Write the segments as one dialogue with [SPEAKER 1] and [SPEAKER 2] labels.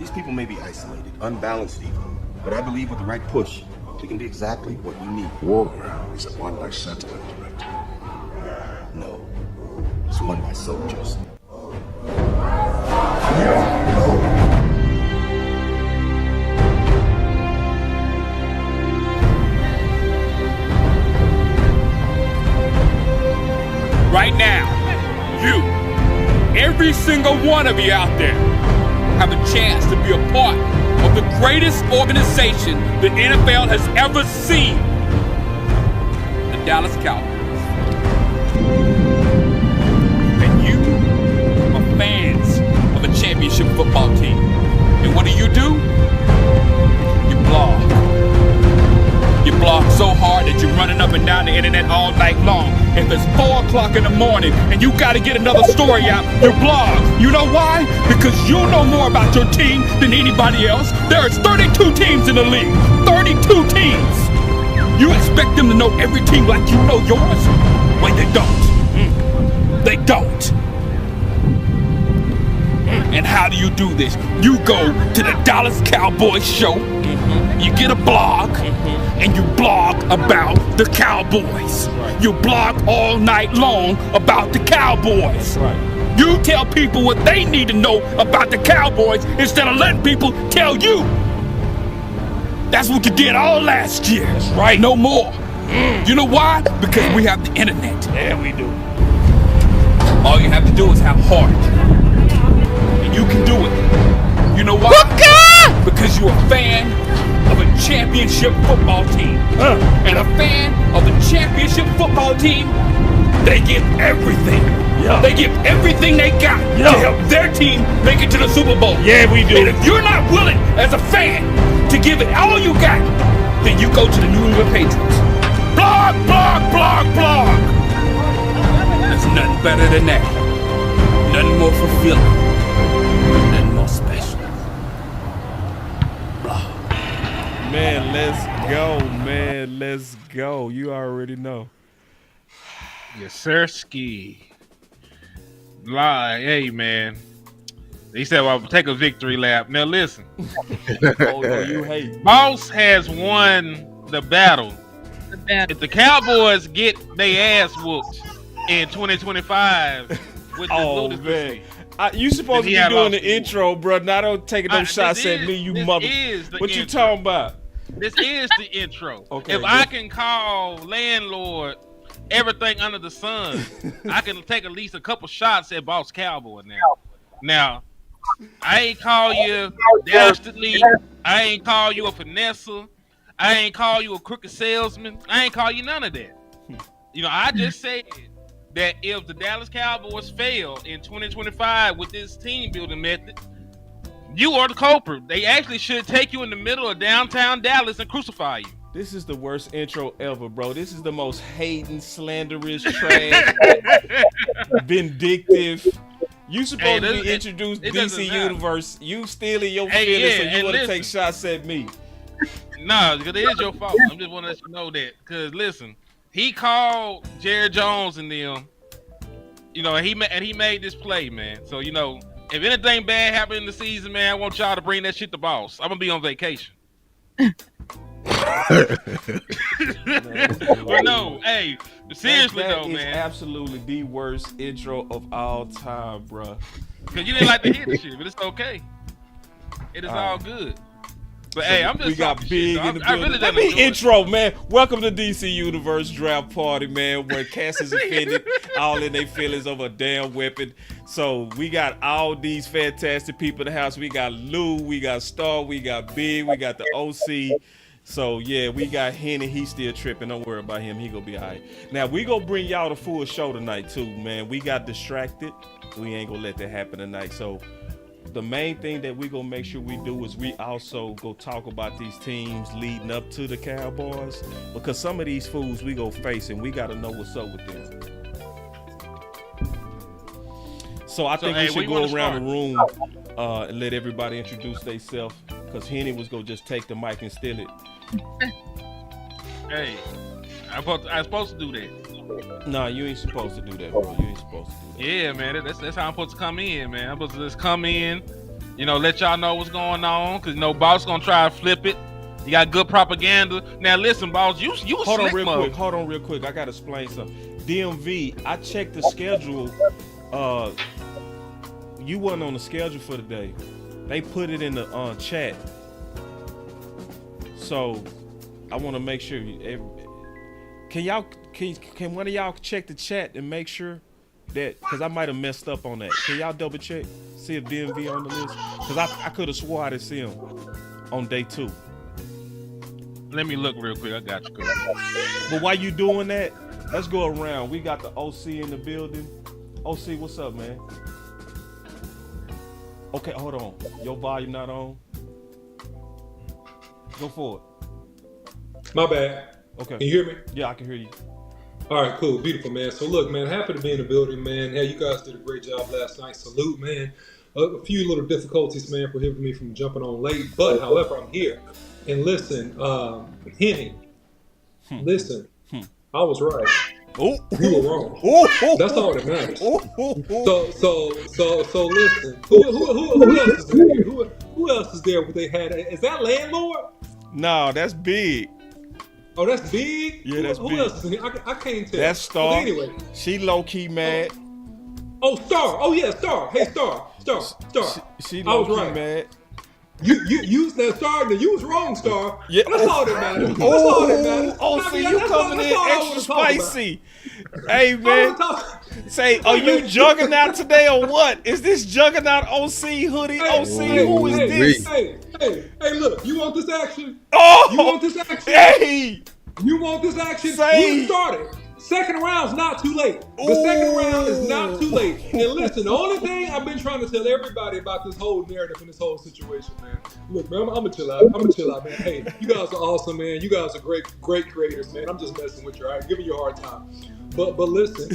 [SPEAKER 1] These people may be isolated, unbalanced even, but I believe with the right push, we can be exactly what we need.
[SPEAKER 2] War is won by sentiment, Director.
[SPEAKER 1] No, it's won by soldiers.
[SPEAKER 3] Right now, every single one of you out there, have a chance to be a part of the greatest organization the NFL has ever seen. The Dallas Cowboys. And you are fans of a championship football team. And what do? You blog. You blog so hard that you're running up and down the internet all night long. If it's 4 o'clock in the morning and you gotta get another story out, you blog. You know why? Because you know more about your team than anybody else. There is 32 teams in the league. 32 teams. You expect them to know every team like you know yours? Wait, they don't. They don't. And how do you do this? You go to the Dallas Cowboys show, you get a blog, and you blog about the Cowboys. You blog all night long about the Cowboys. You tell people what they need to know about the Cowboys instead of letting people tell you. That's what you did all last year. That's right. No more. You know why? Because we have the internet.
[SPEAKER 4] Yeah, we do.
[SPEAKER 3] All you have to do is have heart. And you can do it. You know why? Because you're a fan of a championship football team. And a fan of a championship football team, they give everything. Yeah. They give everything they got to help their team make it to the Super Bowl.
[SPEAKER 4] Yeah, we do.
[SPEAKER 3] And if you're not willing as a fan to give it all you got, then you go to the New England Patriots. Blog, blog, blog, blog. There's nothing better than that. Nothing more fulfilling. Nothing more special. Blog.
[SPEAKER 4] Man, let's go, man. Let's go. You already know.
[SPEAKER 5] Yes, sir, ski. Hey, man. He said, well, take a victory lap. Now, listen.
[SPEAKER 4] You hate.
[SPEAKER 5] Boss has won the battle. If the Cowboys get their ass whooped in 2025 with the ludicrousy,
[SPEAKER 4] you supposed to be doing the intro, bro. Not taking those shots at me, you mother. What you talking about?
[SPEAKER 5] This is the intro.
[SPEAKER 4] Okay.
[SPEAKER 5] If I can call landlord everything under the sun, I can take at least a couple shots at Boss Cowboy now. Now, I ain't call you dastardly. I ain't call you a finesser. I ain't call you a crooked salesman. I ain't call you none of that. You know, I just said that if the Dallas Cowboys fail in 2025 with this team building method, you are the culprit. They actually should take you in the middle of downtown Dallas and crucify you.
[SPEAKER 4] This is the worst intro ever, bro. This is the most hating, slanderous, trash, vindictive. You supposed to be introduced DC Universe. You stealing your feelings, so you want to take shots at me.
[SPEAKER 5] No, because it is your fault. I'm just want to let you know that. Because listen, he called Jerry Jones and them. You know, and he made this play, man. So you know, if anything bad happened in the season, man, I want y'all to bring that shit to Boss. I'm gonna be on vacation. But no, hey, seriously though, man.
[SPEAKER 4] That is absolutely the worst intro of all time, bro.
[SPEAKER 5] Because you didn't like to hear the shit, but it's okay. It is all good. But hey, I'm just
[SPEAKER 4] we got big
[SPEAKER 5] shit,
[SPEAKER 4] in the building. Let me intro, man. Welcome to DC Universe Draft Party, man, where Cass is offended, all in their feelings over a damn weapon. So we got all these fantastic people in the house. We got Lou, we got Star, we got Big, we got the OC. So yeah, we got Henny. He's still tripping. Don't worry about him. He gonna be all right. Now we gonna bring y'all the full show tonight too, man. We got distracted. We ain't gonna let that happen tonight. So the main thing that we gonna make sure we do is we also go talk about these teams leading up to the Cowboys, because some of these fools we go face and we gotta know what's up with them. So I think we should go around the room and let everybody introduce themselves, because Henny was gonna just take the mic and steal it.
[SPEAKER 5] Hey, I'm supposed to do that.
[SPEAKER 4] Nah, you ain't supposed to do that, bro. You ain't supposed to do that.
[SPEAKER 5] Yeah, man, that's how I'm supposed to come in, man. I'm supposed to just come in, let y'all know what's going on, because Boss gonna try to flip it. You got good propaganda. Now listen, Boss, you
[SPEAKER 4] Hold on
[SPEAKER 5] slick
[SPEAKER 4] real quick. I gotta explain something. DMV, I checked the schedule. You wasn't on the schedule for today. They put it in the chat. So I want to make sure. Can one of y'all check the chat and make sure that, because I might have messed up on that. Can y'all double check, see if DMV on the list? Because I could have swore I didn't see him on day 2.
[SPEAKER 5] Let me look real quick. I got you.
[SPEAKER 4] But while you doing that, let's go around. We got the OC in the building. OC, what's up, man? Okay, hold on. Your volume not on. Go for it.
[SPEAKER 6] My bad.
[SPEAKER 4] Okay.
[SPEAKER 6] Can you hear me?
[SPEAKER 4] Yeah, I can hear you.
[SPEAKER 6] All right, cool. Beautiful, man. So, look, man, happy to be in the building, man. Hey, you guys did a great job last night. Salute, man. A few little difficulties, man, prohibited me from jumping on late. But, however, I'm here. And listen, Henny, listen, I was right. You were wrong. That's all that matters. So listen. Who else is in here? Who else is there? What they had? Is that Landlord?
[SPEAKER 4] No, that's Big.
[SPEAKER 6] Oh, that's Big.
[SPEAKER 4] Yeah, that's
[SPEAKER 6] who
[SPEAKER 4] Big.
[SPEAKER 6] else is in here? I can't tell.
[SPEAKER 4] That's Star.
[SPEAKER 6] But anyway,
[SPEAKER 4] She low key mad.
[SPEAKER 6] oh Star. Oh yeah, Star. Hey Star.
[SPEAKER 4] She
[SPEAKER 6] I
[SPEAKER 4] low
[SPEAKER 6] was
[SPEAKER 4] key
[SPEAKER 6] right.
[SPEAKER 4] mad.
[SPEAKER 6] You used that Star, and you was wrong, Star.
[SPEAKER 4] Yeah.
[SPEAKER 6] That's all that matters. That's all that matters.
[SPEAKER 4] Oh, see, you coming in extra spicy. Hey,
[SPEAKER 6] I
[SPEAKER 4] man. Say, are you Juggernaut today or what? Is this Juggernaut OC hoodie? OC, who is this?
[SPEAKER 6] Hey, look, you want this action?
[SPEAKER 4] Oh,
[SPEAKER 6] You want this action?
[SPEAKER 4] Hey,
[SPEAKER 6] You want this action?
[SPEAKER 4] Say.
[SPEAKER 6] We started. Second round's not too late. The second round is not too late. And listen, the only thing I've been trying to tell everybody about this whole narrative and this whole situation, man. Look, man, I'm gonna chill out. Man. Hey, you guys are awesome, man. You guys are great creators, man. I'm just messing with you, all right? Giving you a hard time. But listen,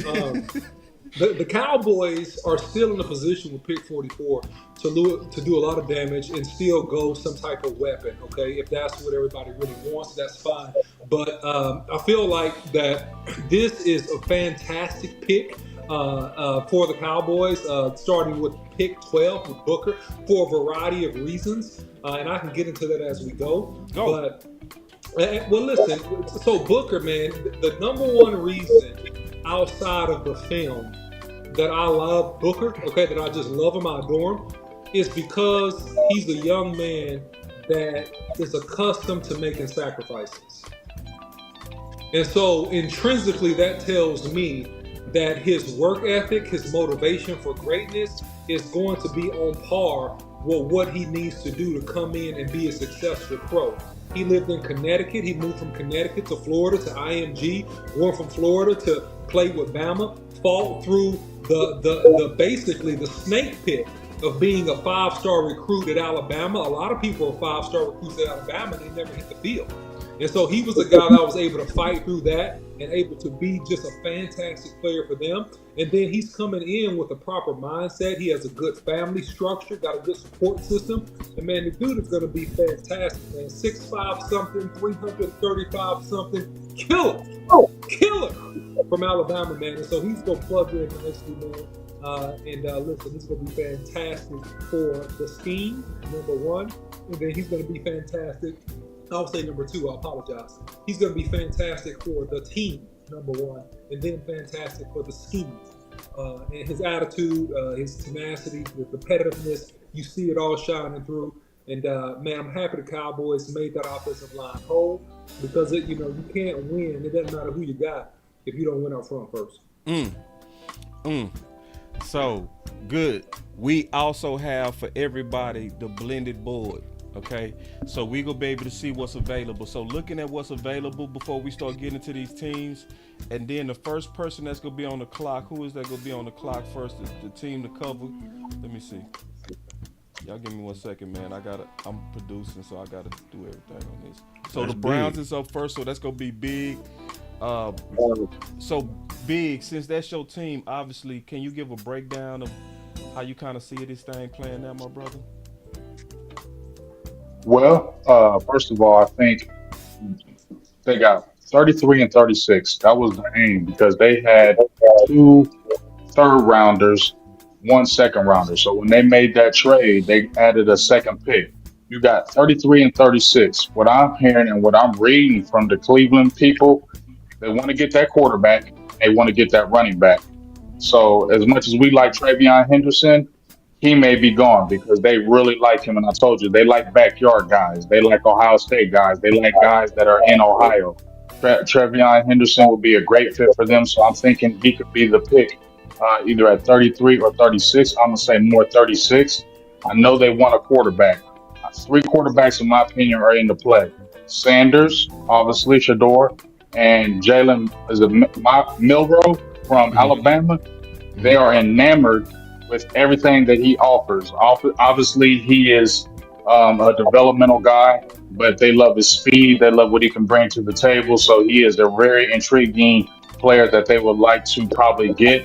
[SPEAKER 6] the Cowboys are still in a position with pick 44 to do a lot of damage and still go some type of weapon, okay? If that's what everybody really wants, that's fine. But I feel like that this is a fantastic pick for the Cowboys, starting with pick 12 with Booker for a variety of reasons. And I can get into that as we go. But, well, listen, so Booker, man, the number one reason outside of the film that I love Booker, okay, that I just love him, I adore him, is because he's a young man that is accustomed to making sacrifices. And so intrinsically that tells me that his work ethic, his motivation for greatness is going to be on par with what he needs to do to come in and be a successful pro. He lived in Connecticut. He moved from Connecticut to Florida to IMG, went from Florida to play with Bama, fought through the basically the snake pit of being a 5-star recruit at Alabama. A lot of people are 5-star recruits at Alabama and they never hit the field. And so he was a guy that was able to fight through that and able to be just a fantastic player for them. And then he's coming in with a proper mindset. He has a good family structure, got a good support system. And man, the dude is going to be fantastic, man. 6'5" something, 335 something. Killer from Alabama, man. And so he's going to plug in nicely, man. Listen, this is going to be fantastic for the scheme, number one. And then he's going to be fantastic. I'll say number two, I apologize. He's going to be fantastic for the team, number one, and then fantastic for the scheme. And his attitude, his tenacity, the competitiveness, you see it all shining through. And man, I'm happy the Cowboys made that offensive line whole because you can't win. It doesn't matter who you got if you don't win up front first.
[SPEAKER 4] So good. We also have for everybody the blended board. Okay, so we gonna be able to see what's available. So looking at what's available before we start getting into these teams, and then the first person that's gonna be on the clock, who is that gonna be on the clock first? The team to cover. Let me see. Y'all give me 1 second, man. I'm producing, so I gotta do everything on this. So that's the Browns is up first, so that's gonna be Big. So Big, since that's your team, obviously, can you give a breakdown of how you kind of see this thing playing out, my brother?
[SPEAKER 7] Well, first of all, I think they got 33 and 36. That was the aim because they had 2 third rounders, 1 second rounder. So when they made that trade, they added a second pick. You got 33 and 36. What I'm hearing and what I'm reading from the Cleveland people, they want to get that quarterback. They want to get that running back. So as much as we like Travion Henderson, he may be gone because they really like him. And I told you, they like backyard guys. They like Ohio State guys. They like guys that are in Ohio. Travion Henderson would be a great fit for them. So I'm thinking he could be the pick either at 33 or 36. I'm going to say more 36. I know they want a quarterback. 3 quarterbacks, in my opinion, are in the play. Sanders, obviously, Shador, and Jalen is it Milrow from Alabama. They are enamored with everything that he offers. Obviously, he is a developmental guy, but they love his speed. They love what he can bring to the table. So he is a very intriguing player that they would like to probably get.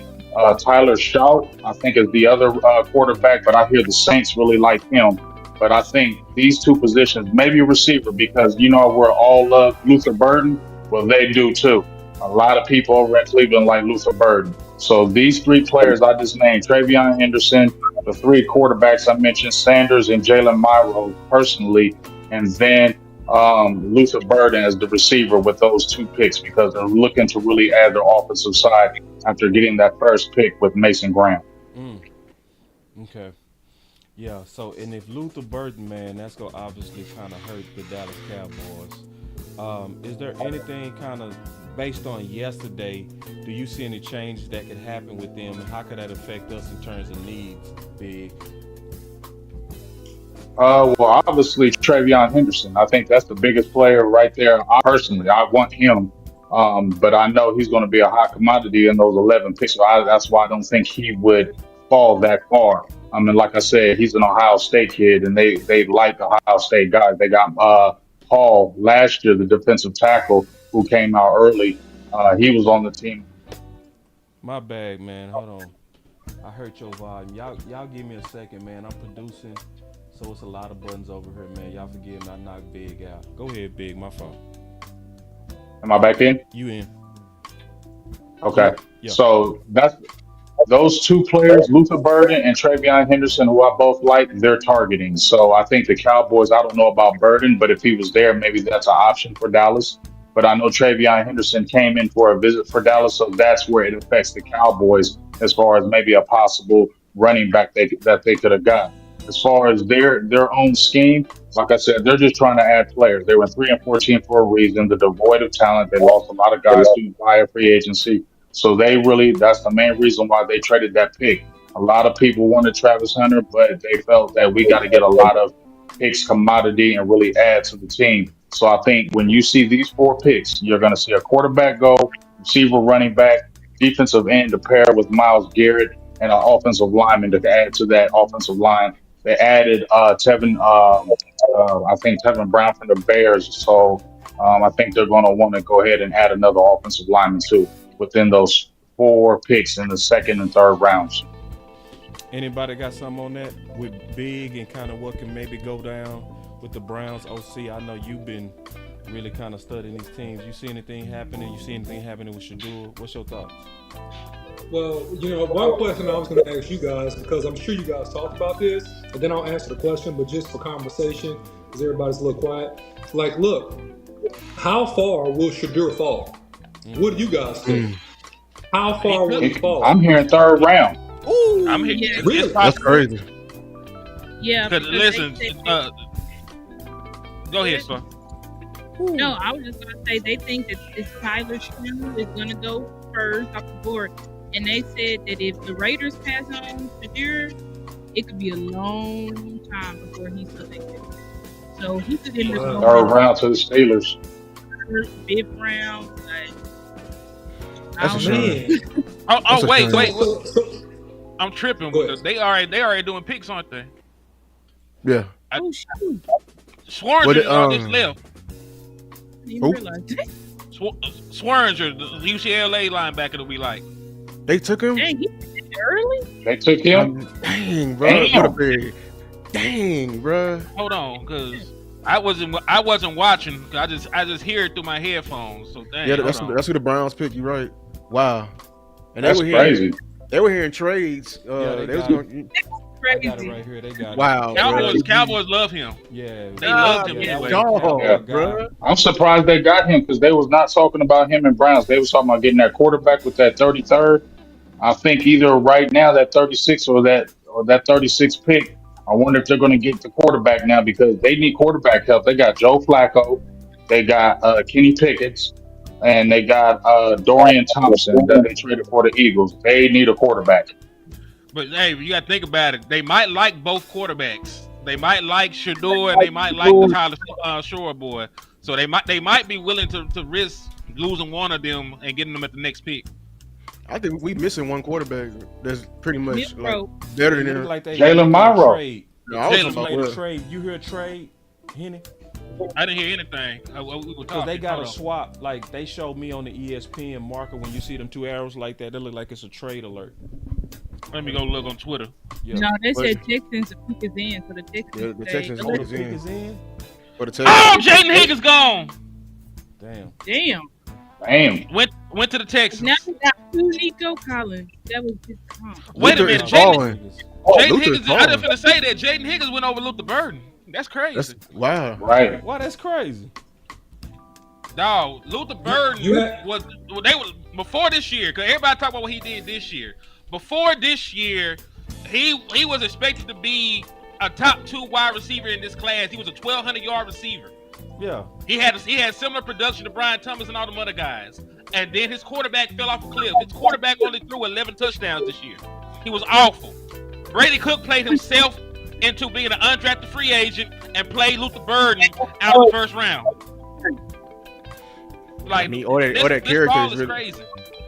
[SPEAKER 7] Tyler Shout, I think, is the other quarterback, but I hear the Saints really like him. But I think these 2 positions, maybe a receiver, because we're all love Luther Burden. Well, they do too. A lot of people over at Cleveland like Luther Burden. So these 3 players I just named, Travion Henderson, the 3 quarterbacks I mentioned, Sanders and Jalen Milrow personally, and then Luther Burden as the receiver with those 2 picks because they're looking to really add their offensive side after getting that first pick with Mason Graham.
[SPEAKER 4] Okay. Yeah, so, and if Luther Burden, man, that's going to obviously kind of hurt the Dallas Cowboys. Is there anything kind of based on yesterday, do you see any changes that could happen with them, and how could that affect us in terms of needs, Big?
[SPEAKER 7] Well, obviously, Travion Henderson. I think that's the biggest player right there. I want him, but I know he's going to be a hot commodity in those 11 picks. So that's why I don't think he would fall that far. I mean, like I said, he's an Ohio State kid, and they like Ohio State guys. They got Hall last year, the defensive tackle who came out early. He was on the team.
[SPEAKER 4] My bad, man. Hold on. I heard your volume. Y'all give me a second, man. I'm producing, so it's a lot of buttons over here, man. Y'all forgive me. I knocked Big out. Go ahead, Big. My fault.
[SPEAKER 7] Am I back in?
[SPEAKER 4] You in?
[SPEAKER 7] Okay.
[SPEAKER 4] Yeah.
[SPEAKER 7] So that's those 2 players, Luther Burden and Travion Henderson, who I both like, they're targeting. So I think the Cowboys, I don't know about Burden, but if he was there, maybe that's an option for Dallas. But I know Travion Henderson came in for a visit for Dallas, so that's where it affects the Cowboys as far as maybe a possible running back that they could have got. As far as their own scheme, like I said, they're just trying to add players. They were 3-14 for a reason. They're devoid of talent. They lost a lot of guys to via free agency. So that's the main reason why they traded that pick. A lot of people wanted Travis Hunter, but they felt that we got to get a lot of picks commodity and really add to the team. So I think when you see these 4 picks, you're going to see a quarterback go, receiver, running back, defensive end to pair with Myles Garrett, and an offensive lineman to add to that offensive line. They added Tevin Brown from the Bears. So I think they're going to want to go ahead and add another offensive lineman too within those 4 picks in the 2nd and 3rd rounds.
[SPEAKER 4] Anybody got something on that with Big and kind of what can maybe go down with the Browns OC? I know you've been really kind of studying these teams. You see anything happening? You see anything happening with Shador? What's your thoughts?
[SPEAKER 6] Well, one question I was going to ask you guys, because I'm sure you guys talked about this, and then I'll answer the question, but just for conversation, because everybody's a little quiet. Like, look, how far will Shador fall? What do you guys think? How far will he fall?
[SPEAKER 7] I'm hearing 3rd round.
[SPEAKER 5] Ooh, I'm here.
[SPEAKER 8] Yeah.
[SPEAKER 6] Really?
[SPEAKER 8] That's crazy. Yeah.
[SPEAKER 5] Listen, go ahead, sir.
[SPEAKER 8] No, I was just gonna say they think that it's Tyler Shoe is gonna go first off the board, and they said that if the Raiders pass on Shador, it could be a long time before he's selected. So he could end up
[SPEAKER 7] 3rd round to the Steelers.
[SPEAKER 8] 5th round. Like,
[SPEAKER 6] That's a shame.
[SPEAKER 5] Wait. I'm tripping. They already doing picks, aren't they?
[SPEAKER 8] shoot.
[SPEAKER 5] Swarns just left.
[SPEAKER 8] Didn't realize that.
[SPEAKER 5] Swarns, the UCLA linebacker that we like.
[SPEAKER 9] They took him?
[SPEAKER 8] Dang, he did it early?
[SPEAKER 7] They took him?
[SPEAKER 9] Dang, bro. Dang, bro.
[SPEAKER 5] Hold on, because I wasn't watching. I just hear it through my headphones. So dang,
[SPEAKER 9] Yeah, that's who the Browns picked. You right? Wow. And
[SPEAKER 7] That's
[SPEAKER 9] they were
[SPEAKER 7] crazy.
[SPEAKER 9] They were hearing trades.
[SPEAKER 4] they
[SPEAKER 9] They was
[SPEAKER 4] got
[SPEAKER 9] going.
[SPEAKER 4] I got it right here. They got
[SPEAKER 9] Wow,
[SPEAKER 5] Cowboys love him.
[SPEAKER 4] Yeah,
[SPEAKER 5] They loved him
[SPEAKER 4] that
[SPEAKER 5] anyway.
[SPEAKER 4] was a Cowboy
[SPEAKER 7] Yeah.
[SPEAKER 4] guy.
[SPEAKER 9] bro.
[SPEAKER 7] I'm surprised they got him because they was not talking about him and Browns. They was talking about getting that quarterback with that 33rd. I think either right now that 36 or that 36 pick. I wonder if they're going to get the quarterback now because they need quarterback help. They got Joe Flacco, they got Kenny Pickett's, and they got Dorian Thompson that they traded for the Eagles. They need a quarterback.
[SPEAKER 5] But hey, you got to think about it. They might like both quarterbacks. They might like Shador and they might like the Tyler Shore boy. So they might be willing to risk losing one of them and getting them at the next pick.
[SPEAKER 9] I think we missing one quarterback that's pretty much
[SPEAKER 8] Bro.
[SPEAKER 9] better
[SPEAKER 4] It
[SPEAKER 9] than
[SPEAKER 4] look
[SPEAKER 9] him.
[SPEAKER 4] like they
[SPEAKER 7] Jalen
[SPEAKER 4] made a
[SPEAKER 7] Monroe.
[SPEAKER 4] trade.
[SPEAKER 9] No, I was
[SPEAKER 5] Jalen
[SPEAKER 9] talking
[SPEAKER 4] Made
[SPEAKER 9] about
[SPEAKER 4] a
[SPEAKER 9] Will.
[SPEAKER 4] trade. You hear a trade, Henny?
[SPEAKER 5] I didn't hear anything. We were
[SPEAKER 4] Because
[SPEAKER 5] talking.
[SPEAKER 4] they got
[SPEAKER 5] Hold
[SPEAKER 4] a
[SPEAKER 5] on.
[SPEAKER 4] swap. Like they showed me on the ESPN marker when you see them two arrows like that, they look like it's a trade alert.
[SPEAKER 5] Let me go look on Twitter.
[SPEAKER 4] Yeah.
[SPEAKER 8] No, they
[SPEAKER 9] But-
[SPEAKER 8] said Texans pick is in, so the Texans.
[SPEAKER 9] The
[SPEAKER 8] say-
[SPEAKER 9] Texans
[SPEAKER 4] Oh, the
[SPEAKER 9] pick
[SPEAKER 4] pick is in.
[SPEAKER 9] For the
[SPEAKER 5] Oh,
[SPEAKER 9] Texans.
[SPEAKER 5] Jaden Higgins gone.
[SPEAKER 4] Damn.
[SPEAKER 8] Damn.
[SPEAKER 7] Damn.
[SPEAKER 5] Went to the Texans.
[SPEAKER 8] Now we got two Nico Collins. That was just
[SPEAKER 5] Wait a
[SPEAKER 9] Luther
[SPEAKER 5] minute,
[SPEAKER 9] is
[SPEAKER 5] Jaden
[SPEAKER 9] balling.
[SPEAKER 5] Higgins.
[SPEAKER 9] Luther's
[SPEAKER 5] I didn't
[SPEAKER 9] balling.
[SPEAKER 5] finna say that. Jaden Higgins went over Luther Burden. That's crazy.
[SPEAKER 9] That's wow.
[SPEAKER 7] Right.
[SPEAKER 4] Why that's crazy?
[SPEAKER 5] Dog, Luther Burden
[SPEAKER 6] You had-
[SPEAKER 5] was before this year, because everybody talk about what he did this year. Before this year, he was expected to be a top 2 wide receiver in this class. He was a 1,200-yard receiver.
[SPEAKER 4] Yeah.
[SPEAKER 5] He had similar production to Brian Thomas and all them other guys. And then his quarterback fell off a cliff. His quarterback only threw 11 touchdowns this year. He was awful. Brady Cook played himself into being an undrafted free agent and played Luther Burden out of the first round. Like,
[SPEAKER 9] I mean, or that
[SPEAKER 5] this
[SPEAKER 9] character
[SPEAKER 5] ball
[SPEAKER 9] is
[SPEAKER 5] is
[SPEAKER 9] really-
[SPEAKER 5] crazy.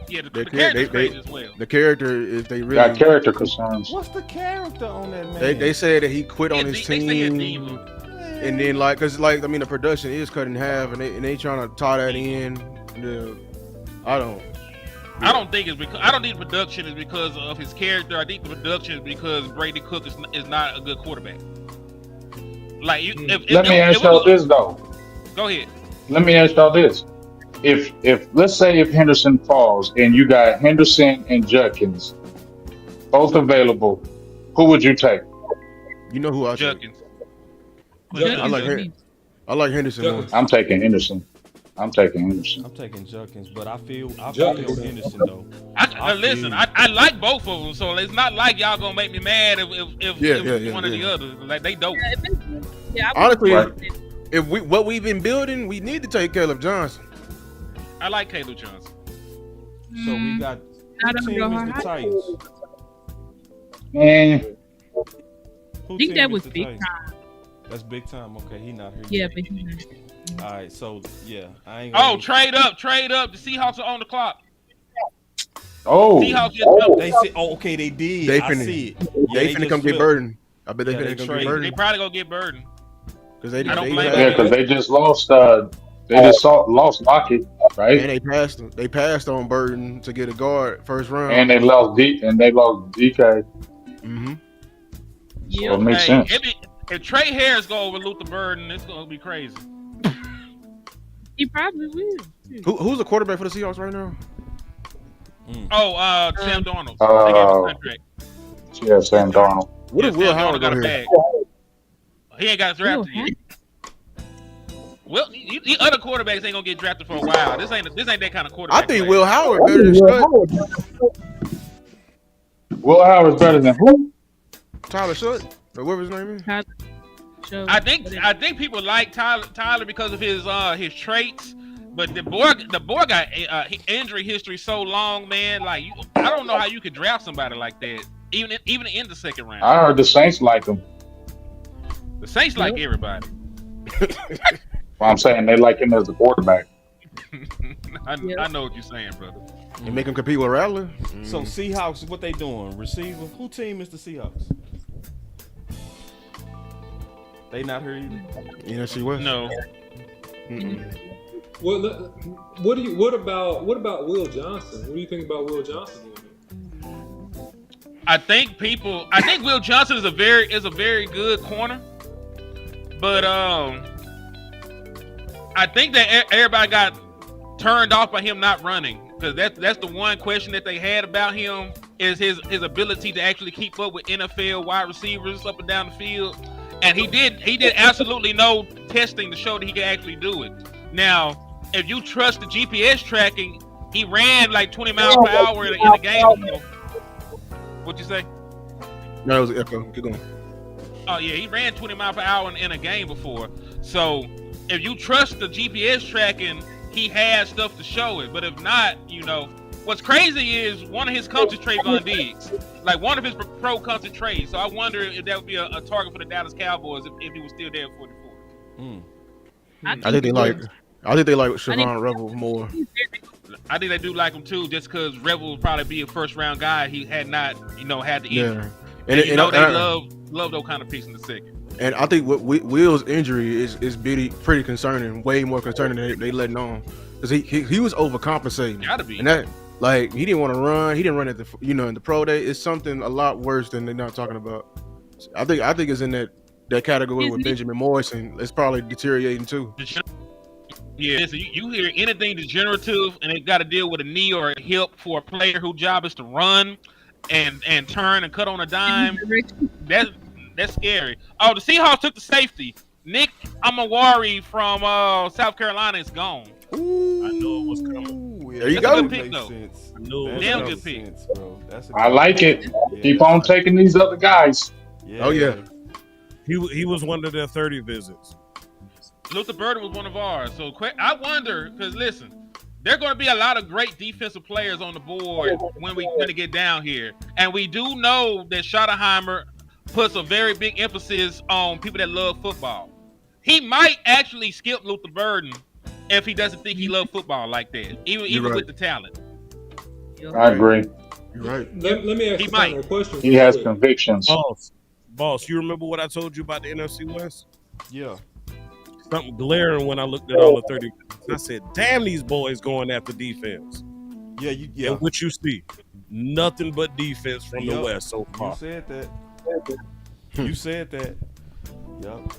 [SPEAKER 5] Yeah, the
[SPEAKER 9] They-
[SPEAKER 5] character's
[SPEAKER 9] they-
[SPEAKER 5] crazy as well.
[SPEAKER 9] The character, if they really
[SPEAKER 7] Got character concerns.
[SPEAKER 4] What's the character on that man?
[SPEAKER 9] they said that he quit on his
[SPEAKER 5] They say he a
[SPEAKER 9] team,
[SPEAKER 5] diva.
[SPEAKER 9] and then the production is cut in half, and they trying to tie that in. I don't
[SPEAKER 5] think it's because I don't think production is because of his character. I think the production is because Brady Cook is not a good quarterback. Like,
[SPEAKER 7] Let me ask y'all this though.
[SPEAKER 5] Go ahead.
[SPEAKER 7] Let me ask y'all this. If let's say if Henderson falls and you got Henderson and Judkins both available, who would you take?
[SPEAKER 9] You know who I take?
[SPEAKER 5] Judkins.
[SPEAKER 9] I like Henderson more.
[SPEAKER 7] I'm taking Henderson. I'm taking Henderson.
[SPEAKER 4] I'm taking Judkins, but I feel
[SPEAKER 6] Judkins.
[SPEAKER 4] Henderson though.
[SPEAKER 5] Listen, I like both of them, so it's not like y'all gonna make me mad if one or the other. Like, they dope.
[SPEAKER 8] Yeah,
[SPEAKER 9] Honestly,
[SPEAKER 7] Right.
[SPEAKER 9] if what we've been building, we need to take Caleb Johnson.
[SPEAKER 5] I like Caleb Johnson.
[SPEAKER 4] So we got
[SPEAKER 8] I
[SPEAKER 4] who
[SPEAKER 8] don't
[SPEAKER 4] team
[SPEAKER 8] know
[SPEAKER 4] is the
[SPEAKER 8] how-
[SPEAKER 4] Titans?
[SPEAKER 7] Man,
[SPEAKER 4] Who
[SPEAKER 8] I think
[SPEAKER 4] team
[SPEAKER 8] that
[SPEAKER 4] is
[SPEAKER 8] was
[SPEAKER 4] the
[SPEAKER 8] big
[SPEAKER 4] Titans?
[SPEAKER 8] time.
[SPEAKER 4] That's big time. Okay, he not here.
[SPEAKER 8] Yeah, but he
[SPEAKER 4] All right, so yeah, I ain't.
[SPEAKER 5] Oh, trade up. The Seahawks are on the clock.
[SPEAKER 7] oh,
[SPEAKER 5] Seahawks just jumped.
[SPEAKER 4] They said, oh, okay, they did.
[SPEAKER 9] They
[SPEAKER 4] I
[SPEAKER 9] finna-
[SPEAKER 4] see it.
[SPEAKER 9] They
[SPEAKER 4] just
[SPEAKER 9] finna come get
[SPEAKER 4] flipped.
[SPEAKER 9] Burden. I bet they
[SPEAKER 4] Yeah, they
[SPEAKER 9] finna come
[SPEAKER 4] trade.
[SPEAKER 9] get
[SPEAKER 5] They
[SPEAKER 9] Burden
[SPEAKER 5] probably gonna get Burden.
[SPEAKER 9] because they
[SPEAKER 5] I don't blame
[SPEAKER 7] yeah, because they just lost. Lost Lockett, right?
[SPEAKER 9] and they passed on Burden to get a guard first round.
[SPEAKER 7] And they lost DK.
[SPEAKER 9] hmm
[SPEAKER 7] So it makes
[SPEAKER 5] Hey,
[SPEAKER 7] sense.
[SPEAKER 5] if Trey Harris go over Luther Burden, it's gonna be crazy.
[SPEAKER 8] He probably will.
[SPEAKER 9] Who's the quarterback for the Seahawks right now?
[SPEAKER 5] Oh, Sam Darnold. They gave him a contract.
[SPEAKER 7] Yeah, Sam Darnold.
[SPEAKER 9] What if
[SPEAKER 5] Yeah,
[SPEAKER 9] Will
[SPEAKER 5] Sam
[SPEAKER 9] Howard
[SPEAKER 5] Darnold got
[SPEAKER 9] go
[SPEAKER 5] a
[SPEAKER 9] here?
[SPEAKER 5] bag. He ain't got drafted
[SPEAKER 8] Will
[SPEAKER 5] yet. Well, the other quarterbacks ain't gonna get drafted for a while. This ain't that kind of quarterback.
[SPEAKER 9] I think
[SPEAKER 5] play.
[SPEAKER 9] Will Howard better than Shutt.
[SPEAKER 7] Will Howard's better than who?
[SPEAKER 9] Tyler Shutt, or whatever his name is.
[SPEAKER 5] I think people like Tyler because of his traits, but the boy got injury history so long, man. Like, I don't know how you could draft somebody like that, even in the second round.
[SPEAKER 7] I heard the Saints like him.
[SPEAKER 5] The Saints like everybody.
[SPEAKER 7] Well, I'm saying they like him as the quarterback.
[SPEAKER 5] I know what you're saying, brother.
[SPEAKER 9] You make him compete with Rattler.
[SPEAKER 4] So Seahawks, what they doing? Receiver? Who team is the Seahawks? They not here either.
[SPEAKER 9] NFC West.
[SPEAKER 5] No.
[SPEAKER 6] Well, what about Will Johnson? What do you think about Will Johnson?
[SPEAKER 5] I think Will Johnson is a very good corner, but I think that everybody got turned off by him not running, because that's the one question that they had about him is his ability to actually keep up with NFL wide receivers up and down the field. And he did absolutely no testing to show that he could actually do it. Now, if you trust the GPS tracking, he ran like 20 miles per hour in a game. What'd you say?
[SPEAKER 9] No, it was echo. Keep going.
[SPEAKER 5] Oh yeah, he ran 20 miles per hour in a game before. So if you trust the GPS tracking, he has stuff to show it. But if not, what's crazy is one of his comes to Trayvon Diggs. Like one of his pro comes to Trey. So I wonder if that would be a target for the Dallas Cowboys if he was still there at 44.
[SPEAKER 9] I think they like Siobhan Rebel more.
[SPEAKER 5] I think they do like him too, just because Rebel would probably be a first round guy. He had not, had the injury.
[SPEAKER 9] And
[SPEAKER 5] they love those kind of picks in the second.
[SPEAKER 9] And I think what Will's injury is pretty concerning, way more concerning than they letting on, because he was overcompensating.
[SPEAKER 5] Gotta be.
[SPEAKER 9] And that, like, he didn't want to run. He didn't run at the in the pro day. It's something a lot worse than they're not talking about. I think it's in that category with Benjamin Morrison. It's probably deteriorating too.
[SPEAKER 5] Yeah, so you hear anything degenerative and they got to deal with a knee or a hip for a player whose job is to run and turn and cut on a dime. That's scary. Oh, the Seahawks took the safety. Nick Amawari from South Carolina is gone.
[SPEAKER 4] Ooh,
[SPEAKER 10] I knew it was coming.
[SPEAKER 9] There you
[SPEAKER 5] That's
[SPEAKER 9] go.
[SPEAKER 5] a good pick, though.
[SPEAKER 10] I knew it was
[SPEAKER 5] Damn
[SPEAKER 10] coming.
[SPEAKER 5] good pick.
[SPEAKER 4] Sense, bro.
[SPEAKER 7] I like it. Keep on taking these other guys.
[SPEAKER 9] Oh yeah.
[SPEAKER 10] He was one of their 30 visits.
[SPEAKER 5] Luther Burden was one of ours. So I wonder, because listen, there are going to be a lot of great defensive players on the board when we get down here. And we do know that Schottenheimer puts a very big emphasis on people that love football. He might actually skip Luther Burden if he doesn't think he loves football like that, even
[SPEAKER 9] right.
[SPEAKER 5] with the talent.
[SPEAKER 7] I agree.
[SPEAKER 9] You're right.
[SPEAKER 6] Let me ask you a question.
[SPEAKER 7] He has convictions.
[SPEAKER 10] Boss, you remember what I told you about the NFC West?
[SPEAKER 4] Yeah.
[SPEAKER 10] Something glaring when I looked at all the 30. I said, damn, these boys going after defense.
[SPEAKER 4] Yeah.
[SPEAKER 10] And what you see, nothing but defense from the West so far.
[SPEAKER 4] You said that. You said that. Yep. All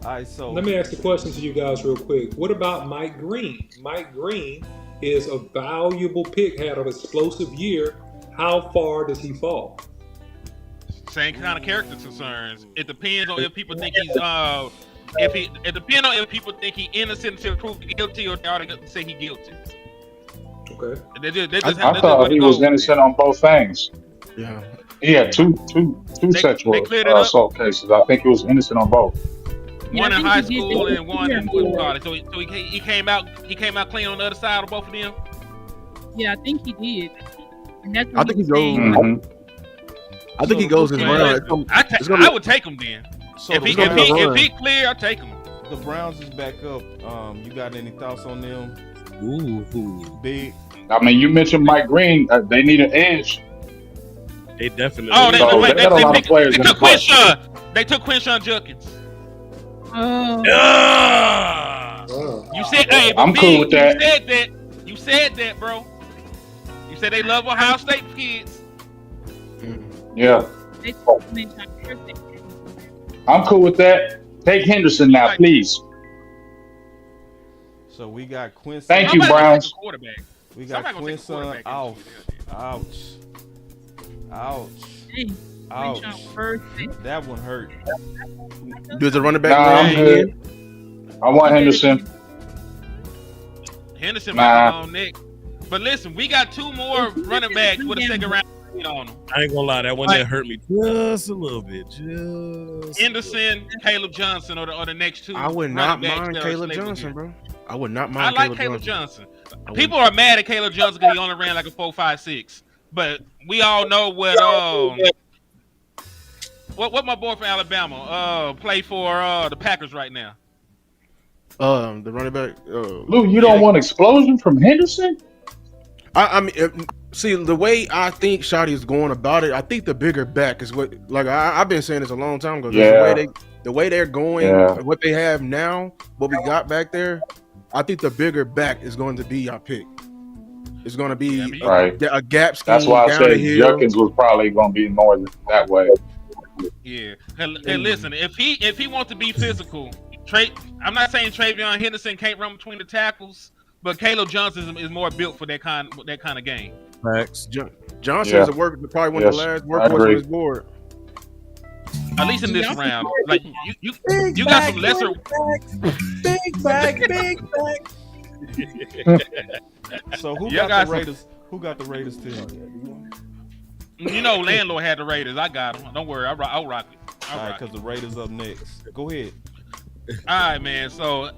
[SPEAKER 4] right, so
[SPEAKER 6] let me ask the question to you guys real quick. What about Mike Green? Mike Green is a valuable pick, had an explosive year. How far does he fall?
[SPEAKER 5] Same kind of character concerns. It depends on if people think he's it depends on if people think he's innocent until proven guilty, or they already say he's guilty.
[SPEAKER 6] Okay.
[SPEAKER 7] I thought he was innocent on both things.
[SPEAKER 9] Yeah.
[SPEAKER 7] He had two sexual assault cases. I think he was innocent on both.
[SPEAKER 5] One in high school and one in college. So he came out clean on the other side of both of them.
[SPEAKER 8] Yeah, I think he did. And that's
[SPEAKER 9] I think he goes. I think he goes as well.
[SPEAKER 5] I would take him then.
[SPEAKER 4] So
[SPEAKER 5] if he clear, I'll take him.
[SPEAKER 4] The Browns is back up. You got any thoughts on them?
[SPEAKER 10] Ooh.
[SPEAKER 4] Big.
[SPEAKER 7] I mean, you mentioned Mike Green. They need an edge.
[SPEAKER 10] They definitely.
[SPEAKER 5] Oh, they
[SPEAKER 7] got a lot of players in the
[SPEAKER 5] Quinshawn. They took Quinshawn Judkins.
[SPEAKER 8] Oh.
[SPEAKER 5] You said, hey,
[SPEAKER 7] I'm cool with that.
[SPEAKER 5] You said that, bro. You said they love Ohio State kids.
[SPEAKER 7] Yeah.
[SPEAKER 8] They took Quinshawn.
[SPEAKER 7] I'm cool with that. Take Henderson now, please.
[SPEAKER 4] So we got Quincy.
[SPEAKER 7] Thank you, Browns.
[SPEAKER 4] We got Quincy out. Ouch.
[SPEAKER 8] Hey,
[SPEAKER 4] Ouch. That one hurt.
[SPEAKER 9] Does the running back?
[SPEAKER 7] Nah, I'm good. I want Henderson.
[SPEAKER 5] Henderson might be on Nick. But listen, we got two more running backs with a second round on them.
[SPEAKER 10] I ain't gonna lie, that one that hurt me just a little bit. Just
[SPEAKER 5] Henderson, Caleb Johnson, or the next two.
[SPEAKER 9] I would not mind Caleb Johnson, bro. I would not mind.
[SPEAKER 5] I like Caleb Johnson. People are mad at Caleb Johnson because he only ran like a 4.56. But we all know what my boy from Alabama play for the Packers right now.
[SPEAKER 9] The running back.
[SPEAKER 7] Lou, you don't want explosion from Henderson?
[SPEAKER 9] I mean, see, the way I think Shotty is going about it, I think the bigger back is what. Like I've been saying this a long time ago.
[SPEAKER 7] Yeah.
[SPEAKER 9] The way they're going, what they have now, what we got back there, I think the bigger back is going to be our pick. It's going to be a gap scheme.
[SPEAKER 7] That's why I said Judkins was probably going to be more that way.
[SPEAKER 5] Yeah. And listen, if he wants to be physical, I'm not saying Travion Henderson can't run between the tackles, but Caleb Johnson is more built for that kind of game.
[SPEAKER 10] Facts.
[SPEAKER 9] Johnson
[SPEAKER 7] Yeah.
[SPEAKER 9] is probably one of the last
[SPEAKER 7] I
[SPEAKER 9] workhorses on
[SPEAKER 7] agree.
[SPEAKER 9] his board.
[SPEAKER 5] At least in this
[SPEAKER 8] Y'all
[SPEAKER 5] round,
[SPEAKER 8] support
[SPEAKER 5] like you got some lesser.
[SPEAKER 10] Big bag, big bag.
[SPEAKER 4] So who
[SPEAKER 5] Y'all
[SPEAKER 4] got
[SPEAKER 5] got
[SPEAKER 4] the
[SPEAKER 5] some-
[SPEAKER 4] Raiders? Who got the Raiders team?
[SPEAKER 5] You know, landlord had the Raiders. I got them. Don't worry, I'll rock it.
[SPEAKER 4] All right, because the Raiders up next. Go ahead.
[SPEAKER 5] All right, man. So,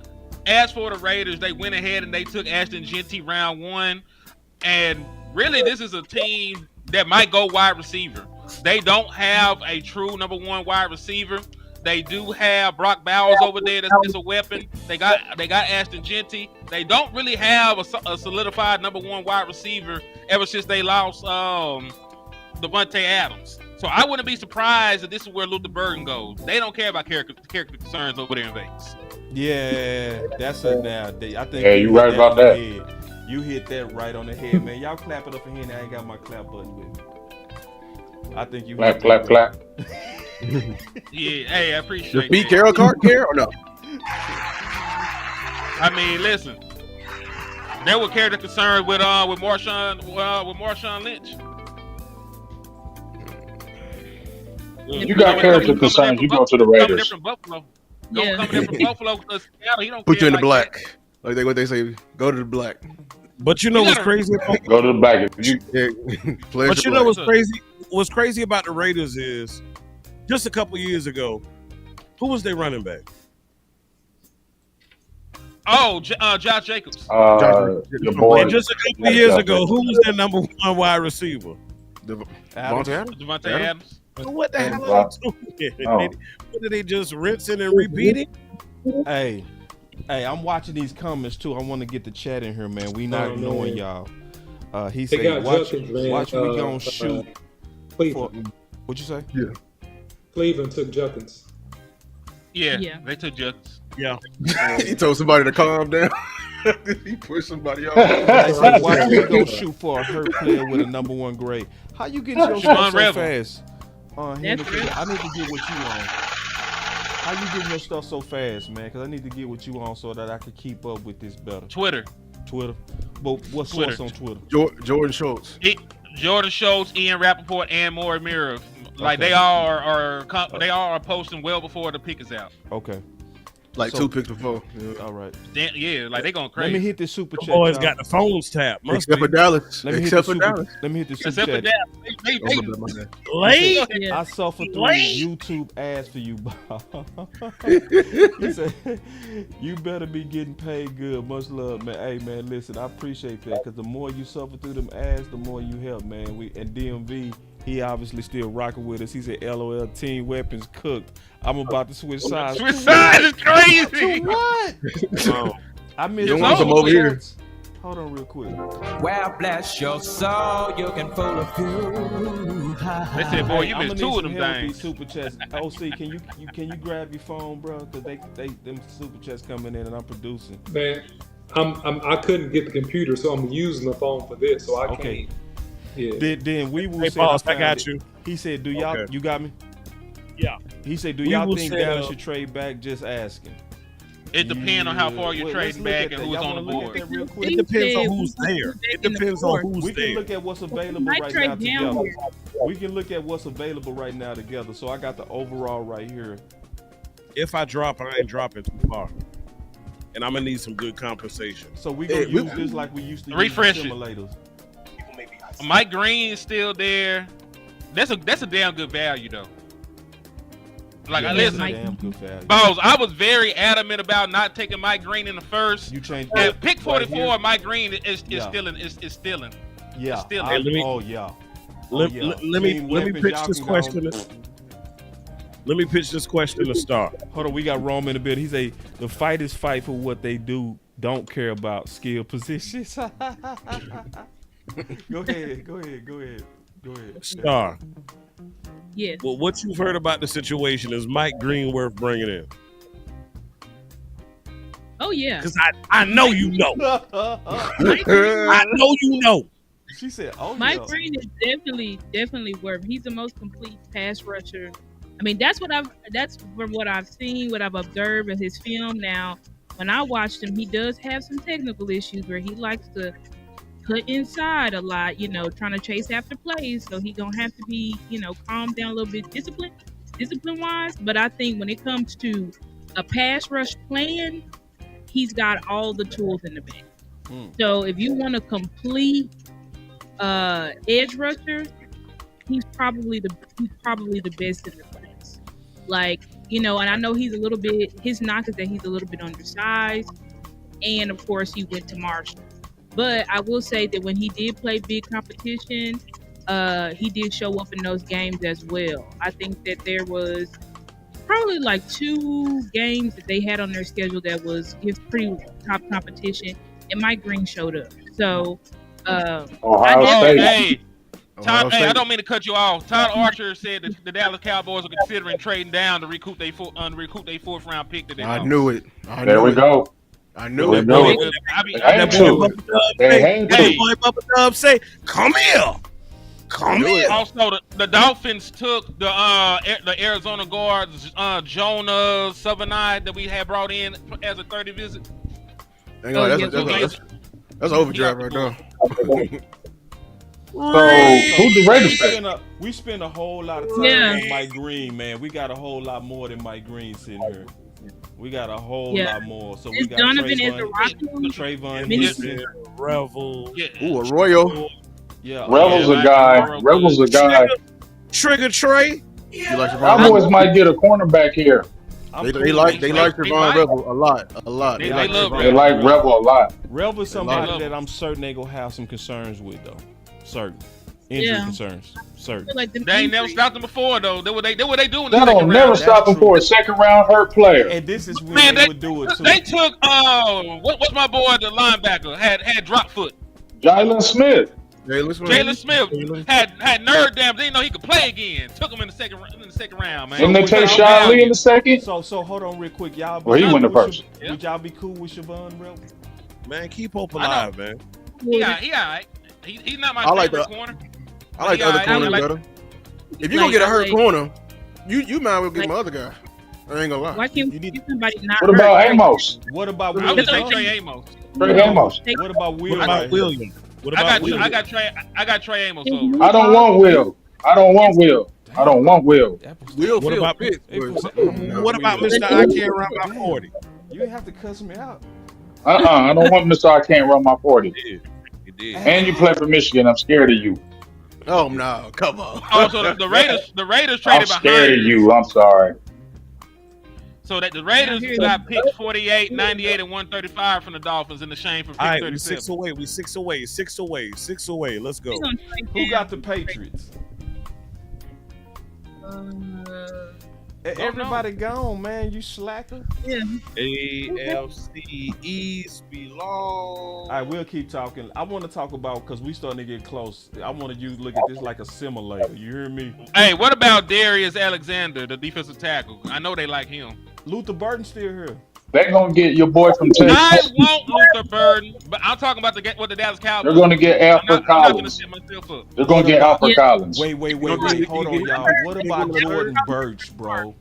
[SPEAKER 5] as for the Raiders, they went ahead and they took Ashton Genty round 1. And really, this is a team that might go wide receiver. They don't have a true number 1 wide receiver. They do have Brock Bowers over there that's a weapon. They got Ashton Genty. They don't really have a solidified number 1 wide receiver ever since they lost Devontae Adams. So I wouldn't be surprised if this is where Luther Burden goes. They don't care about character concerns over there in Vegas.
[SPEAKER 4] Yeah, that's it now. I think
[SPEAKER 7] Yeah, you
[SPEAKER 4] hit
[SPEAKER 7] right about
[SPEAKER 4] on the
[SPEAKER 7] that.
[SPEAKER 4] head. You hit that right on the head, man. Y'all clap it up in here. And I ain't got my clap button with me. I think you
[SPEAKER 7] Clap,
[SPEAKER 4] hit
[SPEAKER 7] clap,
[SPEAKER 4] that
[SPEAKER 7] clap.
[SPEAKER 5] Yeah, hey, I appreciate
[SPEAKER 9] Your Pete
[SPEAKER 5] that.
[SPEAKER 9] Carroll card care or no?
[SPEAKER 5] I mean, listen, there were character concerns with Marshawn Lynch.
[SPEAKER 7] You got character concerns, you go to the
[SPEAKER 5] Coming there
[SPEAKER 7] Raiders.
[SPEAKER 5] from Buffalo.
[SPEAKER 8] Yeah.
[SPEAKER 5] Coming there from Buffalo. He don't
[SPEAKER 9] Put
[SPEAKER 5] care
[SPEAKER 9] you in the
[SPEAKER 5] like
[SPEAKER 9] black. Like what they say, go to the black.
[SPEAKER 10] But you know what's crazy about
[SPEAKER 7] Go to the back. If you
[SPEAKER 9] Yeah.
[SPEAKER 10] But you know what's crazy? What's crazy about the Raiders is just a couple years ago, who was their running back?
[SPEAKER 5] Oh, Josh Jacobs.
[SPEAKER 7] your boy.
[SPEAKER 10] And just a couple years ago, who was their number 1 wide receiver?
[SPEAKER 9] Devontae Adams?
[SPEAKER 5] Devontae Adams.
[SPEAKER 10] So what the hell are they doing?
[SPEAKER 7] Oh.
[SPEAKER 10] What, are they just rinsing and repeating?
[SPEAKER 4] Hey, I'm watching these comments too. I want to get the chat in here, man. We not
[SPEAKER 6] Oh,
[SPEAKER 4] knowing
[SPEAKER 6] man.
[SPEAKER 4] y'all. He
[SPEAKER 6] They
[SPEAKER 4] said,
[SPEAKER 6] got
[SPEAKER 4] watch
[SPEAKER 6] Junkins, man.
[SPEAKER 4] we gonna shoot.
[SPEAKER 6] Cleveland.
[SPEAKER 4] What'd you say?
[SPEAKER 6] Cleveland took Junkins.
[SPEAKER 5] Yeah, they took Jacobs.
[SPEAKER 10] Yeah.
[SPEAKER 9] He told somebody to calm down. He pushed somebody off.
[SPEAKER 4] They said, watch we gonna shoot for a hurt player with a number 1 grade. How you getting your stuff so
[SPEAKER 5] Revel.
[SPEAKER 4] fast? Henderson,
[SPEAKER 8] real.
[SPEAKER 4] I need to get what you on. How you getting your stuff so fast, man? Because I need to get what you on so that I can keep up with this better.
[SPEAKER 5] Twitter.
[SPEAKER 4] But what
[SPEAKER 5] Twitter.
[SPEAKER 4] source on Twitter?
[SPEAKER 9] Jordan Schultz.
[SPEAKER 5] Jordan Schultz, Ian Rappaport, and Maury Mira. Like
[SPEAKER 4] Okay.
[SPEAKER 5] they all are posting well before the pick is out.
[SPEAKER 4] Okay.
[SPEAKER 9] Like
[SPEAKER 4] So-
[SPEAKER 9] 2 picks before. Yeah.
[SPEAKER 4] All right.
[SPEAKER 5] Yeah, like they going
[SPEAKER 4] Let me
[SPEAKER 5] crazy.
[SPEAKER 4] hit this super
[SPEAKER 10] The
[SPEAKER 4] chat.
[SPEAKER 10] boys
[SPEAKER 4] y'all.
[SPEAKER 10] got the phones tapped. Must
[SPEAKER 9] Except
[SPEAKER 10] be.
[SPEAKER 9] for Dallas.
[SPEAKER 4] Let me hit
[SPEAKER 9] Except
[SPEAKER 4] the
[SPEAKER 9] for
[SPEAKER 4] super.
[SPEAKER 9] Dallas.
[SPEAKER 4] Let me hit the super
[SPEAKER 5] Except for
[SPEAKER 4] chat.
[SPEAKER 5] that, they
[SPEAKER 9] Oh, my bad, my bad.
[SPEAKER 10] Late.
[SPEAKER 8] Yeah.
[SPEAKER 4] I suffer through
[SPEAKER 10] Late.
[SPEAKER 4] YouTube ads for you, Bob. He said, you better be getting paid good. Much love, man. Hey, man, listen, I appreciate that because the more you suffer through them ads, the more you help, man. And DMV, he obviously still rocking with us. He said, LOL, team weapons cooked. I'm about to switch sides.
[SPEAKER 5] Switch sides is crazy.
[SPEAKER 4] To what?
[SPEAKER 10] Oh.
[SPEAKER 4] I missed
[SPEAKER 9] You
[SPEAKER 5] don't want
[SPEAKER 4] all
[SPEAKER 5] some
[SPEAKER 4] the
[SPEAKER 9] over here.
[SPEAKER 4] chats. Hold on real quick.
[SPEAKER 11] Well, bless your soul, you can fool a few.
[SPEAKER 5] They said, boy, you
[SPEAKER 4] I'ma
[SPEAKER 5] missed
[SPEAKER 4] need
[SPEAKER 5] 2 of
[SPEAKER 4] some
[SPEAKER 5] them
[SPEAKER 4] help with these
[SPEAKER 5] things.
[SPEAKER 4] super chats. OC, can you grab your phone, bro? Cause them super chats coming in and I'm producing.
[SPEAKER 6] Man, I couldn't get the computer, so I'm using the phone for this, so I
[SPEAKER 4] Okay.
[SPEAKER 6] can't. Yeah.
[SPEAKER 4] Then we will
[SPEAKER 10] Hey,
[SPEAKER 4] say
[SPEAKER 10] boss, I
[SPEAKER 4] found
[SPEAKER 10] got
[SPEAKER 4] it.
[SPEAKER 10] you.
[SPEAKER 4] He said, "Do y'all?
[SPEAKER 10] Okay.
[SPEAKER 4] You got me?"
[SPEAKER 10] Yeah.
[SPEAKER 4] He said, "Do
[SPEAKER 10] We
[SPEAKER 4] y'all
[SPEAKER 10] will
[SPEAKER 4] think
[SPEAKER 10] set
[SPEAKER 4] Dallas
[SPEAKER 10] up-
[SPEAKER 4] should trade back?" Just asking.
[SPEAKER 5] It depends on how far you're
[SPEAKER 4] Well, let's
[SPEAKER 5] trading
[SPEAKER 4] look
[SPEAKER 5] back
[SPEAKER 4] at
[SPEAKER 5] and
[SPEAKER 4] that.
[SPEAKER 5] who's
[SPEAKER 4] Y'all
[SPEAKER 5] on the
[SPEAKER 4] wanna look at
[SPEAKER 5] board.
[SPEAKER 4] that real quick?
[SPEAKER 10] It depends on
[SPEAKER 8] said
[SPEAKER 10] who's
[SPEAKER 8] we
[SPEAKER 10] there.
[SPEAKER 8] back
[SPEAKER 10] It
[SPEAKER 8] in the
[SPEAKER 10] depends on
[SPEAKER 8] fourth.
[SPEAKER 10] who's
[SPEAKER 4] We can
[SPEAKER 10] there.
[SPEAKER 4] look at what's available
[SPEAKER 8] Might
[SPEAKER 4] right
[SPEAKER 8] trade
[SPEAKER 4] now
[SPEAKER 8] down
[SPEAKER 4] together.
[SPEAKER 8] here.
[SPEAKER 4] We can look at what's available right now together. So I got the overall right here.
[SPEAKER 10] If I drop, I ain't dropping too far. And I'm gonna need some good compensation.
[SPEAKER 4] So we gonna
[SPEAKER 9] Hey,
[SPEAKER 4] use this like we used to
[SPEAKER 5] Refresh
[SPEAKER 4] use
[SPEAKER 5] it.
[SPEAKER 4] the simulators.
[SPEAKER 5] Mike Green is still there. That's a damn good value though. Like,
[SPEAKER 4] Yeah,
[SPEAKER 5] listen,
[SPEAKER 4] that's a damn good value.
[SPEAKER 5] Balls, I was very adamant about not taking Mike Green in the first.
[SPEAKER 4] You changed
[SPEAKER 5] At
[SPEAKER 4] that
[SPEAKER 5] pick
[SPEAKER 4] right
[SPEAKER 5] 44,
[SPEAKER 4] here.
[SPEAKER 5] Mike Green is
[SPEAKER 4] Yeah.
[SPEAKER 5] stealing. Is stealing.
[SPEAKER 4] Yeah.
[SPEAKER 5] still-
[SPEAKER 4] I-
[SPEAKER 10] Hey, let me-
[SPEAKER 4] oh yeah.
[SPEAKER 10] Let,
[SPEAKER 4] yeah.
[SPEAKER 10] let me
[SPEAKER 4] Team
[SPEAKER 10] let me
[SPEAKER 4] weapons,
[SPEAKER 10] pitch
[SPEAKER 4] y'all
[SPEAKER 10] this
[SPEAKER 4] can go-
[SPEAKER 10] question. Let me pitch this question to start.
[SPEAKER 4] Hold on, we got Rome in the building. He say the fighters fight for what they do, don't care about skill positions. Go ahead.
[SPEAKER 10] Star.
[SPEAKER 8] Yes.
[SPEAKER 10] Well, what you've heard about the situation is Mike Green worth bringing in?
[SPEAKER 8] Oh yeah.
[SPEAKER 10] Because I know you know. I know you know.
[SPEAKER 4] She said, "Oh
[SPEAKER 8] Mike
[SPEAKER 4] yeah."
[SPEAKER 8] Green is definitely worth. He's the most complete pass rusher. I mean, that's from what I've seen, what I've observed in his film. Now, when I watched him, he does have some technical issues where he likes to put inside a lot, trying to chase after plays. So he gonna have to be, calm down a little bit, discipline wise. But I think when it comes to a pass rush plan, he's got all the tools in the bag. So if you want a complete edge rusher, he's probably the best in the class. Like, and I know he's a little bit, his knock is that he's a little bit undersized, and of course he went to Marshall. But I will say that when he did play big competition, he did show up in those games as well. I think that there was probably like 2 games that they had on their schedule that was his pretty top competition, and Mike Green showed up. So,
[SPEAKER 7] Ohio State.
[SPEAKER 5] Hey, Todd, I don't mean to cut you off. Todd Archer said that the Dallas Cowboys are considering trading down to recoup their 4th round pick. That they
[SPEAKER 9] I knew it.
[SPEAKER 7] There we go.
[SPEAKER 9] I knew it.
[SPEAKER 7] They had to.
[SPEAKER 10] Dub say, "Come here, come here."
[SPEAKER 5] Also, the Dolphins took the Arizona guards Jonah Savani that we had brought in as a 30 visit.
[SPEAKER 9] That's overdrive right there.
[SPEAKER 7] So who the Raiders pick?
[SPEAKER 4] We spend a whole lot of time on Mike Green, man. We got a whole lot more than Mike Green sitting here. We got a whole lot more. So we got Trayvon Houston,
[SPEAKER 10] Revel.
[SPEAKER 9] Ooh, Arroyo.
[SPEAKER 4] Yeah,
[SPEAKER 7] Revel's a guy. Revel's a guy.
[SPEAKER 10] Trigger Trey.
[SPEAKER 7] Cowboys might get a cornerback here.
[SPEAKER 9] They like Trayvon Revel a lot.
[SPEAKER 7] They like Revel a lot.
[SPEAKER 4] Revel's somebody that I'm certain they gonna have some concerns with though. Certain injury concerns. Certain.
[SPEAKER 5] They ain't never stopped them before though. They what they doing.
[SPEAKER 7] That don't never stop them for a second round hurt player.
[SPEAKER 4] And this is when they would do it too.
[SPEAKER 5] They took what's my boy the linebacker had drop foot.
[SPEAKER 7] Jalen Smith.
[SPEAKER 5] Jalen Smith had nerve damage. They didn't know he could play again. Took him in the second round, man.
[SPEAKER 7] Didn't they take Sean Lee in the second?
[SPEAKER 4] So hold on real quick, y'all.
[SPEAKER 7] He went the first.
[SPEAKER 4] Would y'all be cool with Siobhan Revel?
[SPEAKER 10] Man, keep hope alive, man.
[SPEAKER 5] He all right. He's not my favorite corner.
[SPEAKER 9] I like the other corner better. If you're gonna get a hurt corner, you might as well get my other guy. I ain't gonna lie.
[SPEAKER 8] Why can't you get somebody not
[SPEAKER 7] What about Amos?
[SPEAKER 4] What about
[SPEAKER 5] I would say Trey Amos.
[SPEAKER 7] Trey Amos.
[SPEAKER 4] What about Will?
[SPEAKER 10] What about William?
[SPEAKER 5] I got Trey Amos over.
[SPEAKER 7] I don't want Will. I don't want Will.
[SPEAKER 10] What about Pitt? What about Mr. I can't run my 40?
[SPEAKER 4] You didn't have to cuss me out.
[SPEAKER 7] I don't want Mr. I can't run my 40.
[SPEAKER 10] You did.
[SPEAKER 7] And you play for Michigan. I'm scared of you.
[SPEAKER 9] Oh no, come on.
[SPEAKER 5] Oh, so the Raiders traded
[SPEAKER 7] I'm
[SPEAKER 5] behind
[SPEAKER 7] scared of you. I'm sorry.
[SPEAKER 5] So that the Raiders got picks 48, 98, and 135 from the Dolphins in the shame for pick 37.
[SPEAKER 10] We 6 away. Let's go.
[SPEAKER 4] Who got the Patriots? Everybody gone, man. You slacker.
[SPEAKER 8] Yeah.
[SPEAKER 10] AFC East belong.
[SPEAKER 4] All right, we'll keep talking. I want to talk about, because we starting to get close. I want you to look at this like a simulator. You hear me?
[SPEAKER 5] Hey, what about Darius Alexander, the defensive tackle? I know they like him.
[SPEAKER 4] Luther Burton's still here.
[SPEAKER 7] They're going to get your boy from Texas.
[SPEAKER 5] I want Luther Burton, but I'm talking about what the Dallas Cowboys.
[SPEAKER 7] They're going to get Alfred Collins. They're going to get Alfred Collins.
[SPEAKER 4] Wait. Hold on, y'all. What about Jordan Birch, bro?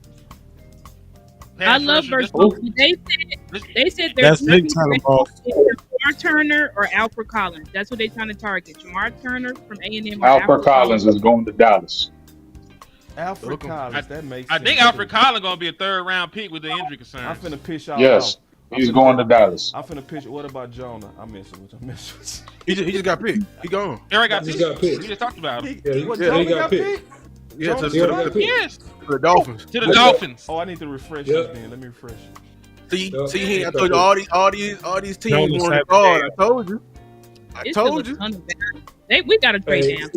[SPEAKER 8] I love Birch. They said
[SPEAKER 10] that's big time ball.
[SPEAKER 8] Jamar Turner or Alfred Collins. That's what they're trying to target. Jamar Turner from A&M.
[SPEAKER 7] Alfred Collins is going to Dallas.
[SPEAKER 4] Alfred Collins, that makes sense.
[SPEAKER 5] I think Alfred Collins going to be a 3rd round pick with the injury concerns.
[SPEAKER 4] I'm finna pitch out.
[SPEAKER 7] Yes, he's going to Dallas.
[SPEAKER 4] I'm finna pitch. What about Jonah? I'm messing with him.
[SPEAKER 9] He just got picked. He gone.
[SPEAKER 5] Eric got picked. We just talked about him.
[SPEAKER 4] Jonah got picked.
[SPEAKER 9] Yeah, to
[SPEAKER 7] the
[SPEAKER 9] Dolphins.
[SPEAKER 5] To the Dolphins.
[SPEAKER 4] Oh, I need to refresh this then. Let me refresh.
[SPEAKER 9] See, I told you all these teams want to guard. I told you.
[SPEAKER 8] We got to trade down.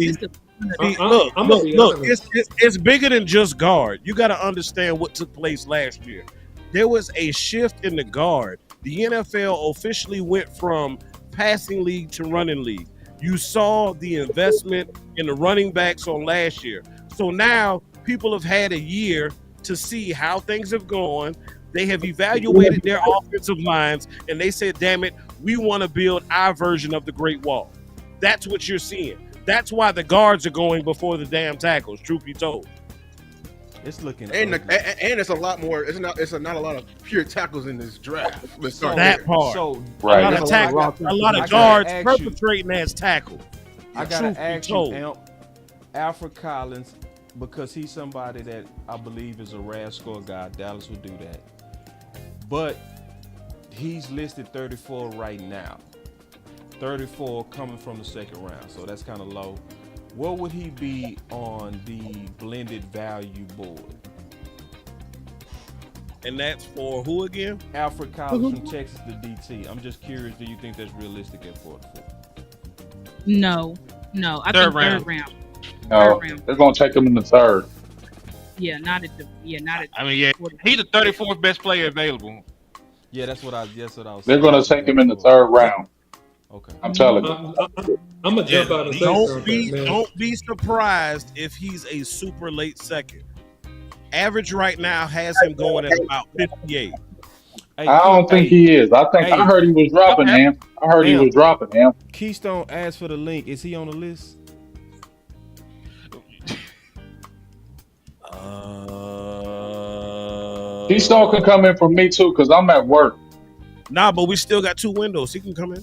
[SPEAKER 10] Look, it's bigger than just guard. You got to understand what took place last year. There was a shift in the guard. The NFL officially went from passing league to running league. You saw the investment in the running backs on last year. So now people have had a year to see how things have gone. They have evaluated their offensive lines, and they said, damn it, we want to build our version of the Great Wall. That's what you're seeing. That's why the guards are going before the damn tackles, truth be told.
[SPEAKER 4] It's looking
[SPEAKER 9] And
[SPEAKER 4] ugly.
[SPEAKER 9] and it's a lot more. It's not a lot of pure tackles in this draft. Let's start
[SPEAKER 10] That
[SPEAKER 9] there.
[SPEAKER 10] part.
[SPEAKER 4] So
[SPEAKER 7] Right.
[SPEAKER 10] A lot
[SPEAKER 9] There's
[SPEAKER 10] of
[SPEAKER 9] a
[SPEAKER 10] tackle,
[SPEAKER 9] lot
[SPEAKER 10] a lot
[SPEAKER 4] I
[SPEAKER 10] of
[SPEAKER 4] gotta
[SPEAKER 10] guards
[SPEAKER 4] ask you.
[SPEAKER 10] perpetrating as tackle.
[SPEAKER 4] I
[SPEAKER 10] Truth
[SPEAKER 4] gotta
[SPEAKER 10] be
[SPEAKER 4] ask you,
[SPEAKER 10] told.
[SPEAKER 4] Amp, Alfred Collins, because he's somebody that I believe is a RAS score guy. Dallas would do that, but he's listed 34 right now. 34 coming from the second round, so that's kind of low. What would he be on the blended value board?
[SPEAKER 10] And that's for who again?
[SPEAKER 4] Alfred Collins from Texas, the DT. I'm just curious, do you think that's realistic at 44?
[SPEAKER 8] No. I
[SPEAKER 5] Third
[SPEAKER 8] think
[SPEAKER 5] round.
[SPEAKER 8] third round.
[SPEAKER 7] No,
[SPEAKER 8] Third round.
[SPEAKER 7] they're gonna take him in the third.
[SPEAKER 8] Yeah, not at the. Yeah, not at.
[SPEAKER 5] I mean, yeah, he's the 34th best player available.
[SPEAKER 4] Yeah, that's what I was
[SPEAKER 7] They're gonna take him in the third round.
[SPEAKER 4] Okay.
[SPEAKER 7] I'm telling you.
[SPEAKER 6] I'm gonna jump out and say something, man.
[SPEAKER 10] Don't be surprised if he's a super late second. Average right now has him going at about 58.
[SPEAKER 4] Hey,
[SPEAKER 7] I don't think he is. I heard he was dropping him. I heard he was dropping him.
[SPEAKER 4] Keystone asked for the link. Is he on the list?
[SPEAKER 7] Keystone can come in for me too, because I'm at work.
[SPEAKER 10] Nah, but we still got 2 windows. He can come in.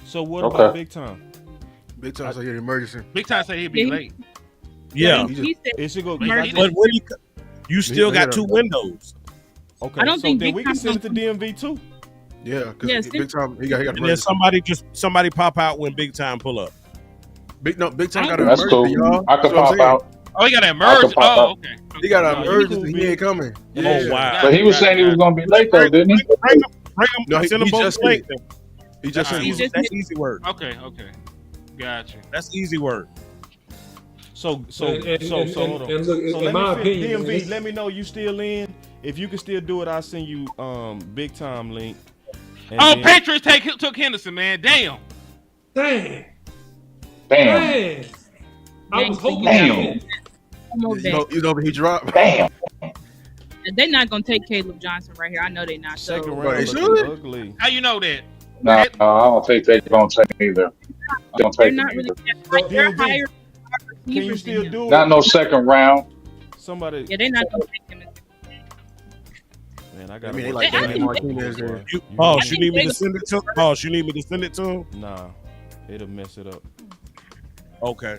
[SPEAKER 4] So what about Big Time?
[SPEAKER 9] Big Time say an emergency.
[SPEAKER 5] Big Time say he'd be late.
[SPEAKER 10] Yeah.
[SPEAKER 4] It should go.
[SPEAKER 10] But when you still got 2 windows.
[SPEAKER 4] Okay.
[SPEAKER 8] I don't think
[SPEAKER 4] then
[SPEAKER 8] Big
[SPEAKER 4] we can
[SPEAKER 8] Time's
[SPEAKER 4] send it to DMV too.
[SPEAKER 9] Yeah, because
[SPEAKER 8] Yes,
[SPEAKER 9] Big Time he got
[SPEAKER 10] And then
[SPEAKER 9] emergency.
[SPEAKER 10] somebody pop out when Big Time pull up.
[SPEAKER 9] Big Time got an
[SPEAKER 7] That's
[SPEAKER 9] emergency,
[SPEAKER 7] cool.
[SPEAKER 9] y'all.
[SPEAKER 7] I can
[SPEAKER 9] That's what I'm
[SPEAKER 7] pop
[SPEAKER 9] saying.
[SPEAKER 7] out.
[SPEAKER 5] Oh, he got an
[SPEAKER 7] I
[SPEAKER 5] emergency.
[SPEAKER 7] can pop
[SPEAKER 5] Oh,
[SPEAKER 7] out.
[SPEAKER 5] okay.
[SPEAKER 9] He got an
[SPEAKER 4] No, you
[SPEAKER 9] emergency.
[SPEAKER 4] cool,
[SPEAKER 9] He ain't coming.
[SPEAKER 10] Oh wow.
[SPEAKER 7] But he was saying he was gonna be late though, didn't he?
[SPEAKER 10] Bring him.
[SPEAKER 9] No,
[SPEAKER 10] Send him
[SPEAKER 9] he
[SPEAKER 10] both
[SPEAKER 9] just
[SPEAKER 10] late.
[SPEAKER 9] said He just said
[SPEAKER 10] That's
[SPEAKER 9] he
[SPEAKER 10] easy. That's easy work.
[SPEAKER 5] Okay. Gotcha.
[SPEAKER 10] That's easy work.
[SPEAKER 4] So hold on.
[SPEAKER 6] And look,
[SPEAKER 4] So
[SPEAKER 6] in
[SPEAKER 4] let
[SPEAKER 6] my
[SPEAKER 4] me
[SPEAKER 6] opinion,
[SPEAKER 4] DMV,
[SPEAKER 6] man,
[SPEAKER 4] let me know you still in. If you can still do it, I'll send you Big Time link. And
[SPEAKER 5] Oh,
[SPEAKER 4] then-
[SPEAKER 5] Patriots took Henderson, man. Damn.
[SPEAKER 6] Damn.
[SPEAKER 7] Damn.
[SPEAKER 6] I was hoping.
[SPEAKER 7] Damn.
[SPEAKER 9] You know, he dropped.
[SPEAKER 7] Damn.
[SPEAKER 8] They're not gonna take Caleb Johnson right here. I know they're not.
[SPEAKER 4] Second
[SPEAKER 8] So
[SPEAKER 4] round
[SPEAKER 9] they
[SPEAKER 4] looking
[SPEAKER 9] should.
[SPEAKER 4] ugly.
[SPEAKER 5] How you know that?
[SPEAKER 7] No, I don't think they're gonna take him either. They don't
[SPEAKER 8] they're
[SPEAKER 7] take him
[SPEAKER 8] not really.
[SPEAKER 7] either.
[SPEAKER 8] They're
[SPEAKER 4] DMV,
[SPEAKER 8] higher
[SPEAKER 4] Can you
[SPEAKER 8] receivers
[SPEAKER 4] still
[SPEAKER 8] than him.
[SPEAKER 4] do it?
[SPEAKER 7] Not no second round.
[SPEAKER 4] Somebody,
[SPEAKER 8] Yeah, they're not gonna take him.
[SPEAKER 4] man, I
[SPEAKER 9] I
[SPEAKER 4] got.
[SPEAKER 9] mean, they like
[SPEAKER 8] They- I
[SPEAKER 9] Danny
[SPEAKER 8] think-
[SPEAKER 9] Martinez there.
[SPEAKER 10] Boss, you need me to send it to? Boss, you need me to send it to him?
[SPEAKER 4] Nah, it'll mess it up.
[SPEAKER 10] Okay.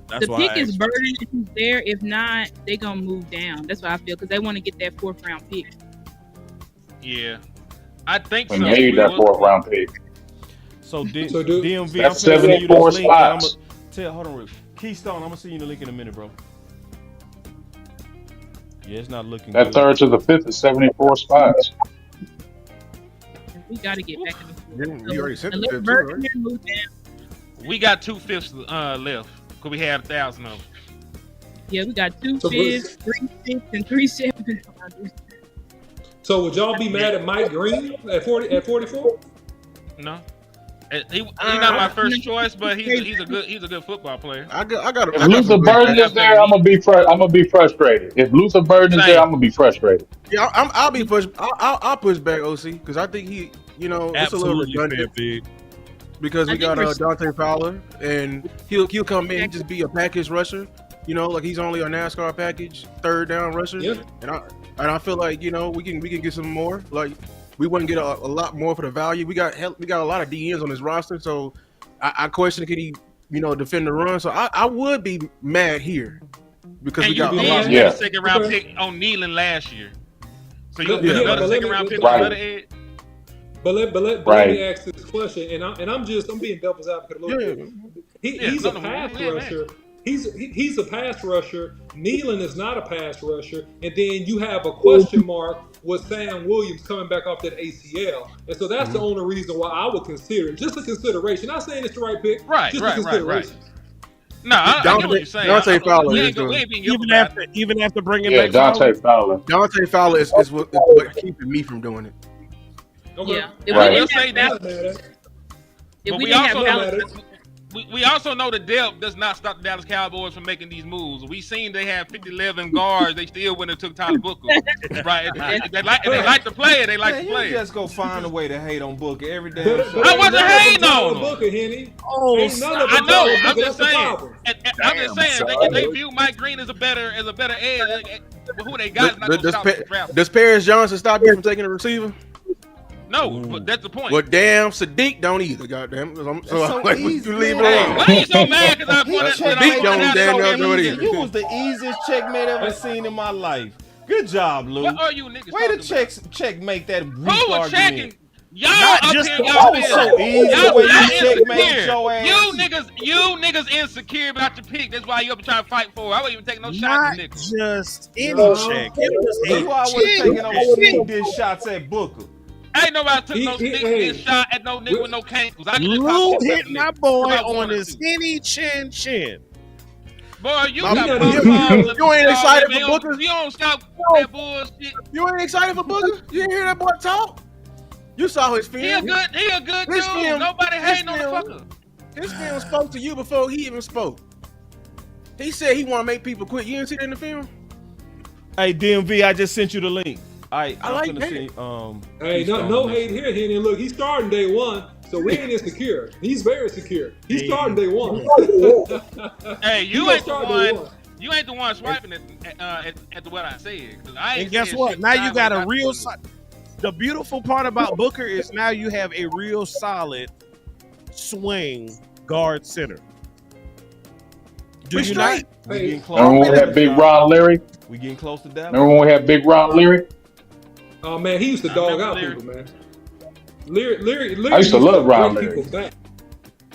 [SPEAKER 10] That's
[SPEAKER 8] The
[SPEAKER 10] why
[SPEAKER 8] pick
[SPEAKER 10] I
[SPEAKER 8] is
[SPEAKER 10] asked.
[SPEAKER 8] burden if he's there. If not, they gonna move down. That's what I feel because they want to get that 4th round pick.
[SPEAKER 5] Yeah. I think
[SPEAKER 7] We
[SPEAKER 5] so.
[SPEAKER 7] made that fourth round pick.
[SPEAKER 4] So,
[SPEAKER 6] So do-
[SPEAKER 4] DMV,
[SPEAKER 7] That's
[SPEAKER 4] I'm finna send you
[SPEAKER 7] 74
[SPEAKER 4] this link. And I'm
[SPEAKER 7] spots.
[SPEAKER 4] hold on, Rick. Keystone, I'm gonna send you the link in a minute, bro. Yeah, it's not looking
[SPEAKER 7] That
[SPEAKER 4] good.
[SPEAKER 7] third to the fifth is 74 spots.
[SPEAKER 8] We got to get back in the field.
[SPEAKER 9] You already sent
[SPEAKER 8] And
[SPEAKER 9] the
[SPEAKER 8] let
[SPEAKER 9] fifth,
[SPEAKER 8] Burton
[SPEAKER 9] right?
[SPEAKER 8] move down.
[SPEAKER 5] We got 2 fifths left because we had 1,000 of them.
[SPEAKER 8] Yeah, we got 2
[SPEAKER 6] So,
[SPEAKER 8] 5s, 3 6, and 3 7.
[SPEAKER 6] So would y'all be mad at Mike Green at 44?
[SPEAKER 5] No. He's not my first choice, but he's a good football player.
[SPEAKER 9] I got.
[SPEAKER 7] If Luther Burden is there, I'm gonna be frustrated. If Luther Burden is there, I'm gonna be frustrated.
[SPEAKER 9] Yeah, I'll be push. I'll push back OC because I think he, it's a little
[SPEAKER 10] Absolutely fair,
[SPEAKER 9] redundant
[SPEAKER 10] big.
[SPEAKER 9] because we
[SPEAKER 8] I
[SPEAKER 9] got
[SPEAKER 8] think we're-
[SPEAKER 9] Dante Fowler and he'll come in and just be a package rusher. Like he's only a NASCAR package 3rd down rusher.
[SPEAKER 6] Yeah.
[SPEAKER 9] And I feel like we can get some more. Like we wouldn't get a lot more for the value. We got a lot of DNs on this roster, so I question could he defend the run. So I would be mad here because
[SPEAKER 5] And
[SPEAKER 9] we
[SPEAKER 5] you
[SPEAKER 9] got a
[SPEAKER 5] did
[SPEAKER 9] lot.
[SPEAKER 5] spend
[SPEAKER 7] Yeah.
[SPEAKER 5] a second round pick on Nealon last year. So you
[SPEAKER 6] Yeah,
[SPEAKER 5] get
[SPEAKER 6] but
[SPEAKER 5] another
[SPEAKER 6] let
[SPEAKER 5] second
[SPEAKER 6] me-
[SPEAKER 5] round pick
[SPEAKER 7] Right.
[SPEAKER 5] on the other end?
[SPEAKER 6] But let
[SPEAKER 7] Right.
[SPEAKER 6] me ask this question, and I'm being devil's advocate a little
[SPEAKER 9] Yeah.
[SPEAKER 6] bit. He's
[SPEAKER 5] Yeah,
[SPEAKER 6] a pass
[SPEAKER 5] yeah, man.
[SPEAKER 6] rusher. He's a pass rusher. Nealon is not a pass rusher, and then you have a question mark with Sam Williams coming back off that ACL, and so that's the only reason why I would consider it. Just a consideration. Not saying it's the right pick.
[SPEAKER 5] Right,
[SPEAKER 6] just
[SPEAKER 5] right,
[SPEAKER 6] a
[SPEAKER 5] right,
[SPEAKER 6] consideration.
[SPEAKER 5] No, I get what you're saying.
[SPEAKER 9] Dante Fowler
[SPEAKER 5] We
[SPEAKER 9] is
[SPEAKER 5] ain't
[SPEAKER 9] doing-
[SPEAKER 5] being yoke
[SPEAKER 10] Even
[SPEAKER 5] about it.
[SPEAKER 10] after bringing
[SPEAKER 7] Yeah,
[SPEAKER 10] back Fowler?
[SPEAKER 7] Dante Fowler.
[SPEAKER 9] Dante Fowler is what keeping me from doing it.
[SPEAKER 6] Okay.
[SPEAKER 8] Yeah. If
[SPEAKER 7] Right.
[SPEAKER 8] we
[SPEAKER 5] We'll
[SPEAKER 8] didn't
[SPEAKER 5] say
[SPEAKER 8] have
[SPEAKER 5] that.
[SPEAKER 8] Fowler, if
[SPEAKER 5] But
[SPEAKER 8] we
[SPEAKER 5] we
[SPEAKER 8] didn't have
[SPEAKER 5] also
[SPEAKER 8] Fowler,
[SPEAKER 5] we also know the depth does not stop the Dallas Cowboys from making these moves. We seen they have 50-11 guards. They still went and took Tyler Booker. Right? They like to play it. They like to play
[SPEAKER 4] You
[SPEAKER 5] it.
[SPEAKER 4] just go find a way to hate on Booker every day.
[SPEAKER 5] I wasn't hating on him.
[SPEAKER 6] Booker, Henny.
[SPEAKER 10] Oh,
[SPEAKER 5] I know. I'm just saying. I'm just saying.
[SPEAKER 7] son.
[SPEAKER 5] They view Mike Green as a better edge. But who they got is not going to stop the draft.
[SPEAKER 9] Does Paris Johnson stop you from taking a receiver?
[SPEAKER 5] No, but that's the point.
[SPEAKER 9] Well, damn, Sadiq don't either. Goddamn. So like,
[SPEAKER 4] easy,
[SPEAKER 9] you leave it
[SPEAKER 4] man.
[SPEAKER 9] alone.
[SPEAKER 5] Why are you so mad? Because I pointed
[SPEAKER 9] Sadiq don't damn near do it either.
[SPEAKER 4] You was the easiest checkmate ever seen in my life. Good job, Lou.
[SPEAKER 5] What are you niggas
[SPEAKER 4] Way to
[SPEAKER 5] talking
[SPEAKER 4] checkmate that weak
[SPEAKER 5] Who was
[SPEAKER 4] argument.
[SPEAKER 5] checking? Y'all
[SPEAKER 10] Not
[SPEAKER 5] up
[SPEAKER 10] just
[SPEAKER 5] here,
[SPEAKER 10] the
[SPEAKER 5] y'all
[SPEAKER 10] ball.
[SPEAKER 4] So easy
[SPEAKER 5] y'all
[SPEAKER 4] the way you checkmate
[SPEAKER 5] insecure.
[SPEAKER 4] your ass.
[SPEAKER 5] You niggas insecure about your pick. That's why you up trying to fight for it. I wasn't even taking no shots
[SPEAKER 10] Not
[SPEAKER 5] at niggas.
[SPEAKER 10] just any
[SPEAKER 6] No.
[SPEAKER 10] check. It was
[SPEAKER 4] That's why I
[SPEAKER 10] a
[SPEAKER 4] would have taken
[SPEAKER 10] check.
[SPEAKER 4] those sneak dish shots at Booker.
[SPEAKER 5] Ain't nobody took no
[SPEAKER 6] He-
[SPEAKER 5] sneak
[SPEAKER 6] hey.
[SPEAKER 5] this shot at no nigga with no cankles. I can just
[SPEAKER 10] Lou
[SPEAKER 5] talk shit
[SPEAKER 10] hit
[SPEAKER 5] about
[SPEAKER 10] my
[SPEAKER 5] niggas.
[SPEAKER 10] boy
[SPEAKER 5] About
[SPEAKER 10] on
[SPEAKER 5] one or
[SPEAKER 10] his
[SPEAKER 5] two.
[SPEAKER 10] henny chin.
[SPEAKER 5] Boy, you
[SPEAKER 9] You
[SPEAKER 5] got
[SPEAKER 6] ain't
[SPEAKER 5] pump
[SPEAKER 6] excited
[SPEAKER 5] balls.
[SPEAKER 9] for
[SPEAKER 5] You don't-
[SPEAKER 9] Booker?
[SPEAKER 5] You don't stop that bullshit.
[SPEAKER 9] You ain't excited for Booker? You didn't hear that boy talk? You saw his
[SPEAKER 5] He a
[SPEAKER 9] film.
[SPEAKER 5] good
[SPEAKER 9] His
[SPEAKER 5] dude.
[SPEAKER 9] film-
[SPEAKER 5] Nobody
[SPEAKER 9] his
[SPEAKER 5] hating on the
[SPEAKER 9] film-
[SPEAKER 5] fucker.
[SPEAKER 9] His film spoke to you before he even spoke. He said he want to make people quit. You didn't see that in the film?
[SPEAKER 4] Hey, DMV, I just sent you the link.
[SPEAKER 9] I
[SPEAKER 4] I'm
[SPEAKER 9] like
[SPEAKER 4] gonna
[SPEAKER 9] that.
[SPEAKER 4] see.
[SPEAKER 6] Hey, no hate here, Henny. Look, he's starting day one, so we ain't insecure. He's very secure. He's starting day one.
[SPEAKER 5] Hey,
[SPEAKER 6] He
[SPEAKER 5] you
[SPEAKER 6] gonna
[SPEAKER 5] ain't the
[SPEAKER 6] start day
[SPEAKER 5] one. You ain't the one swiping at what I said. 'Cause I ain't
[SPEAKER 10] And guess
[SPEAKER 5] saying
[SPEAKER 10] what?
[SPEAKER 5] shit
[SPEAKER 10] Now you got a
[SPEAKER 5] sideways.
[SPEAKER 10] real. The beautiful part about Booker is now you have a real solid swing guard center. Do
[SPEAKER 9] We
[SPEAKER 10] you not?
[SPEAKER 9] straight.
[SPEAKER 4] We
[SPEAKER 6] Hey,
[SPEAKER 4] getting close.
[SPEAKER 7] Remember when we had Big Ron Leary?
[SPEAKER 4] We getting close to Dallas.
[SPEAKER 7] Remember when we had Big Ron Leary?
[SPEAKER 6] oh man, he used to
[SPEAKER 5] I
[SPEAKER 6] dog
[SPEAKER 5] remember
[SPEAKER 6] out
[SPEAKER 5] Leary.
[SPEAKER 6] people, man. Leary
[SPEAKER 7] I used to love Ron
[SPEAKER 6] bring
[SPEAKER 7] Leary.
[SPEAKER 6] people back.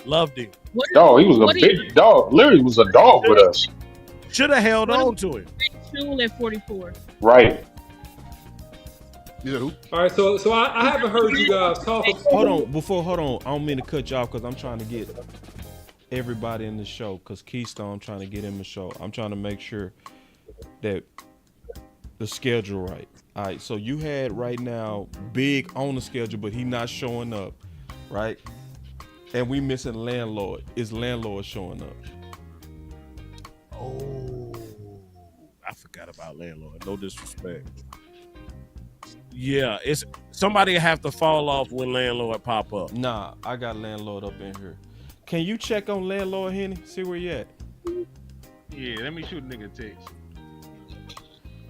[SPEAKER 10] Loved him.
[SPEAKER 8] What
[SPEAKER 7] Dog, he was a
[SPEAKER 8] what do you
[SPEAKER 7] big dog. Leary was a dog with us.
[SPEAKER 10] Should have held
[SPEAKER 8] What
[SPEAKER 10] on to him.
[SPEAKER 8] Shul at 44?
[SPEAKER 7] Right.
[SPEAKER 9] You said who?
[SPEAKER 6] All right, so I haven't heard you guys talk.
[SPEAKER 4] Hold on. I don't mean to cut you off because I'm trying to get everybody in the show. Because Keystone, I'm trying to get him the show. I'm trying to make sure that the schedule right. All right. So you had right now Big on the schedule, but he not showing up, right? And we missing Landlord. Is Landlord showing up?
[SPEAKER 10] Oh, I forgot about landlord. No disrespect. Yeah, it's somebody have to fall off when landlord pop up.
[SPEAKER 4] Nah, I got Landlord up in here. Can you check on Landlord, Henny? See where you at?
[SPEAKER 5] Yeah, let me shoot a nigga a text.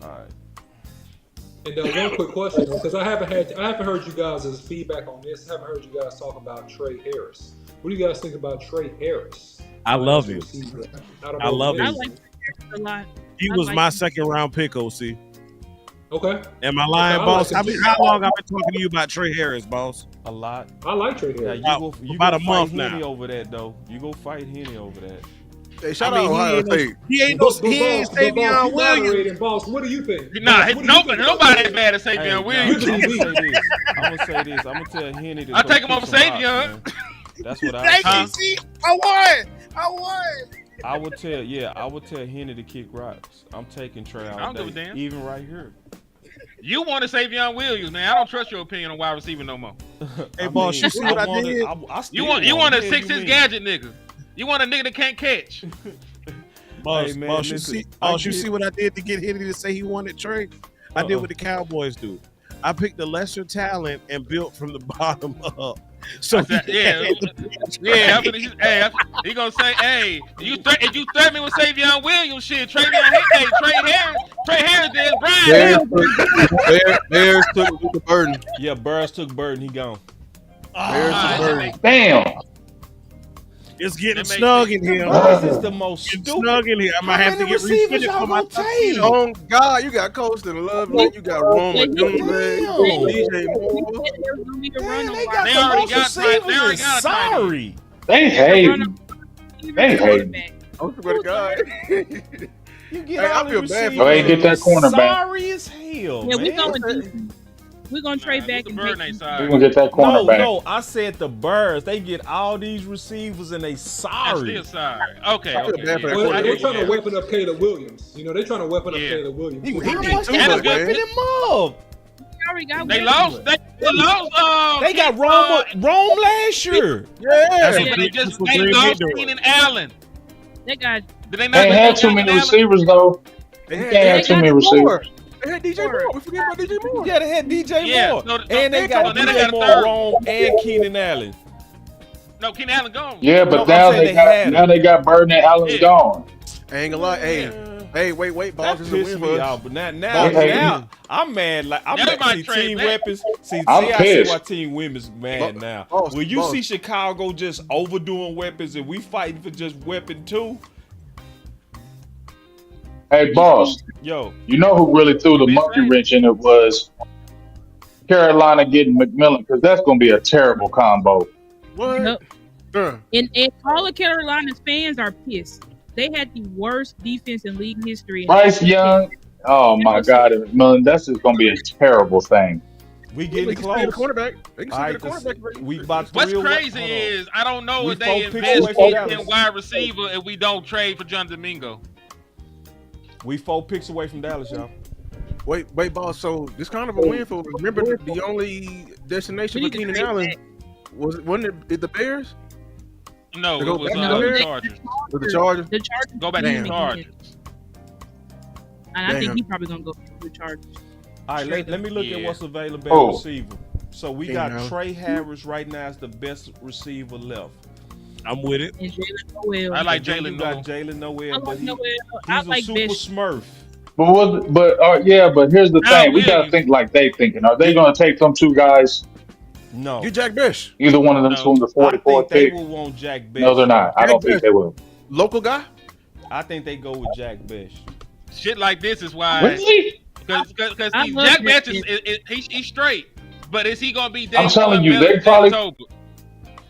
[SPEAKER 4] All right.
[SPEAKER 6] And one quick question, because I haven't heard you guys' feedback on this. I haven't heard you guys talk about Trey Harris. What do you guys think about Trey Harris?
[SPEAKER 10] I love him. I love
[SPEAKER 8] I
[SPEAKER 10] him.
[SPEAKER 8] like a lot.
[SPEAKER 10] He
[SPEAKER 8] I
[SPEAKER 10] was
[SPEAKER 8] like
[SPEAKER 10] my
[SPEAKER 8] him.
[SPEAKER 10] second round pick, OC.
[SPEAKER 6] Okay.
[SPEAKER 10] Am I lying,
[SPEAKER 6] I
[SPEAKER 10] boss?
[SPEAKER 6] like him too.
[SPEAKER 10] How long I've been talking to you about Trey Harris, boss?
[SPEAKER 4] A lot.
[SPEAKER 6] I like Trey
[SPEAKER 4] Yeah,
[SPEAKER 6] Harris.
[SPEAKER 10] About a month
[SPEAKER 4] fight Henny
[SPEAKER 10] now.
[SPEAKER 4] over that though. You go fight Henny over that.
[SPEAKER 9] Hey, shout
[SPEAKER 10] I mean,
[SPEAKER 9] out Ohio State.
[SPEAKER 10] He ain't
[SPEAKER 6] Boss,
[SPEAKER 10] Savion
[SPEAKER 6] you
[SPEAKER 10] Williams.
[SPEAKER 6] moderating, boss. What do you think?
[SPEAKER 5] Nah,
[SPEAKER 6] Boss, what do you
[SPEAKER 5] nobody
[SPEAKER 6] think?
[SPEAKER 5] as bad as
[SPEAKER 4] Hey,
[SPEAKER 5] Savion
[SPEAKER 4] nah,
[SPEAKER 5] Williams.
[SPEAKER 6] you
[SPEAKER 4] I'm
[SPEAKER 6] just
[SPEAKER 4] gonna say this. I'm gonna say this. I'm gonna tell Henny to
[SPEAKER 5] I'll
[SPEAKER 4] go
[SPEAKER 5] take him
[SPEAKER 4] kick
[SPEAKER 5] over
[SPEAKER 4] some rocks,
[SPEAKER 5] Savion.
[SPEAKER 4] man. That's what I
[SPEAKER 10] Thank
[SPEAKER 4] say.
[SPEAKER 10] you, see? I won.
[SPEAKER 4] I would tell Henny to kick rocks. I'm taking Trey all
[SPEAKER 5] I don't
[SPEAKER 4] day,
[SPEAKER 5] give a damn.
[SPEAKER 4] even right here.
[SPEAKER 5] You want to Savion Williams, man. I don't trust your opinion on wide receiver no more.
[SPEAKER 10] Hey, boss, you see what I did?
[SPEAKER 4] I still
[SPEAKER 5] You want a
[SPEAKER 4] him.
[SPEAKER 5] 6'6" gadget nigga. You want a nigga that can't catch.
[SPEAKER 10] Boss,
[SPEAKER 4] Hey, man,
[SPEAKER 10] boss, you
[SPEAKER 4] listen,
[SPEAKER 10] see,
[SPEAKER 4] I
[SPEAKER 10] boss, you
[SPEAKER 4] get-
[SPEAKER 10] see what I did to get Henry to say he wanted Trey? I did what the Cowboys do. I picked the lesser talent and built from the bottom up. So
[SPEAKER 5] Yeah, yeah. He gonna say, hey, if you threaten me with Savion Williams, shit, Trey Harris did Brian.
[SPEAKER 9] Bears took the burden.
[SPEAKER 4] Yeah, Burrs took Burden. He gone.
[SPEAKER 9] Bears took burden.
[SPEAKER 7] Damn.
[SPEAKER 10] it's getting
[SPEAKER 5] That makes
[SPEAKER 10] snug
[SPEAKER 5] sense.
[SPEAKER 10] in here.
[SPEAKER 4] Burrs is the most
[SPEAKER 10] It's
[SPEAKER 4] stupid.
[SPEAKER 10] snug in here. I might
[SPEAKER 4] How
[SPEAKER 10] have to
[SPEAKER 4] many
[SPEAKER 10] get
[SPEAKER 4] receivers
[SPEAKER 10] refitted
[SPEAKER 4] y'all
[SPEAKER 10] for my
[SPEAKER 4] gonna take?
[SPEAKER 9] Oh God, you got Colston Lovely, you got Roma Doomsday,
[SPEAKER 4] Damn.
[SPEAKER 9] DJ Moore.
[SPEAKER 8] There's gonna be a run
[SPEAKER 4] Man,
[SPEAKER 8] on
[SPEAKER 4] they
[SPEAKER 8] wide
[SPEAKER 4] got
[SPEAKER 5] They
[SPEAKER 4] the
[SPEAKER 5] already
[SPEAKER 4] most
[SPEAKER 5] got Ty- they already
[SPEAKER 4] receivers.
[SPEAKER 5] got a tight end.
[SPEAKER 4] Sorry.
[SPEAKER 7] They hate. They hate.
[SPEAKER 8] quarterback.
[SPEAKER 9] I swear to God.
[SPEAKER 4] You get
[SPEAKER 9] Hey,
[SPEAKER 4] all
[SPEAKER 9] I
[SPEAKER 4] the
[SPEAKER 9] feel bad for
[SPEAKER 4] receivers.
[SPEAKER 7] Oh, they get that cornerback.
[SPEAKER 4] Sorry as hell,
[SPEAKER 8] Yeah,
[SPEAKER 4] man.
[SPEAKER 8] we going decent. We're gonna trade back
[SPEAKER 5] The
[SPEAKER 8] and
[SPEAKER 5] bird
[SPEAKER 8] get
[SPEAKER 5] ain't
[SPEAKER 7] We
[SPEAKER 5] sorry.
[SPEAKER 7] gonna get that cornerback.
[SPEAKER 4] No, I said the Birds. They get all these receivers and they
[SPEAKER 5] I'm
[SPEAKER 4] sorry.
[SPEAKER 5] still sorry. Okay,
[SPEAKER 9] I feel
[SPEAKER 5] okay.
[SPEAKER 9] bad for
[SPEAKER 5] yeah.
[SPEAKER 9] that
[SPEAKER 6] Well,
[SPEAKER 9] quarterback.
[SPEAKER 6] they're trying to weapon up Caleb Williams. You know, they're trying to weapon up
[SPEAKER 5] Yeah.
[SPEAKER 6] Caleb Williams.
[SPEAKER 9] He
[SPEAKER 4] How
[SPEAKER 9] did
[SPEAKER 4] much
[SPEAKER 9] too
[SPEAKER 4] they
[SPEAKER 5] much,
[SPEAKER 4] whipping
[SPEAKER 9] man.
[SPEAKER 4] him up?
[SPEAKER 8] already got
[SPEAKER 5] They
[SPEAKER 8] weapons.
[SPEAKER 5] lost. They lost.
[SPEAKER 4] They got Rome last year.
[SPEAKER 9] Yeah.
[SPEAKER 5] They lost Keenan Allen.
[SPEAKER 8] They got.
[SPEAKER 5] Did they not?
[SPEAKER 7] They ain't had too many receivers though.
[SPEAKER 9] They
[SPEAKER 7] You can't have too many receivers.
[SPEAKER 9] They had DJ Moore. We forget about DJ Moore.
[SPEAKER 4] Yeah, they had DJ
[SPEAKER 5] Yeah,
[SPEAKER 4] Moore.
[SPEAKER 5] so
[SPEAKER 4] And they got
[SPEAKER 5] then they
[SPEAKER 4] DJ
[SPEAKER 5] got a
[SPEAKER 4] Moore,
[SPEAKER 5] third.
[SPEAKER 4] Rome, and Keenan Allen.
[SPEAKER 5] No, Keenan Allen gone.
[SPEAKER 7] Yeah,
[SPEAKER 4] No,
[SPEAKER 7] but
[SPEAKER 4] I'm
[SPEAKER 7] now
[SPEAKER 4] saying
[SPEAKER 7] they got Burden and Allen's
[SPEAKER 5] Yeah.
[SPEAKER 7] gone.
[SPEAKER 9] I ain't gonna lie. Hey, wait, boss.
[SPEAKER 4] That
[SPEAKER 9] This is a
[SPEAKER 4] pissed
[SPEAKER 9] win
[SPEAKER 4] me
[SPEAKER 9] for us.
[SPEAKER 4] off. But now
[SPEAKER 7] Hey.
[SPEAKER 4] I'm mad. Like I'm
[SPEAKER 5] Now they
[SPEAKER 4] mad.
[SPEAKER 5] might
[SPEAKER 4] See,
[SPEAKER 5] trade
[SPEAKER 4] team
[SPEAKER 5] back.
[SPEAKER 4] weapons. See,
[SPEAKER 7] I'm
[SPEAKER 4] I see
[SPEAKER 7] pissed.
[SPEAKER 4] why team women's mad now.
[SPEAKER 9] Boss,
[SPEAKER 4] When you
[SPEAKER 9] boss.
[SPEAKER 4] see Chicago just overdoing weapons and we fighting for just weapon 2,
[SPEAKER 7] Hey, boss,
[SPEAKER 4] yo,
[SPEAKER 7] you know who really threw the monkey wrench in it was Carolina getting McMillan, because that's going to be a terrible combo.
[SPEAKER 9] What?
[SPEAKER 8] Yep.
[SPEAKER 9] Sure.
[SPEAKER 8] And all of Carolina's fans are pissed. They had the worst defense in league history.
[SPEAKER 7] Bryce Young, oh my God, and McMillan, that's just going to be a terrible thing.
[SPEAKER 4] we
[SPEAKER 9] They
[SPEAKER 4] getting
[SPEAKER 9] can still get a
[SPEAKER 4] close.
[SPEAKER 9] quarterback. They can still
[SPEAKER 4] All
[SPEAKER 9] get a
[SPEAKER 4] right,
[SPEAKER 9] quarterback.
[SPEAKER 4] we about
[SPEAKER 5] What's
[SPEAKER 4] 3 away.
[SPEAKER 5] crazy
[SPEAKER 4] Hold on.
[SPEAKER 5] is I don't know
[SPEAKER 4] We
[SPEAKER 5] if they
[SPEAKER 4] 4 picks
[SPEAKER 5] invest
[SPEAKER 4] away from
[SPEAKER 5] in
[SPEAKER 4] Dallas.
[SPEAKER 5] wide receiver if we don't trade for John Domingo.
[SPEAKER 4] We 4 picks away from Dallas, y'all.
[SPEAKER 9] Wait, boss. So this kind of a win for. Remember, the only destination
[SPEAKER 8] We
[SPEAKER 9] for
[SPEAKER 8] need to
[SPEAKER 9] Keenan
[SPEAKER 8] trade
[SPEAKER 9] Allen
[SPEAKER 8] back.
[SPEAKER 9] wasn't it the Bears?
[SPEAKER 5] No,
[SPEAKER 9] They
[SPEAKER 5] it
[SPEAKER 9] go
[SPEAKER 5] was
[SPEAKER 9] back
[SPEAKER 8] No,
[SPEAKER 9] to
[SPEAKER 5] the
[SPEAKER 9] the
[SPEAKER 5] Chargers.
[SPEAKER 9] With the Chargers?
[SPEAKER 8] The Chargers.
[SPEAKER 5] Go back to the
[SPEAKER 9] Damn.
[SPEAKER 5] Chargers.
[SPEAKER 8] And I think
[SPEAKER 9] Damn.
[SPEAKER 8] he's probably gonna go to the Chargers.
[SPEAKER 4] All right, let me look at
[SPEAKER 5] Yeah.
[SPEAKER 4] what's available
[SPEAKER 7] Oh.
[SPEAKER 4] at receiver. So we
[SPEAKER 9] Keenan
[SPEAKER 4] got
[SPEAKER 9] Allen.
[SPEAKER 4] Trey Harris right now as the best receiver left.
[SPEAKER 10] I'm with it.
[SPEAKER 8] And Jalen Noel.
[SPEAKER 5] I like
[SPEAKER 4] And then
[SPEAKER 5] Jalen
[SPEAKER 4] you
[SPEAKER 5] Noel.
[SPEAKER 4] got Jalen
[SPEAKER 8] I
[SPEAKER 4] Noel, but
[SPEAKER 8] like Noel.
[SPEAKER 4] he's
[SPEAKER 8] I
[SPEAKER 4] a
[SPEAKER 8] like
[SPEAKER 4] super
[SPEAKER 8] Best.
[SPEAKER 4] smurf.
[SPEAKER 7] But here's the
[SPEAKER 5] Now,
[SPEAKER 7] thing. We got to
[SPEAKER 5] Williams.
[SPEAKER 7] think like they thinking. Are they going to take them 2 guys?
[SPEAKER 4] No,
[SPEAKER 9] Get Jack Bish,
[SPEAKER 7] Either one of them
[SPEAKER 5] No.
[SPEAKER 7] two in the
[SPEAKER 4] I
[SPEAKER 7] 44th
[SPEAKER 4] think they
[SPEAKER 7] pick?
[SPEAKER 4] will want Jack Bish.
[SPEAKER 7] No, they're not. I don't think they will.
[SPEAKER 9] local guy.
[SPEAKER 4] I think they go with Jack Bish.
[SPEAKER 5] Shit like this is why.
[SPEAKER 7] Really?
[SPEAKER 5] Because
[SPEAKER 8] I love
[SPEAKER 5] Jack
[SPEAKER 8] that
[SPEAKER 5] Batch he's straight. But is he gonna be?
[SPEAKER 7] I'm telling you,
[SPEAKER 5] better
[SPEAKER 7] they
[SPEAKER 5] than
[SPEAKER 7] probably-
[SPEAKER 5] October?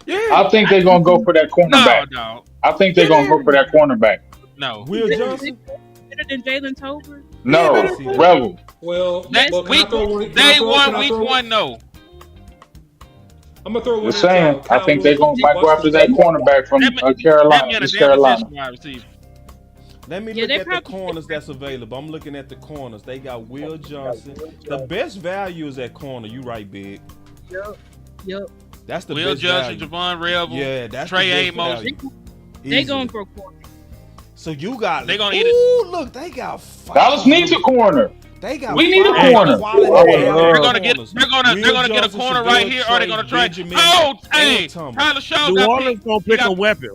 [SPEAKER 9] Yeah.
[SPEAKER 7] I think they're going to go for that cornerback.
[SPEAKER 5] No,
[SPEAKER 7] I think they're going to go for that cornerback.
[SPEAKER 5] no.
[SPEAKER 4] Will Johnson?
[SPEAKER 8] Better than Jalen Tober.
[SPEAKER 7] No,
[SPEAKER 4] Yeah.
[SPEAKER 7] Rebel.
[SPEAKER 6] Well,
[SPEAKER 5] That's
[SPEAKER 6] well, can I
[SPEAKER 5] week
[SPEAKER 6] throw one?
[SPEAKER 5] day one, week one. No,
[SPEAKER 6] I'm gonna throw one.
[SPEAKER 7] Just saying. I think they're going to might go after that cornerback from
[SPEAKER 5] That man
[SPEAKER 7] Carolina.
[SPEAKER 5] in a
[SPEAKER 7] East
[SPEAKER 5] damn
[SPEAKER 7] Carolina.
[SPEAKER 5] position wide receiver.
[SPEAKER 4] Let me
[SPEAKER 8] Yeah,
[SPEAKER 4] look
[SPEAKER 8] they
[SPEAKER 4] at the
[SPEAKER 8] probably-
[SPEAKER 4] corners that's available. I'm looking at the corners. They got Will Johnson. The best value is at corner. You right, Big.
[SPEAKER 8] Yep.
[SPEAKER 4] That's the
[SPEAKER 5] Will
[SPEAKER 4] best
[SPEAKER 5] Johnson,
[SPEAKER 4] value.
[SPEAKER 5] Javon Rebel,
[SPEAKER 4] Yeah, that's
[SPEAKER 5] Trey
[SPEAKER 4] the best
[SPEAKER 5] Amos.
[SPEAKER 4] value.
[SPEAKER 8] They
[SPEAKER 4] Easily.
[SPEAKER 8] going for a corner.
[SPEAKER 4] So you got.
[SPEAKER 5] They gonna eat it.
[SPEAKER 4] Ooh, look, they got. 5
[SPEAKER 7] Dallas needs a corner.
[SPEAKER 4] They got.
[SPEAKER 7] We need a
[SPEAKER 4] 5
[SPEAKER 7] corner.
[SPEAKER 4] quality
[SPEAKER 7] Oh,
[SPEAKER 4] value
[SPEAKER 7] yeah.
[SPEAKER 5] They're gonna get.
[SPEAKER 4] corners.
[SPEAKER 5] They're gonna
[SPEAKER 4] Will
[SPEAKER 5] get a
[SPEAKER 4] Johnson,
[SPEAKER 5] corner
[SPEAKER 4] Shaquille
[SPEAKER 5] right here, or they're gonna
[SPEAKER 4] Trey,
[SPEAKER 5] trade.
[SPEAKER 4] Benjamin,
[SPEAKER 5] Oh, hey,
[SPEAKER 4] and Thomas.
[SPEAKER 5] Tyler Shaw
[SPEAKER 10] New
[SPEAKER 5] got
[SPEAKER 10] Orleans
[SPEAKER 5] picked.
[SPEAKER 10] gonna pick
[SPEAKER 5] He
[SPEAKER 10] a
[SPEAKER 5] got-
[SPEAKER 10] weapon.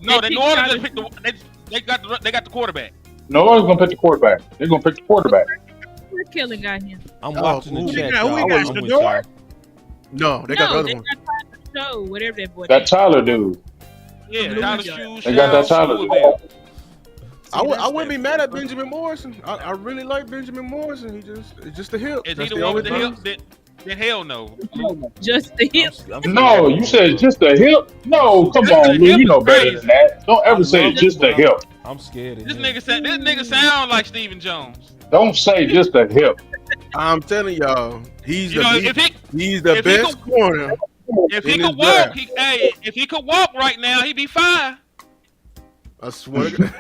[SPEAKER 5] No,
[SPEAKER 8] They
[SPEAKER 5] New
[SPEAKER 8] picked
[SPEAKER 5] Orleans
[SPEAKER 8] Tyler-
[SPEAKER 5] just picked the. They got the quarterback.
[SPEAKER 7] No one's going to pick the quarterback. They're going to pick the quarterback.
[SPEAKER 8] Where Killing got him?
[SPEAKER 4] I'm
[SPEAKER 9] Oh,
[SPEAKER 4] watching
[SPEAKER 9] who
[SPEAKER 4] the
[SPEAKER 9] we
[SPEAKER 4] chat,
[SPEAKER 10] got? Who we
[SPEAKER 4] y'all.
[SPEAKER 10] got?
[SPEAKER 4] I'm with
[SPEAKER 10] Shador?
[SPEAKER 4] y'all.
[SPEAKER 9] No, they got the
[SPEAKER 8] No,
[SPEAKER 9] other
[SPEAKER 8] they
[SPEAKER 9] one.
[SPEAKER 8] got Tyler Show, whatever that boy.
[SPEAKER 7] That Tyler dude.
[SPEAKER 5] Yeah,
[SPEAKER 8] Blue
[SPEAKER 5] Tyler
[SPEAKER 8] Johnson.
[SPEAKER 5] Shoes.
[SPEAKER 7] They got that Tyler dude.
[SPEAKER 9] I wouldn't be mad at Benjamin Morrison. I really like Benjamin Morrison. It's just the hip.
[SPEAKER 5] Is he
[SPEAKER 9] That's
[SPEAKER 5] the
[SPEAKER 9] the
[SPEAKER 5] one
[SPEAKER 9] only
[SPEAKER 5] with the
[SPEAKER 9] thing.
[SPEAKER 5] hip? Then hell no.
[SPEAKER 8] Just the hip.
[SPEAKER 7] No, you said just a hip? No, come
[SPEAKER 5] Just
[SPEAKER 7] on,
[SPEAKER 5] the
[SPEAKER 7] Lou.
[SPEAKER 5] hip
[SPEAKER 7] You know
[SPEAKER 5] is
[SPEAKER 7] better
[SPEAKER 5] crazy.
[SPEAKER 7] than that. Don't ever say
[SPEAKER 4] love
[SPEAKER 7] just a
[SPEAKER 4] it,
[SPEAKER 7] hip.
[SPEAKER 4] I'm scared of
[SPEAKER 5] This
[SPEAKER 4] him.
[SPEAKER 5] nigga sound like Stephen Jones.
[SPEAKER 7] Don't say just a hip.
[SPEAKER 9] I'm telling y'all, he's
[SPEAKER 5] You
[SPEAKER 9] the
[SPEAKER 5] know,
[SPEAKER 9] he's
[SPEAKER 5] if
[SPEAKER 9] the
[SPEAKER 5] he
[SPEAKER 9] best corner.
[SPEAKER 5] if he
[SPEAKER 9] In
[SPEAKER 5] could
[SPEAKER 9] his
[SPEAKER 5] walk,
[SPEAKER 9] draft.
[SPEAKER 5] if he could walk right now, he'd be fine.
[SPEAKER 9] I swear to God.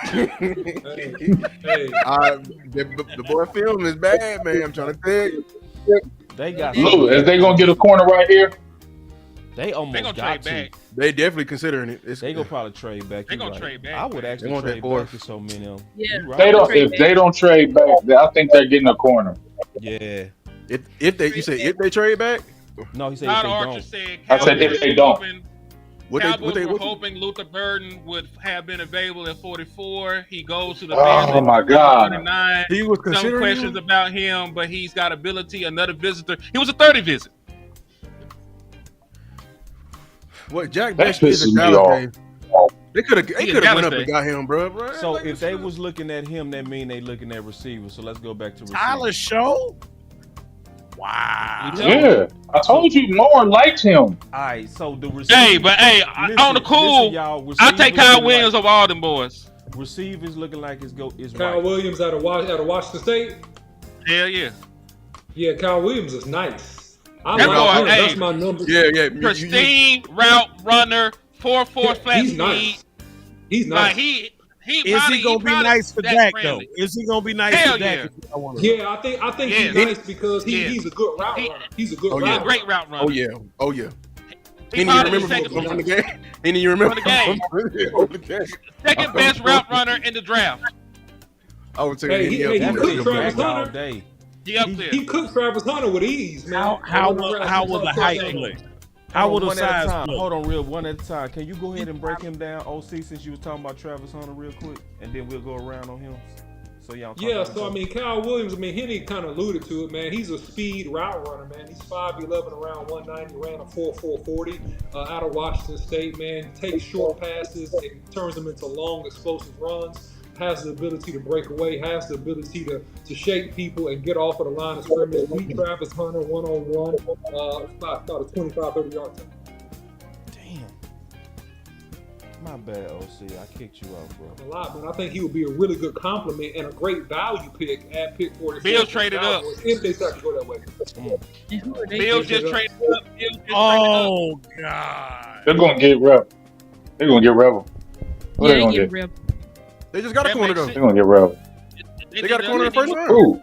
[SPEAKER 6] Hey,
[SPEAKER 9] The boy film is bad, man. I'm trying to tell you.
[SPEAKER 4] They got.
[SPEAKER 7] Lou, is they gonna get a corner right here?
[SPEAKER 4] They almost
[SPEAKER 5] They gonna
[SPEAKER 4] got
[SPEAKER 5] trade
[SPEAKER 4] to.
[SPEAKER 5] back.
[SPEAKER 9] They definitely considering it.
[SPEAKER 4] They gonna probably trade back.
[SPEAKER 5] They
[SPEAKER 4] you
[SPEAKER 5] gonna
[SPEAKER 4] right.
[SPEAKER 5] trade back.
[SPEAKER 4] I would actually
[SPEAKER 9] They want that
[SPEAKER 4] trade
[SPEAKER 9] fourth.
[SPEAKER 4] back for so many of them.
[SPEAKER 8] Yeah.
[SPEAKER 4] You right.
[SPEAKER 7] They don't.
[SPEAKER 8] Trade
[SPEAKER 7] If
[SPEAKER 8] back.
[SPEAKER 7] they don't trade back, I think they're getting a corner.
[SPEAKER 4] Yeah.
[SPEAKER 9] If they trade back,
[SPEAKER 4] No, he said if
[SPEAKER 5] Todd
[SPEAKER 4] they
[SPEAKER 5] Archer
[SPEAKER 4] don't.
[SPEAKER 5] said
[SPEAKER 7] I said if they don't.
[SPEAKER 5] Cowboys were
[SPEAKER 9] what
[SPEAKER 5] hoping Luther Burden would have been available at 44. He goes to the
[SPEAKER 7] Oh,
[SPEAKER 5] Bears at
[SPEAKER 7] my God.
[SPEAKER 5] 49.
[SPEAKER 9] he was
[SPEAKER 5] Some
[SPEAKER 9] considering
[SPEAKER 5] questions
[SPEAKER 9] him?
[SPEAKER 5] about him, but he's got ability. Another visitor. He was a 30 visit.
[SPEAKER 9] What Jack
[SPEAKER 7] That
[SPEAKER 9] Best is a
[SPEAKER 7] pisses me
[SPEAKER 9] Dallas
[SPEAKER 7] off.
[SPEAKER 9] game. They could have
[SPEAKER 5] He a
[SPEAKER 9] went
[SPEAKER 5] Dallas
[SPEAKER 9] up
[SPEAKER 5] day.
[SPEAKER 9] and got him, bro.
[SPEAKER 4] So
[SPEAKER 9] Like,
[SPEAKER 4] if they was looking at him, that mean they looking at receivers. So let's go back to receivers.
[SPEAKER 10] Tyler Show? Wow.
[SPEAKER 7] Yeah, I told you Moore liked him.
[SPEAKER 4] All right, so the receivers.
[SPEAKER 5] Hey, but hey,
[SPEAKER 4] Listen,
[SPEAKER 5] on the cool,
[SPEAKER 4] listen, y'all,
[SPEAKER 5] I take
[SPEAKER 4] receivers
[SPEAKER 5] Kyle
[SPEAKER 4] looking
[SPEAKER 5] Williams
[SPEAKER 4] like,
[SPEAKER 5] over all them boys.
[SPEAKER 4] Receivers looking like it's
[SPEAKER 6] Kyle
[SPEAKER 4] right.
[SPEAKER 6] Williams out of Washington State.
[SPEAKER 5] Hell yeah.
[SPEAKER 6] Yeah, Kyle Williams is nice. I
[SPEAKER 5] That
[SPEAKER 6] like
[SPEAKER 5] boy,
[SPEAKER 6] him.
[SPEAKER 5] hey.
[SPEAKER 6] That's my number.
[SPEAKER 9] yeah.
[SPEAKER 5] Pristine route runner, 4-4 flat
[SPEAKER 6] He's
[SPEAKER 5] speed.
[SPEAKER 6] nice. He's
[SPEAKER 5] Like
[SPEAKER 6] nice.
[SPEAKER 10] Is he gonna be nice for Dak though? Is he gonna be nice for Dak?
[SPEAKER 6] Yeah, I think he's nice because he's a good route runner. He's a good route runner.
[SPEAKER 5] Great route runner.
[SPEAKER 9] Oh yeah.
[SPEAKER 5] He
[SPEAKER 9] He didn't remember from the game. He didn't remember
[SPEAKER 5] from the game. Second best route runner in the draft.
[SPEAKER 9] I would say
[SPEAKER 6] he cooked Travis Hunter.
[SPEAKER 4] Day.
[SPEAKER 6] He cooked Travis Hunter with ease, man.
[SPEAKER 10] How was the height play? How would the size play?
[SPEAKER 4] Hold on, real one at a time. Can you go ahead and break him down, OC, since you was talking about Travis Hunter real quick, and then we'll go around on him. So y'all.
[SPEAKER 6] Yeah, so I mean, Kyle Williams. I mean, Henny kind of alluded to it, man. He's a speed route runner, man. He's 5'11", around 190, ran a 4.40 out of Washington State, man. Takes short passes and turns them into long, explosive runs. Has the ability to break away. Has the ability to shake people and get off of the line of scrimmage. Beat Travis Hunter one-on-one, about a 25, 30 yard time.
[SPEAKER 4] My bad, OC. I kicked you off, bro.
[SPEAKER 6] A lot, man. I think he would be a really good compliment and a great value pick at pick 44.
[SPEAKER 5] Bills traded up.
[SPEAKER 6] If they start to go that way.
[SPEAKER 5] Bills just traded up.
[SPEAKER 10] Oh, God.
[SPEAKER 7] They're going to get Rebel. They're going to get Rebel. What
[SPEAKER 8] Yeah,
[SPEAKER 7] they
[SPEAKER 8] they
[SPEAKER 7] going
[SPEAKER 8] get
[SPEAKER 7] to
[SPEAKER 8] Rebel.
[SPEAKER 9] They just got a corner though.
[SPEAKER 7] They're going to get Rebel.
[SPEAKER 9] They got a corner in the first round.
[SPEAKER 7] Ooh.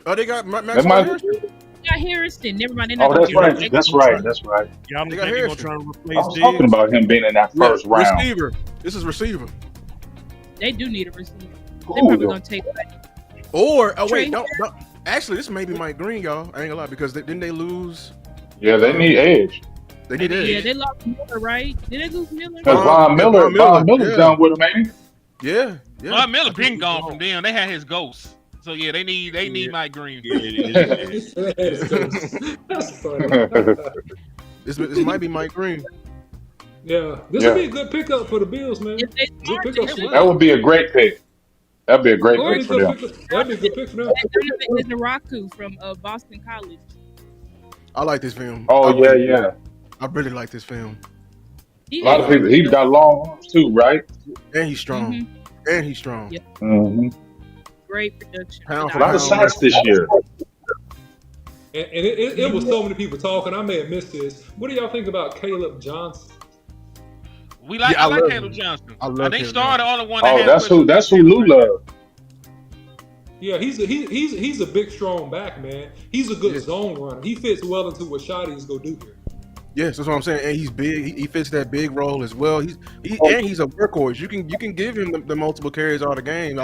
[SPEAKER 9] Oh, they got Max
[SPEAKER 7] That
[SPEAKER 8] Got Harrison. Never mind.
[SPEAKER 7] Oh, that's right. That's right. That's right.
[SPEAKER 10] Y'all
[SPEAKER 9] They
[SPEAKER 10] think
[SPEAKER 9] got
[SPEAKER 10] they're
[SPEAKER 9] Harrison.
[SPEAKER 10] gonna try to replace
[SPEAKER 7] I was
[SPEAKER 10] Diggs?
[SPEAKER 7] talking about him being in that first round.
[SPEAKER 9] Receiver. This is receiver.
[SPEAKER 8] They do need a receiver. They're
[SPEAKER 7] Ooh,
[SPEAKER 8] probably gonna take.
[SPEAKER 9] Or wait,
[SPEAKER 8] Trey
[SPEAKER 9] no. Actually, this may be Mike Green, y'all. I ain't gonna lie because didn't they lose?
[SPEAKER 7] Yeah, they need edge.
[SPEAKER 9] They need edge.
[SPEAKER 8] Yeah, they lost Miller, right? Did they lose Miller?
[SPEAKER 7] Because Von Miller's done with him, ain't he?
[SPEAKER 9] Yeah.
[SPEAKER 5] Von Miller been gone from them. They had his ghost. So yeah, they need Mike Green.
[SPEAKER 6] That's funny.
[SPEAKER 9] This might be Mike Green.
[SPEAKER 6] Yeah, this would be a good pickup for the Bills, man. Good pickup.
[SPEAKER 7] That would be a great pick. That'd be a great pick for them.
[SPEAKER 6] That'd be a good pick for them.
[SPEAKER 8] It's Naraku from Boston College.
[SPEAKER 9] I like this film.
[SPEAKER 7] Oh yeah.
[SPEAKER 9] I really like this film.
[SPEAKER 7] A lot of people. He's got long arms too, right?
[SPEAKER 9] And he's strong.
[SPEAKER 8] Mm-hmm.
[SPEAKER 9] And he's strong.
[SPEAKER 8] Yep.
[SPEAKER 7] Mm-hmm.
[SPEAKER 8] Great production.
[SPEAKER 7] A lot of sacks this year.
[SPEAKER 6] And it was so many people talking. I may have missed this. What do y'all think about Caleb Johnson?
[SPEAKER 5] I like Caleb Johnson.
[SPEAKER 9] I love
[SPEAKER 5] think
[SPEAKER 9] Caleb
[SPEAKER 5] Star the only one.
[SPEAKER 7] Oh, that's who Lou loves.
[SPEAKER 6] Yeah, he's a big, strong back, man. He's a good zone runner. He fits well into what Shotty's gonna do here.
[SPEAKER 9] Yes, that's what I'm saying. And he's big. He fits that big role as well. He's a workhorse. You can give him the multiple carries all the game.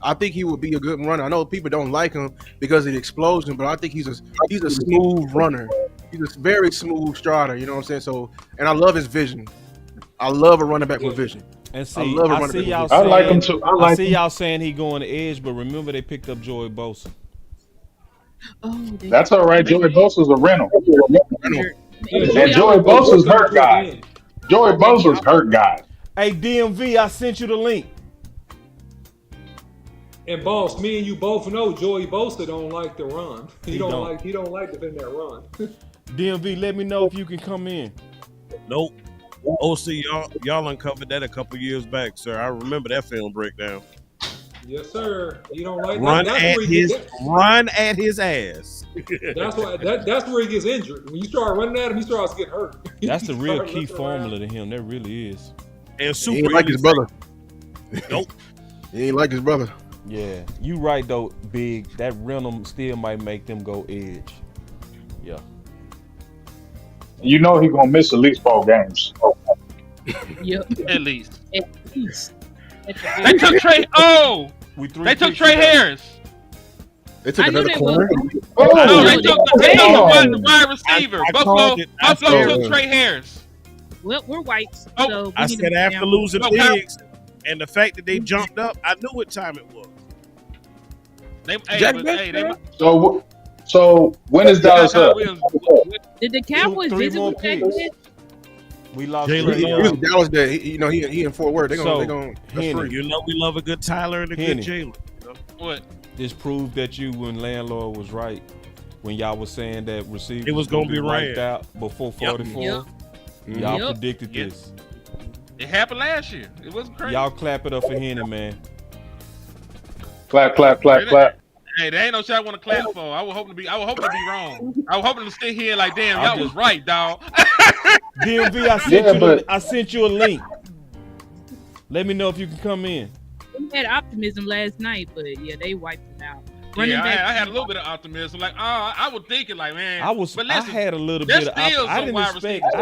[SPEAKER 9] I think he would be a good runner. I know people don't like him because of the explosion, but I think he's a smooth runner. He's a very smooth strider. You know what I'm saying? So, and I love his vision. I love a running back with vision.
[SPEAKER 4] And see,
[SPEAKER 7] I like him too.
[SPEAKER 4] I see y'all saying he going to edge, but remember they picked up Joey Bosa.
[SPEAKER 7] That's all right. Joey Bosa's a rental. And Joey Bosa's hurt guy. Joey Bosa's hurt guy.
[SPEAKER 4] Hey, DMV, I sent you the link.
[SPEAKER 6] And boss, me and you both know Joey Bosa don't like to run. He don't like to defend that run.
[SPEAKER 4] DMV, let me know if you can come in.
[SPEAKER 10] Nope. OC, y'all uncovered that a couple years back, sir. I remember that film breakdown.
[SPEAKER 6] Yes, sir. You don't like
[SPEAKER 10] run
[SPEAKER 6] that.
[SPEAKER 10] Run at his ass.
[SPEAKER 6] That's why. That's where he gets injured. When you start running at him, he starts getting hurt.
[SPEAKER 4] That's the real key formula to him. That really is.
[SPEAKER 10] And
[SPEAKER 9] he ain't like his brother.
[SPEAKER 10] Nope.
[SPEAKER 9] He ain't like his brother.
[SPEAKER 4] Yeah, you right though, Big. That rhythm still might make them go edge. Yeah.
[SPEAKER 7] You know he gonna miss at least 4 games.
[SPEAKER 8] Yep.
[SPEAKER 5] At least.
[SPEAKER 8] They
[SPEAKER 5] took Trey. Oh, they took Trey Harris.
[SPEAKER 9] They took another corner.
[SPEAKER 5] No, they took the wide receiver. Buffalo took Trey Harris.
[SPEAKER 8] Well, we're whites.
[SPEAKER 5] Oh,
[SPEAKER 8] so
[SPEAKER 10] I said after losing Diggs and the fact that they jumped up, I knew what time it was.
[SPEAKER 7] So when is Dallas up?
[SPEAKER 8] Did the Cowboys visit with Jackson?
[SPEAKER 4] We lost
[SPEAKER 9] Jalen. Dallas Day. He in Fort Worth. They gonna. That's free.
[SPEAKER 10] You know we love a good Tyler and a good Jalen.
[SPEAKER 5] What?
[SPEAKER 4] This proved that you and Landlord was right when y'all was saying that receivers
[SPEAKER 10] it was gonna be
[SPEAKER 4] ranked out before 44.
[SPEAKER 8] Yep.
[SPEAKER 4] Y'all predicted this.
[SPEAKER 5] It happened last year. It wasn't crazy.
[SPEAKER 4] Y'all clap it up for Henny, man.
[SPEAKER 7] Clap.
[SPEAKER 5] Hey, there ain't no shit I want to clap for. I was hoping to be wrong. I was hoping to sit here like, damn, y'all was right, dog.
[SPEAKER 4] DMV, I sent you a link. Let me know if you can come in.
[SPEAKER 8] We had optimism last night, but yeah, they wiped it out.
[SPEAKER 5] Yeah, I had a little bit of optimism. Like, I was thinking, like, man.
[SPEAKER 4] I had a little bit of optimism. I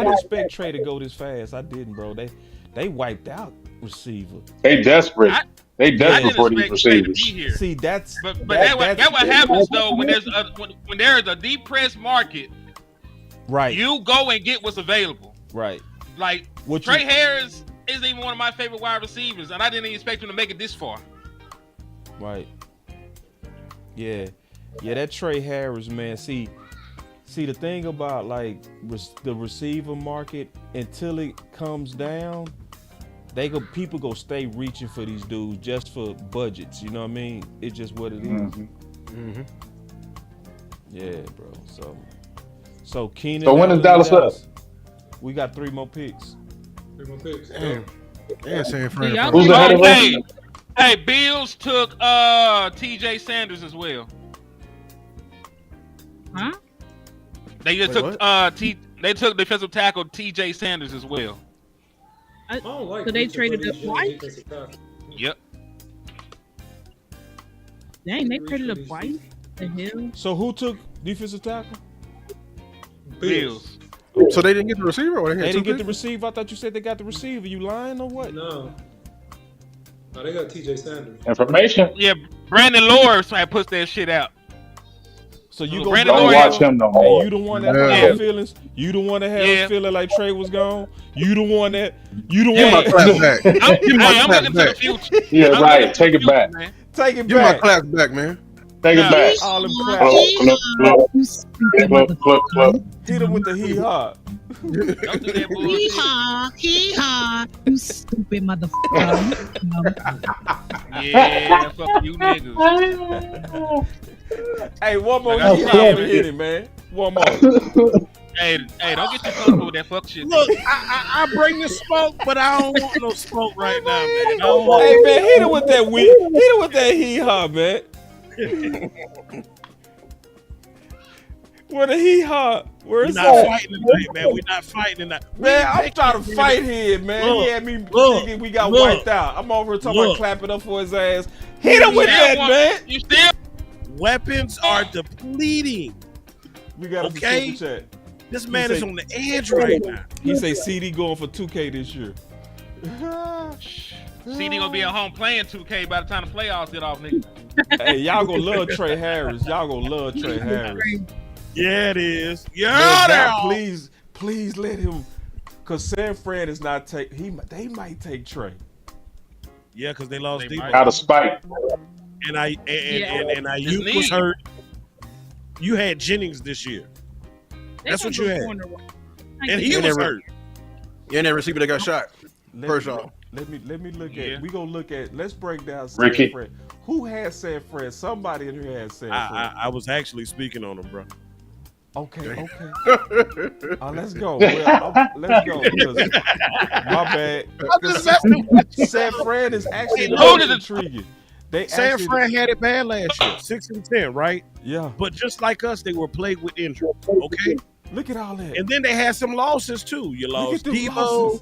[SPEAKER 4] didn't expect Trey to go this fast. I didn't, bro. They wiped out receiver.
[SPEAKER 7] They desperate. They desperate for these receivers.
[SPEAKER 4] See, that's
[SPEAKER 5] but that's what happens though when there's when there is a depressed market.
[SPEAKER 4] Right.
[SPEAKER 5] You go and get what's available.
[SPEAKER 4] Right.
[SPEAKER 5] Like Trey Harris isn't even one of my favorite wide receivers, and I didn't even expect him to make it this far.
[SPEAKER 4] Right. Yeah. Yeah, that Trey Harris, man. See the thing about like the receiver market, until it comes down, people go stay reaching for these dudes just for budgets. You know what I mean? It's just what it is.
[SPEAKER 6] Mm-hmm.
[SPEAKER 4] Yeah, bro. So Keenan.
[SPEAKER 7] So when is Dallas up?
[SPEAKER 4] We got 3 more picks.
[SPEAKER 6] 3 more picks.
[SPEAKER 9] Damn, San Fran.
[SPEAKER 7] Who's ahead of us?
[SPEAKER 5] Hey, Bills took T.J. Sanders as well.
[SPEAKER 8] Huh?
[SPEAKER 5] They just took they took defensive tackle T.J. Sanders as well.
[SPEAKER 6] I don't like
[SPEAKER 8] So they traded up White?
[SPEAKER 5] Yep.
[SPEAKER 8] Dang, they traded up White? The hell?
[SPEAKER 4] So who took defensive tackle?
[SPEAKER 5] Bills.
[SPEAKER 9] So they didn't get the receiver, or
[SPEAKER 4] They didn't get the receiver. I thought you said they got the receiver. You lying or what?
[SPEAKER 6] No, they got T.J. Sanders.
[SPEAKER 7] Information.
[SPEAKER 5] Yeah, Brandon Lawrence puts that shit out.
[SPEAKER 4] So you
[SPEAKER 5] Brandon
[SPEAKER 7] watch him no more.
[SPEAKER 4] Hey, you the one that had feelings. You the one that had us feeling like Trey was gone. You the one that. You the one.
[SPEAKER 9] My clap back.
[SPEAKER 5] I'm looking to the future.
[SPEAKER 7] Yeah, right. Take it back.
[SPEAKER 5] Man.
[SPEAKER 4] Take it
[SPEAKER 9] Give
[SPEAKER 4] back.
[SPEAKER 9] my claps back, man.
[SPEAKER 7] Take it back.
[SPEAKER 4] All them
[SPEAKER 7] Flip,
[SPEAKER 4] claps.
[SPEAKER 7] flip.
[SPEAKER 4] Hit him with the hee-haw.
[SPEAKER 5] Don't do that bullshit.
[SPEAKER 12] Hee-haw, you stupid motherfucker.
[SPEAKER 5] Yeah, fuck you niggas.
[SPEAKER 4] Hey, one more
[SPEAKER 5] Like,
[SPEAKER 4] hee-haw and hit him, man. One more.
[SPEAKER 5] Hey, don't get too comfortable with that fuck shit.
[SPEAKER 10] Look, I bring the smoke, but I don't want no smoke right now, man.
[SPEAKER 4] Hey, man, hit him with that hit him with that hee-haw, man. Where the hee-haw? Where is
[SPEAKER 10] We're not
[SPEAKER 4] that?
[SPEAKER 10] fighting tonight, man. We're not fighting tonight.
[SPEAKER 4] Man, I'm trying to fight here, man. He had me thinking we got wiped out. I'm over here talking about clapping up for his ass. Hit him with that, man.
[SPEAKER 5] You still?
[SPEAKER 10] Weapons are depleting.
[SPEAKER 4] We got a super chat.
[SPEAKER 10] This man is on the edge right now.
[SPEAKER 4] He say CD going for 2K this year.
[SPEAKER 5] CD gonna be at home playing 2K by the time the playoffs get off, nigga.
[SPEAKER 4] Hey, y'all gonna love Trey Harris. Y'all gonna love Trey Harris.
[SPEAKER 10] Yeah, it is. Yeah,
[SPEAKER 4] Man, God, please let him. Cause San Fran is not take. They might take Trey.
[SPEAKER 10] Yeah, because they lost Debo.
[SPEAKER 7] Out of spite.
[SPEAKER 10] And Ayuk was hurt. You had Jennings this year. That's what you had. And he was hurt.
[SPEAKER 9] And that receiver that got shot. First off.
[SPEAKER 4] Let me look at. We gonna look at. Let's break down San Fran. Who has San Fran? Somebody in here has San Fran.
[SPEAKER 10] I was actually speaking on him, bro.
[SPEAKER 4] Okay. Let's go. Let's go. My bad. San Fran is actually intriguing.
[SPEAKER 10] San Fran had it bad last year, 6-10, right?
[SPEAKER 4] Yeah.
[SPEAKER 10] But just like us, they were plagued with injury. Okay.
[SPEAKER 4] Look at all that.
[SPEAKER 10] And then they had some losses too. You lost Debo.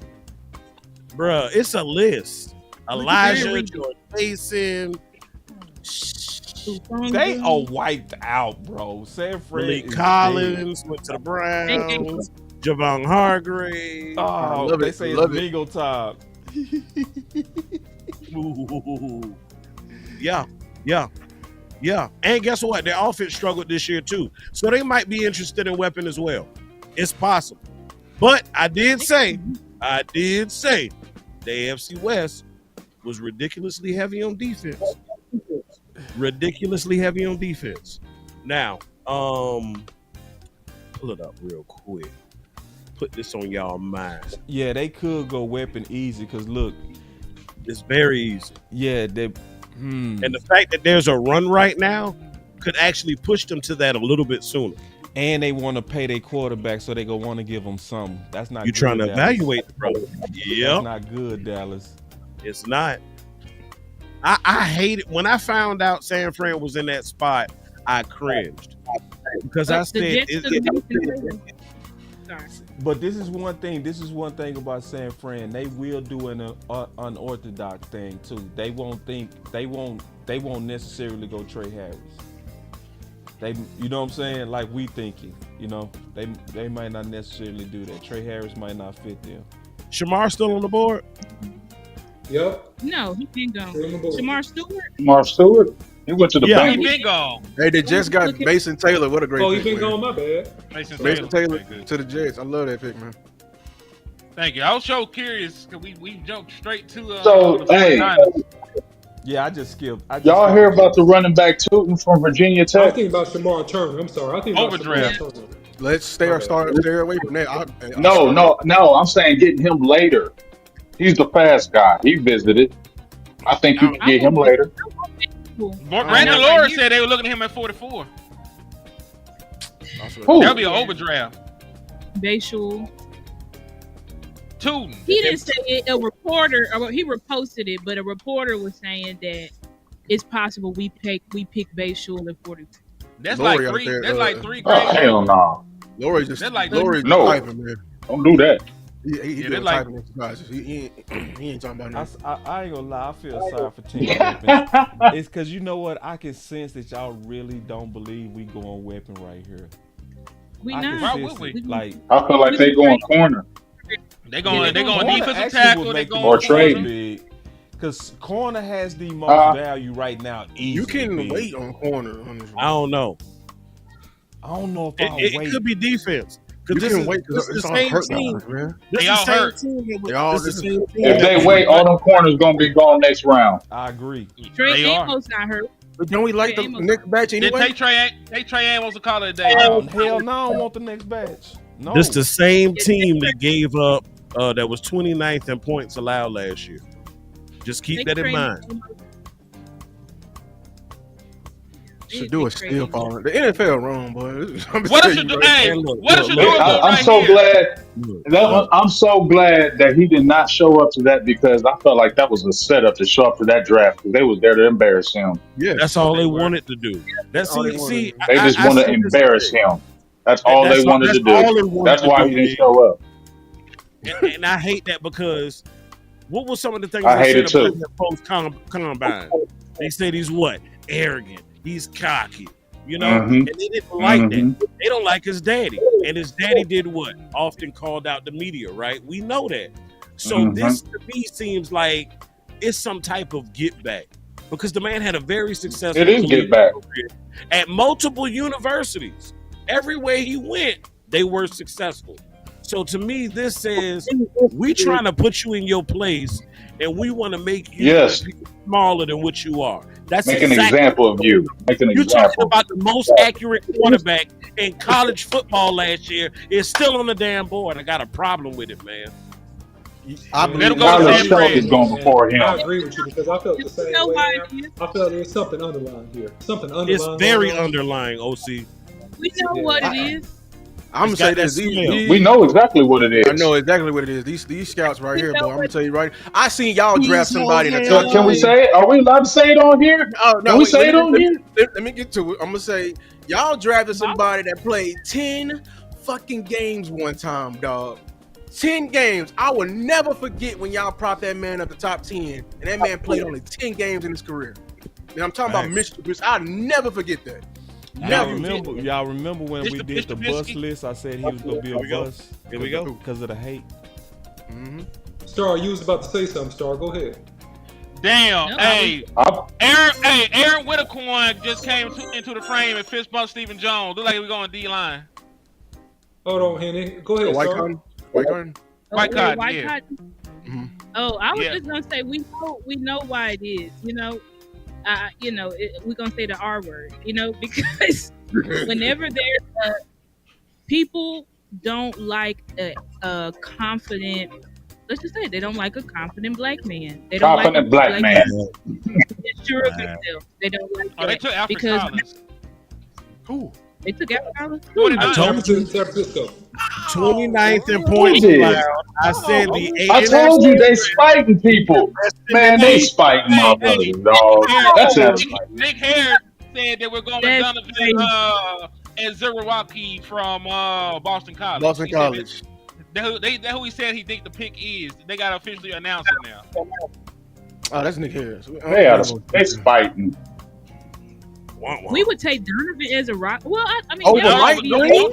[SPEAKER 10] Bruh, it's a list. Elijah, Jordan Mason.
[SPEAKER 4] They are wiped out, bro. San Fran.
[SPEAKER 10] Malik Collins went to the Browns. Javon Hargrave.
[SPEAKER 4] Oh, they say it's legal time.
[SPEAKER 10] Ooh. Yeah. And guess what? Their offense struggled this year too. So they might be interested in weapon as well. It's possible. But I did say the AFC West was ridiculously heavy on defense. Now, pull it up real quick. Put this on y'all mind.
[SPEAKER 4] Yeah, they could go weapon easy because look,
[SPEAKER 10] it's very easy.
[SPEAKER 4] Yeah,
[SPEAKER 10] and the fact that there's a run right now could actually push them to that a little bit sooner.
[SPEAKER 4] And they want to pay their quarterback, so they gonna want to give them something. That's not.
[SPEAKER 10] You're trying to evaluate the brother. Yeah,
[SPEAKER 4] that's not good, Dallas.
[SPEAKER 10] It's not. I hate it when I found out San Fran was in that spot. I cringed because I said,
[SPEAKER 8] sorry.
[SPEAKER 4] But this is one thing. This is one thing about San Fran. They will do an unorthodox thing too. They won't think. They won't necessarily go Trey Harris. They, you know what I'm saying? Like we thinking. You know, they might not necessarily do that. Trey Harris might not fit them.
[SPEAKER 10] Shamar still on the board?
[SPEAKER 6] Yep.
[SPEAKER 8] No, he been gone. Shamar Stewart.
[SPEAKER 7] Mark Stewart, he went to the
[SPEAKER 10] Yeah.
[SPEAKER 5] He
[SPEAKER 7] Bengals.
[SPEAKER 5] been gone.
[SPEAKER 9] Hey, they just got Mason Taylor. What a great
[SPEAKER 6] Oh, he
[SPEAKER 9] pick,
[SPEAKER 6] been
[SPEAKER 9] man.
[SPEAKER 6] gone. My bad.
[SPEAKER 5] Mason
[SPEAKER 9] Mason Taylor
[SPEAKER 5] Okay, good.
[SPEAKER 9] to the Jets. I love that pick, man.
[SPEAKER 5] Thank you. I was so curious because we jumped straight to
[SPEAKER 7] So,
[SPEAKER 5] the 49ers.
[SPEAKER 4] Yeah, I just skipped.
[SPEAKER 7] Y'all hear about the running back Tootin from Virginia
[SPEAKER 6] I was
[SPEAKER 7] Tech?
[SPEAKER 6] thinking about Shamar Turner. I'm sorry. I think about
[SPEAKER 5] Overdraft.
[SPEAKER 6] Shamar Turner.
[SPEAKER 9] Let's stay away from that.
[SPEAKER 7] No. I'm saying getting him later. He's the fast guy. He visited. I think you can get him later.
[SPEAKER 5] Brandon Lawrence said they were looking at him at 44.
[SPEAKER 7] Who?
[SPEAKER 5] That'll be an overdraft.
[SPEAKER 8] Bayshul.
[SPEAKER 5] Tootin.
[SPEAKER 8] He didn't say it. A reporter, he reposted it, but a reporter was saying that it's possible we pick Bayshul at 44.
[SPEAKER 5] That's
[SPEAKER 9] Lori
[SPEAKER 5] like
[SPEAKER 9] out
[SPEAKER 5] three.
[SPEAKER 9] there,
[SPEAKER 5] That's like three.
[SPEAKER 7] Oh, hell no.
[SPEAKER 9] Lori's just
[SPEAKER 5] They're like-
[SPEAKER 9] Lori's
[SPEAKER 7] No.
[SPEAKER 9] typing, man.
[SPEAKER 7] Don't do that.
[SPEAKER 9] He
[SPEAKER 5] Yeah,
[SPEAKER 9] doing
[SPEAKER 5] they're like-
[SPEAKER 9] typing exercises. He ain't talking about that.
[SPEAKER 4] I ain't gonna lie. I feel sorry for Team Weapons. It's because you know what? I can sense that y'all really don't believe we going weapon right here.
[SPEAKER 8] We
[SPEAKER 4] I can
[SPEAKER 8] not.
[SPEAKER 5] Why
[SPEAKER 4] sense
[SPEAKER 5] would
[SPEAKER 4] it.
[SPEAKER 5] we?
[SPEAKER 4] Like
[SPEAKER 7] I feel like they going corner.
[SPEAKER 5] They going. They going
[SPEAKER 4] corner
[SPEAKER 5] defensive
[SPEAKER 4] actually
[SPEAKER 5] tackle.
[SPEAKER 4] would
[SPEAKER 5] They
[SPEAKER 4] make the
[SPEAKER 5] going
[SPEAKER 7] Or
[SPEAKER 4] most
[SPEAKER 7] trade.
[SPEAKER 5] corner.
[SPEAKER 4] big. Because corner has the most value right now.
[SPEAKER 9] You can
[SPEAKER 4] big.
[SPEAKER 9] wait on corner on this one.
[SPEAKER 10] I don't know.
[SPEAKER 4] I don't know if I'll
[SPEAKER 10] It
[SPEAKER 4] wait.
[SPEAKER 10] could be defense.
[SPEAKER 9] You
[SPEAKER 10] Because
[SPEAKER 9] can wait
[SPEAKER 10] this
[SPEAKER 9] because
[SPEAKER 10] is
[SPEAKER 9] it's
[SPEAKER 10] the
[SPEAKER 9] all
[SPEAKER 10] same
[SPEAKER 9] hurt
[SPEAKER 10] team.
[SPEAKER 9] guys, man.
[SPEAKER 10] This
[SPEAKER 5] They
[SPEAKER 10] is
[SPEAKER 5] all
[SPEAKER 10] the
[SPEAKER 5] hurt.
[SPEAKER 10] same team.
[SPEAKER 9] They all-
[SPEAKER 10] This is the same team.
[SPEAKER 7] If they wait, all them corners gonna be gone next round.
[SPEAKER 4] I agree.
[SPEAKER 8] Trey
[SPEAKER 5] They are.
[SPEAKER 8] Amos not hurt.
[SPEAKER 9] But don't we like the next batch
[SPEAKER 5] Did
[SPEAKER 9] anyway?
[SPEAKER 5] they Trey Amos a call it a day?
[SPEAKER 4] Oh, hell no, I don't want the next batch. No.
[SPEAKER 10] This the same team that gave up that was 29th in points allowed last year. Just keep that in mind.
[SPEAKER 9] Should do a steal fall. The NFL wrong, boy.
[SPEAKER 5] What if you do? Hey, what if you do?
[SPEAKER 7] I'm so glad. I'm so glad that he did not show up to that because I felt like that was a setup to show up to that draft because they was there to embarrass him.
[SPEAKER 9] Yeah,
[SPEAKER 10] That's all they wanted to do. That's
[SPEAKER 9] all they
[SPEAKER 10] see.
[SPEAKER 7] They just want to embarrass him. That's all they wanted to do. That's why he didn't show up.
[SPEAKER 10] And I hate that because what was some of the things
[SPEAKER 7] I hate
[SPEAKER 10] they
[SPEAKER 7] it
[SPEAKER 10] said
[SPEAKER 7] too.
[SPEAKER 10] about him post combine? They said he's what? Arrogant. He's cocky. You know,
[SPEAKER 7] Mhm.
[SPEAKER 10] and they didn't like
[SPEAKER 7] Mhm.
[SPEAKER 10] that. They don't like his daddy, and his daddy did what? Often called out the media, right? We know that. So
[SPEAKER 7] Mhm.
[SPEAKER 10] this to me seems like it's some type of get back because the man had a very successful
[SPEAKER 7] It is get back.
[SPEAKER 10] career at multiple universities. Everywhere he went, they were successful. So to me, this says we trying to put you in your place, and we want to make you
[SPEAKER 7] Yes.
[SPEAKER 10] smaller than what you are. That's
[SPEAKER 7] Make an
[SPEAKER 10] exactly
[SPEAKER 7] example of you. Make an
[SPEAKER 10] You're talking
[SPEAKER 7] example.
[SPEAKER 10] about the most accurate quarterback in college football last year is still on the damn board. I got a problem with it, man.
[SPEAKER 9] I
[SPEAKER 5] Let
[SPEAKER 9] believe
[SPEAKER 5] him go to
[SPEAKER 7] Tyler
[SPEAKER 5] San
[SPEAKER 7] Shelton
[SPEAKER 5] Fran.
[SPEAKER 7] is going before him.
[SPEAKER 6] I agree with you because I felt the same
[SPEAKER 8] You know
[SPEAKER 6] way.
[SPEAKER 8] why
[SPEAKER 6] Man.
[SPEAKER 8] it is?
[SPEAKER 6] I felt there's something underlying here. Something underlying.
[SPEAKER 10] It's very
[SPEAKER 6] going on.
[SPEAKER 10] underlying, OC.
[SPEAKER 8] We know what it is.
[SPEAKER 9] I'm gonna
[SPEAKER 10] It's
[SPEAKER 9] say
[SPEAKER 10] got that
[SPEAKER 9] this.
[SPEAKER 10] smell.
[SPEAKER 7] We know exactly what it is.
[SPEAKER 9] I know exactly what it is. These scouts right
[SPEAKER 8] You
[SPEAKER 9] here,
[SPEAKER 8] know
[SPEAKER 9] boy. I'm gonna
[SPEAKER 8] what-
[SPEAKER 9] tell you right. I seen y'all draft
[SPEAKER 10] He's
[SPEAKER 9] somebody in the
[SPEAKER 10] so
[SPEAKER 9] top.
[SPEAKER 7] Can we say it? Are we allowed to say it on here?
[SPEAKER 9] Oh, no,
[SPEAKER 7] Can we
[SPEAKER 9] wait,
[SPEAKER 7] say it on here?
[SPEAKER 9] Let me get to it. I'm gonna say y'all drafted somebody that played 10 fucking games one time, dog. 10 games. I will never forget when y'all propped that man up the top 10, and that man played only 10 games in his career. And I'm talking about Mr. Bruce. I'll never forget that.
[SPEAKER 4] Y'all
[SPEAKER 9] Never.
[SPEAKER 4] remember when we
[SPEAKER 5] Mr.
[SPEAKER 4] did the bus
[SPEAKER 5] Trubisky.
[SPEAKER 4] list? I said he was gonna be a bus.
[SPEAKER 10] Here we go.
[SPEAKER 4] Because of the hate.
[SPEAKER 6] Star, you was about to say something. Star, go ahead.
[SPEAKER 5] Damn.
[SPEAKER 8] No,
[SPEAKER 5] Hey,
[SPEAKER 7] I-
[SPEAKER 5] Aaron Whittacorn just came into the frame and fist bumped Stephen Jones. Look like we're going D-line.
[SPEAKER 6] Hold on, Henny. Go ahead,
[SPEAKER 9] White
[SPEAKER 6] Star.
[SPEAKER 9] cotton. White cotton.
[SPEAKER 5] White cotton, yeah.
[SPEAKER 8] cotton.
[SPEAKER 9] Mhm.
[SPEAKER 8] Oh, I was
[SPEAKER 5] Yeah.
[SPEAKER 8] just gonna say we know why it is. We're gonna say the R word. Because whenever there's people don't like a confident. Let's just say they don't like a confident black man. They don't
[SPEAKER 7] Confident
[SPEAKER 8] like
[SPEAKER 7] black man.
[SPEAKER 8] that's sure of themselves. They don't like
[SPEAKER 5] Oh, they
[SPEAKER 8] that
[SPEAKER 5] took Alfred
[SPEAKER 8] because
[SPEAKER 5] Collins.
[SPEAKER 9] Who?
[SPEAKER 8] they took Alfred Collins.
[SPEAKER 10] I told
[SPEAKER 6] you. San Francisco.
[SPEAKER 10] 29th in points
[SPEAKER 7] did?
[SPEAKER 10] allowed. I said the
[SPEAKER 7] I told you they spiting people. Man, they spiting motherfuckers, dog. That's it.
[SPEAKER 5] Nick Harris said that we're going to
[SPEAKER 8] That's
[SPEAKER 5] Donovan
[SPEAKER 8] crazy.
[SPEAKER 5] and Zerwalki from Boston College.
[SPEAKER 9] Boston
[SPEAKER 5] He said
[SPEAKER 9] College.
[SPEAKER 5] that who he said he think the pick is. They got to officially announce it now.
[SPEAKER 9] Oh, that's Nick Harris.
[SPEAKER 7] They fighting.
[SPEAKER 8] We would take Donovan as a rock. Well, I mean,
[SPEAKER 9] Over
[SPEAKER 8] yeah,
[SPEAKER 9] Mike
[SPEAKER 8] would be-
[SPEAKER 9] Green?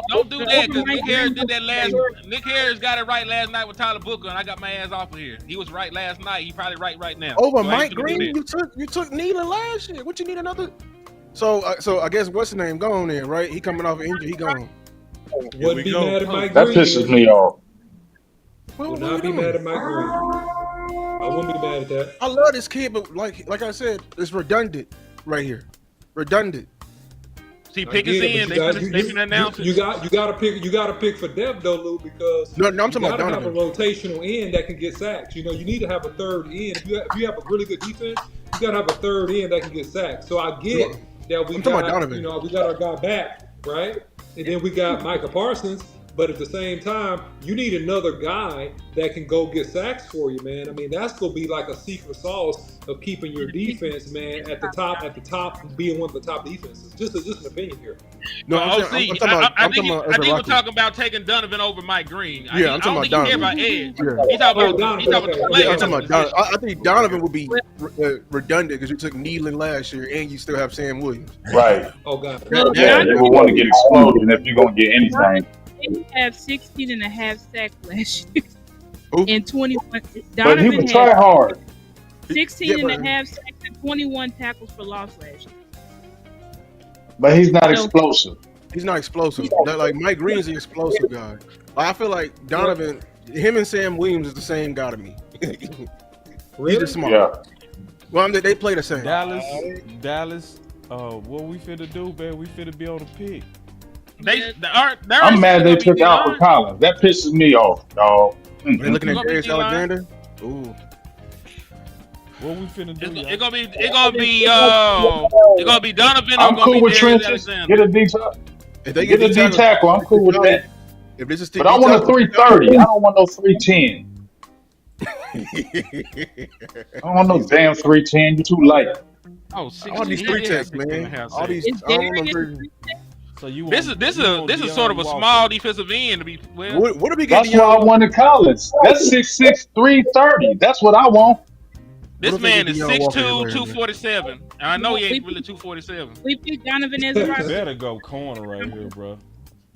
[SPEAKER 5] Don't do that because
[SPEAKER 8] Over Mike
[SPEAKER 5] Nick Harris
[SPEAKER 8] Green.
[SPEAKER 5] did that last. Nick Harris got it right last night with Tyler Booker, and I got my ass off of here. He was right last night. He probably right now.
[SPEAKER 9] Over
[SPEAKER 5] So I
[SPEAKER 9] Mike
[SPEAKER 5] ain't finna do
[SPEAKER 9] Green,
[SPEAKER 5] that.
[SPEAKER 9] you took Nealon last year. What you need another? So I guess what's the name gone then, right? He coming off an injury. He gone.
[SPEAKER 6] Wouldn't be mad at Mike
[SPEAKER 7] That
[SPEAKER 6] Green.
[SPEAKER 7] pisses me off.
[SPEAKER 6] Would not be mad at Mike Green. I wouldn't be mad at that.
[SPEAKER 9] I love this kid, but like I said, it's redundant right here. Redundant.
[SPEAKER 5] See, pick is in. They can announce it.
[SPEAKER 6] You got to pick for depth though, Lou, because
[SPEAKER 9] No, I'm talking
[SPEAKER 6] you
[SPEAKER 9] about
[SPEAKER 6] gotta have a
[SPEAKER 9] Donovan.
[SPEAKER 6] rotational end that can get sacks. You know, you need to have a third end. If you have a really good defense, you got to have a third end that can get sacks. So I get that we
[SPEAKER 9] I'm talking about
[SPEAKER 6] got,
[SPEAKER 9] Donovan.
[SPEAKER 6] you know, we got our guy back, right? And then we got Micah Parsons. But at the same time, you need another guy that can go get sacks for you, man. I mean, that's gonna be like a secret sauce of keeping your defense, man, at the top, being one of the top defenses. Just an opinion here.
[SPEAKER 9] No,
[SPEAKER 5] Well,
[SPEAKER 9] I'm
[SPEAKER 5] OC,
[SPEAKER 9] talking about.
[SPEAKER 5] I
[SPEAKER 9] I'm
[SPEAKER 5] think
[SPEAKER 9] talking about
[SPEAKER 5] I
[SPEAKER 9] as a
[SPEAKER 5] think we're
[SPEAKER 9] Rocky.
[SPEAKER 5] talking about taking Donovan over Mike Green.
[SPEAKER 9] Yeah, I'm
[SPEAKER 5] I don't
[SPEAKER 9] talking
[SPEAKER 5] think
[SPEAKER 9] about
[SPEAKER 5] he care about
[SPEAKER 9] Donovan.
[SPEAKER 5] edge.
[SPEAKER 9] Yeah.
[SPEAKER 5] He's talking about
[SPEAKER 6] Donovan.
[SPEAKER 5] he's talking about
[SPEAKER 6] Okay.
[SPEAKER 9] Yeah, I'm talking
[SPEAKER 5] players.
[SPEAKER 9] about Donovan. I think Donovan would be redundant because you took Nealon last year and you still have Sam Williams.
[SPEAKER 7] Right.
[SPEAKER 6] Oh God.
[SPEAKER 7] Yeah, they would want to get exploded if you're gonna get anything.
[SPEAKER 8] They have 16 and a half sacks last year.
[SPEAKER 9] Who?
[SPEAKER 8] And 21.
[SPEAKER 7] But he
[SPEAKER 8] Donovan
[SPEAKER 7] would try
[SPEAKER 8] had
[SPEAKER 7] hard.
[SPEAKER 8] 16 and a half sacks and 21 tackles for loss last year.
[SPEAKER 7] But he's not explosive.
[SPEAKER 9] He's not explosive. Like Mike Green's the explosive guy. I feel like Donovan, him and Sam Williams is the same guy to me.
[SPEAKER 6] Really?
[SPEAKER 9] He's just smart.
[SPEAKER 7] Yeah.
[SPEAKER 9] Well, they play the same.
[SPEAKER 4] Dallas. What we finna do, man? We finna be on the pick.
[SPEAKER 7] I'm mad they took Alfred Collins. That pisses me off, dog.
[SPEAKER 9] They're looking at
[SPEAKER 5] Gonna be
[SPEAKER 9] Darius
[SPEAKER 5] D-line.
[SPEAKER 9] Alexander. Ooh.
[SPEAKER 4] What we finna do?
[SPEAKER 5] It's gonna be Donovan.
[SPEAKER 7] I'm
[SPEAKER 5] or
[SPEAKER 7] cool
[SPEAKER 5] gonna
[SPEAKER 7] with
[SPEAKER 5] be
[SPEAKER 7] trenches.
[SPEAKER 5] Alexander.
[SPEAKER 7] Get a D tackle.
[SPEAKER 9] If they
[SPEAKER 7] Get a D tackle. I'm cool with that.
[SPEAKER 9] If this is
[SPEAKER 7] But I want a 330. I don't want no 310. I don't want no damn 310. You too light.
[SPEAKER 5] Oh,
[SPEAKER 9] all these three techs, man. All these.
[SPEAKER 8] Is
[SPEAKER 9] I don't know
[SPEAKER 8] Darius
[SPEAKER 9] three-
[SPEAKER 4] So you
[SPEAKER 5] This is sort of a small defensive end to be. Well,
[SPEAKER 9] What do we get?
[SPEAKER 7] That's why I wanted Collins. That's 6'6", 330. That's what I want.
[SPEAKER 5] this
[SPEAKER 9] What if they
[SPEAKER 5] man
[SPEAKER 9] get
[SPEAKER 5] is
[SPEAKER 9] Deion Walker
[SPEAKER 5] 6'2",
[SPEAKER 9] later,
[SPEAKER 5] 247. And I know he ain't really 247.
[SPEAKER 8] We picked Donovan as a rock.
[SPEAKER 4] Better go corner right here, bro.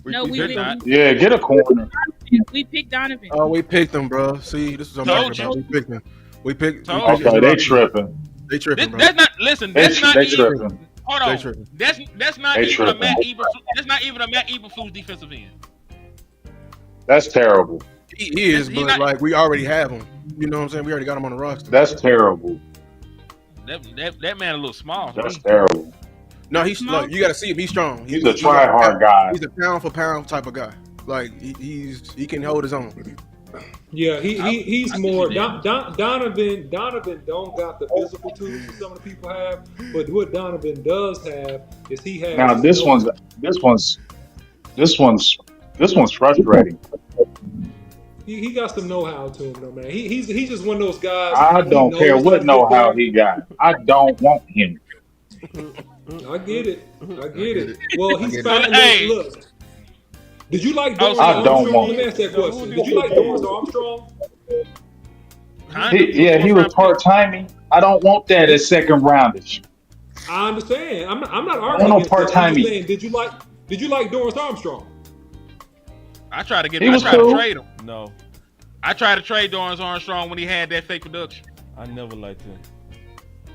[SPEAKER 8] No, we
[SPEAKER 7] Yeah, get a corner.
[SPEAKER 8] picked Donovan.
[SPEAKER 9] Oh, we picked them, bro. See, this is what I'm
[SPEAKER 5] Told
[SPEAKER 9] talking about. We picked them. We picked.
[SPEAKER 7] Okay, they tripping.
[SPEAKER 9] They tripping, bro.
[SPEAKER 5] That's not. Listen,
[SPEAKER 7] They,
[SPEAKER 5] that's not
[SPEAKER 7] they
[SPEAKER 5] even.
[SPEAKER 7] tripping.
[SPEAKER 5] Hold
[SPEAKER 9] They
[SPEAKER 5] on.
[SPEAKER 9] tripping.
[SPEAKER 5] That's not
[SPEAKER 7] They
[SPEAKER 5] even a
[SPEAKER 7] tripping.
[SPEAKER 5] Matt Eberflus. That's not even a Matt Eberflus defensive end.
[SPEAKER 7] That's terrible.
[SPEAKER 9] He is,
[SPEAKER 5] He
[SPEAKER 9] but
[SPEAKER 5] not-
[SPEAKER 9] like we already have him. You know what I'm saying? We already got him on the roster.
[SPEAKER 7] That's terrible.
[SPEAKER 5] That man a little small. to
[SPEAKER 7] That's
[SPEAKER 5] me.
[SPEAKER 7] terrible.
[SPEAKER 9] No, he's like you got to see him. He's strong.
[SPEAKER 7] He's a try-hard guy.
[SPEAKER 9] He's a pound for pound type of guy. Like he can hold his own.
[SPEAKER 6] Yeah, he's
[SPEAKER 5] I see
[SPEAKER 6] more
[SPEAKER 5] you there.
[SPEAKER 6] Donovan don't got the physical tools that some of the people have, but what Donovan does have is he has.
[SPEAKER 7] Now this one's frustrating.
[SPEAKER 6] He got some know-how to him though, man. He's just one of those guys.
[SPEAKER 7] I
[SPEAKER 6] he
[SPEAKER 7] don't
[SPEAKER 6] knows
[SPEAKER 7] care
[SPEAKER 6] how
[SPEAKER 7] what
[SPEAKER 6] to
[SPEAKER 7] know-how
[SPEAKER 6] get
[SPEAKER 7] he got. I don't want him.
[SPEAKER 6] there. I get it. Well, he's
[SPEAKER 9] get
[SPEAKER 6] fine.
[SPEAKER 5] Hey.
[SPEAKER 6] Look. Did you like Dorrance
[SPEAKER 7] I don't
[SPEAKER 6] Armstrong?
[SPEAKER 7] want
[SPEAKER 6] Let me ask that question. Did you like Dorrance Armstrong?
[SPEAKER 7] He was part-timey. I don't want that as second roundish.
[SPEAKER 6] I understand. I'm not
[SPEAKER 7] I
[SPEAKER 6] arguing
[SPEAKER 7] want
[SPEAKER 6] against that. I'm
[SPEAKER 7] part-timey.
[SPEAKER 6] just saying, did you like Dorrance Armstrong?
[SPEAKER 5] I tried to get.
[SPEAKER 7] He
[SPEAKER 5] I
[SPEAKER 7] was
[SPEAKER 5] tried
[SPEAKER 7] cool.
[SPEAKER 5] to trade him.
[SPEAKER 4] No,
[SPEAKER 5] I tried to trade Dorrance Armstrong when he had that fake production.
[SPEAKER 4] I never liked him.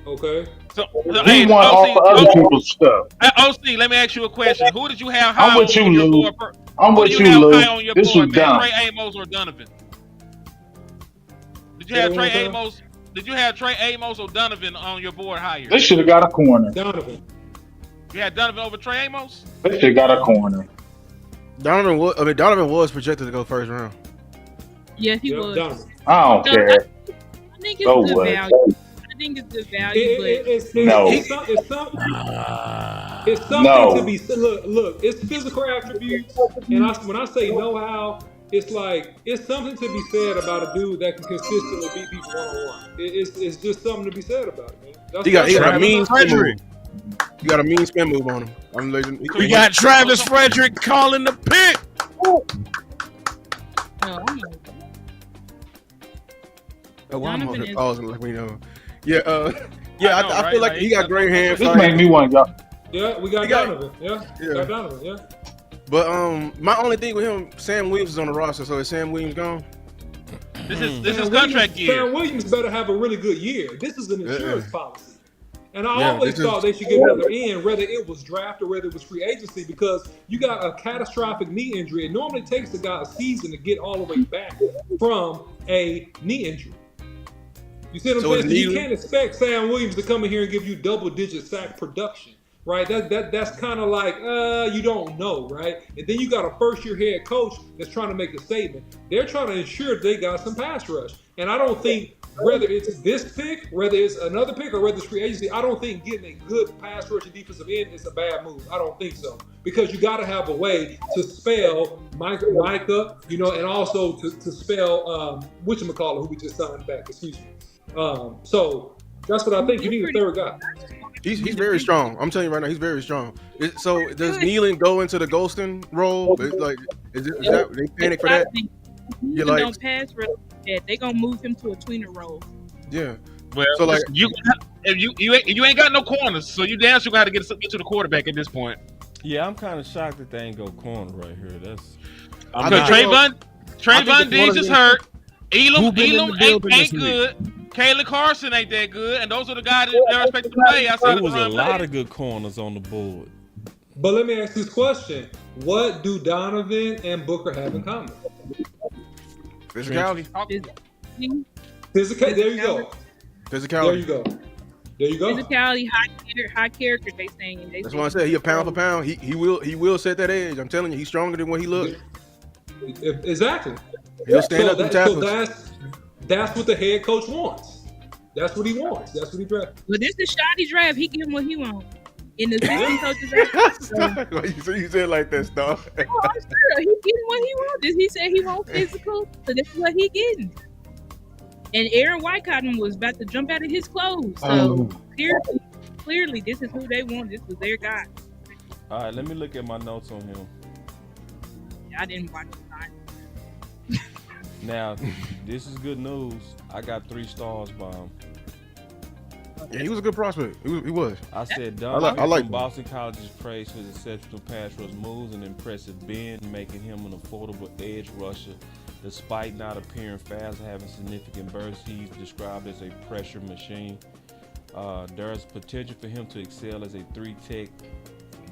[SPEAKER 6] Okay.
[SPEAKER 5] So,
[SPEAKER 7] He want off of other people's stuff.
[SPEAKER 5] OC, let me ask you a question. Who did you have high
[SPEAKER 7] I'm with you,
[SPEAKER 5] on your
[SPEAKER 7] Lou.
[SPEAKER 5] board?
[SPEAKER 7] I'm
[SPEAKER 5] Who
[SPEAKER 7] with
[SPEAKER 5] did
[SPEAKER 7] you,
[SPEAKER 5] have
[SPEAKER 7] Lou.
[SPEAKER 5] high on your
[SPEAKER 7] This
[SPEAKER 5] board,
[SPEAKER 7] was
[SPEAKER 5] man?
[SPEAKER 7] dumb.
[SPEAKER 5] Trey Amos or Donovan? Did you
[SPEAKER 6] Say
[SPEAKER 5] have
[SPEAKER 6] that
[SPEAKER 5] Trey
[SPEAKER 6] one more time.
[SPEAKER 5] Amos? Did you have Trey Amos or Donovan on your board higher?
[SPEAKER 7] They should have got a corner.
[SPEAKER 6] Donovan.
[SPEAKER 5] You had Donovan over Trey Amos?
[SPEAKER 7] They should have got a corner.
[SPEAKER 9] Donovan was projected to go first round.
[SPEAKER 8] Yes, he
[SPEAKER 6] Yep,
[SPEAKER 8] was.
[SPEAKER 6] Donovan.
[SPEAKER 7] I don't
[SPEAKER 8] No,
[SPEAKER 7] care.
[SPEAKER 8] I think it's
[SPEAKER 7] So
[SPEAKER 8] good
[SPEAKER 7] what?
[SPEAKER 8] value. I think it's good value, but
[SPEAKER 7] No.
[SPEAKER 6] It's something
[SPEAKER 7] No.
[SPEAKER 6] to be. Look. It's physical attributes, and when I say know-how, it's like it's something to be said about a dude that can consistently beat people one-on-one. It's just something to be said about it, man.
[SPEAKER 9] He got a
[SPEAKER 6] that's-
[SPEAKER 9] mean
[SPEAKER 6] that's-
[SPEAKER 9] spin move. You got a mean spin move on him. I'm letting.
[SPEAKER 10] We got Travis Frederick calling the pick.
[SPEAKER 8] No, I'm not.
[SPEAKER 9] Oh, I'm
[SPEAKER 8] Donovan
[SPEAKER 9] over
[SPEAKER 8] is-
[SPEAKER 9] pausing like we know. Yeah, yeah.
[SPEAKER 5] I know,
[SPEAKER 9] I
[SPEAKER 5] right?
[SPEAKER 9] feel like
[SPEAKER 5] Like,
[SPEAKER 9] he got great hands.
[SPEAKER 7] This made me want y'all.
[SPEAKER 6] Yeah, we got Donovan. Yeah, we got Donovan. Yeah.
[SPEAKER 9] But my only thing with him, Sam Williams is on the roster. So is Sam Williams gone?
[SPEAKER 5] This is
[SPEAKER 6] Sam
[SPEAKER 5] contract
[SPEAKER 6] Williams,
[SPEAKER 5] year.
[SPEAKER 6] Sam Williams better have a really good year. This is an insurance policy. And I
[SPEAKER 9] Yeah,
[SPEAKER 6] always
[SPEAKER 9] this
[SPEAKER 6] thought they should get another end, whether it was draft or whether it was free agency, because you got a catastrophic knee injury. It normally takes the guy a season to get all the way back from a knee injury. You see what I'm
[SPEAKER 9] So
[SPEAKER 6] saying?
[SPEAKER 9] is
[SPEAKER 6] So you
[SPEAKER 9] Neely-
[SPEAKER 6] can't expect Sam Williams to come in here and give you double-digit sack production, right? That's kind of like you don't know, right? And then you got a first-year head coach that's trying to make a statement. They're trying to ensure they got some pass rush, and I don't think whether it's this pick, whether it's another pick, or whether it's free agency, I don't think getting a good pass rush and defensive end is a bad move. I don't think so, because you got to have a way to spell Micah, you know, and also to spell whatchamacallit, who we just signed back. Excuse me. So that's what I think. You need a third guy.
[SPEAKER 9] He's very strong. I'm telling you right now, he's very strong. So does Nealon go into the Golston role? It's like, is that they panic for that?
[SPEAKER 8] You
[SPEAKER 9] like-
[SPEAKER 8] don't pass rush. They gonna move him to a tweener role.
[SPEAKER 9] Yeah.
[SPEAKER 5] Well,
[SPEAKER 9] So, like-
[SPEAKER 5] if you ain't got no corners, so you damn sure got to get to the quarterback at this point.
[SPEAKER 4] Yeah, I'm kind of shocked that they ain't go corner right here. That's
[SPEAKER 5] Because Trayvon
[SPEAKER 9] it's
[SPEAKER 5] Diggs
[SPEAKER 9] one
[SPEAKER 5] is
[SPEAKER 9] of
[SPEAKER 5] hurt.
[SPEAKER 10] Who been in the
[SPEAKER 5] Elam
[SPEAKER 10] building
[SPEAKER 5] ain't
[SPEAKER 10] this
[SPEAKER 5] good. Kayla Carson ain't that good, and those are the guys that are expected to play.
[SPEAKER 4] there was a lot of good corners on the board.
[SPEAKER 6] But let me ask this question: what do Donovan and Booker have in common?
[SPEAKER 9] Physicality.
[SPEAKER 6] Physicality. There you go. There
[SPEAKER 9] Physicality.
[SPEAKER 6] you go. There you go.
[SPEAKER 8] Physicality, high character. They saying.
[SPEAKER 9] That's why I said he a pound for pound. He will set that edge. I'm telling you, he's stronger than what he looks.
[SPEAKER 6] Exactly.
[SPEAKER 9] He'll stand up and tackle.
[SPEAKER 6] That's what the head coach wants. That's what he wants. That's what he drafted.
[SPEAKER 8] Well, this is shoddy draft. He getting what he wants. In the assistant coach's act.
[SPEAKER 9] You said it like that, stuff.
[SPEAKER 8] Oh, I'm sure he getting what he wants. He said he wants physical, so this is what he getting. And Aaron Wycott was about to jump out of his clothes. So clearly, this is who they want. This was their guy.
[SPEAKER 4] All right, let me look at my notes on him.
[SPEAKER 8] I didn't watch the time.
[SPEAKER 4] Now, this is good news. I got 3 stars by him.
[SPEAKER 9] Yeah, he was a good prospect. He was.
[SPEAKER 4] I said
[SPEAKER 9] I like
[SPEAKER 4] from
[SPEAKER 9] him.
[SPEAKER 4] Boston College is praised for his exceptional pass rush moves and impressive bend, making him an affordable edge rusher. Despite not appearing fast or having significant bursts, he's described as a pressure machine. There's potential for him to excel as a 3-tech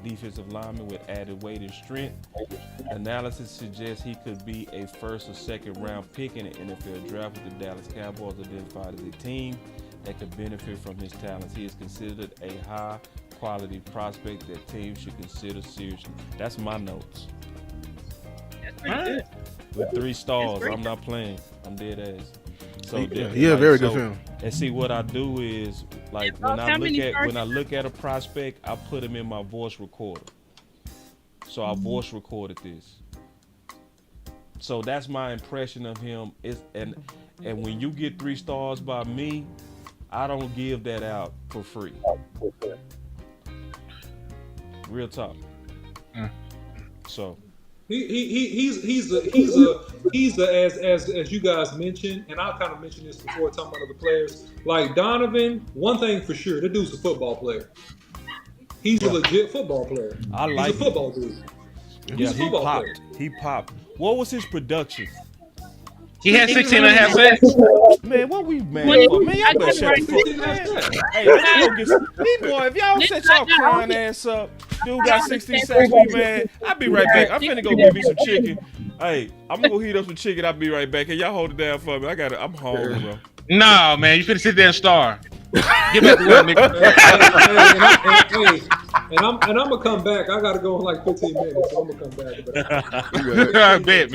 [SPEAKER 4] defensive lineman with added weight and strength. Analysis suggests he could be a first or second round pick in the NFL draft, with the Dallas Cowboys identified as a team that could benefit from his talents. He is considered a high quality prospect that teams should consider seriously. That's my notes.
[SPEAKER 8] That's pretty good.
[SPEAKER 4] With 3 stars,
[SPEAKER 8] great.
[SPEAKER 4] I'm not playing. I'm dead ass. So
[SPEAKER 9] Yeah, very good film.
[SPEAKER 4] And see, what I do is, like, when I look at a prospect, I put him in my voice recorder. So I voice recorded this. So that's my impression of him. And when you get 3 stars by me, I don't give that out for free. Real talk. So
[SPEAKER 6] He's as you guys mentioned, and I kind of mentioned this before talking about other players. Like Donovan, one thing for sure, the dude's a football player. He's a legit football player. He's a football dude.
[SPEAKER 4] Yeah, he popped. He popped. What was his production?
[SPEAKER 5] He had 16 and a half sacks.
[SPEAKER 4] Man, what we mad for? Man, y'all better shut the fuck up. Hey, let's go get me, boy, if y'all set y'all crying ass up, dude got 16 sacks, we mad. I'll be right back. I'm finna go get me some chicken. Hey, I'm gonna go heat up some chicken. I'll be right back. Hey, y'all hold it down for me. I'm hungry, bro.
[SPEAKER 5] Nah, man, you finna sit there and star. Get back to work, nigga.
[SPEAKER 6] And I'm gonna come back. I gotta go in like 15 minutes, so I'm gonna come back.
[SPEAKER 5] bet.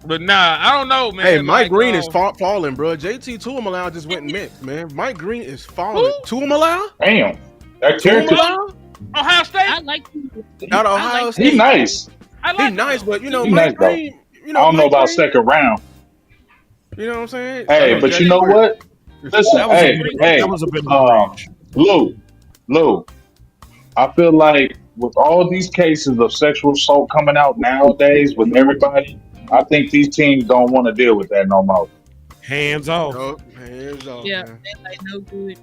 [SPEAKER 5] But nah, I don't know, man.
[SPEAKER 9] Hey, Mike Green is falling, bro. JT Tuamaloau just went mixed, man. Mike Green is falling. Tuamaloau?
[SPEAKER 7] Damn. That character.
[SPEAKER 5] Ohio State?
[SPEAKER 8] I like
[SPEAKER 9] Out of Ohio State.
[SPEAKER 7] He's nice.
[SPEAKER 9] He's nice, but you know,
[SPEAKER 7] He's
[SPEAKER 9] Mike
[SPEAKER 7] nice,
[SPEAKER 9] Green.
[SPEAKER 7] I don't know about second round.
[SPEAKER 9] You know what I'm saying?
[SPEAKER 7] Hey, but you know what? Listen,
[SPEAKER 10] That was a bit of a reach.
[SPEAKER 7] Lou, I feel like with all these cases of sexual assault coming out nowadays with everybody, I think these teams don't want to deal with that no more.
[SPEAKER 10] Hands off.
[SPEAKER 9] No, hands off,
[SPEAKER 8] Yeah,
[SPEAKER 9] man.
[SPEAKER 8] that's like no good.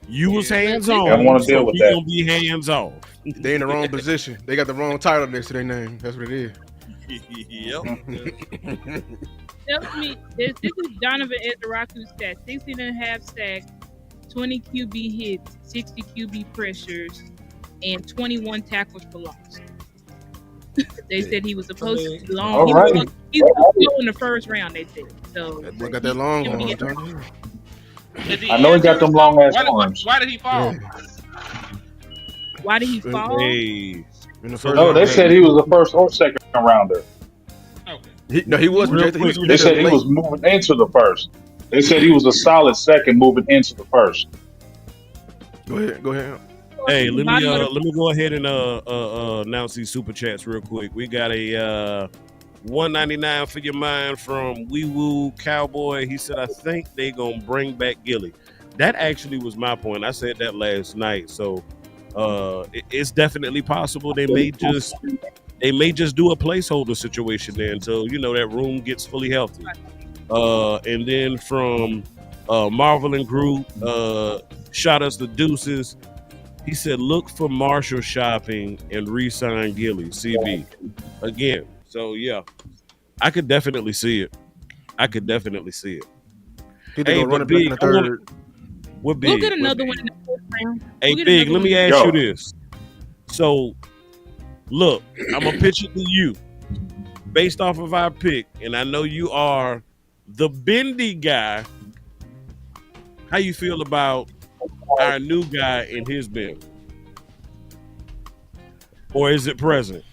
[SPEAKER 10] You was hands
[SPEAKER 7] They don't
[SPEAKER 10] on,
[SPEAKER 7] want to deal
[SPEAKER 10] so
[SPEAKER 7] with
[SPEAKER 10] we
[SPEAKER 7] that.
[SPEAKER 10] gonna be hands off.
[SPEAKER 9] They in the wrong position. They got the wrong title next to their name. That's what it is.
[SPEAKER 10] Yep.
[SPEAKER 8] Tell me, this is Donovan Ederaku's stat: 16 and a half sacks, 20 QB hits, 60 QB pressures, and 21 tackles for loss. They said he was supposed to be long.
[SPEAKER 7] All right.
[SPEAKER 8] He was still in the first round. They said so.
[SPEAKER 9] That boy got that long
[SPEAKER 8] Him
[SPEAKER 9] one.
[SPEAKER 8] being-
[SPEAKER 9] I'm telling you.
[SPEAKER 7] I know he got them long ass arms.
[SPEAKER 5] Why did he fall?
[SPEAKER 8] Why did he fall?
[SPEAKER 10] Hey,
[SPEAKER 9] In the
[SPEAKER 10] So
[SPEAKER 9] first
[SPEAKER 7] No,
[SPEAKER 9] round,
[SPEAKER 7] they
[SPEAKER 9] man.
[SPEAKER 7] said he was the first or second rounder.
[SPEAKER 5] Okay.
[SPEAKER 9] No, he was
[SPEAKER 10] Real
[SPEAKER 9] rejected. He was
[SPEAKER 10] quick.
[SPEAKER 7] They said
[SPEAKER 9] rejected
[SPEAKER 7] he
[SPEAKER 9] late.
[SPEAKER 7] was moving into the first. They said he was a solid second moving into the first.
[SPEAKER 9] Go ahead.
[SPEAKER 10] Hey, let
[SPEAKER 8] Bottom of
[SPEAKER 10] me go ahead and announce these super chats real quick. We got a $1.99 for your mind from Wee Woo Cowboy. He said, "I think they gonna bring back Gilly." That actually was my point. I said that last night. So it's definitely possible they may just do a placeholder situation there until that room gets fully healthy. And then from Marvel and Group, shot us the deuces. He said, "Look for Marshall shopping and re-sign Gilly, CB again." So yeah, I could definitely see it.
[SPEAKER 9] Think they
[SPEAKER 10] Hey,
[SPEAKER 9] gonna run
[SPEAKER 10] but
[SPEAKER 9] it back in
[SPEAKER 10] Big,
[SPEAKER 9] the third.
[SPEAKER 10] What
[SPEAKER 8] We'll
[SPEAKER 10] Big?
[SPEAKER 8] get
[SPEAKER 10] What
[SPEAKER 8] another
[SPEAKER 10] Big?
[SPEAKER 8] one in the fourth round.
[SPEAKER 10] Hey,
[SPEAKER 8] We'll get
[SPEAKER 10] Big,
[SPEAKER 8] another
[SPEAKER 10] let me
[SPEAKER 8] one.
[SPEAKER 10] ask
[SPEAKER 7] Yo.
[SPEAKER 10] you this. So, look, I'm going to pitch it to you based off of our pick, and I know you are the bendy guy. How you feel about our new guy and his bend? Or is it present?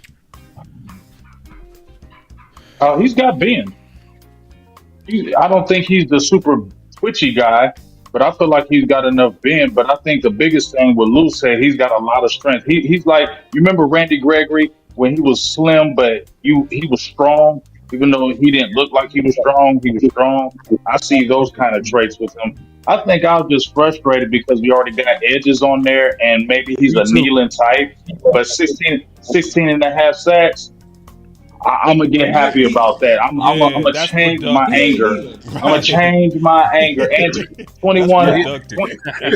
[SPEAKER 7] He's got Ben. I don't think he's the super twitchy guy, but I feel like he's got enough bend. But I think the biggest thing with Lou said, he's got a lot of strength. He's like, you remember Randy Gregory when he was slim, but he was strong, even though he didn't look like he was strong. He was strong. I see those kind of traits with him. I think I was just frustrated because we already got edges on there, and maybe he's
[SPEAKER 10] Me
[SPEAKER 7] a
[SPEAKER 10] too.
[SPEAKER 7] kneeling type. But 16 and a half sacks. I'm gonna get happy about that. I'm gonna
[SPEAKER 4] that's
[SPEAKER 7] change my
[SPEAKER 4] productive.
[SPEAKER 7] anger. I'm gonna change my anger. And
[SPEAKER 4] That's
[SPEAKER 7] 21,
[SPEAKER 4] productive.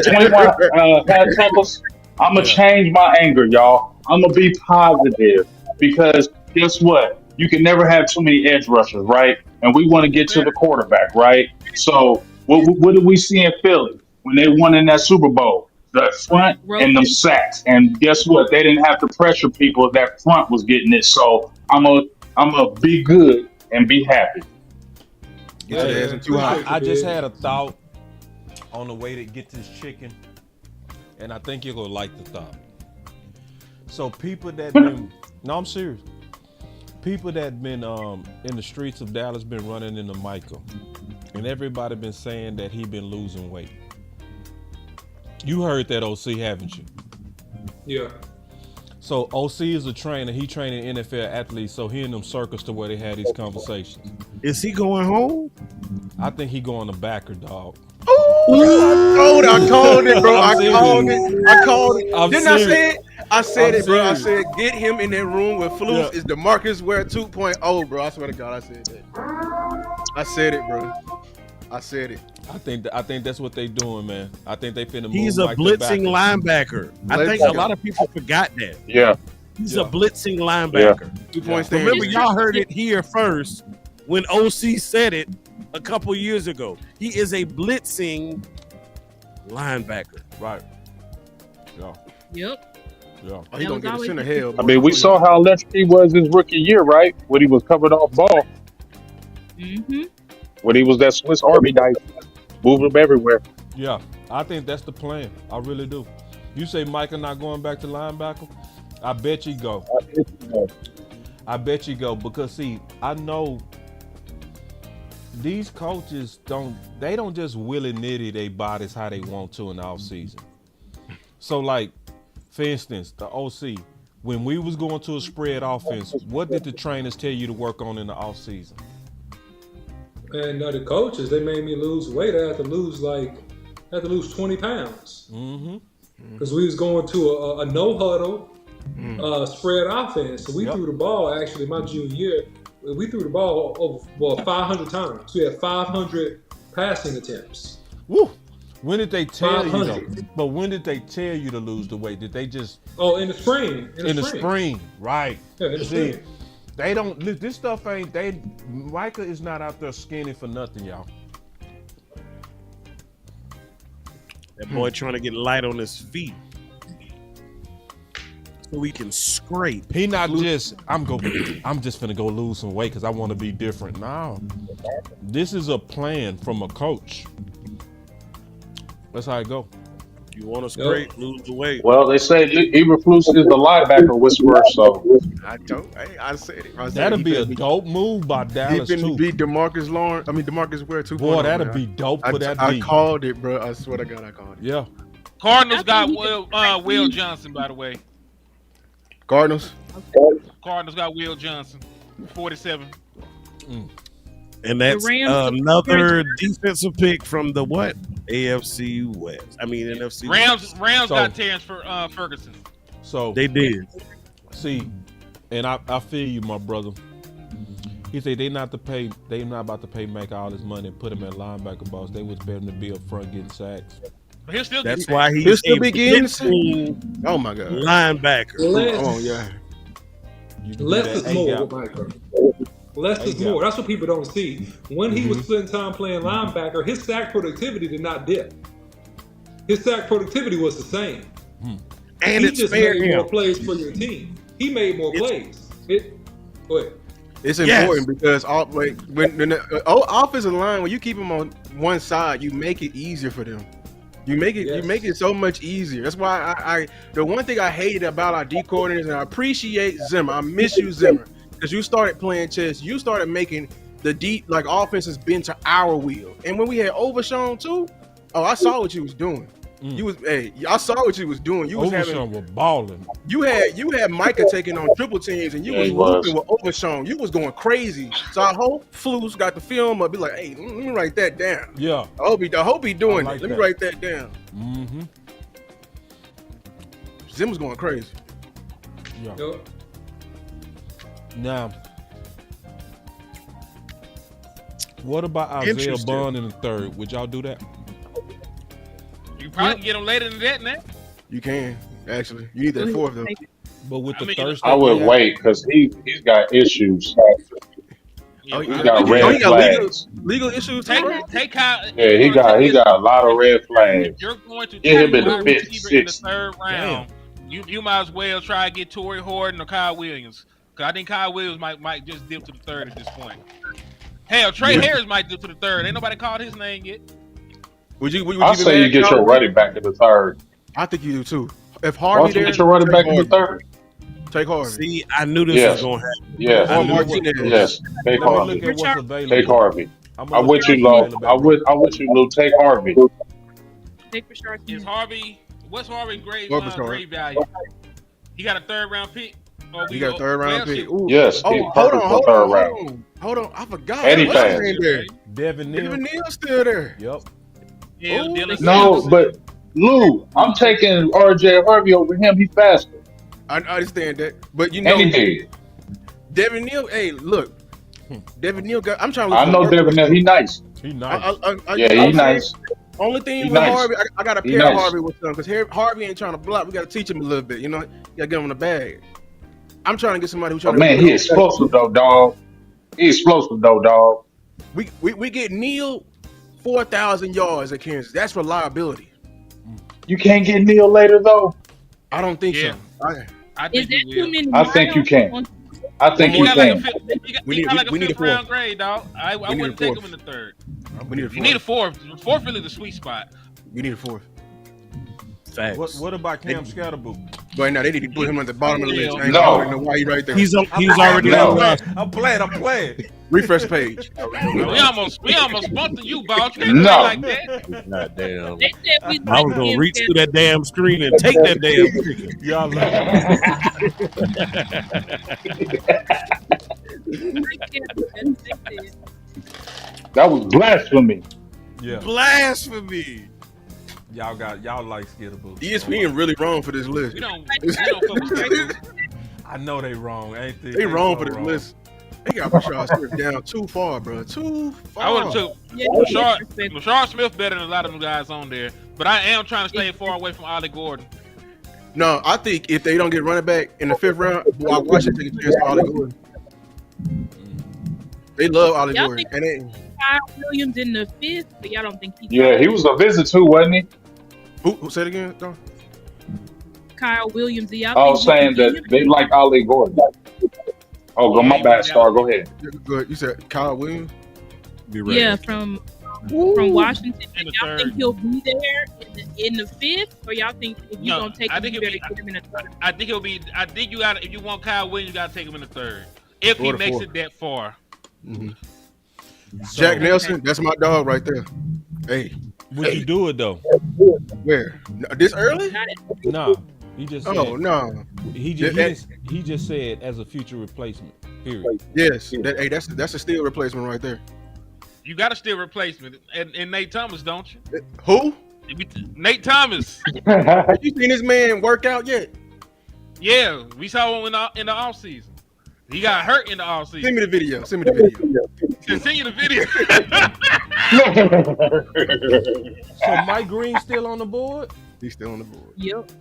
[SPEAKER 7] 21 half tackles. I'm gonna change my anger, y'all. I'm gonna be positive because guess what? You can never have too many edge rushers, right? And we want to get to the quarterback, right? So what did we see in Philly when they won in that Super Bowl? The front and them sacks. And guess what? They didn't have to pressure people. That front was getting it. So I'm gonna be good and be happy.
[SPEAKER 9] Get your ass in too hot.
[SPEAKER 4] I just had a thought on the way to get this chicken, and I think you're gonna like the thought. So people that been no, I'm serious. People that been in the streets of Dallas been running into Michael, and everybody been saying that he been losing weight. You heard that, OC, haven't you?
[SPEAKER 6] Yeah.
[SPEAKER 4] So OC is a trainer. He training NFL athletes, so he in them circles to where they had these conversations.
[SPEAKER 10] Is he going home?
[SPEAKER 4] I think he going to backer, dog.
[SPEAKER 9] I called it, bro.
[SPEAKER 4] I'm
[SPEAKER 9] I
[SPEAKER 4] serious.
[SPEAKER 9] called it.
[SPEAKER 4] I'm
[SPEAKER 9] Didn't
[SPEAKER 4] serious.
[SPEAKER 9] I say it? I said
[SPEAKER 4] I'm
[SPEAKER 9] it, bro. I
[SPEAKER 4] serious.
[SPEAKER 9] said get him in that room with Flus
[SPEAKER 4] Yeah.
[SPEAKER 9] is DeMarcus Ware 2.0, bro. I swear to God, I said that. I said it, bro. I said it.
[SPEAKER 4] I think that's what they doing, man. I think they finna move.
[SPEAKER 10] He's a
[SPEAKER 4] like the
[SPEAKER 10] blitzing
[SPEAKER 4] backer.
[SPEAKER 10] linebacker. I think a lot of people forgot that.
[SPEAKER 7] Yeah.
[SPEAKER 10] He's a blitzing linebacker.
[SPEAKER 9] 2 point stand.
[SPEAKER 10] Remember, y'all heard it here first when OC said it a couple years ago. He is a blitzing linebacker.
[SPEAKER 4] Right. Yeah.
[SPEAKER 8] Yep.
[SPEAKER 4] Yeah.
[SPEAKER 9] Oh, he gonna get a center hell.
[SPEAKER 7] I mean, we saw how electric he was his rookie year, right? When he was covered off ball.
[SPEAKER 8] Mm-hmm.
[SPEAKER 7] When he was that Swiss Army knife, moving him everywhere.
[SPEAKER 4] Yeah. I think that's the plan. I really do. You say Micah not going back to linebacker? I bet you go. I bet you go because see, I know these coaches don't just willy-nilly their bodies how they want to in the offseason. So like, for instance, the OC, when we was going to a spread offense, what did the trainers tell you to work on in the offseason?
[SPEAKER 6] And the coaches, they made me lose weight. I had to lose like had to lose 20 pounds.
[SPEAKER 4] Mm-hmm.
[SPEAKER 6] Because we was going to a no huddle spread offense. So we threw the ball, actually, my junior year, we threw the ball over 500 times. We had 500 passing attempts.
[SPEAKER 4] Woo! When did they tell you though?
[SPEAKER 6] 500.
[SPEAKER 4] But when did they tell you to lose the weight? Did they just
[SPEAKER 6] Oh, in the spring.
[SPEAKER 4] in the spring? Right.
[SPEAKER 6] Yeah, in the
[SPEAKER 4] See,
[SPEAKER 6] spring.
[SPEAKER 4] they don't. This stuff ain't. Micah is not out there skinny for nothing, y'all.
[SPEAKER 10] That boy trying to get light on his feet so we can scrape.
[SPEAKER 4] He not just. I'm just finna go lose some weight because I want to be different. No, this is a plan from a coach. That's how it go.
[SPEAKER 10] You want to scrape, lose the weight.
[SPEAKER 7] Well, they say Eberflus is the linebacker whisperer, so
[SPEAKER 9] I said it.
[SPEAKER 4] That'll be a dope move by Dallas
[SPEAKER 9] He
[SPEAKER 4] too.
[SPEAKER 9] can beat DeMarcus Ware 2.0.
[SPEAKER 4] Boy, that'll
[SPEAKER 9] man.
[SPEAKER 4] be dope for that
[SPEAKER 9] I
[SPEAKER 4] beat.
[SPEAKER 9] called it, bro. I swear to God, I called it.
[SPEAKER 4] Yeah.
[SPEAKER 5] Cardinals got Will Johnson, by the way.
[SPEAKER 9] Cardinals
[SPEAKER 5] got Will Johnson, 47.
[SPEAKER 10] And that's
[SPEAKER 8] The Rams-
[SPEAKER 10] another defensive pick from the what? AFC West. I mean NFC West.
[SPEAKER 5] Rams
[SPEAKER 4] So-
[SPEAKER 5] got Terrence Ferguson.
[SPEAKER 4] So
[SPEAKER 10] They did.
[SPEAKER 4] see, and I feel you, my brother. He said they not about to pay Mac all his money and put him at linebacker, boss. They was better to be up front getting sacks.
[SPEAKER 5] But he'll still
[SPEAKER 10] That's
[SPEAKER 5] get
[SPEAKER 10] why
[SPEAKER 9] He'll
[SPEAKER 10] he's
[SPEAKER 9] still
[SPEAKER 10] a
[SPEAKER 9] be getting
[SPEAKER 10] blitzing
[SPEAKER 9] Oh my God.
[SPEAKER 10] linebacker.
[SPEAKER 9] Oh yeah.
[SPEAKER 4] You can
[SPEAKER 6] Less
[SPEAKER 4] do
[SPEAKER 6] is
[SPEAKER 4] that
[SPEAKER 6] more
[SPEAKER 4] A-gap.
[SPEAKER 6] with Micah. Less is
[SPEAKER 4] A-gap.
[SPEAKER 6] more. That's what people don't see. When he was splitting time playing linebacker, his sack productivity did not dip. His sack productivity was the same.
[SPEAKER 10] And
[SPEAKER 6] He
[SPEAKER 10] it's
[SPEAKER 6] just
[SPEAKER 10] fair
[SPEAKER 6] made more
[SPEAKER 10] him.
[SPEAKER 6] plays for your team. He made more plays. Go ahead.
[SPEAKER 9] It's
[SPEAKER 10] Yes.
[SPEAKER 9] important because when the offensive line, when you keep them on one side, you make it easier for them. You make it so much easier. That's why I the one thing I hated about our D coordinators, and I appreciate Zimmer. I miss you, Zimmer, because you started playing chess. You started making the deep offenses bend to our wheel. And when we had Overshown too, I saw what you was doing. I saw what you was doing. You was
[SPEAKER 4] Overshown was balling.
[SPEAKER 9] You had Micah taking on triple teams, and you was moving with Overshown. You was going crazy. So I hope Flus got the film up. Be like, hey, let me write that down.
[SPEAKER 4] Yeah.
[SPEAKER 9] I hope he doing
[SPEAKER 4] like
[SPEAKER 9] it. Let me
[SPEAKER 4] that.
[SPEAKER 9] write that down.
[SPEAKER 4] Mm-hmm.
[SPEAKER 9] Zim was going crazy.
[SPEAKER 4] Yeah.
[SPEAKER 6] Yo,
[SPEAKER 4] Now, what about Isaiah
[SPEAKER 10] Interesting.
[SPEAKER 4] Bond in the third? Would y'all do that?
[SPEAKER 5] You probably can get him later than that, man.
[SPEAKER 9] You can actually. You need that fourth though.
[SPEAKER 4] But with the
[SPEAKER 5] I mean,
[SPEAKER 4] third,
[SPEAKER 7] I would wait because he's got issues.
[SPEAKER 5] Yeah,
[SPEAKER 7] He got red
[SPEAKER 9] he got
[SPEAKER 7] flags.
[SPEAKER 9] legal issues too.
[SPEAKER 5] Take
[SPEAKER 9] right?
[SPEAKER 5] Kyle.
[SPEAKER 7] Yeah, he got a lot of red flags.
[SPEAKER 5] You're going to
[SPEAKER 7] Get him
[SPEAKER 5] take
[SPEAKER 7] in the
[SPEAKER 5] wide
[SPEAKER 7] fifth,
[SPEAKER 5] receiver in the
[SPEAKER 7] sixth.
[SPEAKER 5] third round. You might as well try to get Torrey Horton or Kyle Williams. Because I think Kyle Williams might just dip to the third at this point. Hell, Trey Harris might dip to the third. Ain't nobody called his name yet.
[SPEAKER 9] Would you
[SPEAKER 7] I
[SPEAKER 9] be
[SPEAKER 7] say you
[SPEAKER 9] mad,
[SPEAKER 7] get
[SPEAKER 9] Kyle?
[SPEAKER 7] your running back in the third.
[SPEAKER 9] I think you do too. If
[SPEAKER 7] Why
[SPEAKER 9] Harvey
[SPEAKER 7] don't you
[SPEAKER 9] there,
[SPEAKER 7] get your running back in the
[SPEAKER 9] take Harvey.
[SPEAKER 7] third?
[SPEAKER 9] Take Harvey.
[SPEAKER 10] See, I knew this
[SPEAKER 7] Yes.
[SPEAKER 10] was going to happen.
[SPEAKER 7] Yes.
[SPEAKER 9] Or Martinez.
[SPEAKER 7] Yes. Take
[SPEAKER 4] let me
[SPEAKER 7] Harvey.
[SPEAKER 4] look at what's available.
[SPEAKER 7] Take Harvey.
[SPEAKER 4] I'm
[SPEAKER 7] I'm with you, Lo. I'm with you, Lou. Take Harvey.
[SPEAKER 8] Take Rashard
[SPEAKER 5] Is
[SPEAKER 8] Smith.
[SPEAKER 5] Harvey? What's Harvey grade
[SPEAKER 9] Rashard.
[SPEAKER 5] grade value? He got a third round pick. Or
[SPEAKER 9] You got a third round pick. Ooh.
[SPEAKER 7] Yes,
[SPEAKER 9] Oh,
[SPEAKER 7] he's
[SPEAKER 9] hold
[SPEAKER 7] perfect
[SPEAKER 9] on,
[SPEAKER 7] for
[SPEAKER 9] hold
[SPEAKER 7] third
[SPEAKER 9] on,
[SPEAKER 7] round.
[SPEAKER 9] hold on. I forgot.
[SPEAKER 7] And he
[SPEAKER 9] What's his
[SPEAKER 7] fast.
[SPEAKER 9] name there?
[SPEAKER 4] Devin Neal.
[SPEAKER 9] Devin Neal's still there.
[SPEAKER 4] Yep.
[SPEAKER 5] Yeah,
[SPEAKER 9] Ooh.
[SPEAKER 5] Dylan
[SPEAKER 7] No,
[SPEAKER 5] Sampson.
[SPEAKER 7] but Lou, I'm taking RJ Harvey over him. He's faster.
[SPEAKER 9] I understand that, but you know,
[SPEAKER 7] And he did.
[SPEAKER 9] Devin Neal. Hey, look, Devin Neal got. I'm trying to. Look
[SPEAKER 7] I
[SPEAKER 9] for
[SPEAKER 7] know
[SPEAKER 9] work.
[SPEAKER 7] Devin Neal. He nice.
[SPEAKER 4] He nice.
[SPEAKER 7] Yeah, he nice.
[SPEAKER 9] Only thing
[SPEAKER 7] He
[SPEAKER 9] with
[SPEAKER 7] nice.
[SPEAKER 9] Harvey, I got to
[SPEAKER 7] He
[SPEAKER 9] pair
[SPEAKER 7] nice.
[SPEAKER 9] Harvey with something because Harvey ain't trying to block. We got to teach him a little bit. You know, you got to get him in the bag. I'm trying to get somebody who's trying
[SPEAKER 7] But man,
[SPEAKER 9] to.
[SPEAKER 7] he explosive though, dog. He explosive though, dog.
[SPEAKER 9] We get Neal 4,000 yards at Kansas. That's reliability.
[SPEAKER 7] You can't get Neal later though.
[SPEAKER 9] I don't think
[SPEAKER 5] Yeah.
[SPEAKER 9] so.
[SPEAKER 5] I
[SPEAKER 8] Is
[SPEAKER 5] think
[SPEAKER 8] that
[SPEAKER 5] he
[SPEAKER 8] too
[SPEAKER 5] will.
[SPEAKER 8] many?
[SPEAKER 7] I think you can.
[SPEAKER 8] miles?
[SPEAKER 7] I think
[SPEAKER 5] He
[SPEAKER 7] you
[SPEAKER 5] got like a
[SPEAKER 7] can.
[SPEAKER 5] fifth,
[SPEAKER 9] We
[SPEAKER 5] he
[SPEAKER 9] need-
[SPEAKER 5] got like
[SPEAKER 9] we
[SPEAKER 5] a
[SPEAKER 9] need a
[SPEAKER 5] fifth
[SPEAKER 9] fourth.
[SPEAKER 5] round grade, dog. I
[SPEAKER 9] We need
[SPEAKER 5] wouldn't
[SPEAKER 9] a
[SPEAKER 5] take
[SPEAKER 9] fourth.
[SPEAKER 5] him in the third.
[SPEAKER 9] We need a
[SPEAKER 5] You need a
[SPEAKER 9] fourth.
[SPEAKER 5] fourth. Fourth really the sweet spot.
[SPEAKER 9] We need a fourth.
[SPEAKER 10] Facts.
[SPEAKER 4] What about Cam Scatterboo?
[SPEAKER 9] But now they need to put him at the bottom of the list. I ain't
[SPEAKER 7] No.
[SPEAKER 9] I don't know why he right there.
[SPEAKER 10] He's already
[SPEAKER 7] No.
[SPEAKER 10] on the roster.
[SPEAKER 4] I'm playing.
[SPEAKER 9] Refresh page.
[SPEAKER 5] We almost bumped to you, boss. You can't
[SPEAKER 7] No.
[SPEAKER 5] play like that.
[SPEAKER 10] God damn.
[SPEAKER 8] They said we
[SPEAKER 10] I was gonna reach through that damn screen and take that damn trigger.
[SPEAKER 4] Y'all
[SPEAKER 7] That was blasphemy.
[SPEAKER 4] Yeah.
[SPEAKER 10] Blasphemy.
[SPEAKER 4] y'all like Skittables.
[SPEAKER 9] ESPN really wrong for this list.
[SPEAKER 5] We don't fuck with Skittles.
[SPEAKER 4] I know they wrong. Ain't they?
[SPEAKER 9] They wrong for this
[SPEAKER 4] wrong.
[SPEAKER 9] list. They got Rashard Smith down too far, bro. Too far.
[SPEAKER 5] I would have took Rashard Smith better than a lot of them guys on there, but I am trying to stay far away from Ollie Gordon.
[SPEAKER 9] No, I think if they don't get running back in the 5th round, I watch it take a chance on Ollie Gordon. They love Ollie
[SPEAKER 8] Y'all
[SPEAKER 9] Gordon.
[SPEAKER 8] think
[SPEAKER 9] And
[SPEAKER 8] Kyle Williams in the 5th, but y'all don't think
[SPEAKER 7] Yeah, he was a visit too, wasn't he?
[SPEAKER 9] who said it again? Don?
[SPEAKER 8] Kyle Williams. Do y'all
[SPEAKER 7] I was
[SPEAKER 8] think
[SPEAKER 7] saying that they like Ollie Gordon. Oh, go my bad, Star. Go ahead.
[SPEAKER 9] Good. You said Kyle Williams?
[SPEAKER 8] Yeah, from Washington.
[SPEAKER 5] In the
[SPEAKER 8] Y'all
[SPEAKER 5] third.
[SPEAKER 8] think he'll be there in the 5th, or y'all think if you gonna take
[SPEAKER 5] I
[SPEAKER 8] him,
[SPEAKER 5] think
[SPEAKER 8] you
[SPEAKER 5] it'll
[SPEAKER 8] better
[SPEAKER 5] be.
[SPEAKER 8] get him in the 3rd?
[SPEAKER 5] I think it'll be. I think you got. If you want Kyle Williams, you got to take him in the 3rd. If he
[SPEAKER 9] Or the
[SPEAKER 5] makes
[SPEAKER 9] 4th.
[SPEAKER 5] it that far.
[SPEAKER 9] Mm-hmm. Jack Nelson, that's my dog right there. Hey,
[SPEAKER 4] Would you do it though?
[SPEAKER 9] where? This early?
[SPEAKER 4] No. He just said,
[SPEAKER 9] Oh no.
[SPEAKER 4] he just said as a future replacement. Period.
[SPEAKER 9] Yes. That's a steal replacement right there.
[SPEAKER 5] You got to still replacement, and Nate Thomas, don't you?
[SPEAKER 9] Who?
[SPEAKER 5] Nate Thomas.
[SPEAKER 9] Have you seen this man work out yet?
[SPEAKER 5] Yeah, we saw him in the off season. He got hurt in the off
[SPEAKER 9] Send
[SPEAKER 5] season.
[SPEAKER 9] me the video. Send me the video.
[SPEAKER 5] Continue the video.
[SPEAKER 4] So Mike Green still on the board?
[SPEAKER 9] He's still on the board.
[SPEAKER 8] Yep.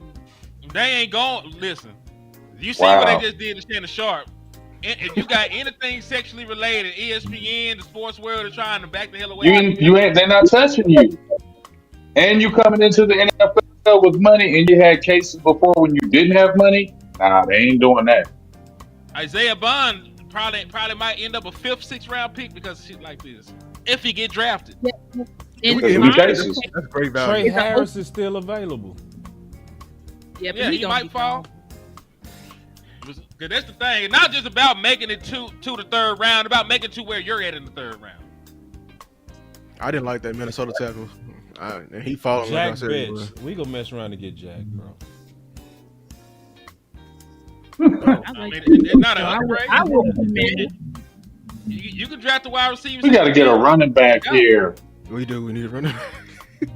[SPEAKER 5] They ain't going. Listen, you see
[SPEAKER 7] Wow.
[SPEAKER 5] what they just did to Shannon Sharp. If you got anything sexually related, ESPN, the sports world are trying to back the hell away.
[SPEAKER 7] You ain't. They're not touching you. And you coming into the NFL with money, and you had cases before when you didn't have money. Nah, they ain't doing that.
[SPEAKER 5] Isaiah Bond probably might end up a 5th, 6th round pick because of shit like this. If he get drafted.
[SPEAKER 9] We
[SPEAKER 8] And
[SPEAKER 9] get him
[SPEAKER 7] Mine-
[SPEAKER 9] cases. That's great
[SPEAKER 4] Trey
[SPEAKER 9] value.
[SPEAKER 4] Harris is still available.
[SPEAKER 8] yeah, but
[SPEAKER 5] Yeah, he
[SPEAKER 8] gonna
[SPEAKER 5] might
[SPEAKER 8] be
[SPEAKER 5] fall.
[SPEAKER 8] gone.
[SPEAKER 5] Cause that's the thing. It's not just about making it to the 3rd round, about making it to where you're at in the 3rd round.
[SPEAKER 9] I didn't like that Minnesota tackle. And he followed like I
[SPEAKER 4] Jack
[SPEAKER 9] said. he would.
[SPEAKER 4] Bitch. We gonna mess around and get Jack, bro.
[SPEAKER 8] I
[SPEAKER 5] I
[SPEAKER 8] like
[SPEAKER 5] mean, it's not an
[SPEAKER 8] I
[SPEAKER 5] upgrade.
[SPEAKER 8] would be mad.
[SPEAKER 5] You can draft the wide receivers.
[SPEAKER 7] We got to get a running back here.
[SPEAKER 9] We do. We need a running back.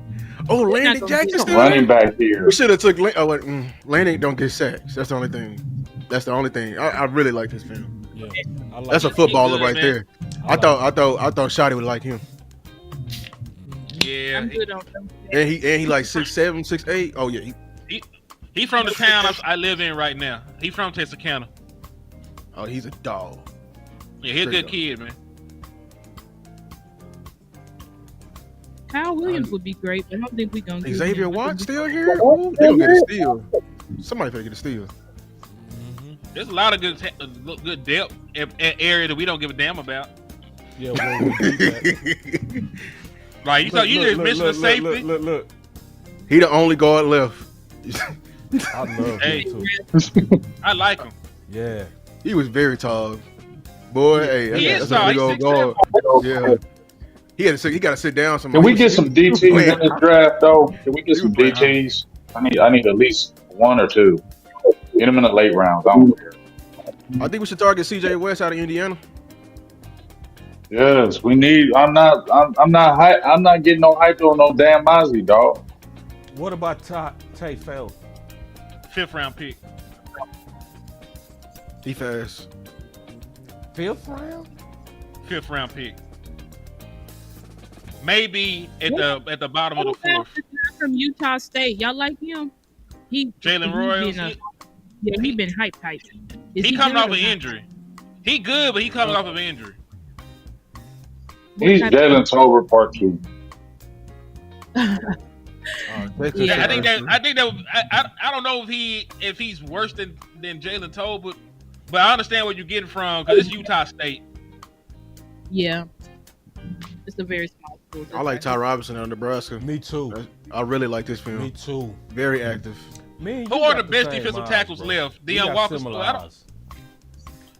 [SPEAKER 9] Oh, Landon
[SPEAKER 8] gonna
[SPEAKER 9] Jackson
[SPEAKER 8] get
[SPEAKER 9] still
[SPEAKER 7] Running
[SPEAKER 9] there?
[SPEAKER 7] back here.
[SPEAKER 9] We should have took. Landon don't get sacks. That's the only thing. That's the only thing. I really like this film.
[SPEAKER 4] Yeah. I like
[SPEAKER 9] That's a
[SPEAKER 4] it.
[SPEAKER 9] footballer
[SPEAKER 5] good,
[SPEAKER 9] right
[SPEAKER 5] man.
[SPEAKER 9] there. I thought Shotty would like him.
[SPEAKER 5] Yeah,
[SPEAKER 8] I'm good on them.
[SPEAKER 9] And he like 6'7", 6'8". Oh yeah.
[SPEAKER 5] he from the town I live in right now. He from Texarkana.
[SPEAKER 9] He's a dog.
[SPEAKER 5] Yeah, he a
[SPEAKER 9] Straight
[SPEAKER 5] good
[SPEAKER 9] up.
[SPEAKER 5] kid, man.
[SPEAKER 8] Kyle Williams would be great, but I don't think we're gonna get
[SPEAKER 9] Xavier
[SPEAKER 8] him.
[SPEAKER 9] Watt still here? Ooh, they gonna get a steal. Somebody finna get a steal.
[SPEAKER 5] There's a lot of good depth area that we don't give a damn about.
[SPEAKER 4] Yeah, well, we beat that.
[SPEAKER 5] Like you just mentioned the safety.
[SPEAKER 4] Look.
[SPEAKER 9] He the only guard left.
[SPEAKER 4] I love
[SPEAKER 5] Hey.
[SPEAKER 4] him too.
[SPEAKER 5] I like him.
[SPEAKER 4] Yeah.
[SPEAKER 9] He was very tall. Boy, hey,
[SPEAKER 5] He
[SPEAKER 9] that's
[SPEAKER 5] is
[SPEAKER 9] a
[SPEAKER 5] tall.
[SPEAKER 9] big
[SPEAKER 5] He's
[SPEAKER 9] old
[SPEAKER 5] 6'7".
[SPEAKER 9] guard. Yeah. He got to sit down
[SPEAKER 7] Can
[SPEAKER 9] somewhere.
[SPEAKER 7] we get some DTs in this draft though? Can we get some DTs? I need at least 1 or 2. Get them in the late rounds. I don't care.
[SPEAKER 9] I think we should target CJ West out of Indiana.
[SPEAKER 7] Yes, we need. I'm not getting no hype on no damn Mozzie, dog.
[SPEAKER 4] What about Tay Feld?
[SPEAKER 5] 5th round pick.
[SPEAKER 9] He fast.
[SPEAKER 4] 5th round?
[SPEAKER 5] 5th round pick. Maybe at the bottom of the 4th.
[SPEAKER 8] From Utah State, y'all like him?
[SPEAKER 5] Jalen Royals.
[SPEAKER 8] He been hyped.
[SPEAKER 5] He coming off an injury. He good, but he coming off of an injury.
[SPEAKER 7] He's Jalen Tolbert part 2.
[SPEAKER 8] Yeah.
[SPEAKER 5] I think that I don't know if he's worse than Jalen Tolbert, but I understand where you're getting from because it's Utah State.
[SPEAKER 8] Yeah, it's a very small school.
[SPEAKER 9] I like Ty Robinson out of Nebraska.
[SPEAKER 4] Me too.
[SPEAKER 9] I really like this film.
[SPEAKER 4] Me too.
[SPEAKER 9] Very active.
[SPEAKER 4] Man,
[SPEAKER 5] Who are the best defensive tackles left? Deion Walker.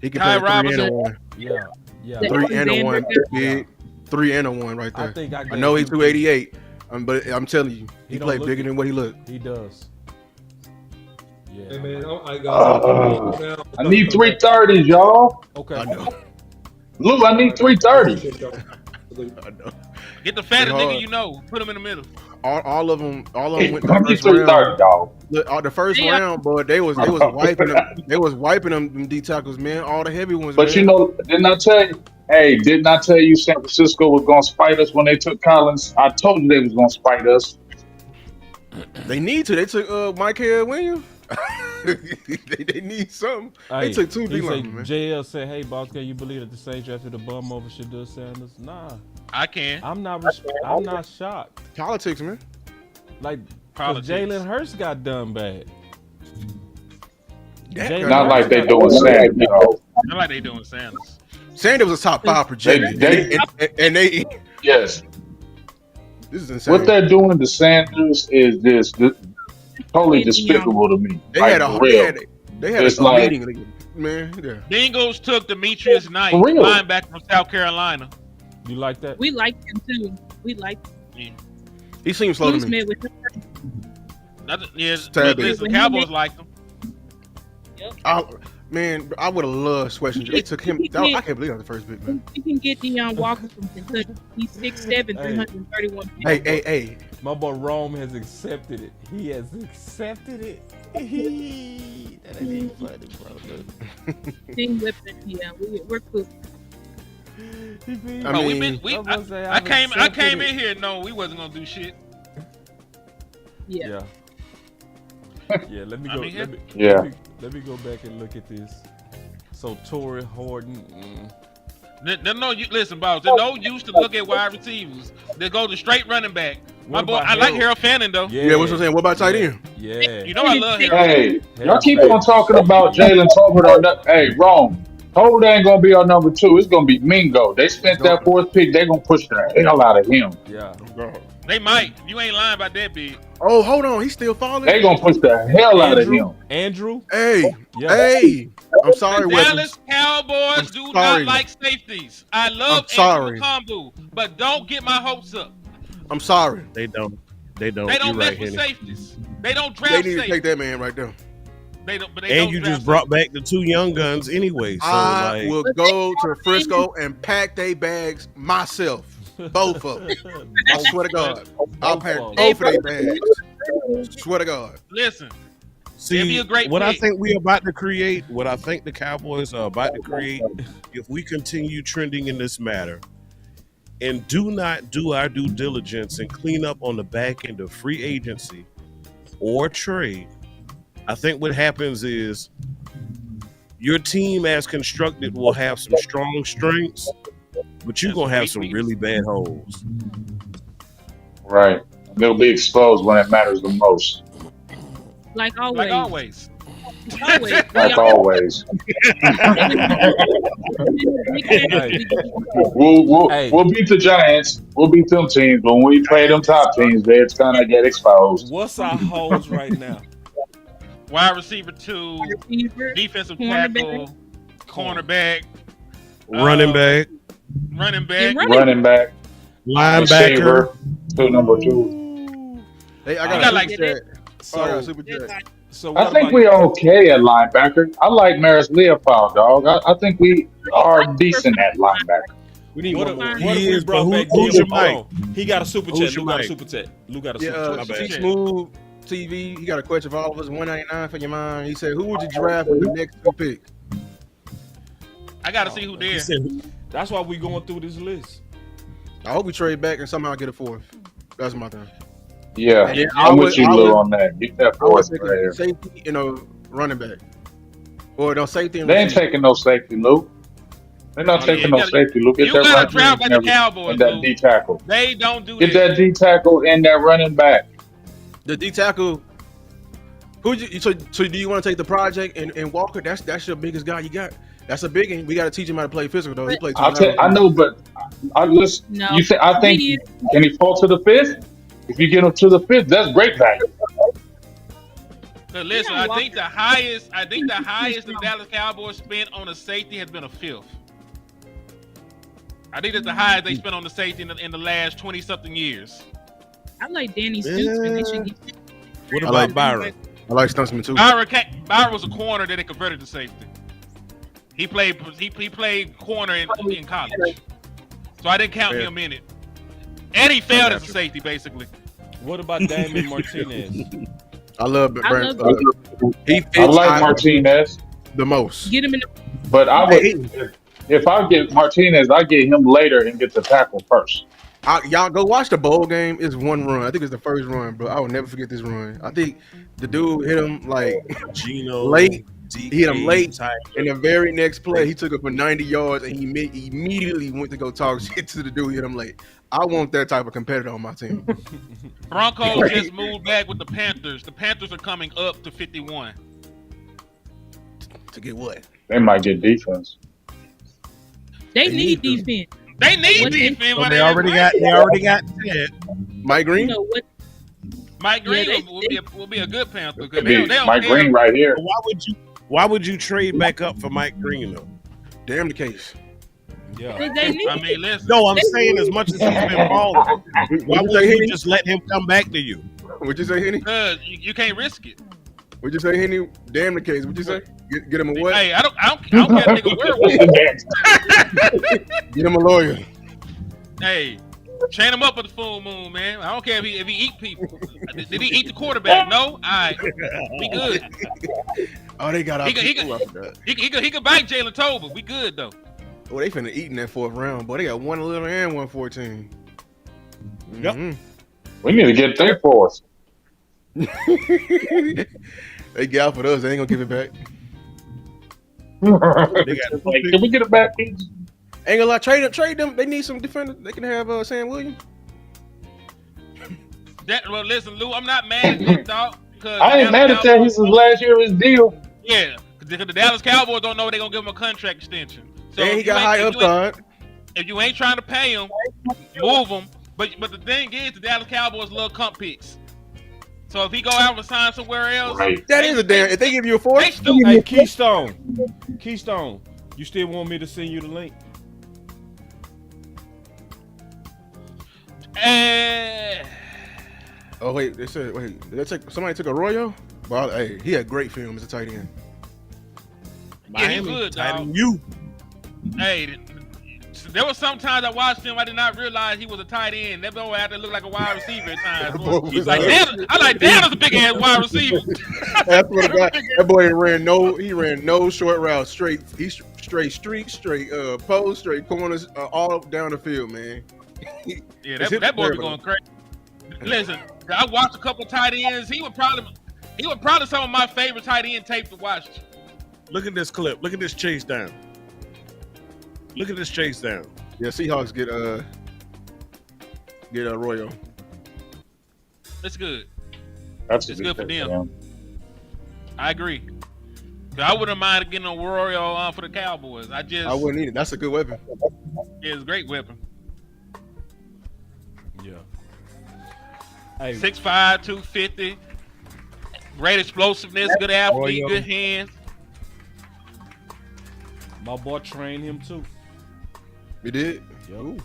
[SPEAKER 9] He can
[SPEAKER 5] Ty
[SPEAKER 9] play 3
[SPEAKER 5] Robinson.
[SPEAKER 9] and a 1.
[SPEAKER 4] Yeah.
[SPEAKER 9] 3 and a 1. Big. 3 and a 1 right there.
[SPEAKER 4] I think
[SPEAKER 9] I know he's 288, but I'm telling you, he played bigger than what he looked.
[SPEAKER 4] He does. Yeah.
[SPEAKER 6] Hey man,
[SPEAKER 7] I need 330s, y'all.
[SPEAKER 4] Okay.
[SPEAKER 9] I know.
[SPEAKER 7] Lou, I need 330.
[SPEAKER 9] I know.
[SPEAKER 5] Get the fattest nigga you know. Put him in the middle.
[SPEAKER 9] All of them went the
[SPEAKER 7] Give me
[SPEAKER 9] first
[SPEAKER 7] 330,
[SPEAKER 9] round.
[SPEAKER 7] dog.
[SPEAKER 9] The first
[SPEAKER 8] Yeah.
[SPEAKER 9] round, but they was wiping them. They was wiping them D tackles, man. All the heavy ones,
[SPEAKER 7] But
[SPEAKER 9] man.
[SPEAKER 7] you know, didn't I tell you? Hey, didn't I tell you San Francisco was gonna spite us when they took Collins? I told you they was gonna spite us.
[SPEAKER 9] They need to. They took Michael Williams. they need something. They took two D linemen, man.
[SPEAKER 4] JL said, "Hey, boss, can you believe that the Saints drafted a bum over Shadur Sanders?" Nah,
[SPEAKER 5] I can.
[SPEAKER 4] I'm not shocked.
[SPEAKER 9] Politics, man.
[SPEAKER 4] Like,
[SPEAKER 5] Politics.
[SPEAKER 4] Jalen Hurts got done bad.
[SPEAKER 7] Not like they doing Sanders, you know.
[SPEAKER 5] Not like they doing Sanders.
[SPEAKER 9] Sanders was a top 5 projected, and they
[SPEAKER 7] Yes.
[SPEAKER 9] This is insane.
[SPEAKER 7] What they're doing to Sanders is just totally despicable to me.
[SPEAKER 9] They
[SPEAKER 7] Like,
[SPEAKER 9] had a
[SPEAKER 7] for real.
[SPEAKER 9] they had
[SPEAKER 7] It's
[SPEAKER 9] a
[SPEAKER 7] like-
[SPEAKER 9] meeting, man. Yeah.
[SPEAKER 5] Bengals took Demetrius Knight,
[SPEAKER 7] For real.
[SPEAKER 5] linebacker from South Carolina.
[SPEAKER 4] You like that?
[SPEAKER 8] We like him too. We like him.
[SPEAKER 9] He seems slow to
[SPEAKER 8] Bruce
[SPEAKER 9] me.
[SPEAKER 8] met with him.
[SPEAKER 9] Tad bit.
[SPEAKER 5] Listen, Cowboys liked him.
[SPEAKER 9] Man, I would have loved Sweatshirt. They took him. I can't believe that was the first pick, man.
[SPEAKER 8] We can get Deion Walker from Kentucky. He's 6'7", 331 pounds.
[SPEAKER 9] Hey.
[SPEAKER 4] My boy Rome has accepted it. He has accepted it. That ain't even funny, bro.
[SPEAKER 8] Team weapon, yeah, we're cool.
[SPEAKER 5] I came in here knowing we wasn't gonna do shit.
[SPEAKER 8] Yeah.
[SPEAKER 4] Yeah, let me go. Let me go back and look at this. So Torrey Horton.
[SPEAKER 5] Listen, boss. There's no use to look at wide receivers. They go to straight running back. My boy, I like Harold Fanning though.
[SPEAKER 9] Yeah, what's I'm saying? What about tight end?
[SPEAKER 4] Yeah.
[SPEAKER 5] You know I love Harold.
[SPEAKER 7] Hey, y'all keep on talking about Jalen Tolbert. Hey, wrong. Tolbert ain't gonna be our number 2. It's gonna be Mingo. They spent that 4th pick. They gonna push the hell out of him.
[SPEAKER 4] Yeah.
[SPEAKER 5] They might. You ain't lying about that, big.
[SPEAKER 9] Oh, hold on. He's still falling.
[SPEAKER 7] They gonna push the hell out of him.
[SPEAKER 4] Andrew.
[SPEAKER 9] Hey. I'm sorry,
[SPEAKER 5] The
[SPEAKER 9] Weapons.
[SPEAKER 5] Dallas Cowboys do not like safeties. I love
[SPEAKER 9] sorry.
[SPEAKER 5] Andrew Kambu, but don't get my hopes up.
[SPEAKER 9] I'm sorry.
[SPEAKER 10] They don't.
[SPEAKER 5] They don't
[SPEAKER 10] You're
[SPEAKER 5] mess
[SPEAKER 10] right,
[SPEAKER 5] with
[SPEAKER 10] Henny.
[SPEAKER 5] safeties. They don't draft
[SPEAKER 9] They need to
[SPEAKER 5] safeties.
[SPEAKER 9] take that man right there.
[SPEAKER 5] They don't. But they
[SPEAKER 10] And
[SPEAKER 5] don't
[SPEAKER 10] you
[SPEAKER 5] draft
[SPEAKER 10] just brought back the 2 young guns anyway. So
[SPEAKER 9] I
[SPEAKER 10] like,
[SPEAKER 9] will go to Frisco and pack they bags myself. Both of them. I swear to God. I'll pack both of their bags. Swear to God.
[SPEAKER 5] Listen.
[SPEAKER 10] see,
[SPEAKER 5] it'd be a great
[SPEAKER 10] what I
[SPEAKER 5] pick.
[SPEAKER 10] think we're about to create, what I think the Cowboys are about to create, if we continue trending in this matter and do not do our due diligence and clean up on the back end of free agency or trade, I think what happens is your team as constructed will have some strong strengths, but you're going to have some really bad holes.
[SPEAKER 7] Right. They'll be exposed when it matters the most.
[SPEAKER 8] Like always.
[SPEAKER 5] Like always.
[SPEAKER 7] Like always. We'll beat the Giants. We'll beat them teams. But when we play them top teams, it's going to get exposed.
[SPEAKER 4] What's our holes right now?
[SPEAKER 5] Wide receiver 2, defensive tackle, cornerback,
[SPEAKER 10] Running back,
[SPEAKER 7] running back,
[SPEAKER 10] linebacker,
[SPEAKER 7] number 2.
[SPEAKER 9] Hey, I got a super chat.
[SPEAKER 7] I think we're okay at linebacker. I like Maris Leopold, dog. I think we are decent at linebacker.
[SPEAKER 4] We need
[SPEAKER 10] what
[SPEAKER 4] one more.
[SPEAKER 10] He
[SPEAKER 4] What if we
[SPEAKER 10] is, but
[SPEAKER 4] brought back
[SPEAKER 10] who's your Mike?
[SPEAKER 4] Hold on. He got a super
[SPEAKER 10] Who's
[SPEAKER 4] chat.
[SPEAKER 10] your
[SPEAKER 4] Lou got a
[SPEAKER 10] Mike?
[SPEAKER 4] super chat. Lou got a super chat.
[SPEAKER 9] Smooth TV. He got a question for all of us. 199 for your mind. He said, "Who would you draft with the next 2 picks?"
[SPEAKER 5] I got to see who there.
[SPEAKER 4] That's why we going through this list.
[SPEAKER 9] I hope we trade back and somehow get a 4th. That's my thing.
[SPEAKER 7] Yeah,
[SPEAKER 9] And then
[SPEAKER 7] I'm with you, Lou, on that. Get that
[SPEAKER 9] I would
[SPEAKER 7] 4th
[SPEAKER 9] take
[SPEAKER 7] right
[SPEAKER 9] a
[SPEAKER 7] here.
[SPEAKER 9] safety and a running back, or no safety. And
[SPEAKER 7] They ain't taking no safety, Lou. They're not taking no safety, Lou. Get
[SPEAKER 5] You
[SPEAKER 7] that
[SPEAKER 5] got to
[SPEAKER 7] running
[SPEAKER 5] draft
[SPEAKER 7] back
[SPEAKER 5] like the Cowboys,
[SPEAKER 7] and that
[SPEAKER 5] Lou.
[SPEAKER 7] D tackle.
[SPEAKER 5] They don't do
[SPEAKER 7] Get
[SPEAKER 5] that.
[SPEAKER 7] that D tackle and that running back.
[SPEAKER 9] The D tackle. So do you want to take the project and Walker? That's your biggest guy you got. That's a big one. We got to teach him how to play physical though. He played.
[SPEAKER 7] I know, but listen.
[SPEAKER 8] No.
[SPEAKER 7] You think? I think can he fall to the 5th? If you get him to the 5th, that's great value.
[SPEAKER 5] But listen, I think the highest the Dallas Cowboys spent on a safety has been a 5th. I think that's the highest they spent on the safety in the last 20-something years.
[SPEAKER 8] I like Danny Stoops, and they should get.
[SPEAKER 10] What about Byron?
[SPEAKER 9] I like Stuntsman too.
[SPEAKER 5] Byron was a corner that they converted to safety. He played corner in college, so I didn't count him in it. And he failed as a safety, basically.
[SPEAKER 4] What about Damon Martinez?
[SPEAKER 9] I love
[SPEAKER 8] I
[SPEAKER 9] Brand.
[SPEAKER 8] love
[SPEAKER 9] He fits.
[SPEAKER 7] I like Martinez,
[SPEAKER 9] the most.
[SPEAKER 8] Get him in the
[SPEAKER 7] but I
[SPEAKER 9] Hey,
[SPEAKER 7] would if I get Martinez, I get him later and get the tackle first.
[SPEAKER 9] y'all go watch the bowl game. It's one run. I think it's the first run, bro. I will never forget this run. I think the dude hit him like
[SPEAKER 10] Gino
[SPEAKER 9] late.
[SPEAKER 10] DK,
[SPEAKER 9] He hit him late,
[SPEAKER 10] Tyler.
[SPEAKER 9] and the very next play, he took it for 90 yards, and he immediately went to go talk shit to the dude. Hit him late. I want that type of competitor on my team.
[SPEAKER 5] Broncos just moved back with the Panthers. The Panthers are coming up to 51.
[SPEAKER 9] To get what?
[SPEAKER 7] They might get defense.
[SPEAKER 8] They need defense.
[SPEAKER 5] They need
[SPEAKER 8] What
[SPEAKER 5] defense.
[SPEAKER 10] So
[SPEAKER 5] but
[SPEAKER 10] they already got Ted.
[SPEAKER 9] Mike Green.
[SPEAKER 8] You know what?
[SPEAKER 5] Mike Green
[SPEAKER 8] Yeah,
[SPEAKER 5] will be a good Panther. 'Cause
[SPEAKER 7] Could
[SPEAKER 5] they
[SPEAKER 7] be
[SPEAKER 5] don't
[SPEAKER 7] Mike
[SPEAKER 5] care.
[SPEAKER 7] Green right here.
[SPEAKER 10] Why would you trade back up for Mike Green though?
[SPEAKER 9] Damn the case.
[SPEAKER 4] Yeah.
[SPEAKER 8] They need.
[SPEAKER 5] I mean, listen.
[SPEAKER 10] No, I'm saying as much as he's been balling, why would you just let him come back to you?
[SPEAKER 9] What'd you say, Henny?
[SPEAKER 5] You can't risk it.
[SPEAKER 9] What'd you say, Henny? Damn the case. What'd you say? Get him a what?
[SPEAKER 5] Hey, I don't care, nigga. Where we?
[SPEAKER 9] Get him a lawyer.
[SPEAKER 5] Hey, chain him up at the full moon, man. I don't care if he eat people. Did he eat the quarterback? No. All right, we good.
[SPEAKER 9] Oh, they got out.
[SPEAKER 5] He could bite Jalen Tolbert. We good though.
[SPEAKER 9] Oh, they finna eat in that fourth round, boy. They got 111 and 114.
[SPEAKER 10] Yep.
[SPEAKER 7] We need to get there for us.
[SPEAKER 9] They got for us. They ain't gonna give it back.
[SPEAKER 7] Like, can we get it back, please?
[SPEAKER 9] Ain't gonna lie, trade them. They need some defenders. They can have Sam Williams.
[SPEAKER 5] Well, listen, Lou, I'm not mad at this dog.
[SPEAKER 7] I ain't mad at that. He's his last year of his deal.
[SPEAKER 5] Yeah, because the Dallas Cowboys don't know they're gonna give him a contract extension. So
[SPEAKER 9] And he got high upside.
[SPEAKER 5] If you ain't trying to pay him, move him. But the thing is, the Dallas Cowboys love comp picks. So if he go out and sign somewhere else,
[SPEAKER 9] That is a damn. If they give you a fourth,
[SPEAKER 5] they stupid.
[SPEAKER 4] Hey, Keystone, you still want me to send you the link?
[SPEAKER 9] Oh wait, they said somebody took Arroyo. Well, hey, he had great film as a tight end.
[SPEAKER 5] Yeah, he good, dog. Hey, there was sometimes I watched him, I did not realize he was a tight end. That boy out there looked like a wide receiver at times. I like Dan's a big ass wide receiver.
[SPEAKER 9] That's what that boy ran no short routes, straight. He straight street, straight post, straight corners, all up down the field, man.
[SPEAKER 5] Yeah, that boy be going crazy. Listen, I watched a couple tight ends. He was probably some of my favorite tight end tape to watch.
[SPEAKER 10] Look at this clip. Look at this chase down. Look at this chase down.
[SPEAKER 9] Yeah, Seahawks get Arroyo.
[SPEAKER 5] It's good.
[SPEAKER 7] It's
[SPEAKER 5] good for them. I agree. I wouldn't mind getting a Arroyo for the Cowboys. I
[SPEAKER 9] wouldn't either. That's a good weapon.
[SPEAKER 5] Yeah, it's a great weapon.
[SPEAKER 4] Yeah. Hey.
[SPEAKER 5] 6'5", 250. Great explosiveness, good athlete, good hands.
[SPEAKER 4] My boy trained him too.
[SPEAKER 9] You did?
[SPEAKER 4] Yo.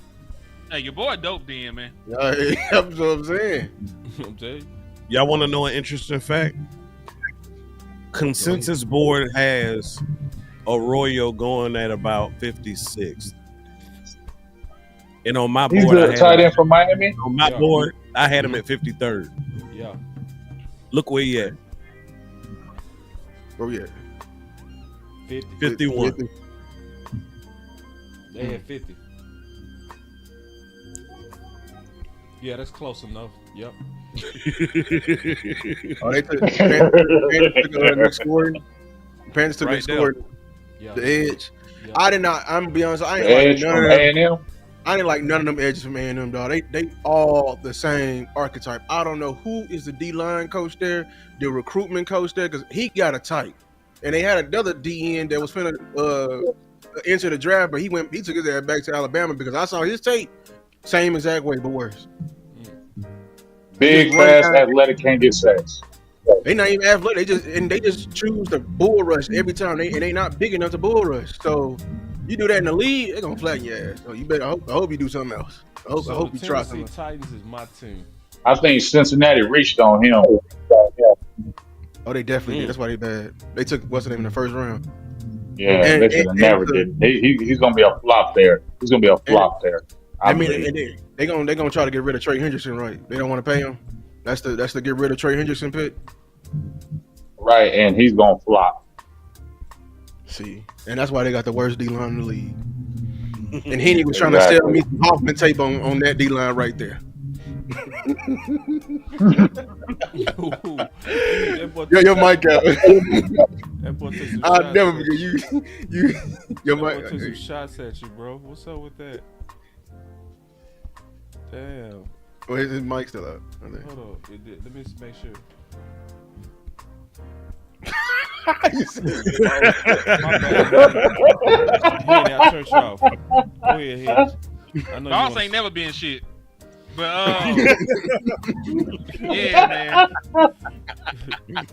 [SPEAKER 5] Hey, your boy dope then, man.
[SPEAKER 9] Yeah, that's what I'm saying.
[SPEAKER 4] I'm telling you.
[SPEAKER 10] Y'all want to know an interesting fact? Consensus board has Arroyo going at about 56. And on my
[SPEAKER 7] He's
[SPEAKER 10] board,
[SPEAKER 7] the tight end from Miami.
[SPEAKER 10] On my board, I had him at 53rd.
[SPEAKER 4] Yeah.
[SPEAKER 10] Look where he at.
[SPEAKER 9] Oh yeah.
[SPEAKER 10] 51.
[SPEAKER 9] 50.
[SPEAKER 4] They had 50. Yeah, that's close enough. Yep.
[SPEAKER 9] Oh, they took Nick Scoring. Panthers took Nick Scoring.
[SPEAKER 4] Yeah.
[SPEAKER 9] The edge.
[SPEAKER 4] Yeah.
[SPEAKER 9] I did not. I'm gonna be honest. I
[SPEAKER 7] The
[SPEAKER 9] ain't
[SPEAKER 7] edge
[SPEAKER 9] like
[SPEAKER 7] from
[SPEAKER 9] none of them.
[SPEAKER 7] A&M.
[SPEAKER 9] I didn't like none of them edges from A&M, dog. They all the same archetype. I don't know who is the D-line coach there, the recruitment coach there, because he got a type. And they had another DN that was finna enter the draft, but he took his ass back to Alabama because I saw his tape. Same exact way, but worse.
[SPEAKER 7] Big, fast, athletic, can't get sacks.
[SPEAKER 9] They not even athletic. They just choose the bull rush every time. They not big enough to bull rush. So you do that in the league, they're gonna flatten your ass. So you better. I hope you do something else. I hope you try something.
[SPEAKER 4] Titans is my team.
[SPEAKER 7] I think Cincinnati reached on him.
[SPEAKER 9] Oh, they definitely did. That's why they bad. They took what's the name in the first round.
[SPEAKER 7] Yeah, they should have never did. He's gonna be a flop there. He's gonna be a flop there.
[SPEAKER 9] I mean, they're gonna try to get rid of Trey Hendrickson, right? They don't want to pay him. That's the get rid of Trey Hendrickson pick.
[SPEAKER 7] Right, and he's gonna flop.
[SPEAKER 9] See, and that's why they got the worst D line in the league. And Henny was trying to sell me some Hoffman tape on that D line right there. Your mic out. I'll never forget you. Your mic.
[SPEAKER 4] Took some shots at you, bro. What's up with that? Damn.
[SPEAKER 9] Well, his mic still out.
[SPEAKER 4] Hold on. Let me make sure. My bad. Henny, I turned you off. Go ahead, Henny. I know
[SPEAKER 5] Boss ain't never been shit. But yeah, man.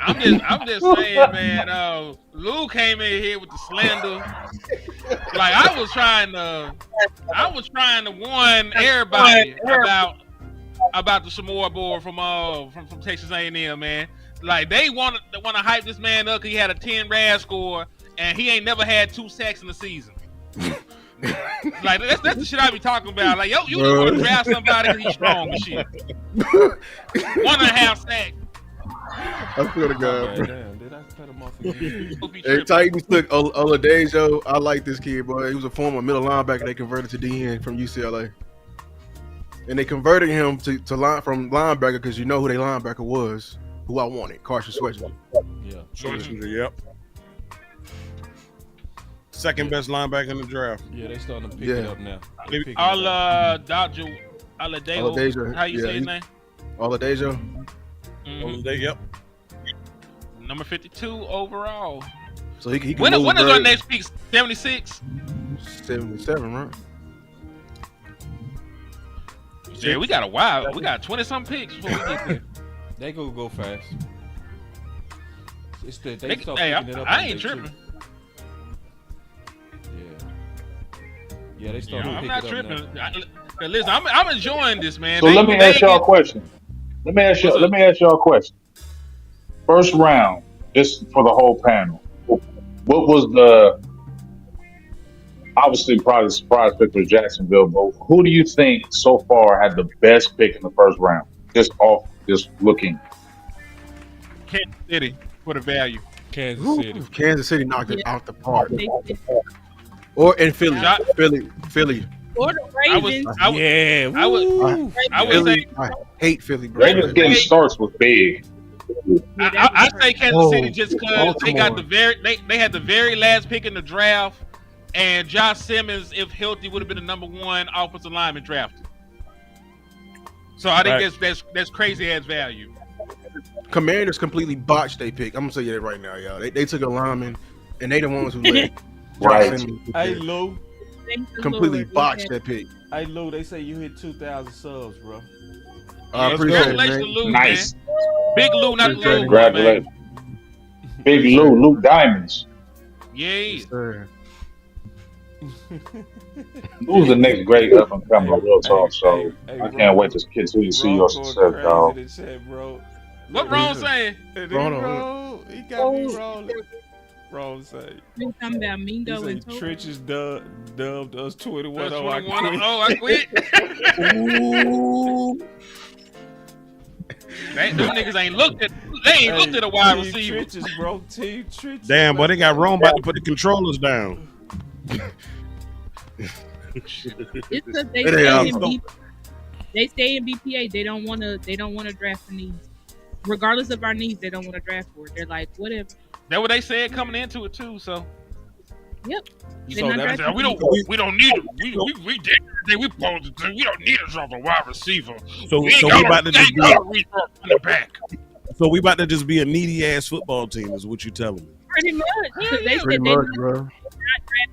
[SPEAKER 5] I'm just saying, man. Lou came in here with the slander. Like I was trying to warn everybody about the Samoa boy from Texas A&M, man. Like they want to hype this man up because he had a 10 RAS score and he ain't never had 2 sacks in the season. Like that's the shit I be talking about. Like you just want to draft somebody because he's strong and shit. 1.5 sack.
[SPEAKER 9] I swear to God, bro.
[SPEAKER 4] Damn, did I cut him off again?
[SPEAKER 9] Hey, Titans took Oladejo. I like this kid, boy. He was a former middle linebacker. They converted to DN from UCLA, and they converted him to from linebacker because you know who their linebacker was. Who I wanted, Carson Swetchler.
[SPEAKER 10] Yeah, Swetchler. Yep. Second best linebacker in the draft.
[SPEAKER 4] Yeah, they starting to pick it up now.
[SPEAKER 5] Oladejo. How you say his name?
[SPEAKER 9] Oladejo.
[SPEAKER 10] Yep.
[SPEAKER 5] Number 52 overall.
[SPEAKER 9] So he can
[SPEAKER 5] when is our next pick? 76?
[SPEAKER 9] 77, right?
[SPEAKER 5] Yeah, we got a while. We got 20-something picks before we get there.
[SPEAKER 4] They go fast. It's the,
[SPEAKER 5] I ain't tripping.
[SPEAKER 4] Yeah, they started.
[SPEAKER 5] I'm not tripping. Listen, I'm enjoying this, man.
[SPEAKER 7] So let me ask y'all a question. Let me ask y'all a question. First round, just for the whole panel. What was the obviously probably the surprise pick for Jacksonville, but who do you think so far had the best pick in the first round? Just looking.
[SPEAKER 5] Kansas City for the value.
[SPEAKER 9] Kansas City knocked it out the park. Or in Philly. Philly.
[SPEAKER 8] Or the Ravens.
[SPEAKER 5] I
[SPEAKER 9] hate Philly, bro.
[SPEAKER 7] Ravens getting starts was big.
[SPEAKER 5] I say Kansas City just because they got they had the very last pick in the draft, and Josh Simmons, if healthy, would have been the number 1 offensive lineman drafted. So I think that's crazy ass value.
[SPEAKER 9] Commanders completely botched their pick. I'm gonna tell you that right now, y'all. They took a lineman, and they the ones who let
[SPEAKER 7] right.
[SPEAKER 4] Hey Lou,
[SPEAKER 9] completely botched that pick.
[SPEAKER 4] Hey Lou, they say you hit 2,000 subs, bro.
[SPEAKER 9] I appreciate it, man.
[SPEAKER 5] Lou,
[SPEAKER 7] nice.
[SPEAKER 5] Man. Big Lou, not Lou.
[SPEAKER 7] Congratulations. Big Lou, Luke Diamonds.
[SPEAKER 5] Yeah.
[SPEAKER 9] Yes,
[SPEAKER 7] Who's the next great up and coming real talk? So I can't wait to continue to see your success, dog.
[SPEAKER 5] What Ron saying?
[SPEAKER 4] He got me rolling. Ron say.
[SPEAKER 8] You talking about Mingo and Toby?
[SPEAKER 4] Trenches dubbed us 21.
[SPEAKER 5] Oh, I quit. Them niggas ain't looked at. They ain't looked at a wide receiver.
[SPEAKER 4] Trenches, bro. Team Trenches.
[SPEAKER 10] Damn, but they got Rome about to put the controllers down.
[SPEAKER 8] It's because they stay in BPA. They don't want to draft for needs, regardless of our needs. They don't want to draft for it. They're like, whatever.
[SPEAKER 5] That's what they said coming into it too. So,
[SPEAKER 8] yep.
[SPEAKER 5] We don't need it. We don't need a wide receiver.
[SPEAKER 10] So we about to just we about to just be a needy ass football team, is what you telling me?
[SPEAKER 8] Pretty much. Because they said they're not draft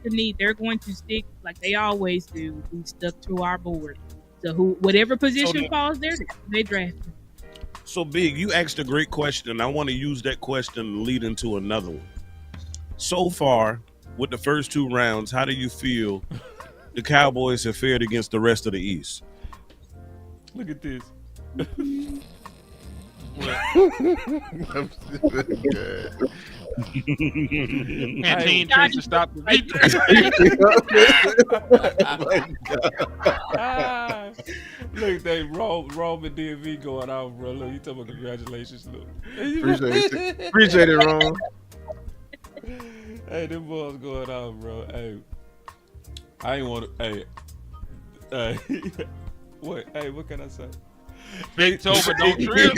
[SPEAKER 8] the need. They're going to stick like they always do. We stuck to our board. So whatever position falls there, they draft.
[SPEAKER 10] So Big, you asked a great question, and I want to use that question to lead into another one. So far, with the first 2 rounds, how do you feel the Cowboys have fared against the rest of the East?
[SPEAKER 4] Look at this.
[SPEAKER 5] Canteen tries to stop the
[SPEAKER 4] Look, they roll. Roman DMV going out, bro. Look, he talking about congratulations. Look.
[SPEAKER 9] Appreciate it, Ron.
[SPEAKER 4] Hey, them boys going out, bro. Hey, I ain't want to. Hey, what? Hey, what can I say?
[SPEAKER 5] Big Tober don't trip.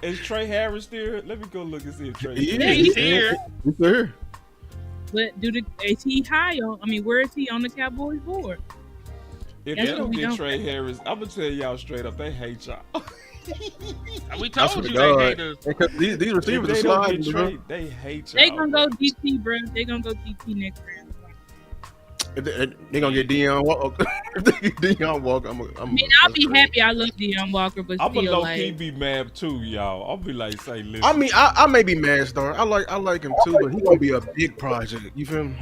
[SPEAKER 4] Is Trey Harris still? Let me go look and see if Trey.
[SPEAKER 5] He's here.
[SPEAKER 9] He's here.
[SPEAKER 8] But is he high on? I mean, where is he on the Cowboys board?
[SPEAKER 4] If
[SPEAKER 8] That's
[SPEAKER 4] they
[SPEAKER 8] what
[SPEAKER 4] don't
[SPEAKER 8] we
[SPEAKER 4] get
[SPEAKER 8] don't-
[SPEAKER 4] Trey Harris, I'm gonna tell y'all straight up, they hate y'all.
[SPEAKER 5] We
[SPEAKER 9] I
[SPEAKER 5] told
[SPEAKER 9] swear
[SPEAKER 5] you
[SPEAKER 9] to
[SPEAKER 5] they
[SPEAKER 9] God.
[SPEAKER 5] hate us.
[SPEAKER 9] Because these
[SPEAKER 4] If
[SPEAKER 9] receivers are
[SPEAKER 4] they don't
[SPEAKER 9] sliding,
[SPEAKER 4] get
[SPEAKER 9] bro.
[SPEAKER 4] Trey, they hate y'all.
[SPEAKER 8] They gonna go DP, bro. They gonna go DP next round.
[SPEAKER 9] They gonna get Deion Walker. If they get Deion Walker, I'm
[SPEAKER 8] I mean, I'll be happy. I love Deion Walker, but
[SPEAKER 4] I'm
[SPEAKER 8] still,
[SPEAKER 4] a low key
[SPEAKER 8] like,
[SPEAKER 4] be mad too, y'all. I'll be like, say, listen.
[SPEAKER 9] I mean, I may be mad, Star. I like him too, but he gonna be a big project. You feel me?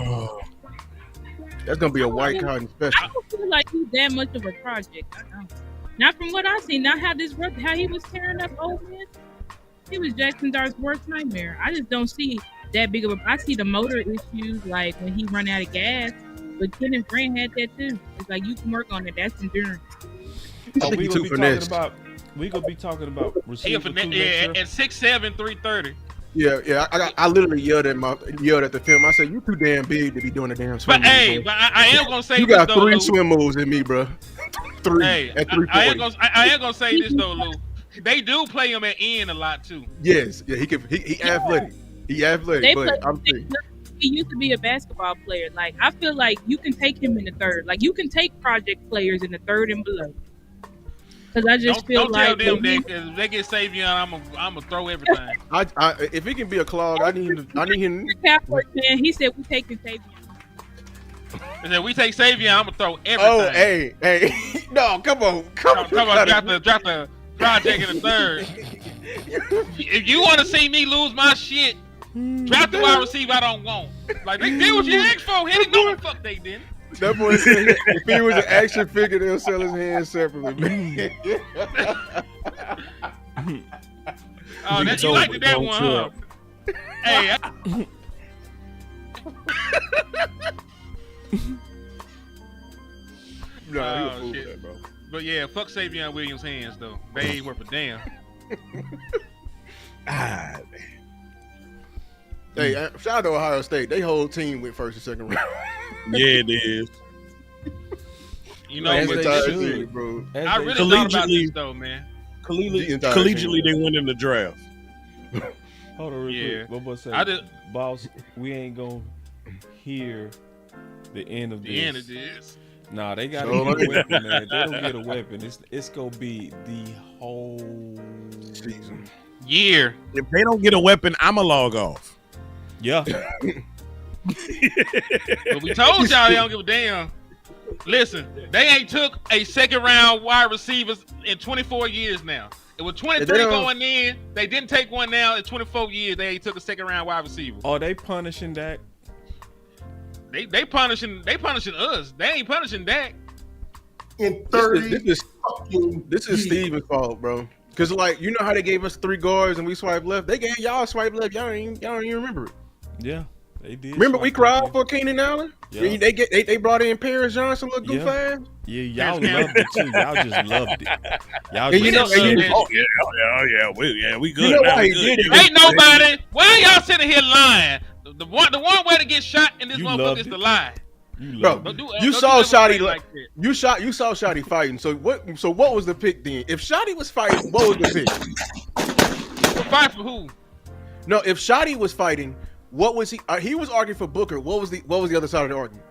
[SPEAKER 9] That's gonna be a white cotton special.
[SPEAKER 8] I don't feel like he's that much of a project. I don't. Not from what I've seen. Not how he was tearing up old men. He was Jackson Dart's worst nightmare. I just don't see that big of a. I see the motor issues, like when he run out of gas. But Kenneth Grant had that too. It's like you can work on it. That's endurance.
[SPEAKER 4] Oh, we
[SPEAKER 9] too
[SPEAKER 4] gonna
[SPEAKER 9] finessed.
[SPEAKER 4] be talking about
[SPEAKER 5] He a
[SPEAKER 4] receiver
[SPEAKER 5] finesse,
[SPEAKER 4] two
[SPEAKER 5] yeah,
[SPEAKER 4] next year.
[SPEAKER 5] at 6'7", 330.
[SPEAKER 9] Yeah. I literally yelled at the film. I said, "You too damn big to be doing a damn swim."
[SPEAKER 5] But
[SPEAKER 9] move,
[SPEAKER 5] hey,
[SPEAKER 9] bro.
[SPEAKER 5] but I am gonna say
[SPEAKER 9] You
[SPEAKER 5] this
[SPEAKER 9] got
[SPEAKER 5] though,
[SPEAKER 9] 3
[SPEAKER 5] Lou.
[SPEAKER 9] swim moves in me, bro. 3
[SPEAKER 5] Hey,
[SPEAKER 9] at
[SPEAKER 5] I
[SPEAKER 9] 340.
[SPEAKER 5] am gonna say this though, Lou. They do play him at end a lot too.
[SPEAKER 9] Yes, yeah, he athletic. He athletic,
[SPEAKER 8] They
[SPEAKER 9] but
[SPEAKER 8] play-
[SPEAKER 9] I'm saying,
[SPEAKER 8] He used to be a basketball player. Like I feel like you can take him in the third. Like you can take project players in the third and below. Because I just feel
[SPEAKER 5] Don't
[SPEAKER 8] like
[SPEAKER 5] tell them that because if they get Savion, I'm gonna throw everything.
[SPEAKER 9] if he can be a clog, I need him.
[SPEAKER 8] the Cowboys man, he said we taking Savion.
[SPEAKER 5] And then we take Savion, I'm gonna throw everything.
[SPEAKER 9] Oh, hey, no, come on.
[SPEAKER 5] Come on, drop the project in the third. If you want to see me lose my shit, drop the wide receiver I don't want. Like they did what you asked for. Hit it, no the fuck they didn't.
[SPEAKER 9] That boy said if he was an action figure, they'll sell his hands separately. Man.
[SPEAKER 5] Oh, that, you liked that one, huh? Hey.
[SPEAKER 9] No, he a
[SPEAKER 5] Oh,
[SPEAKER 9] fool
[SPEAKER 5] shit.
[SPEAKER 9] with that, bro.
[SPEAKER 5] But yeah, fuck Savion Williams' hands though. They ain't worth a damn.
[SPEAKER 9] Hey, shout out to Ohio State. They whole team went first and second round.
[SPEAKER 10] Yeah, it is.
[SPEAKER 5] You know,
[SPEAKER 9] As
[SPEAKER 5] but
[SPEAKER 9] they
[SPEAKER 5] this-
[SPEAKER 9] should, team, bro.
[SPEAKER 5] I really thought about
[SPEAKER 10] Collegiately-
[SPEAKER 5] this though, man.
[SPEAKER 10] Collegiately, they win in the draft.
[SPEAKER 4] Hold on, real
[SPEAKER 5] Yeah.
[SPEAKER 4] quick. What was
[SPEAKER 5] I
[SPEAKER 4] I
[SPEAKER 5] just
[SPEAKER 4] boss? We ain't gonna hear the end of this.
[SPEAKER 5] the end of this.
[SPEAKER 4] Nah, they gotta
[SPEAKER 9] So
[SPEAKER 4] get a weapon, man. If they don't get a weapon, it's gonna be the whole
[SPEAKER 9] Season.
[SPEAKER 5] Year.
[SPEAKER 10] If they don't get a weapon, I'ma log off.
[SPEAKER 4] Yeah.
[SPEAKER 5] But we told y'all they don't give a damn. Listen, they ain't took a second round wide receivers in 24 years now. It was 23 going in. They didn't take one now. In 24 years, they ain't took a second round wide receiver.
[SPEAKER 4] Are they punishing Dak?
[SPEAKER 5] They punishing us. They ain't punishing Dak.
[SPEAKER 2] In 30
[SPEAKER 9] This is Steven's fault, bro. Cause like you know how they gave us 3 guards and we swiped left. They gave y'all swipe left. Y'all don't even remember it.
[SPEAKER 4] Yeah, they did.
[SPEAKER 9] Remember we
[SPEAKER 4] swipe
[SPEAKER 9] cried
[SPEAKER 4] left.
[SPEAKER 9] for Keenan Allen?
[SPEAKER 4] Yeah.
[SPEAKER 9] They brought in Paris Johnson, look good
[SPEAKER 4] Yeah.
[SPEAKER 9] fast.
[SPEAKER 4] Yeah, y'all loved it too. Y'all just loved it. Y'all
[SPEAKER 9] And you know,
[SPEAKER 4] just
[SPEAKER 9] and you
[SPEAKER 4] loved
[SPEAKER 9] know-
[SPEAKER 10] Oh yeah, we good.
[SPEAKER 9] You know
[SPEAKER 10] now.
[SPEAKER 9] why
[SPEAKER 10] We
[SPEAKER 9] he
[SPEAKER 10] good.
[SPEAKER 9] did it?
[SPEAKER 5] Ain't nobody. Why y'all sitting here lying? The one way to get shot in this
[SPEAKER 4] You
[SPEAKER 5] motherfucker
[SPEAKER 4] loved
[SPEAKER 5] is
[SPEAKER 4] it.
[SPEAKER 5] to lie.
[SPEAKER 4] You
[SPEAKER 9] Bro,
[SPEAKER 4] loved it.
[SPEAKER 9] you
[SPEAKER 5] don't
[SPEAKER 9] saw
[SPEAKER 5] do
[SPEAKER 9] Shotty
[SPEAKER 5] like that.
[SPEAKER 9] you saw Shotty fighting. So what was the pick then? If Shotty was fighting, what was the pick?
[SPEAKER 5] Fight for who?
[SPEAKER 9] No, if Shotty was fighting, what was he? He was arguing for Booker. What was the other side of the argument?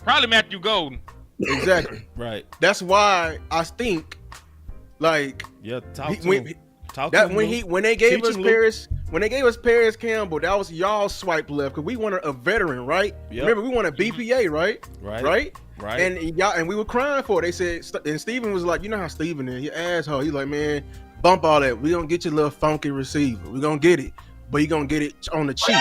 [SPEAKER 5] Probably Matthew Golden.
[SPEAKER 9] Exactly.
[SPEAKER 4] Right.
[SPEAKER 9] That's why I think, like,
[SPEAKER 4] Yeah. Talk to
[SPEAKER 9] when,
[SPEAKER 4] him. Talk
[SPEAKER 9] that
[SPEAKER 4] to him,
[SPEAKER 9] when
[SPEAKER 4] Luke.
[SPEAKER 9] when they gave
[SPEAKER 4] Teach
[SPEAKER 9] us
[SPEAKER 4] him, Luke.
[SPEAKER 9] Paris Campbell, that was y'all swipe left because we wanted a veteran, right?
[SPEAKER 4] Yep.
[SPEAKER 9] Remember we wanted BPA, right?
[SPEAKER 4] Right.
[SPEAKER 9] And we were crying for it. They said, and Steven was like, you know how Steven is, you asshole. He's like, man, bump all that. We gonna get your little funky receiver. We gonna get it, but you gonna get it on the cheap.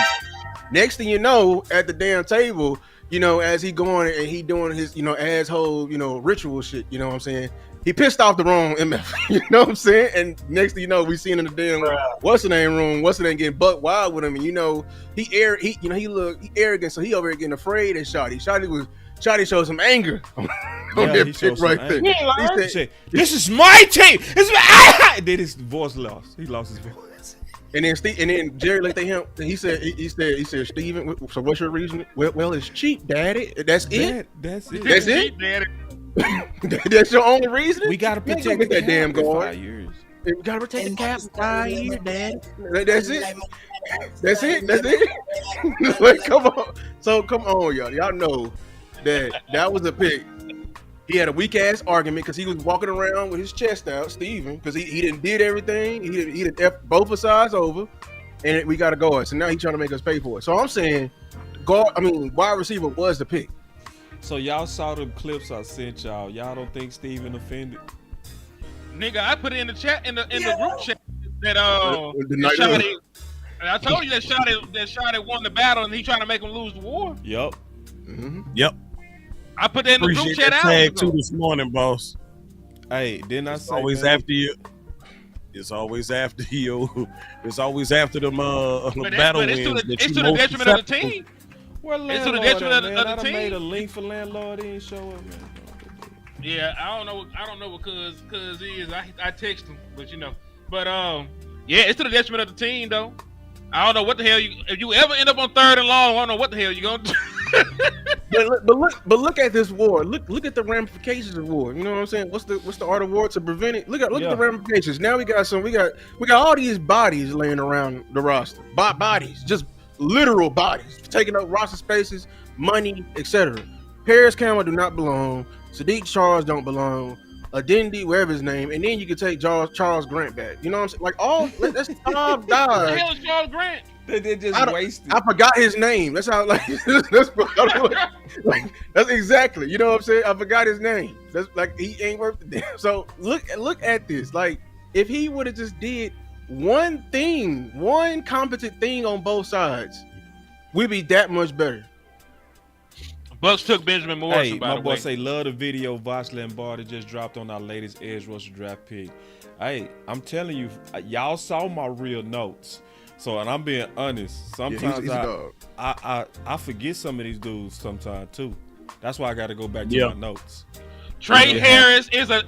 [SPEAKER 9] Next thing you know, at the damn table, you know, as he going and he doing his, you know, asshole, you know, ritual shit. You know what I'm saying? he pissed off the wrong MF. You know what I'm saying? And next thing you know, we seen in the damn what's the name room. What's the name getting buck wild with him? And he arrogant, so he over here getting afraid of Shotty. Shotty showed some anger on that pick right there.
[SPEAKER 4] He said, "This is my team. This is my." And then his voice lost. He lost his voice.
[SPEAKER 9] And then Jerry looked at him and he said, Steven, so what's your reason? Well, it's cheap, Daddy. That's it.
[SPEAKER 4] That's it.
[SPEAKER 9] That's it.
[SPEAKER 5] Cheap, Daddy.
[SPEAKER 9] That's your only reason?
[SPEAKER 4] We gotta protect
[SPEAKER 9] that damn guard.
[SPEAKER 4] 5 years.
[SPEAKER 9] We gotta protect the cap for 5 years, Daddy. That's it. That's it. Like, come on. So come on, y'all. Y'all know that was a pick. He had a weak ass argument because he was walking around with his chest out, Steven, because he didn't did everything. He didn't F both sides over, and we got to guard. So now he's trying to make us pay for it. So I'm saying, wide receiver was the pick.
[SPEAKER 4] So y'all saw them clips I sent y'all. Y'all don't think Steven offended?
[SPEAKER 5] Nigga, I put it in the chat in the group chat that Shotty. I told you that Shotty won the battle and he trying to make him lose the war.
[SPEAKER 4] Yep.
[SPEAKER 10] Mm-hmm. Yep.
[SPEAKER 5] I put that in the group chat out.
[SPEAKER 10] Tag too this morning, boss.
[SPEAKER 4] Hey, didn't I say
[SPEAKER 10] always
[SPEAKER 4] man?
[SPEAKER 10] After you? It's always after you. It's always after them battle wins.
[SPEAKER 5] It's to the detriment of the team.
[SPEAKER 4] Well,
[SPEAKER 5] it's to the detriment of the team.
[SPEAKER 4] Made a link for landlord. He didn't show up, man.
[SPEAKER 5] Yeah, I don't know what cuz is. I text him, but yeah, it's to the detriment of the team though. I don't know what the hell if you ever end up on 3rd and long, I don't know what the hell you gonna do.
[SPEAKER 9] but look at this war. Look at the ramifications of war. You know what I'm saying? What's the art of war to prevent it? Look at the ramifications. Now we got all these bodies laying around the roster. Bodies, just literal bodies, taking up roster spaces, money, etc. Paris Campbell do not belong. Sadiq Charles don't belong. Adendi, whatever his name, and then you can take Charles Grant back. You know what I'm saying? Like that's 5 guys.
[SPEAKER 5] What the hell is Charles Grant?
[SPEAKER 4] They just wasted.
[SPEAKER 9] I forgot his name. That's how that's exactly. You know what I'm saying? I forgot his name. That's like he ain't worth the damn. So look at this. Like if he would have just did one competent thing on both sides, we'd be that much better.
[SPEAKER 5] Bucks took Benjamin Morrison.
[SPEAKER 4] Hey,
[SPEAKER 5] by
[SPEAKER 4] my
[SPEAKER 5] the
[SPEAKER 4] boy
[SPEAKER 5] way.
[SPEAKER 4] say love the video Vosh Lombardi just dropped on our latest edge rusher draft pick. Hey, I'm telling you, y'all saw my real notes. So, and I'm being honest. Sometimes
[SPEAKER 9] he's a dog.
[SPEAKER 4] I forget some of these dudes sometimes too. That's why I got to go back to my notes.
[SPEAKER 5] Trey Harris is a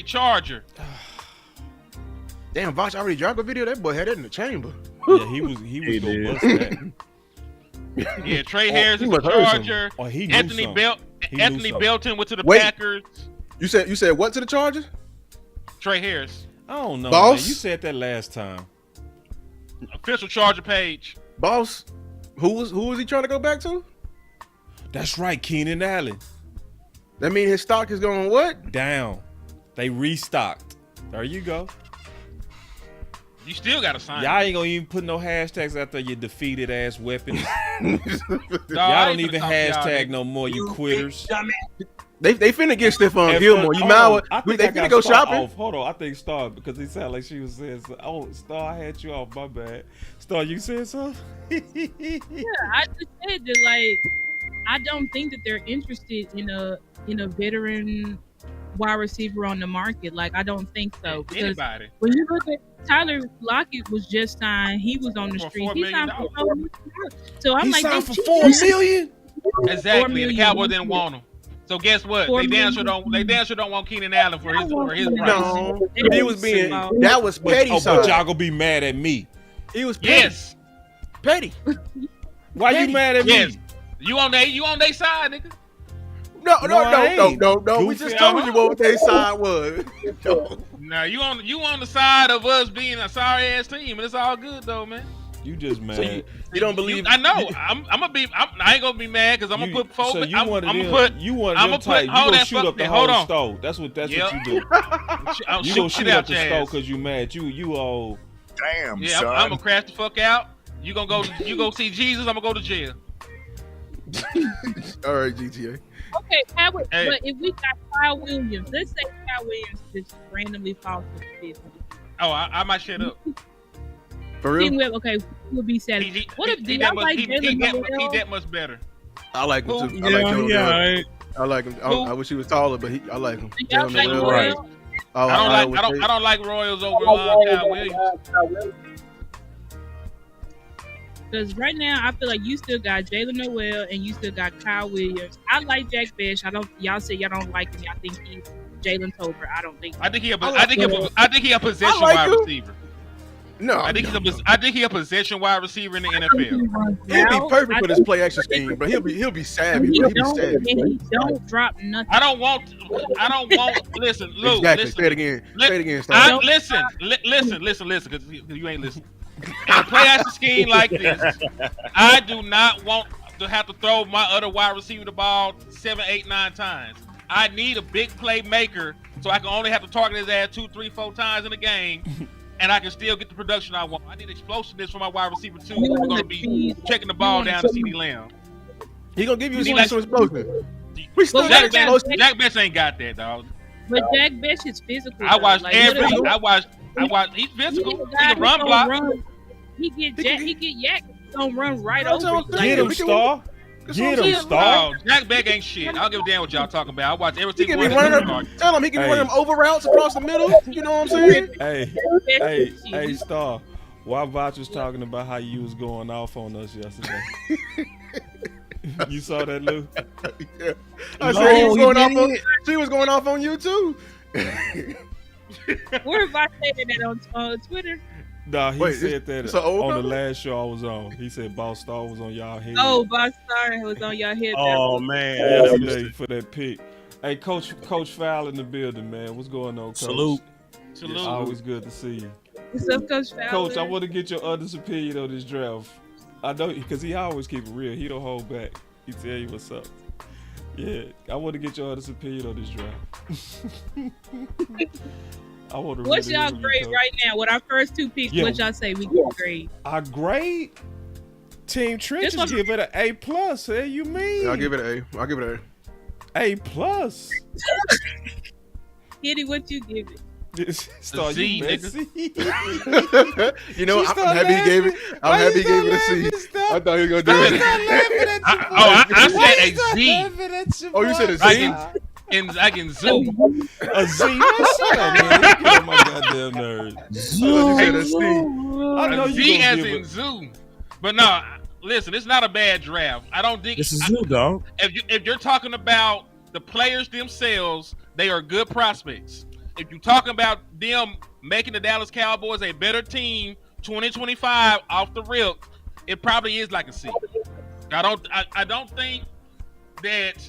[SPEAKER 5] Charger.
[SPEAKER 9] Damn, Vosh already dropped a video. That boy had it in the chamber.
[SPEAKER 4] Yeah, he was gonna bust that.
[SPEAKER 5] Yeah, Trey Harris is a Charger. Anthony Belton went to the Packers.
[SPEAKER 9] You said what to the Chargers?
[SPEAKER 5] Trey Harris.
[SPEAKER 4] I don't know.
[SPEAKER 9] Boss?
[SPEAKER 4] Man. You said that last time.
[SPEAKER 5] Official Charger page.
[SPEAKER 9] Boss, who was he trying to go back to?
[SPEAKER 4] That's right, Keenan Allen.
[SPEAKER 9] That means his stock is going what?
[SPEAKER 4] Down. They restocked. There you go.
[SPEAKER 5] You still got to sign.
[SPEAKER 4] Y'all ain't gonna even put no hashtags after your defeated ass weapons.
[SPEAKER 5] No,
[SPEAKER 4] y'all don't even hashtag no more, you quitters.
[SPEAKER 9] They finna get Stephon Gilmore. You mad? They finna go shopping.
[SPEAKER 4] Off. Hold on, I think Star, because he sounded like she was saying something. Oh, Star, I had you off, my bad. Star, you said something?
[SPEAKER 8] Yeah, I just said that, like, I don't think that they're interested in a veteran wide receiver on the market. Like, I don't think so. Because
[SPEAKER 5] anybody.
[SPEAKER 8] When you look at Tyler Lockett was just signed. He was on the street. He signed for $4 million. So I'm like,
[SPEAKER 4] signed for $4 million?
[SPEAKER 5] Exactly. The Cowboys didn't want him. So guess what? They damn sure don't want Keenan Allen for his price.
[SPEAKER 9] No, he was being that was petty.
[SPEAKER 4] But y'all gonna be mad at me.
[SPEAKER 9] He was petty.
[SPEAKER 5] Yes.
[SPEAKER 9] Petty.
[SPEAKER 4] Why you mad at me?
[SPEAKER 5] You on their side, nigga.
[SPEAKER 9] No. We just told you what their side was.
[SPEAKER 5] Now you on the side of us being a sorry ass team, and it's all good though, man.
[SPEAKER 4] You just mad.
[SPEAKER 9] So you don't believe?
[SPEAKER 5] I know. I ain't gonna be mad because I'm gonna put four.
[SPEAKER 4] So you
[SPEAKER 5] I'm
[SPEAKER 4] want
[SPEAKER 5] gonna put.
[SPEAKER 4] You want
[SPEAKER 5] I'm
[SPEAKER 4] them
[SPEAKER 5] gonna
[SPEAKER 4] type.
[SPEAKER 5] put.
[SPEAKER 4] You
[SPEAKER 5] Hold
[SPEAKER 4] gonna
[SPEAKER 5] that
[SPEAKER 4] shoot up the
[SPEAKER 5] hold
[SPEAKER 4] whole
[SPEAKER 5] on.
[SPEAKER 4] stove. That's what you do. You gonna shoot up the stove because you mad. You all.
[SPEAKER 13] Damn.
[SPEAKER 5] Yeah,
[SPEAKER 13] son.
[SPEAKER 5] I'm gonna crash the fuck out. You gonna go. You go see Jesus. I'm gonna go to jail.
[SPEAKER 9] All right, GTA.
[SPEAKER 8] Okay, but if we got Kyle Williams, let's say Kyle Williams just randomly falls to the fifth.
[SPEAKER 5] Oh, I might shut up.
[SPEAKER 9] For real?
[SPEAKER 8] Okay, we'll be satisfied. What if
[SPEAKER 5] he
[SPEAKER 8] y'all like Jalen Noel?
[SPEAKER 5] He that much better.
[SPEAKER 9] I like him too.
[SPEAKER 10] Yeah.
[SPEAKER 9] I like him. I wish he was taller, but I like him.
[SPEAKER 8] Y'all like
[SPEAKER 9] Jalen
[SPEAKER 8] Royals?
[SPEAKER 9] Noel.
[SPEAKER 5] I don't like Royals over Kyle Williams.
[SPEAKER 8] Because right now, I feel like you still got Jalen Noel and you still got Kyle Williams. I like Jack Besh. Y'all say y'all don't like him. Y'all think he's Jalen Tober. I don't think.
[SPEAKER 5] I think he a possession
[SPEAKER 9] like
[SPEAKER 5] wide
[SPEAKER 9] him.
[SPEAKER 5] receiver.
[SPEAKER 9] No,
[SPEAKER 5] I think he a possession wide receiver in the NFL.
[SPEAKER 9] He'll be perfect for this play action scheme, but he'll be savvy.
[SPEAKER 8] He
[SPEAKER 9] He'll be
[SPEAKER 8] don't,
[SPEAKER 9] savvy.
[SPEAKER 8] and he don't drop nothing.
[SPEAKER 5] I don't want. Listen, Lou.
[SPEAKER 9] Exactly.
[SPEAKER 5] Listen,
[SPEAKER 9] Say it again. Say it again. Star.
[SPEAKER 5] listen, because you ain't listening. In a play action scheme like this, I do not want to have to throw my other wide receiver the ball 7, 8, 9 times. I need a big playmaker so I can only have to target his ass 2, 3, 4 times in a game, and I can still get the production I want. I need explosiveness from my wide receiver too. We're going to be checking the ball down to CeeDee Lamb.
[SPEAKER 9] He gonna give you some explosion. We still
[SPEAKER 5] Jack
[SPEAKER 9] got explosion.
[SPEAKER 5] Best ain't got that, dog.
[SPEAKER 8] But Jack Besh is physical.
[SPEAKER 5] I watched
[SPEAKER 8] like,
[SPEAKER 5] I watched. He's physical. He can run block.
[SPEAKER 8] He get yak. Gonna run right over.
[SPEAKER 4] Get him, Star. Get him, Star.
[SPEAKER 5] Oh, Jack Beck ain't shit. I don't give a damn what y'all talking about. I watch every
[SPEAKER 9] He
[SPEAKER 5] single
[SPEAKER 9] can
[SPEAKER 5] one.
[SPEAKER 9] be running them. Tell him he can run them over routes across the middle. You know what I'm saying?
[SPEAKER 4] Hey, Star. Why Vouch was talking about how you was going off on us yesterday? You saw that, Lou?
[SPEAKER 9] Yeah. I said he was going off on. She was going off on you too.
[SPEAKER 8] Where have I said that on Twitter?
[SPEAKER 4] Nah, he
[SPEAKER 9] Wait,
[SPEAKER 4] said that
[SPEAKER 9] it's an old
[SPEAKER 4] on
[SPEAKER 9] number?
[SPEAKER 4] the last show I was on. He said Boss Star was on y'all head.
[SPEAKER 8] Oh, Boss Star was on your head.
[SPEAKER 10] Oh man,
[SPEAKER 4] Yeah,
[SPEAKER 10] that
[SPEAKER 4] for
[SPEAKER 10] was
[SPEAKER 4] that, for that pick. Hey, Coach Fowl in the building, man. What's going on, Coach?
[SPEAKER 10] Salute.
[SPEAKER 5] Salute.
[SPEAKER 4] Always good to see you.
[SPEAKER 8] What's up, Coach Fowler?
[SPEAKER 4] Coach, I want to get your honest opinion on this draft. I know, because he always keep it real. He don't hold back. He tell you what's up. Yeah, I want to get your honest opinion on this draft. I want to.
[SPEAKER 8] What's y'all grade right now? With our first 2 picks, what y'all say we get grade?
[SPEAKER 4] Our grade? Team Trenches give it an A plus. Hey, you mean?
[SPEAKER 9] Yeah, I'll give it an A. I'll give it an
[SPEAKER 4] A plus.
[SPEAKER 8] Kitty, what you give it?
[SPEAKER 4] Start
[SPEAKER 5] Z,
[SPEAKER 4] you messy.
[SPEAKER 9] You know, I'm happy he gave it. I'm happy he gave it a C. I thought he was gonna do it.
[SPEAKER 5] I said a Z.
[SPEAKER 9] Oh, you said a Z?
[SPEAKER 5] I can zoom.
[SPEAKER 4] A Z. Shut up, man. You get on my goddamn nerves.
[SPEAKER 9] You said a C.
[SPEAKER 4] I know
[SPEAKER 5] A
[SPEAKER 4] you
[SPEAKER 5] Z
[SPEAKER 4] gonna
[SPEAKER 5] as
[SPEAKER 4] give
[SPEAKER 5] in
[SPEAKER 4] it.
[SPEAKER 5] zoom. But no, listen, it's not a bad draft. I don't think
[SPEAKER 10] This is you, dog.
[SPEAKER 5] if you're talking about the players themselves, they are good prospects. If you're talking about them making the Dallas Cowboys a better team 2025 off the rip, it probably is like a C. I don't think that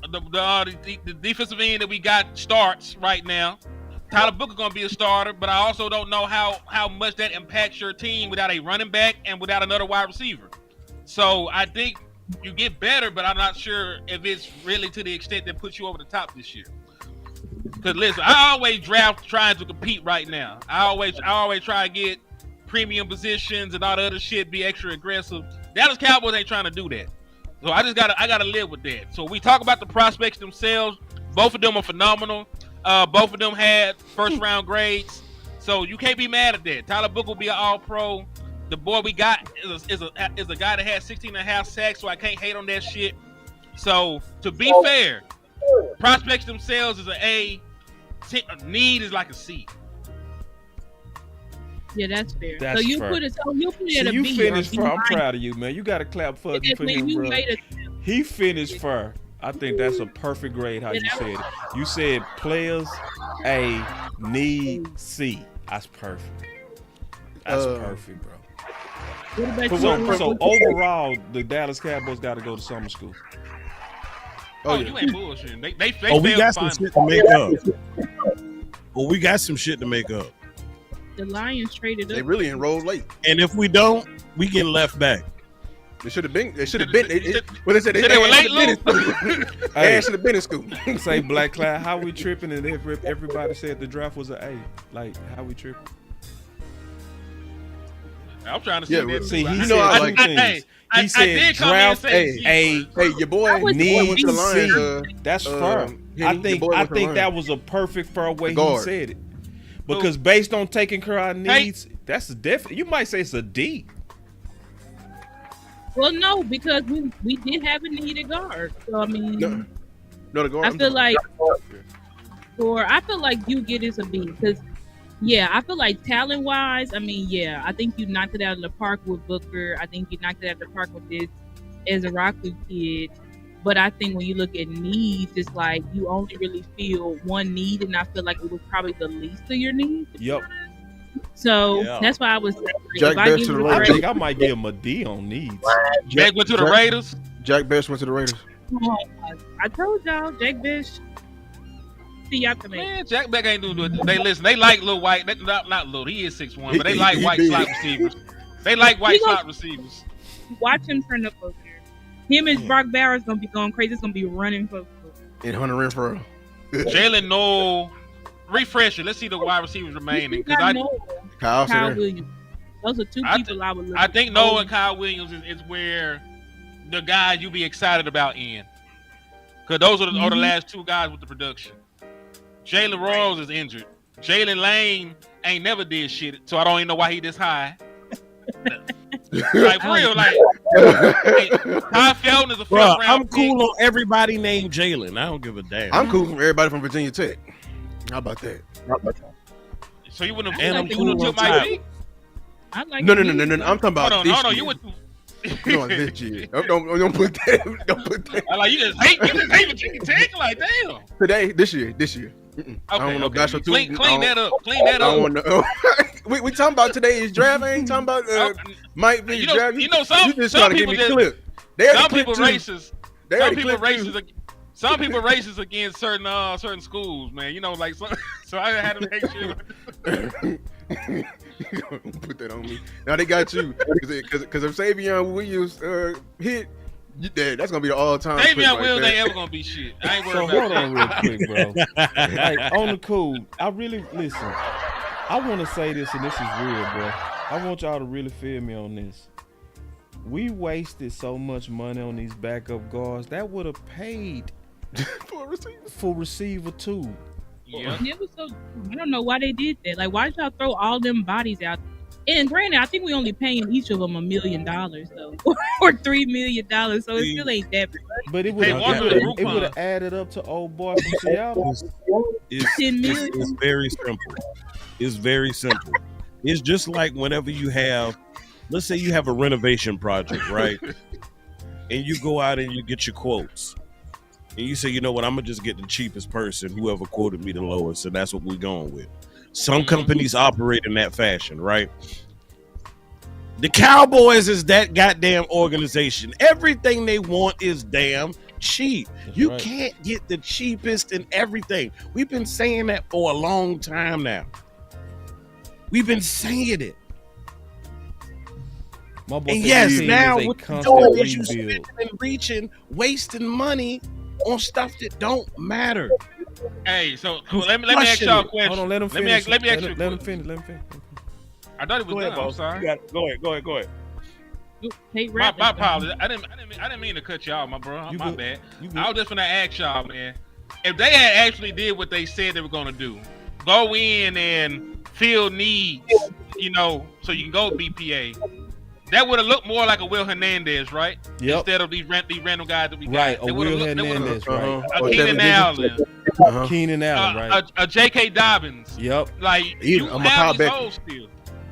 [SPEAKER 5] the defensive end that we got starts right now. Tyler Booker gonna be a starter, but I also don't know how much that impacts your team without a running back and without another wide receiver. So I think you get better, but I'm not sure if it's really to the extent that puts you over the top this year. Because listen, I always draft trying to compete right now. I always try to get premium positions and all the other shit, be extra aggressive. Dallas Cowboys ain't trying to do that. So I gotta live with that. So we talk about the prospects themselves. Both of them are phenomenal. Both of them had first round grades. So you can't be mad at that. Tyler Book will be an all pro. The boy we got is a guy that had 16.5 sacks, so I can't hate on that shit. So to be fair, prospects themselves is an A. Need is like a C.
[SPEAKER 8] Yeah, that's fair.
[SPEAKER 4] That's
[SPEAKER 8] so you
[SPEAKER 4] fair.
[SPEAKER 8] put it. So you put it
[SPEAKER 4] So
[SPEAKER 8] at a
[SPEAKER 4] you
[SPEAKER 8] B.
[SPEAKER 4] finished for. I'm proud of you, man. You got to clap for him, bro. He finished for. I think that's a perfect grade how you said it. You said players A, need C. That's perfect. That's perfect, bro. So overall, the Dallas Cowboys got to go to summer school.
[SPEAKER 5] Oh, you ain't bullshitting. They
[SPEAKER 10] We got some shit to make up. Well, we got some shit to make up.
[SPEAKER 8] The Lions traded up.
[SPEAKER 9] They really enrolled late.
[SPEAKER 10] And if we don't, we get left back.
[SPEAKER 9] They should have been. They should have been. Well, they said they
[SPEAKER 5] were late,
[SPEAKER 9] They should have been in school.
[SPEAKER 4] Say Black Cloud, how we tripping? And everybody said the draft was an A. Like, how we tripping?
[SPEAKER 5] I'm trying to see that.
[SPEAKER 4] See, he
[SPEAKER 9] You
[SPEAKER 4] said
[SPEAKER 9] know I
[SPEAKER 4] two
[SPEAKER 9] like-
[SPEAKER 4] things. He said draft A.
[SPEAKER 9] Hey, your boy
[SPEAKER 4] Need
[SPEAKER 9] went to the Lions.
[SPEAKER 4] C. That's fair. I think that was a perfect fair way he said it. Because based on taking care of our needs, that's a definite. You might say it's a D.
[SPEAKER 8] Well, no, because we did have a needed guard. So I mean,
[SPEAKER 9] No, the guard.
[SPEAKER 8] I feel like you get is a B because I feel like talent wise, I mean, I think you knocked it out of the park with Booker. I think you knocked it out of the park with this Ezaraku kid. But I think when you look at needs, it's like you only really feel one need, and I feel like it was probably the least of your needs.
[SPEAKER 4] Yep.
[SPEAKER 8] So that's why I was saying,
[SPEAKER 9] Jack Best to the Raiders.
[SPEAKER 4] I think I might give him a D on needs.
[SPEAKER 5] Jack went to the Raiders.
[SPEAKER 9] Jack Best went to the Raiders.
[SPEAKER 8] I told y'all, Jack Best. See y'all come in.
[SPEAKER 5] Man, Jack Beck ain't doing it. They listen. They like Lil White. Not Lil. He is 6'1", but they like white slot receivers. They like white slot receivers.
[SPEAKER 8] Watch him turn up over there. Him and Brock Bowers gonna be going crazy. It's gonna be running for.
[SPEAKER 9] And Hunter Renfrow.
[SPEAKER 5] Jalen Noel. Refresh it. Let's see the wide receivers remaining.
[SPEAKER 9] Kyle
[SPEAKER 8] Williams. Those are two people I would look
[SPEAKER 5] I think Noel and Kyle Williams is where the guys you be excited about in. Because those are the last two guys with the production. Jalen Royals is injured. Jalen Lane ain't never did shit, so I don't even know why he this high. Like for real, like Ty Felton is a first round.
[SPEAKER 10] I'm cool on everybody named Jalen. I don't give a damn.
[SPEAKER 9] I'm cool from everybody from Virginia Tech. How about that?
[SPEAKER 5] So you wouldn't
[SPEAKER 10] And I'm
[SPEAKER 5] have
[SPEAKER 10] cool
[SPEAKER 5] took
[SPEAKER 10] on
[SPEAKER 5] my pick?
[SPEAKER 8] I like
[SPEAKER 9] No. I'm talking about this year.
[SPEAKER 5] You went
[SPEAKER 9] No, this year. Don't put that. Don't put that.
[SPEAKER 5] I like you just hate Virginia Tech. Like damn.
[SPEAKER 9] Today, this year. I don't want no bachelor
[SPEAKER 5] clean that up.
[SPEAKER 9] I don't want no. we talking about today's draft. I ain't talking about might be draft.
[SPEAKER 5] You know some people
[SPEAKER 9] clip.
[SPEAKER 5] Some people racist. Some people racist against certain schools, man. You know, like so I had to make sure.
[SPEAKER 9] Put that on me. Now they got you because if Savion Williams hit. That's gonna be the all-time.
[SPEAKER 5] Savion Williams ain't ever gonna be shit. I ain't worried
[SPEAKER 4] So
[SPEAKER 5] about
[SPEAKER 4] hold on real quick, bro. Like on the cool, I really listen. I want to say this, and this is real, bro. I want y'all to really feel me on this. We wasted so much money on these backup guards that would have paid for receiver too.
[SPEAKER 5] Yeah.
[SPEAKER 8] It was so. I don't know why they did that. Like, why did y'all throw all them bodies out? And granted, I think we only paying each of them $1 million though, or $3 million. So it still ain't that much.
[SPEAKER 4] But it would have added up to old boy from Seattle.
[SPEAKER 10] It's very simple. It's very simple. It's just like whenever you have, let's say you have a renovation project, right? And you go out and you get your quotes. And you say, you know what, I'm going to just get the cheapest person, whoever quoted me the lowest, and that's what we're going with. Some companies operate in that fashion, right? The Cowboys is that goddamn organization. Everything they want is damn cheap. You can't get the cheapest in everything. We've been saying that for a long time now. We've been saying it. And yes, now what you're doing is you spending and reaching, wasting money on stuff that don't matter.
[SPEAKER 5] Hey, so let me ask y'all a question.
[SPEAKER 4] Hold on, let him finish.
[SPEAKER 5] Let me ask you.
[SPEAKER 4] Let him finish.
[SPEAKER 5] I thought it was done. I'm sorry.
[SPEAKER 10] Go ahead.
[SPEAKER 5] My apologies. I didn't mean to cut you off, my bro. My bad. I was just gonna ask y'all, man. If they had actually did what they said they were gonna do, go in and fill needs, you know, so you can go BPA. That would have looked more like a Will Hernandez, right?
[SPEAKER 4] Yep.
[SPEAKER 5] Instead of these random guys that we got.
[SPEAKER 4] Right, a Will Hernandez, right?
[SPEAKER 5] A Keenan Allen.
[SPEAKER 4] Keenan Allen, right?
[SPEAKER 5] A J.K. Dobbins.
[SPEAKER 4] Yep.
[SPEAKER 5] Like, you have these holes still.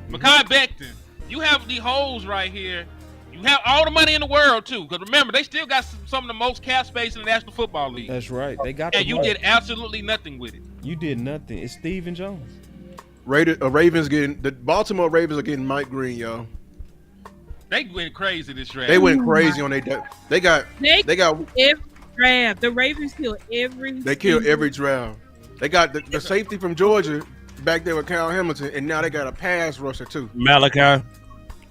[SPEAKER 5] Mekhi Becton. You have these holes right here. You have all the money in the world, too. Because remember, they still got some of the most cap space in the National Football League.
[SPEAKER 4] That's right. They got
[SPEAKER 5] and you did absolutely nothing with it.
[SPEAKER 4] You did nothing. It's Stephen Jones.
[SPEAKER 9] Ravens getting the Baltimore Ravens are getting Mike Green, y'all.
[SPEAKER 5] They went crazy this draft.
[SPEAKER 9] They went crazy on they got
[SPEAKER 8] every draft. The Ravens killed every.
[SPEAKER 9] They killed every draft. They got the safety from Georgia back there with Kyle Hamilton, and now they got a pass rusher too.
[SPEAKER 10] Malachi.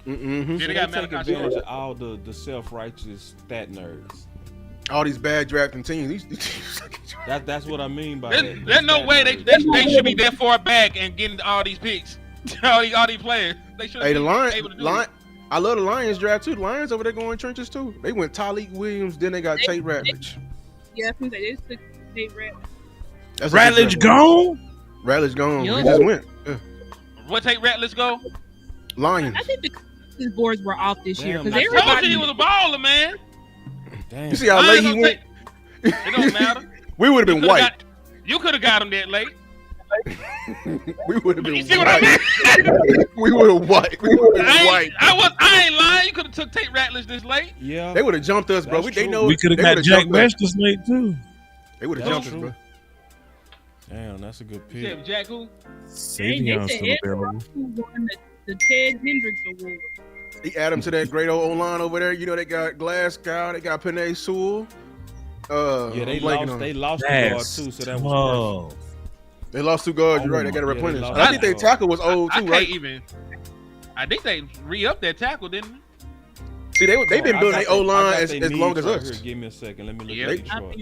[SPEAKER 9] Mm-hmm.
[SPEAKER 5] They got
[SPEAKER 4] take advantage of all the self-righteous stat nerds.
[SPEAKER 9] All these bad drafting teams.
[SPEAKER 4] That's what I mean by that.
[SPEAKER 5] There's no way they should be that far back and getting all these picks, all these players. They should.
[SPEAKER 9] Hey, the Lions. I love the Lions draft too. The Lions over there going trenches too. They went Tyleek Williams, then they got Tate Ratledge.
[SPEAKER 8] Yeah, I think they just took Tate Ratledge.
[SPEAKER 10] Ratledge gone?
[SPEAKER 9] Ratledge gone. He just went. Yeah.
[SPEAKER 5] What Tate Ratledge go?
[SPEAKER 9] Lions.
[SPEAKER 8] I think the boards were off this year because
[SPEAKER 5] I told you he was a baller, man.
[SPEAKER 4] Damn.
[SPEAKER 9] You see how late he went?
[SPEAKER 5] It don't matter.
[SPEAKER 9] We would have been white.
[SPEAKER 5] You could have got him that late.
[SPEAKER 9] We would have been.
[SPEAKER 5] You see what I mean?
[SPEAKER 9] We would have white. We would have been white.
[SPEAKER 5] I ain't lying. You could have took Tate Ratledge this late.
[SPEAKER 4] Yeah,
[SPEAKER 9] They would have jumped us, bro. They know
[SPEAKER 10] We could have got Jack Mesh this late too.
[SPEAKER 9] They would have jumped us, bro.
[SPEAKER 4] Damn, that's a good
[SPEAKER 5] You
[SPEAKER 4] pick.
[SPEAKER 5] said Jack who?
[SPEAKER 10] Savion's
[SPEAKER 8] They
[SPEAKER 10] still
[SPEAKER 8] said
[SPEAKER 10] available.
[SPEAKER 8] who won the Ted Hendricks Award.
[SPEAKER 9] He add him to that great old O-line over there. You know, they got Glasgow, they got Penei Sewell.
[SPEAKER 4] Yeah, they lost the guard too, so that was worse.
[SPEAKER 9] They lost 2 guards. You're right. They got to replenish.
[SPEAKER 4] lost
[SPEAKER 9] I think their tackle was old too, right?
[SPEAKER 5] I think they re-upped that tackle, didn't they?
[SPEAKER 9] See, they've been building their O-line as long as us.
[SPEAKER 4] Here, give me a second. Let me look
[SPEAKER 5] Yeah.
[SPEAKER 4] at Detroit.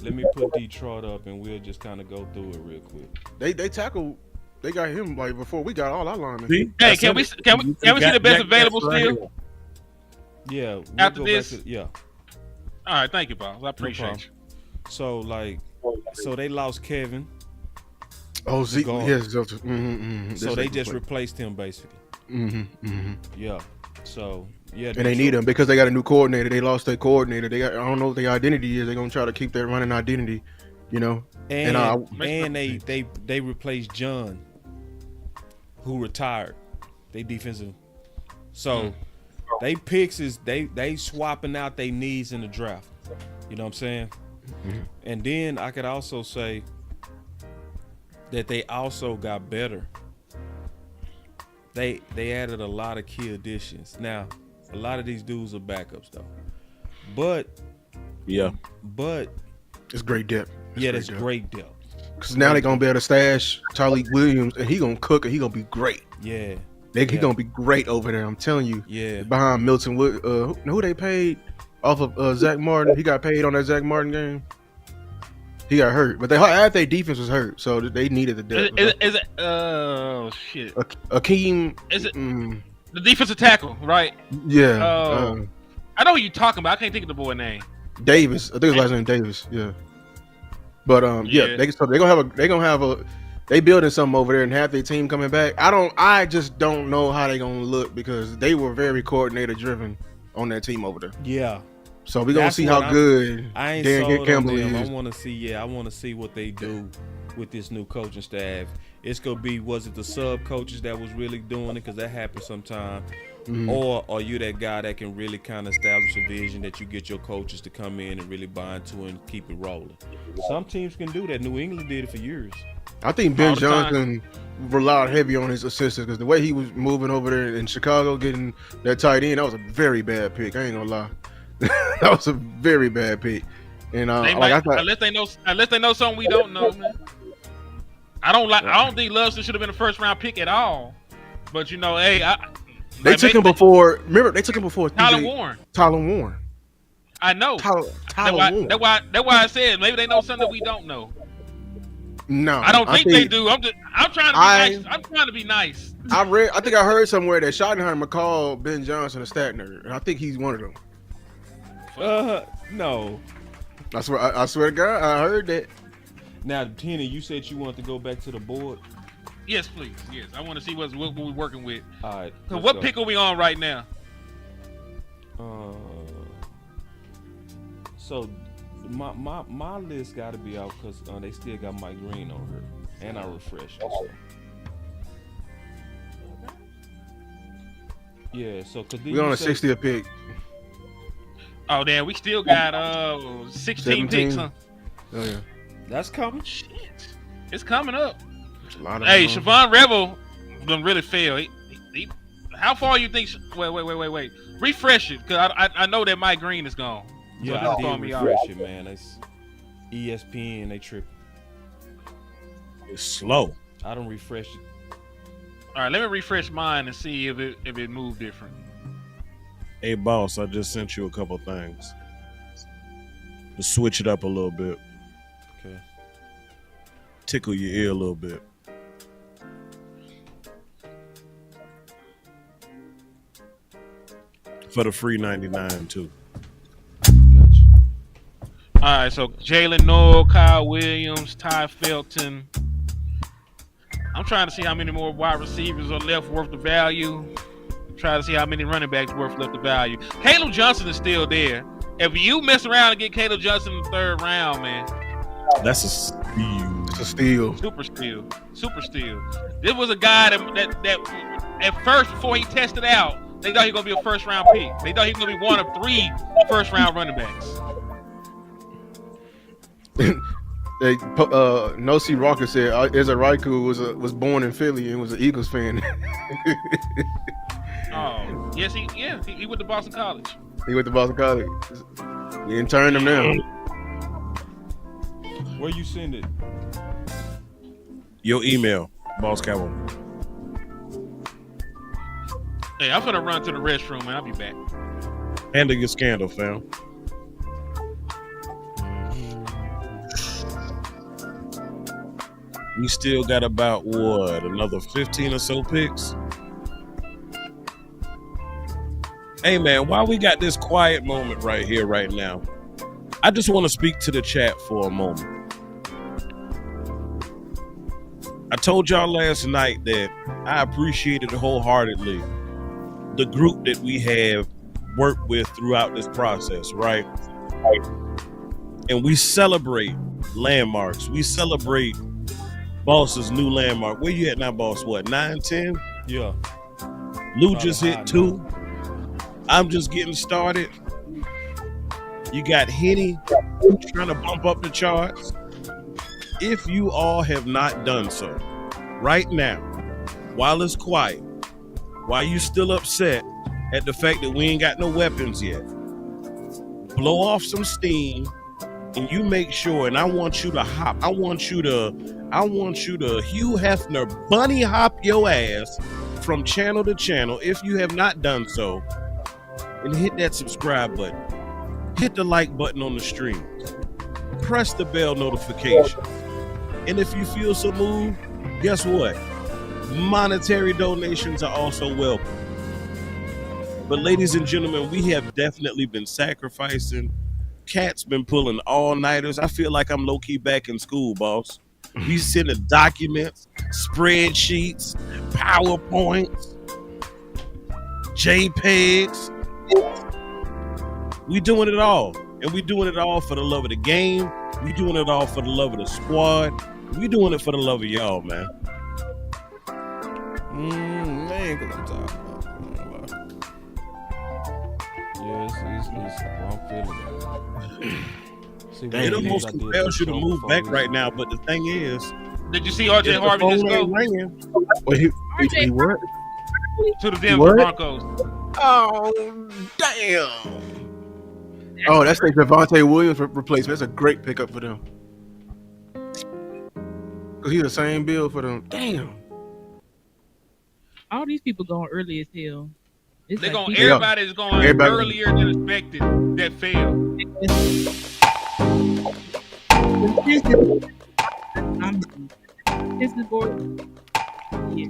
[SPEAKER 4] Let me put Detroit up, and we'll just kind of go through it real quick.
[SPEAKER 9] They tackle. They got him like before we got all our linemen.
[SPEAKER 10] See?
[SPEAKER 5] Hey, can we see the best available still?
[SPEAKER 4] Yeah. We'll
[SPEAKER 5] After
[SPEAKER 4] go
[SPEAKER 5] this?
[SPEAKER 4] back to, yeah.
[SPEAKER 5] All right, thank you, boss. I appreciate you.
[SPEAKER 4] So so they lost Kevin.
[SPEAKER 9] Oh, Zeke.
[SPEAKER 4] guard.
[SPEAKER 9] Yes.
[SPEAKER 4] So they just replaced him basically. Yeah. So yeah.
[SPEAKER 9] And they need him because they got a new coordinator. They lost their coordinator. They got, I don't know what their identity is. They're gonna try to keep their running identity, you know.
[SPEAKER 4] And they replaced John, who retired. They defensive. So they picks is they swapping out their needs in the draft. You know what I'm saying? And then I could also say that they also got better. They added a lot of key additions. Now, a lot of these dudes are backups though. But
[SPEAKER 9] it's great depth.
[SPEAKER 4] That's great depth.
[SPEAKER 9] Because now they're gonna be able to stash Charlie Williams, and he gonna cook, and he gonna be great.
[SPEAKER 4] Yeah.
[SPEAKER 9] He gonna be great over there. I'm telling you.
[SPEAKER 4] Yeah.
[SPEAKER 9] Behind Milton Wood, who they paid off of Zach Martin? He got paid on that Zach Martin game. He got hurt, but their defense was hurt, so they needed the depth.
[SPEAKER 5] Is it? Oh shit.
[SPEAKER 9] Akeem.
[SPEAKER 5] Is it the defensive tackle? Right.
[SPEAKER 9] Yeah.
[SPEAKER 5] I know who you're talking about. I can't think of the boy name.
[SPEAKER 9] Davis. I think his last name Davis. Yeah. But they building something over there and have their team coming back. I just don't know how they gonna look because they were very coordinator driven on that team over there.
[SPEAKER 4] Yeah.
[SPEAKER 9] So we're gonna see how good
[SPEAKER 4] I ain't
[SPEAKER 9] Dan
[SPEAKER 4] sold
[SPEAKER 9] Campbell
[SPEAKER 4] on them.
[SPEAKER 9] is.
[SPEAKER 4] I wanna see what they do with this new coaching staff. It's gonna be, was it the sub coaches that was really doing it? Because that happens sometimes. Or are you that guy that can really kind of establish a vision that you get your coaches to come in and really buy into and keep it rolling? Some teams can do that. New England did it for years.
[SPEAKER 9] I think Ben Johnson relied heavy on his assistants because the way he was moving over there in Chicago, getting that tight end, that was a very bad pick. I ain't gonna lie, that was a very bad pick. And
[SPEAKER 5] unless they know something we don't know, man. I don't think Luvson should have been a first round pick at all. But
[SPEAKER 9] they took him before. Remember, they took him before
[SPEAKER 5] Tyler Warren. I know.
[SPEAKER 9] Tyler Warren.
[SPEAKER 5] That's why I said maybe they know something that we don't know.
[SPEAKER 9] No,
[SPEAKER 5] I don't think they do. I'm trying to be nice. I'm trying to be nice.
[SPEAKER 9] I think I heard somewhere that Schottenheimer called Ben Johnson a stat nerd, and I think he's one of them.
[SPEAKER 4] No.
[SPEAKER 9] I swear to God, I heard that.
[SPEAKER 4] Now, Tina, you said you want to go back to the board.
[SPEAKER 5] Yes, please. Yes, I want to see what we're working with.
[SPEAKER 4] All right.
[SPEAKER 5] So what pick are we on right now?
[SPEAKER 4] So my list got to be out because they still got Mike Green on her, and I refreshed. So. Yeah. So
[SPEAKER 9] we on a 60th pick.
[SPEAKER 5] Oh damn, we still got 16 picks, huh?
[SPEAKER 9] Oh yeah.
[SPEAKER 4] That's coming.
[SPEAKER 5] Shit, it's coming up. Hey, Siobhan Rebel done really fail. He, how far you think? Wait. Refresh it, cause I know that Mike Green is gone.
[SPEAKER 4] Yeah,
[SPEAKER 5] so
[SPEAKER 4] I did refresh it, man. It's ESPN. They tripping.
[SPEAKER 10] It's slow.
[SPEAKER 4] I don't refresh it.
[SPEAKER 5] All right, let me refresh mine and see if it moved different.
[SPEAKER 10] Hey, boss, I just sent you a couple things to switch it up a little bit.
[SPEAKER 4] Okay.
[SPEAKER 10] Tickle your ear a little bit. For the free 99 too.
[SPEAKER 4] Gotcha.
[SPEAKER 5] All right, so Jalen Noel, Kyle Williams, Ty Felton. I'm trying to see how many more wide receivers are left worth the value. Try to see how many running backs worth left the value. Caleb Johnson is still there. If you mess around and get Caleb Johnson in the 3rd round, man,
[SPEAKER 10] That's a steal.
[SPEAKER 9] It's a steal.
[SPEAKER 5] super steal. This was a guy that at first, before he tested out, they thought he was gonna be a 1st round pick. They thought he was gonna be one of 3 first round running backs.
[SPEAKER 9] No-C Rocker said Ezra Raiku was born in Philly and was an Eagles fan.
[SPEAKER 5] Oh, yes, he went to Boston College.
[SPEAKER 9] He went to Boston College. We interned him now.
[SPEAKER 4] Where you send it?
[SPEAKER 10] Your email, Boss Cowboy.
[SPEAKER 5] Hey, I'm gonna run to the restroom, man. I'll be back.
[SPEAKER 10] Handle your scandal, fam. We still got about another 15 or so picks. Hey man, while we got this quiet moment right here, right now, I just want to speak to the chat for a moment. I told y'all last night that I appreciated wholeheartedly the group that we have worked with throughout this process, right? And we celebrate landmarks. We celebrate Boss's new landmark. Where you at now, Boss? What, 9, 10?
[SPEAKER 4] Yeah.
[SPEAKER 10] Lou just hit 2. I'm just getting started. You got Henny trying to bump up the charts. If you all have not done so, right now, while it's quiet, while you still upset at the fact that we ain't got no weapons yet, blow off some steam and you make sure, and I want you to hop, I want you to Hugh Hefner bunny hop your ass from channel to channel if you have not done so, and hit that subscribe button. Hit the like button on the stream. Press the bell notification. And if you feel so moved, guess what? Monetary donations are also welcome. But ladies and gentlemen, we have definitely been sacrificing. Cat's been pulling all-nighters. I feel like I'm low-key back in school, boss. We sending documents, spreadsheets, PowerPoints, JPEGs. We doing it all. And we doing it all for the love of the game. We doing it all for the love of the squad. We doing it for the love of y'all, man.
[SPEAKER 4] Man, because I'm tired. I'm feeling it. See,
[SPEAKER 10] It almost compels you to move back right now, but the thing is,
[SPEAKER 5] did you see RJ Harvey just go?
[SPEAKER 9] He what?
[SPEAKER 5] To the Denver Broncos.
[SPEAKER 9] Oh, damn. Oh, that's like Devontae Williams replacement. That's a great pickup for them. Because he's the same bill for them. Damn.
[SPEAKER 8] All these people going early as hell. It's
[SPEAKER 5] They're
[SPEAKER 8] like
[SPEAKER 5] going.
[SPEAKER 8] people-
[SPEAKER 5] Everybody's going earlier than expected. That failed.
[SPEAKER 8] This is board. Yeah.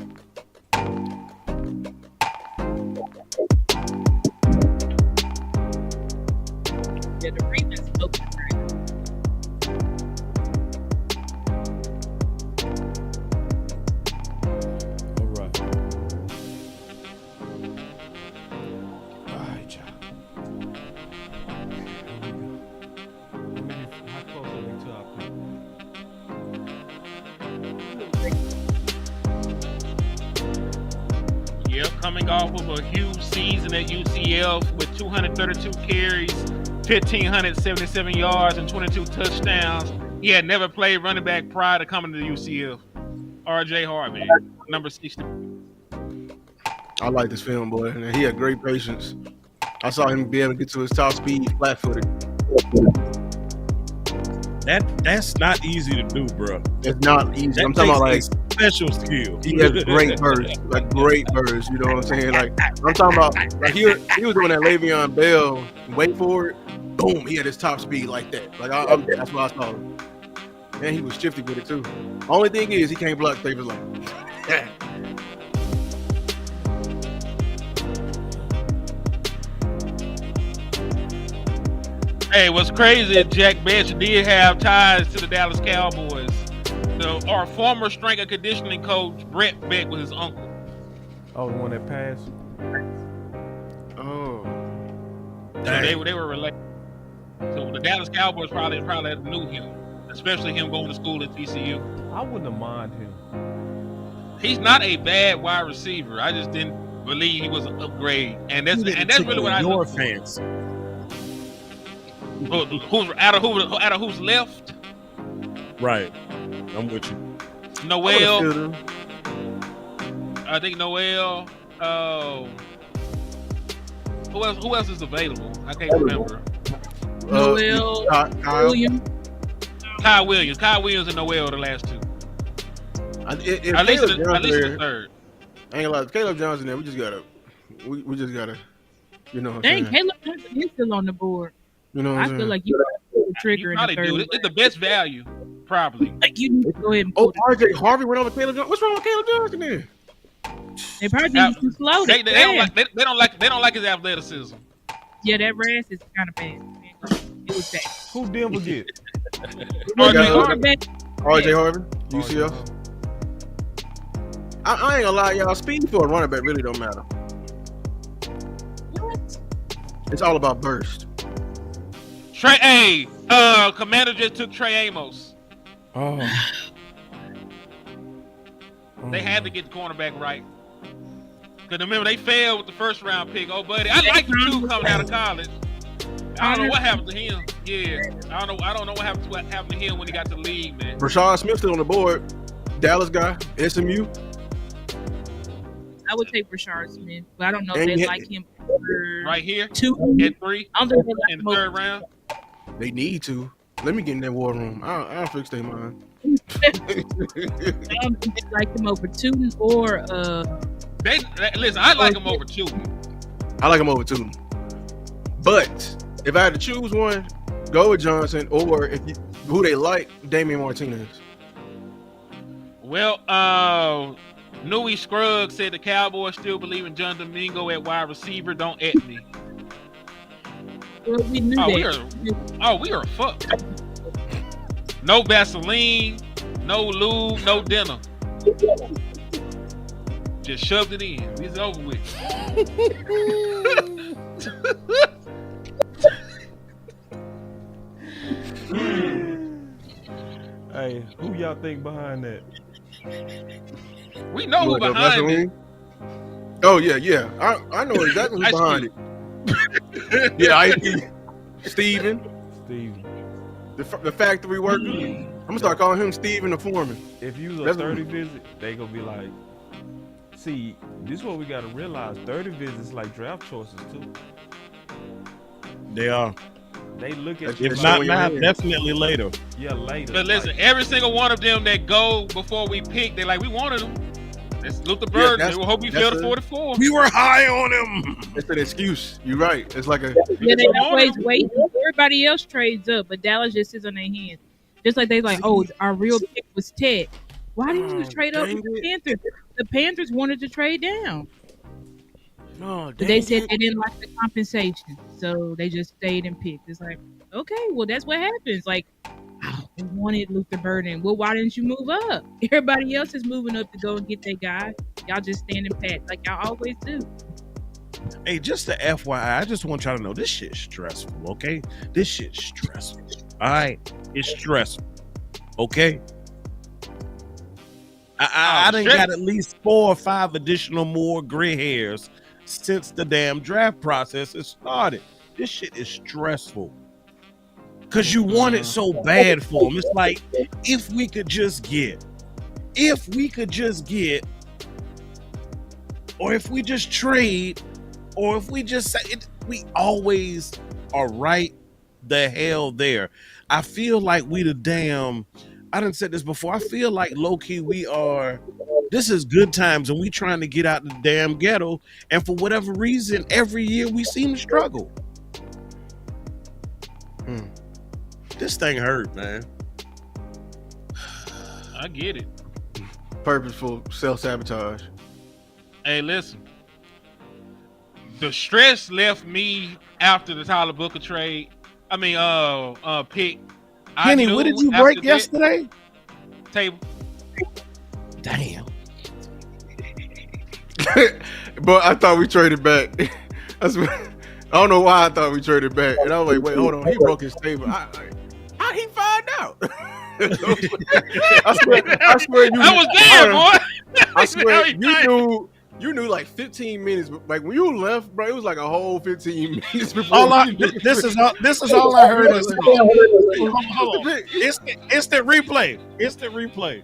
[SPEAKER 8] Yeah, the Ravens open right now.
[SPEAKER 4] All right, child. How close are we to our pick?
[SPEAKER 5] Yep, coming off of a huge season at UCF with 232 carries, 1,577 yards, and 22 touchdowns. He had never played running back prior to coming to UCF. RJ Harvey, number 60.
[SPEAKER 9] I like this film, boy. And he had great patience. I saw him be able to get to his top speed, flat-footed.
[SPEAKER 10] that's not easy to do, bro.
[SPEAKER 9] It's not easy.
[SPEAKER 10] That
[SPEAKER 9] I'm talking about like
[SPEAKER 10] takes a special skill.
[SPEAKER 9] he has great bursts, like great bursts. You know what I'm saying? Like I'm talking about, like he was doing that Le'Veon Bell. Wait for it, boom! He had his top speed like that. Like that's what I saw. And he was shifty with it too. Only thing is he can't block favors like.
[SPEAKER 5] Hey, what's crazy? Jack Bench did have ties to the Dallas Cowboys. Our former strength and conditioning coach Brett Beck was his uncle.
[SPEAKER 4] Oh, the one that passed?
[SPEAKER 9] Oh,
[SPEAKER 5] So they were related. So the Dallas Cowboys probably knew him, especially him going to school at TCU.
[SPEAKER 4] I wouldn't have mind him.
[SPEAKER 5] He's not a bad wide receiver. I just didn't believe he was an upgrade, and that's really what I
[SPEAKER 10] your
[SPEAKER 5] look for.
[SPEAKER 10] fans.
[SPEAKER 5] Who's out of who's left?
[SPEAKER 10] Right, I'm with you.
[SPEAKER 5] Noel. I think Noel. Who else is available? I can't remember.
[SPEAKER 8] Noel Williams.
[SPEAKER 5] Kyle Williams and Noel are the last two. At least the third.
[SPEAKER 9] I ain't gonna lie, Caleb Johnson there. We just gotta, you know. What
[SPEAKER 8] Dang,
[SPEAKER 9] I'm saying?
[SPEAKER 8] Caleb Johnson is still on the board.
[SPEAKER 9] You know. What
[SPEAKER 8] I
[SPEAKER 9] I'm
[SPEAKER 8] feel
[SPEAKER 9] saying?
[SPEAKER 8] like you pull the trigger in the
[SPEAKER 5] Probably
[SPEAKER 8] third.
[SPEAKER 5] do. It's the best value, probably.
[SPEAKER 8] Like you need to go ahead and pull
[SPEAKER 9] RJ Harvey went over Caleb Johnson. What's wrong with Caleb Johnson then?
[SPEAKER 8] They probably too slow.
[SPEAKER 5] They don't like his athleticism.
[SPEAKER 8] Yeah, that Raz is kind of bad. It was bad.
[SPEAKER 4] Who Denver get?
[SPEAKER 9] RJ Harvey, UCF. I ain't gonna lie, y'all. Speed for a running back really don't matter.
[SPEAKER 8] What?
[SPEAKER 9] It's all about burst.
[SPEAKER 5] Commander just took Trey Amos.
[SPEAKER 4] Oh.
[SPEAKER 5] They had to get the cornerback right. Because remember, they failed with the first round pick. Oh, buddy, I like the two coming out of college. I don't know what happened to him. Yeah, I don't know what happened to him when he got to the league, man.
[SPEAKER 9] Rashad Smith still on the board. Dallas guy, SMU.
[SPEAKER 8] I would take Rashard Smith, but I don't know if
[SPEAKER 9] And
[SPEAKER 8] they
[SPEAKER 9] yet-
[SPEAKER 8] like him.
[SPEAKER 5] Right here,
[SPEAKER 8] 2
[SPEAKER 5] at 3,
[SPEAKER 8] I don't think they like
[SPEAKER 5] in
[SPEAKER 8] him
[SPEAKER 5] the third
[SPEAKER 8] over.
[SPEAKER 5] round.
[SPEAKER 9] They need to. Let me get in that war room. I'll fix their mind.
[SPEAKER 8] I don't think they like him over 2 or
[SPEAKER 5] Listen, I like him over 2.
[SPEAKER 9] I like him over 2. But if I had to choose one, go with Johnson, or who they like, Damian Martinez.
[SPEAKER 5] Well, Nui Scruggs said the Cowboys still believe in John Domingo at wide receiver. Don't at me.
[SPEAKER 8] Well, we knew that.
[SPEAKER 5] We are fucked. No Vaseline, no lube, no dinner. Just shoved it in. It's over with.
[SPEAKER 4] Hey, who y'all think behind that?
[SPEAKER 5] We know who behind it.
[SPEAKER 9] Oh yeah. I know exactly who's behind it. Yeah, Steven. The factory worker. I'm gonna start calling him Steven the foreman.
[SPEAKER 4] If you was a 30 visit, they gonna be like, see, this is what we gotta realize. 30 visits like draft choices too.
[SPEAKER 10] They are.
[SPEAKER 4] They look at
[SPEAKER 10] if not now, definitely later.
[SPEAKER 4] Yeah, later.
[SPEAKER 5] But listen, every single one of them that go before we pick, they're like, we wanted them. That's Luther Burden. They will hope he fell to 44.
[SPEAKER 10] We were high on him.
[SPEAKER 9] It's an excuse. You're right. It's like a.
[SPEAKER 8] Yeah, they always wait. Everybody else trades up, but Dallas just sits on their hands. Just like they like, oh, our real pick was Ted. Why didn't you trade up with the Panthers? The Panthers wanted to trade down.
[SPEAKER 9] No,
[SPEAKER 8] but they said they didn't like the compensation, so they just stayed and picked. It's like, okay, well, that's what happens. Like, we wanted Luther Burden. Well, why didn't you move up? Everybody else is moving up to go and get their guy. Y'all just standing pat like y'all always do.
[SPEAKER 10] Hey, just the FYI, I just want y'all to know this shit's stressful, okay? This shit's stressful. All right? It's stressful, okay? I done got at least 4 or 5 additional more gray hairs since the damn draft process has started. This shit is stressful. Because you want it so bad for them. It's like, if we could just get, or if we just trade, or if we just say it, we always are right the hell there. I feel like we the damn, I done said this before, I feel like low-key this is good times and we trying to get out the damn ghetto, and for whatever reason, every year we seem to struggle. This thing hurt, man.
[SPEAKER 5] I get it.
[SPEAKER 9] Purposeful self-sabotage.
[SPEAKER 5] Hey, listen. The stress left me after the Tyler Booker trade. I mean, pick.
[SPEAKER 10] Kenny, what did you break yesterday?
[SPEAKER 5] Table.
[SPEAKER 10] Damn.
[SPEAKER 9] But I thought we traded back. That's what I don't know why I thought we traded back, and I was like, wait, hold on, he broke his table. How'd he find out? I swear you.
[SPEAKER 5] I was there, boy.
[SPEAKER 9] I swear you knew like 15 minutes. Like when you left, bro, it was like a whole 15 minutes before.
[SPEAKER 10] This is all I heard. Hold on. Instant replay. Instant replay.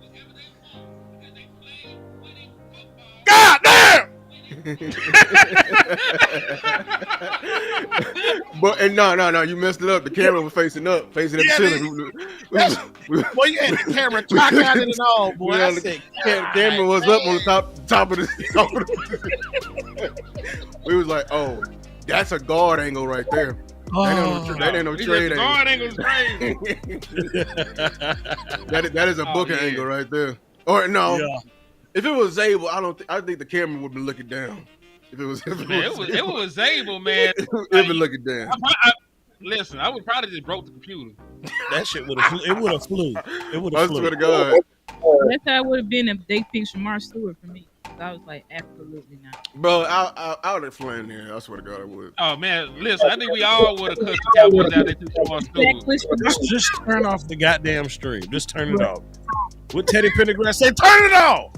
[SPEAKER 10] God damn!
[SPEAKER 9] But and no, you messed it up. The camera was facing up, facing at the ceiling.
[SPEAKER 10] Boy, you had the camera cocked out and all, boy.
[SPEAKER 9] Yeah,
[SPEAKER 10] I
[SPEAKER 9] the
[SPEAKER 10] said,
[SPEAKER 9] camera was up on the top of the. We was like, oh, that's a guard angle right there. That ain't no trade angle.
[SPEAKER 5] Guard angle is crazy.
[SPEAKER 9] that is a booking angle right there. Or no. Yeah. If it was Zabel, I think the camera would be looking down. If it was
[SPEAKER 5] Zabel, man.
[SPEAKER 9] It would be looking down.
[SPEAKER 5] Listen, I would probably just broke the computer.
[SPEAKER 10] That shit would have flew. It would have flew.
[SPEAKER 9] I swear to God.
[SPEAKER 8] That's how it would have been if they picked Shamar Stewart for me. I was like, absolutely not.
[SPEAKER 9] Bro, I would have flown there. I swear to God, I would.
[SPEAKER 5] Oh man, listen, I think we all would have cut the Cowboys out there to Shamar Stewart.
[SPEAKER 10] Just turn off the goddamn stream. Just turn it off. What Teddy Pendergrass said, turn it off.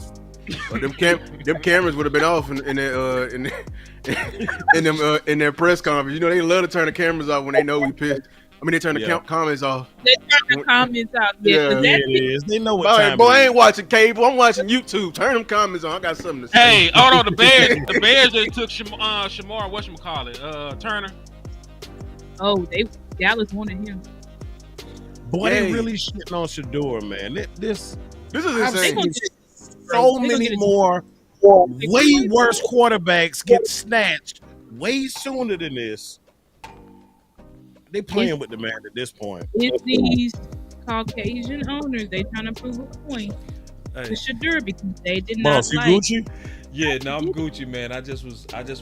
[SPEAKER 9] Well, them cameras would have been off in their press conference. You know they love to turn the cameras off when they know we pissed. I mean, they turn the comments off.
[SPEAKER 8] They turn the comments off. Yeah,
[SPEAKER 10] it is. They know what time.
[SPEAKER 9] Boy, I ain't watching cable. I'm watching YouTube. Turn them comments on. I got something to say.
[SPEAKER 5] Hey, hold on. The Bears just took Shamar. Whatchamacallit? Turner.
[SPEAKER 8] Oh, Dallas wanted him.
[SPEAKER 10] Boy, they really shitting on Shador, man. This is
[SPEAKER 9] insane.
[SPEAKER 10] So many more way worse quarterbacks get snatched way sooner than this. They playing with the man at this point.
[SPEAKER 8] It's these Caucasian owners. They trying to prove a point to Shador because they did not
[SPEAKER 10] Boss, you Gucci?
[SPEAKER 4] Yeah, no, I'm Gucci, man. I just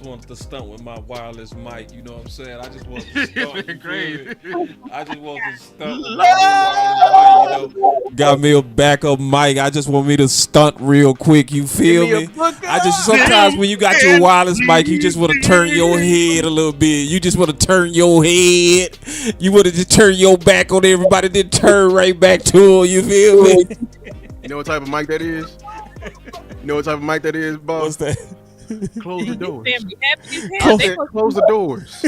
[SPEAKER 4] wanted to stunt with my wireless mic. You know what I'm saying? I just wanted to stunt.
[SPEAKER 5] Crazy.
[SPEAKER 4] I just wanted to stunt with my wireless mic. You know, got me a backup mic. I just want me to stunt real quick. You feel me? I just sometimes when you got your wireless mic, you just want to turn your head a little bit. You just want to turn your head. You want to just turn your back on everybody, then turn right back to them. You feel me?
[SPEAKER 9] You know what type of mic that is? You know what type of mic that is, boss?
[SPEAKER 4] What's that?
[SPEAKER 9] Close the doors.
[SPEAKER 8] Close
[SPEAKER 9] the doors.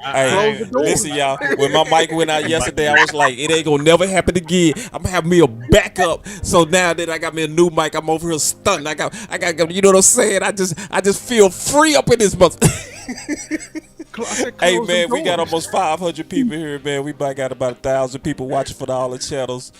[SPEAKER 4] Hey, listen, y'all. When my mic went out yesterday, I was like, it ain't gonna never happen again. I'm gonna have me a backup. So now that I got me a new mic, I'm over here stunned. I got. You know what I'm saying? I just feel free up in this month. Hey man, we got almost 500 people here, man. We got about 1,000 people watching for all the channels.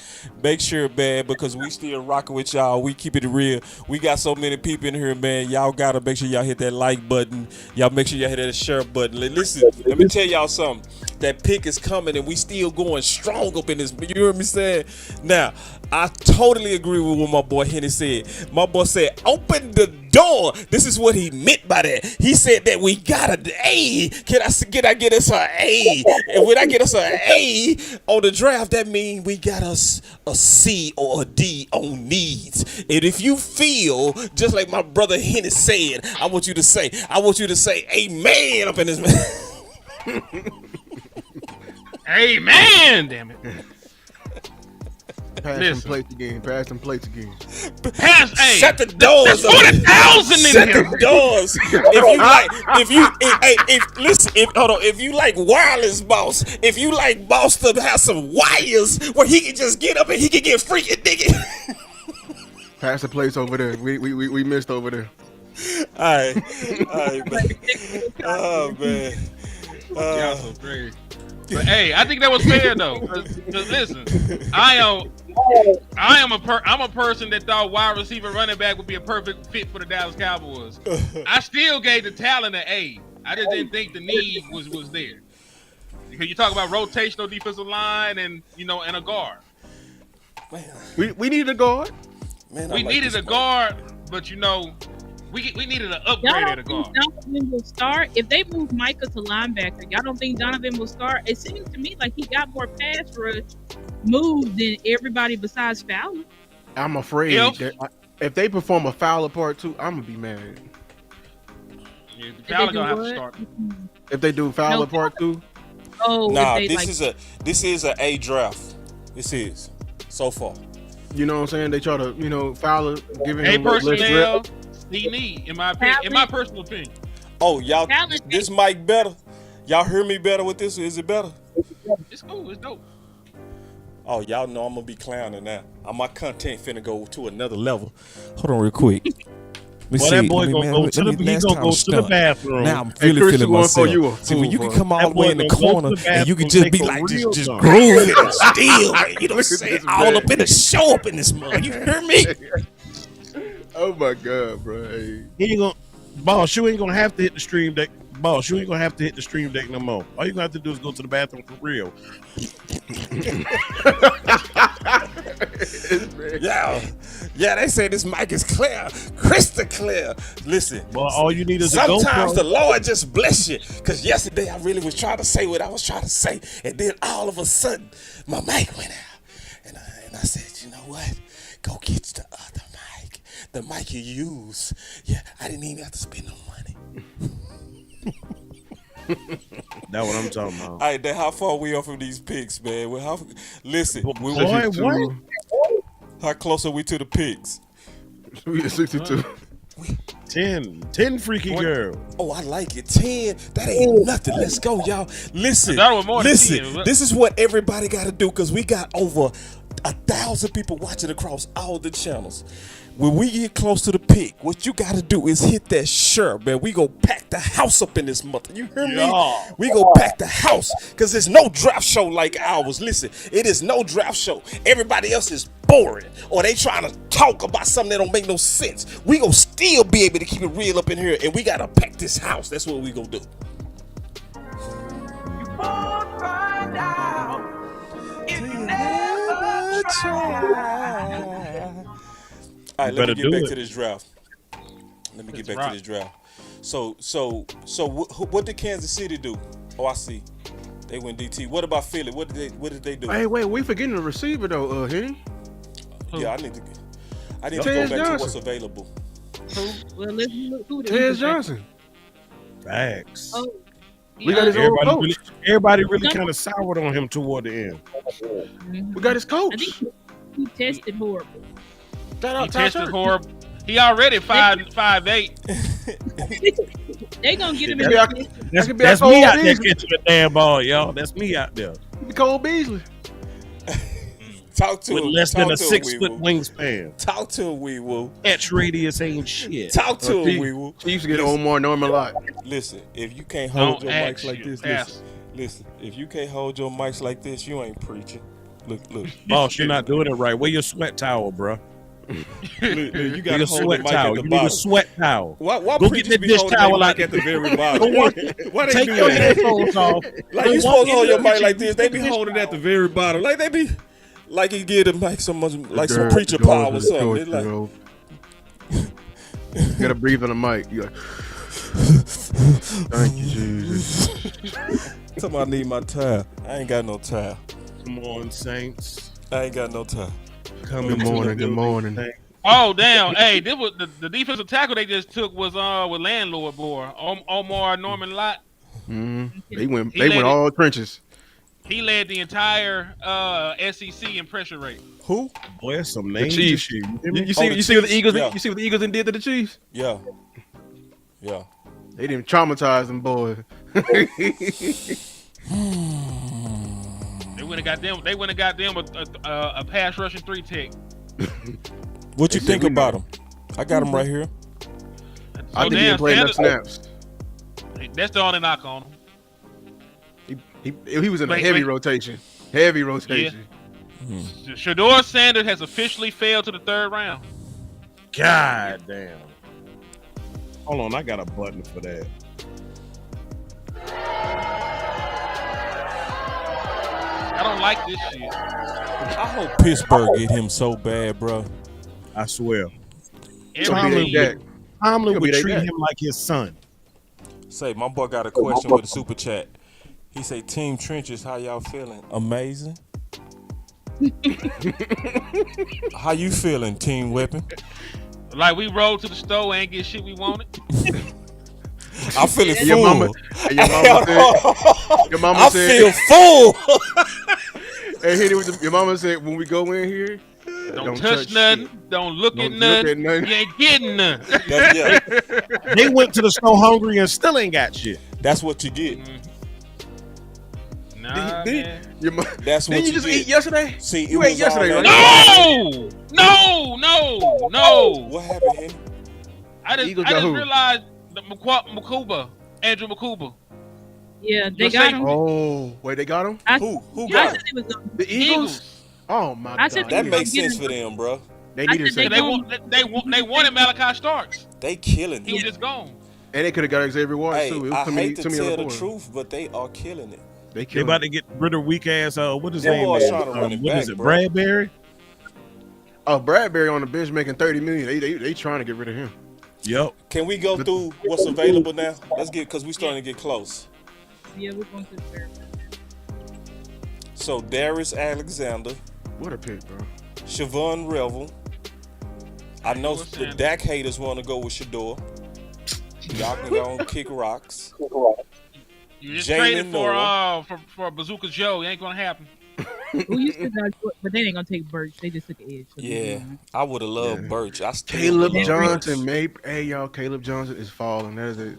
[SPEAKER 4] Make sure, man, because we still rocking with y'all. We keep it real. We got so many people in here, man. Y'all gotta make sure y'all hit that like button. Y'all make sure y'all hit that share button. Listen, let me tell y'all something. That pick is coming, and we still going strong up in this. You hear me saying? Now, I totally agree with what my boy Henny said. My boy said, open the door. This is what he meant by that. He said that we got an A. Can I get us an A? And when I get us an A on the draft, that means we got us a C or a D on needs. And if you feel just like my brother Henny said, I want you to say amen up in this man.
[SPEAKER 5] Amen, damn it.
[SPEAKER 9] Pass them plates again.
[SPEAKER 4] Shut the doors.
[SPEAKER 5] There's 40,000 in
[SPEAKER 4] Shut
[SPEAKER 5] here.
[SPEAKER 4] the doors. If you like wireless, boss, if you like boss to have some wires where he can just get up and he can get freaking digging.
[SPEAKER 9] Pass the plates over there. We missed over there.
[SPEAKER 4] All right, man. Oh man.
[SPEAKER 5] Y'all so crazy. But hey, I think that was fair though. Cause listen, I'm a person that thought wide receiver running back would be a perfect fit for the Dallas Cowboys. I still gave the talent an A. I just didn't think the need was there. Because you talk about rotational defensive line and and a guard.
[SPEAKER 9] Man. We needed a guard.
[SPEAKER 5] Man, we needed a guard, but we needed an upgrade at a guard.
[SPEAKER 8] Donovan will start. If they move Micah to linebacker, y'all don't think Donovan will start? It seems to me like he got more pass rush moves than everybody besides Fowler.
[SPEAKER 9] I'm afraid that if they perform a Fowler part 2, I'm gonna be mad.
[SPEAKER 5] Yeah,
[SPEAKER 8] they
[SPEAKER 5] Fowler
[SPEAKER 8] do
[SPEAKER 5] gonna have to
[SPEAKER 8] what?
[SPEAKER 5] start.
[SPEAKER 9] If they do Fowler
[SPEAKER 8] No.
[SPEAKER 9] part 2,
[SPEAKER 8] Oh,
[SPEAKER 4] Nah,
[SPEAKER 8] if they
[SPEAKER 4] this is a A draft. This is so far.
[SPEAKER 9] you know what I'm saying? They try to, Fowler giving
[SPEAKER 5] A
[SPEAKER 9] him less
[SPEAKER 5] personnel,
[SPEAKER 9] rep.
[SPEAKER 5] he need, in my opinion, in my personal opinion.
[SPEAKER 4] Oh, y'all,
[SPEAKER 8] Talent.
[SPEAKER 4] this mic better. Y'all hear me better with this? Is it better?
[SPEAKER 5] It's cool. It's dope.
[SPEAKER 4] Oh, y'all know I'm gonna be clowning now. My content finna go to another level. Hold on real quick.
[SPEAKER 10] Well, that boy gonna go to the bathroom.
[SPEAKER 4] Now I'm
[SPEAKER 9] Hey,
[SPEAKER 4] really
[SPEAKER 9] Chris,
[SPEAKER 4] feeling
[SPEAKER 9] you want for
[SPEAKER 4] myself.
[SPEAKER 9] you a
[SPEAKER 4] See, when you can
[SPEAKER 9] fool,
[SPEAKER 4] come
[SPEAKER 10] That
[SPEAKER 4] all the way
[SPEAKER 10] boy
[SPEAKER 4] in the
[SPEAKER 10] gonna go
[SPEAKER 4] corner
[SPEAKER 10] to the
[SPEAKER 4] and you can
[SPEAKER 10] bathroom,
[SPEAKER 4] just be
[SPEAKER 10] take a
[SPEAKER 4] like
[SPEAKER 10] real
[SPEAKER 4] just
[SPEAKER 10] dump.
[SPEAKER 4] grooving and still, man. You know what I'm
[SPEAKER 9] Look at
[SPEAKER 4] saying?
[SPEAKER 9] this
[SPEAKER 4] All
[SPEAKER 9] man.
[SPEAKER 4] up in the show up in this mug. You hear me?
[SPEAKER 9] Oh my God, bro. Hey.
[SPEAKER 10] He ain't gonna, boss. You ain't gonna have to hit the stream deck. Boss, you ain't gonna have to hit the stream deck no more. All you gonna have to do is go to the bathroom for real.
[SPEAKER 4] Yeah, they say this mic is clear, crystal clear. Listen,
[SPEAKER 10] Well, all you need is a
[SPEAKER 4] sometimes
[SPEAKER 10] GoPro.
[SPEAKER 4] the Lord just bless you. Because yesterday I really was trying to say what I was trying to say. And then all of a sudden, my mic went out. And I said, you know what? Go get the other mic. The mic you use. Yeah, I didn't even have to spend no money.
[SPEAKER 10] That's what I'm talking about.
[SPEAKER 4] All right, then how far we are from these pigs, man? Listen,
[SPEAKER 10] Boy, what?
[SPEAKER 4] how close are we to the pigs?
[SPEAKER 9] We at 62.
[SPEAKER 10] 10 freaky girl.
[SPEAKER 4] Oh, I like it. 10. That ain't nothing. Let's go, y'all. Listen.
[SPEAKER 5] That was more than
[SPEAKER 4] Listen.
[SPEAKER 5] 10.
[SPEAKER 4] This is what everybody got to do because we got over 1,000 people watching across all the channels. When we get close to the pick, what you got to do is hit that share, man. We go pack the house up in this month. You hear me?
[SPEAKER 10] Yeah.
[SPEAKER 4] We go pack the house because there's no draft show like ours. Listen, it is no draft show. Everybody else is boring or they trying to talk about something that don't make no sense. We gonna still be able to keep it real up in here and we got to pack this house. That's what we gonna do. All right, let me get back to this draft. Let me get back to this draft. So, what did Kansas City do? Oh, I see. They went DT. What about Philly? What did they do?
[SPEAKER 9] Hey, wait, we forgetting the receiver though, Henny.
[SPEAKER 4] Yeah, I need to
[SPEAKER 9] Tez
[SPEAKER 4] go back
[SPEAKER 9] Johnson.
[SPEAKER 4] to what's available.
[SPEAKER 8] Well, let's look who the
[SPEAKER 9] Tez Johnson.
[SPEAKER 10] Facts.
[SPEAKER 8] Oh,
[SPEAKER 9] We got his old coach.
[SPEAKER 10] Everybody really kind of soured on him toward the end.
[SPEAKER 9] We got his
[SPEAKER 8] I
[SPEAKER 9] coach.
[SPEAKER 8] think he tested horrible.
[SPEAKER 9] Shout
[SPEAKER 5] He
[SPEAKER 9] out
[SPEAKER 5] tested
[SPEAKER 9] Ty
[SPEAKER 5] horrible. He already 5'8".
[SPEAKER 8] They gonna get him
[SPEAKER 9] That
[SPEAKER 8] in
[SPEAKER 9] could be our-
[SPEAKER 8] the
[SPEAKER 10] That's,
[SPEAKER 9] could be our
[SPEAKER 10] that's me
[SPEAKER 9] Cole
[SPEAKER 10] out there
[SPEAKER 9] Beasley.
[SPEAKER 10] catching the damn ball, y'all. That's me out there
[SPEAKER 9] Cole Beasley.
[SPEAKER 4] Talk to
[SPEAKER 10] with
[SPEAKER 4] him.
[SPEAKER 10] less than
[SPEAKER 4] Talk
[SPEAKER 10] a
[SPEAKER 4] to
[SPEAKER 10] 6
[SPEAKER 4] him,
[SPEAKER 10] foot
[SPEAKER 4] Wee Woo.
[SPEAKER 10] wingspan.
[SPEAKER 4] Talk to him, Wee Woo.
[SPEAKER 10] Catch radius ain't shit.
[SPEAKER 4] Talk to him, Wee Woo.
[SPEAKER 9] She used to get Omar Norman a lot.
[SPEAKER 4] Listen, if you can't hold
[SPEAKER 5] Don't
[SPEAKER 4] your
[SPEAKER 5] ask
[SPEAKER 4] mics like
[SPEAKER 5] you,
[SPEAKER 4] this,
[SPEAKER 5] ask.
[SPEAKER 4] listen. If you can't hold your mics like this, you ain't preaching. Look.
[SPEAKER 10] Boss, you're not doing it right. Wear your sweat towel, bro.
[SPEAKER 4] You
[SPEAKER 10] Wear
[SPEAKER 4] gotta
[SPEAKER 10] your
[SPEAKER 4] hold the
[SPEAKER 10] sweat
[SPEAKER 4] mic at
[SPEAKER 10] towel.
[SPEAKER 4] the
[SPEAKER 10] You need a
[SPEAKER 4] bottom.
[SPEAKER 10] sweat towel.
[SPEAKER 4] Why
[SPEAKER 10] Go get
[SPEAKER 4] preachers
[SPEAKER 10] that
[SPEAKER 4] be
[SPEAKER 10] dish
[SPEAKER 4] holding
[SPEAKER 10] towel
[SPEAKER 4] their
[SPEAKER 10] out
[SPEAKER 4] mic at the very
[SPEAKER 10] Go
[SPEAKER 4] bottom?
[SPEAKER 10] walk-
[SPEAKER 4] Why they
[SPEAKER 10] Take
[SPEAKER 4] do
[SPEAKER 10] your
[SPEAKER 4] that?
[SPEAKER 10] headphones off.
[SPEAKER 4] Like
[SPEAKER 10] Go
[SPEAKER 4] you
[SPEAKER 10] walk
[SPEAKER 4] supposed to
[SPEAKER 10] in
[SPEAKER 4] hold
[SPEAKER 10] the
[SPEAKER 4] your mic
[SPEAKER 10] kitchen.
[SPEAKER 4] like this. They be
[SPEAKER 10] Get the
[SPEAKER 4] holding
[SPEAKER 10] dish
[SPEAKER 4] it at the very bottom. Like they be, like you give them like some
[SPEAKER 9] The
[SPEAKER 4] preacher
[SPEAKER 9] door
[SPEAKER 4] power
[SPEAKER 9] to
[SPEAKER 4] or
[SPEAKER 9] the
[SPEAKER 4] something.
[SPEAKER 9] door
[SPEAKER 4] It's
[SPEAKER 9] to
[SPEAKER 4] like,
[SPEAKER 9] go. You gotta breathe on the mic. You like, thank you, Jesus.
[SPEAKER 4] somebody need my towel. I ain't got no towel.
[SPEAKER 10] Come on, Saints.
[SPEAKER 4] I ain't got no towel.
[SPEAKER 10] Come
[SPEAKER 9] Good
[SPEAKER 10] into the
[SPEAKER 9] morning, good
[SPEAKER 10] building,
[SPEAKER 9] morning.
[SPEAKER 10] Saints.
[SPEAKER 5] Oh damn! Hey, this was the defensive tackle they just took was with landlord boy Omar Norman Lott.
[SPEAKER 9] They went
[SPEAKER 5] He let it-
[SPEAKER 9] all trenches.
[SPEAKER 5] He led the entire SEC in pressure rate.
[SPEAKER 4] Who?
[SPEAKER 10] Boy, that's some
[SPEAKER 9] The
[SPEAKER 10] names.
[SPEAKER 9] Chiefs.
[SPEAKER 10] and shit.
[SPEAKER 9] You,
[SPEAKER 10] hear me?
[SPEAKER 9] you see,
[SPEAKER 4] Oh, the
[SPEAKER 9] you see what the
[SPEAKER 4] Chiefs?
[SPEAKER 9] Eagles?
[SPEAKER 4] Yeah.
[SPEAKER 9] You see what the Eagles did to the Chiefs?
[SPEAKER 4] Yeah.
[SPEAKER 9] They didn't traumatize them boys.
[SPEAKER 5] They went and got them. They went and got them a pass rushing 3 tech.
[SPEAKER 4] What you
[SPEAKER 9] They
[SPEAKER 4] think
[SPEAKER 9] said we
[SPEAKER 4] about
[SPEAKER 9] know.
[SPEAKER 4] him? I got him right here.
[SPEAKER 9] I think he didn't play enough snaps.
[SPEAKER 5] That's the only knock on him.
[SPEAKER 9] He was in a
[SPEAKER 5] Wait,
[SPEAKER 9] heavy
[SPEAKER 5] wait.
[SPEAKER 9] rotation. Heavy rotation.
[SPEAKER 5] Shador Sanders has officially failed to the 3rd round.
[SPEAKER 10] God damn. Hold on, I got a button for that.
[SPEAKER 5] I don't like this shit.
[SPEAKER 4] I hope Pittsburgh get him so bad, bro.
[SPEAKER 10] I swear.
[SPEAKER 9] Gonna be
[SPEAKER 10] Tomlin
[SPEAKER 9] their Dak.
[SPEAKER 10] Tomlin
[SPEAKER 9] He'll
[SPEAKER 10] would
[SPEAKER 9] be their
[SPEAKER 10] treat
[SPEAKER 9] Dak.
[SPEAKER 10] him like his son.
[SPEAKER 4] Say, my boy got a question with a super chat. He say, Team Trenches, how y'all feeling? Amazing. How you feeling, Team Weapon?
[SPEAKER 5] Like we rolled to the store and get shit we wanted.
[SPEAKER 4] I'm feeling full.
[SPEAKER 9] Your mama said. Your mama
[SPEAKER 4] I
[SPEAKER 9] said.
[SPEAKER 4] feel full.
[SPEAKER 9] Hey, hit it with your mama said when we go in here.
[SPEAKER 5] Don't touch nothing.
[SPEAKER 9] Shit.
[SPEAKER 5] Don't look at
[SPEAKER 9] Don't
[SPEAKER 5] nothing.
[SPEAKER 9] look at nothing.
[SPEAKER 5] You ain't getting none.
[SPEAKER 10] They went to the store hungry and still ain't got shit.
[SPEAKER 4] That's what you get.
[SPEAKER 5] Nah, man.
[SPEAKER 4] That's what
[SPEAKER 9] Didn't you just eat yesterday?
[SPEAKER 4] See,
[SPEAKER 9] you
[SPEAKER 4] it
[SPEAKER 9] ate
[SPEAKER 4] was
[SPEAKER 9] yesterday,
[SPEAKER 4] all
[SPEAKER 9] right?
[SPEAKER 5] No.
[SPEAKER 4] What happened, Henry?
[SPEAKER 5] I just
[SPEAKER 9] Eagles got who?
[SPEAKER 5] realized that Andrew Makuba.
[SPEAKER 8] Yeah, they got him.
[SPEAKER 9] Oh, wait, they got him?
[SPEAKER 4] Who
[SPEAKER 8] I
[SPEAKER 4] got
[SPEAKER 8] said
[SPEAKER 4] him?
[SPEAKER 8] it was gonna-
[SPEAKER 9] The Eagles? Oh my
[SPEAKER 8] I said
[SPEAKER 9] god.
[SPEAKER 4] That
[SPEAKER 8] they
[SPEAKER 4] makes
[SPEAKER 8] gonna
[SPEAKER 4] sense
[SPEAKER 8] get
[SPEAKER 4] for
[SPEAKER 8] him.
[SPEAKER 4] them, bro.
[SPEAKER 9] They
[SPEAKER 8] I
[SPEAKER 9] needed
[SPEAKER 8] said
[SPEAKER 9] to
[SPEAKER 5] They wanted Malachi Starks.
[SPEAKER 4] They killing
[SPEAKER 5] He was
[SPEAKER 4] it.
[SPEAKER 5] just gone.
[SPEAKER 9] And they could have got Xavier Watts
[SPEAKER 4] Hey,
[SPEAKER 9] too. It was
[SPEAKER 4] I
[SPEAKER 9] too
[SPEAKER 4] hate to
[SPEAKER 9] many
[SPEAKER 4] tell
[SPEAKER 9] on
[SPEAKER 4] the
[SPEAKER 9] board.
[SPEAKER 4] truth, but they are killing it.
[SPEAKER 9] They
[SPEAKER 10] They about to get rid of weak ass. What his
[SPEAKER 4] Them
[SPEAKER 10] name
[SPEAKER 4] boys
[SPEAKER 10] is?
[SPEAKER 4] trying to run it
[SPEAKER 10] What
[SPEAKER 4] back,
[SPEAKER 10] is it?
[SPEAKER 4] bro.
[SPEAKER 10] Bradbury.
[SPEAKER 9] Oh, Bradbury on the bench making $30 million. They trying to get rid of him.
[SPEAKER 10] Yep.
[SPEAKER 4] Can we go through what's available now? Let's get because we starting to get close.
[SPEAKER 8] Yeah, we're going to the third.
[SPEAKER 4] So Darius Alexander,
[SPEAKER 9] What a pick, bro.
[SPEAKER 4] Siobhan Revel. I know the Dak haters want to go with Shador. Y'all can go and kick rocks.
[SPEAKER 5] You just
[SPEAKER 4] Jalen
[SPEAKER 5] traded
[SPEAKER 4] Noah.
[SPEAKER 5] for Bazooka Joe. It ain't gonna happen.
[SPEAKER 8] Who you still got, but they ain't gonna take Birch. They just took an edge. So
[SPEAKER 4] Yeah, I would have loved Birch. I still
[SPEAKER 9] Caleb
[SPEAKER 4] would love
[SPEAKER 9] Johnson,
[SPEAKER 4] Birch.
[SPEAKER 9] hey y'all, Caleb Johnson is falling. That is it.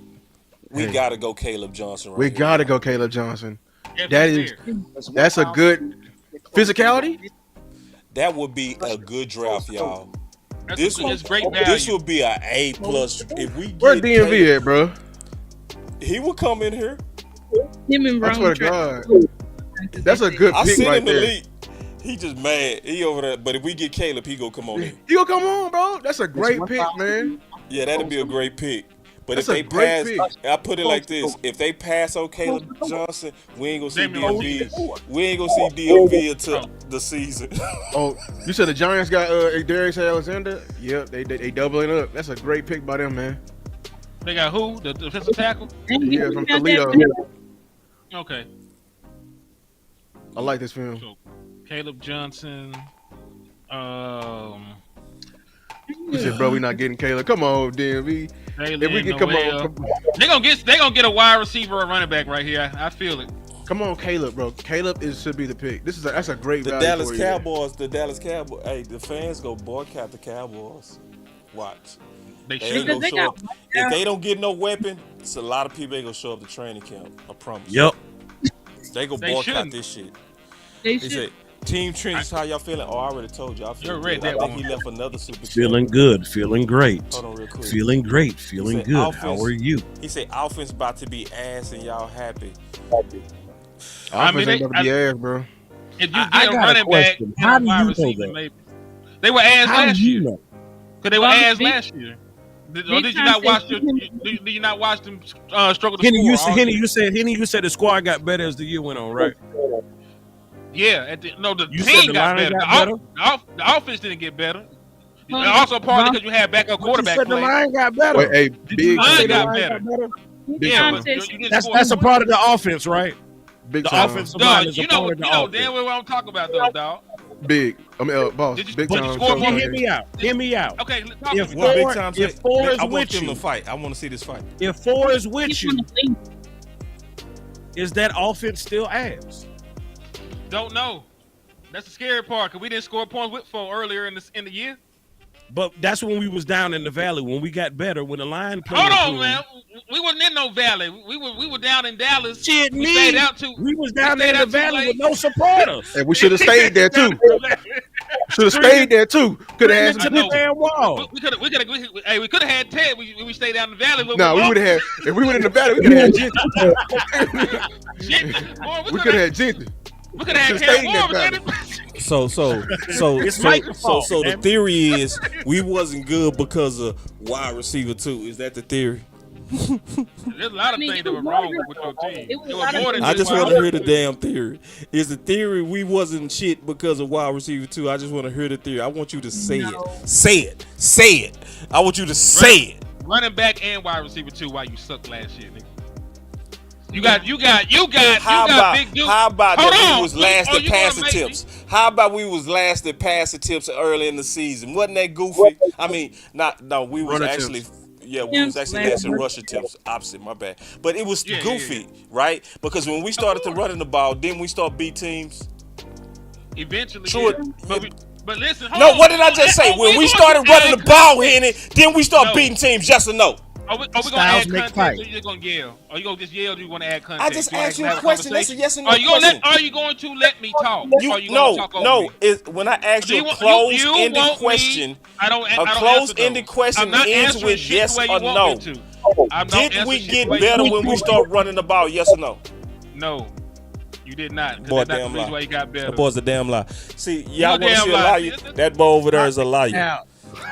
[SPEAKER 4] We
[SPEAKER 9] Hey.
[SPEAKER 4] gotta go Caleb Johnson. Right
[SPEAKER 9] We
[SPEAKER 4] here.
[SPEAKER 9] gotta go Caleb Johnson.
[SPEAKER 5] If
[SPEAKER 9] That
[SPEAKER 5] he's
[SPEAKER 9] is
[SPEAKER 5] there.
[SPEAKER 9] that's a good physicality.
[SPEAKER 4] That would be a good draft, y'all.
[SPEAKER 5] That's it's great value.
[SPEAKER 4] This would be a A plus. If we get
[SPEAKER 9] Where DMV at, bro?
[SPEAKER 4] he would come in here.
[SPEAKER 8] Him and
[SPEAKER 9] I swear
[SPEAKER 8] Rome
[SPEAKER 9] to God, that's a good
[SPEAKER 4] I
[SPEAKER 9] pick
[SPEAKER 4] seen
[SPEAKER 9] right
[SPEAKER 4] him in the
[SPEAKER 9] there.
[SPEAKER 4] league. He just mad. He over there. But if we get Caleb, he gonna come on in.
[SPEAKER 9] You come on, bro. That's a great pick, man.
[SPEAKER 4] Yeah, that'd be a great pick. But
[SPEAKER 9] That's
[SPEAKER 4] if
[SPEAKER 9] a
[SPEAKER 4] they
[SPEAKER 9] great
[SPEAKER 4] pass,
[SPEAKER 9] pick.
[SPEAKER 4] I put it like this: if they pass on Caleb Johnson, we ain't gonna see
[SPEAKER 5] Damian
[SPEAKER 4] DMV. We ain't gonna see DMV until the season.
[SPEAKER 9] Oh, you said the Giants got Darius Alexander? Yep, they doubling up. That's a great pick by them, man.
[SPEAKER 5] They got who? The defensive tackle?
[SPEAKER 9] Yeah, from Toledo.
[SPEAKER 5] Okay.
[SPEAKER 9] I like this film.
[SPEAKER 5] So Caleb Johnson.
[SPEAKER 9] He said, "Bro, we not getting Caleb. Come on, DMV. If we can come on,
[SPEAKER 5] They gonna get a wide receiver or running back right here. I feel it.
[SPEAKER 9] come on, Caleb, bro. Caleb should be the pick. That's a great
[SPEAKER 4] The
[SPEAKER 9] value
[SPEAKER 4] Dallas
[SPEAKER 9] for you.
[SPEAKER 4] Cowboys. Hey, the fans go boycott the Cowboys. Watch.
[SPEAKER 5] They
[SPEAKER 4] They
[SPEAKER 5] should.
[SPEAKER 4] ain't gonna
[SPEAKER 8] They
[SPEAKER 4] show
[SPEAKER 8] got-
[SPEAKER 4] up. If they don't get no weapon, it's a lot of people ain't gonna show up to training camp. I promise.
[SPEAKER 10] Yep.
[SPEAKER 4] They go
[SPEAKER 5] They
[SPEAKER 4] boycott
[SPEAKER 5] shouldn't.
[SPEAKER 4] this shit.
[SPEAKER 8] They
[SPEAKER 4] He
[SPEAKER 8] should.
[SPEAKER 4] said, Team Trends, how y'all feeling? Oh, I already told you. I feel
[SPEAKER 5] You read
[SPEAKER 4] good. I
[SPEAKER 5] that
[SPEAKER 4] think
[SPEAKER 5] one.
[SPEAKER 4] he left another super chat.
[SPEAKER 10] Feeling good. Feeling great.
[SPEAKER 4] Hold on real quick.
[SPEAKER 10] Feeling great. Feeling
[SPEAKER 4] said,
[SPEAKER 10] good.
[SPEAKER 4] offense-
[SPEAKER 10] How are you?
[SPEAKER 4] He said offense about to be ass and y'all happy.
[SPEAKER 5] I mean,
[SPEAKER 9] Offense ain't about to be ass, bro.
[SPEAKER 5] If you
[SPEAKER 10] I
[SPEAKER 5] get a
[SPEAKER 10] got a
[SPEAKER 5] running back,
[SPEAKER 10] question. How do
[SPEAKER 5] wide
[SPEAKER 10] you know
[SPEAKER 5] receiver,
[SPEAKER 10] that?
[SPEAKER 5] maybe. They were ass
[SPEAKER 10] How
[SPEAKER 5] last
[SPEAKER 10] do you
[SPEAKER 5] year.
[SPEAKER 10] know?
[SPEAKER 5] Because they were
[SPEAKER 8] Well,
[SPEAKER 5] ass
[SPEAKER 8] big-
[SPEAKER 5] last year. Did
[SPEAKER 8] big
[SPEAKER 5] you
[SPEAKER 8] time
[SPEAKER 5] not watch
[SPEAKER 8] say-
[SPEAKER 5] did you not watch them struggle to
[SPEAKER 10] Henny,
[SPEAKER 5] score?
[SPEAKER 10] you said the squad got better as the year went on, right?
[SPEAKER 5] Yeah, the
[SPEAKER 10] You said
[SPEAKER 5] team
[SPEAKER 10] the
[SPEAKER 5] got
[SPEAKER 10] line
[SPEAKER 5] better.
[SPEAKER 10] got
[SPEAKER 5] The offense didn't get better. Also partly because you had backup
[SPEAKER 10] But you
[SPEAKER 5] quarterback
[SPEAKER 10] said the
[SPEAKER 5] play.
[SPEAKER 10] line got better.
[SPEAKER 9] Wait, hey,
[SPEAKER 10] Did you
[SPEAKER 9] big
[SPEAKER 10] not say
[SPEAKER 5] Line
[SPEAKER 10] the
[SPEAKER 5] got
[SPEAKER 10] line
[SPEAKER 5] better.
[SPEAKER 10] got better?
[SPEAKER 9] Big
[SPEAKER 5] Yeah,
[SPEAKER 9] time.
[SPEAKER 5] but you didn't
[SPEAKER 10] That's
[SPEAKER 5] score
[SPEAKER 10] that's a
[SPEAKER 5] points.
[SPEAKER 10] part of the offense, right?
[SPEAKER 9] Big
[SPEAKER 10] The
[SPEAKER 9] time.
[SPEAKER 10] offensive line
[SPEAKER 5] Dog,
[SPEAKER 10] is
[SPEAKER 5] you
[SPEAKER 10] a
[SPEAKER 5] know,
[SPEAKER 10] part of the
[SPEAKER 5] damn
[SPEAKER 10] offense.
[SPEAKER 5] well what I'm talking about, though, dog.
[SPEAKER 9] Big. I mean, boss.
[SPEAKER 5] Did you-
[SPEAKER 9] Big
[SPEAKER 5] but
[SPEAKER 9] time.
[SPEAKER 5] you scored
[SPEAKER 9] Show
[SPEAKER 5] more
[SPEAKER 10] Hear
[SPEAKER 9] me.
[SPEAKER 10] me out. Hear me out.
[SPEAKER 5] Okay, talk
[SPEAKER 10] If
[SPEAKER 5] to me.
[SPEAKER 4] What big
[SPEAKER 10] Four-
[SPEAKER 4] time
[SPEAKER 10] if
[SPEAKER 4] say?
[SPEAKER 10] four is
[SPEAKER 4] I want
[SPEAKER 10] with
[SPEAKER 4] them
[SPEAKER 10] you.
[SPEAKER 4] to fight. I want to see this fight.
[SPEAKER 10] If 4 is with
[SPEAKER 8] He's
[SPEAKER 10] you,
[SPEAKER 8] on the wing.
[SPEAKER 10] is that offense still ass?
[SPEAKER 5] Don't know. That's the scary part because we didn't score points with 4 earlier in the year.
[SPEAKER 10] But that's when we was down in the valley. When we got better, when the line played.
[SPEAKER 5] Hold on,
[SPEAKER 10] improved.
[SPEAKER 5] man. We wasn't in no valley. We were down in Dallas.
[SPEAKER 10] Shit,
[SPEAKER 5] We
[SPEAKER 10] me.
[SPEAKER 5] stayed out too.
[SPEAKER 10] We was down
[SPEAKER 5] we
[SPEAKER 10] there in
[SPEAKER 5] stayed
[SPEAKER 10] the
[SPEAKER 5] out too
[SPEAKER 10] valley
[SPEAKER 5] late.
[SPEAKER 10] with no supporters.
[SPEAKER 9] And we should have stayed there too. Should have stayed there too. Could have had
[SPEAKER 10] to
[SPEAKER 9] some.
[SPEAKER 10] the damn wall.
[SPEAKER 5] We could have had Ted. We stayed out in the valley.
[SPEAKER 9] No, we would have had. If we went in the battle, we could have had Jinty.
[SPEAKER 5] Boy,
[SPEAKER 9] We could have had Jinty.
[SPEAKER 5] We could have
[SPEAKER 9] Should've
[SPEAKER 5] had
[SPEAKER 9] stayed in
[SPEAKER 5] Cam
[SPEAKER 9] that
[SPEAKER 5] Warren.
[SPEAKER 9] battle.
[SPEAKER 4] So
[SPEAKER 10] It's Mike's fault,
[SPEAKER 4] the
[SPEAKER 10] man.
[SPEAKER 4] theory is we wasn't good because of wide receiver too. Is that the theory?
[SPEAKER 5] There's a lot of things that were wrong with your team.
[SPEAKER 8] It was
[SPEAKER 5] It
[SPEAKER 8] a
[SPEAKER 5] was
[SPEAKER 8] lot of
[SPEAKER 5] more than
[SPEAKER 4] I just
[SPEAKER 5] wide
[SPEAKER 4] want to hear
[SPEAKER 5] receiver.
[SPEAKER 4] the damn theory. Is the theory we wasn't shit because of wide receiver too? I just want to hear the theory. I want you to say
[SPEAKER 8] No.
[SPEAKER 4] it. Say it. Say it. I want you to say it.
[SPEAKER 5] Running back and wide receiver too. Why you sucked last year, nigga? You got big dude.
[SPEAKER 4] How about
[SPEAKER 5] Hold
[SPEAKER 4] that
[SPEAKER 5] on.
[SPEAKER 4] we was last
[SPEAKER 5] Oh,
[SPEAKER 4] at
[SPEAKER 5] you gonna
[SPEAKER 4] pass
[SPEAKER 5] make
[SPEAKER 4] attempts? How about we was last at pass attempts early in the season? Wasn't that goofy? I mean, we was
[SPEAKER 9] Run
[SPEAKER 4] actually
[SPEAKER 9] attempts.
[SPEAKER 4] Yeah, we was actually last in rush attempts. Opposite, my bad. But it was goofy, right? Because when we started to running the ball, then we start beat teams.
[SPEAKER 5] Eventually,
[SPEAKER 4] Sure.
[SPEAKER 5] but listen,
[SPEAKER 4] No, what did I just say? When we started running the ball, Henny, then we start beating teams. Yes or no?
[SPEAKER 5] Are we gonna add context, or you just gonna yell? Are you gonna just yell? Or do you want to add context?
[SPEAKER 4] I just asked you a question. That's a yes or no
[SPEAKER 5] Are you
[SPEAKER 4] question.
[SPEAKER 5] Are you going to let me talk?
[SPEAKER 4] When I asked you a closed-ended question, a closed-ended question ends with yes or no. Did we get better when we start running the ball? Yes or no?
[SPEAKER 5] No, you did not.
[SPEAKER 4] Boy,
[SPEAKER 5] that's not the reason why you got better.
[SPEAKER 4] That boy's a damn lie. See, y'all want to see a liar? That boy over there is a liar.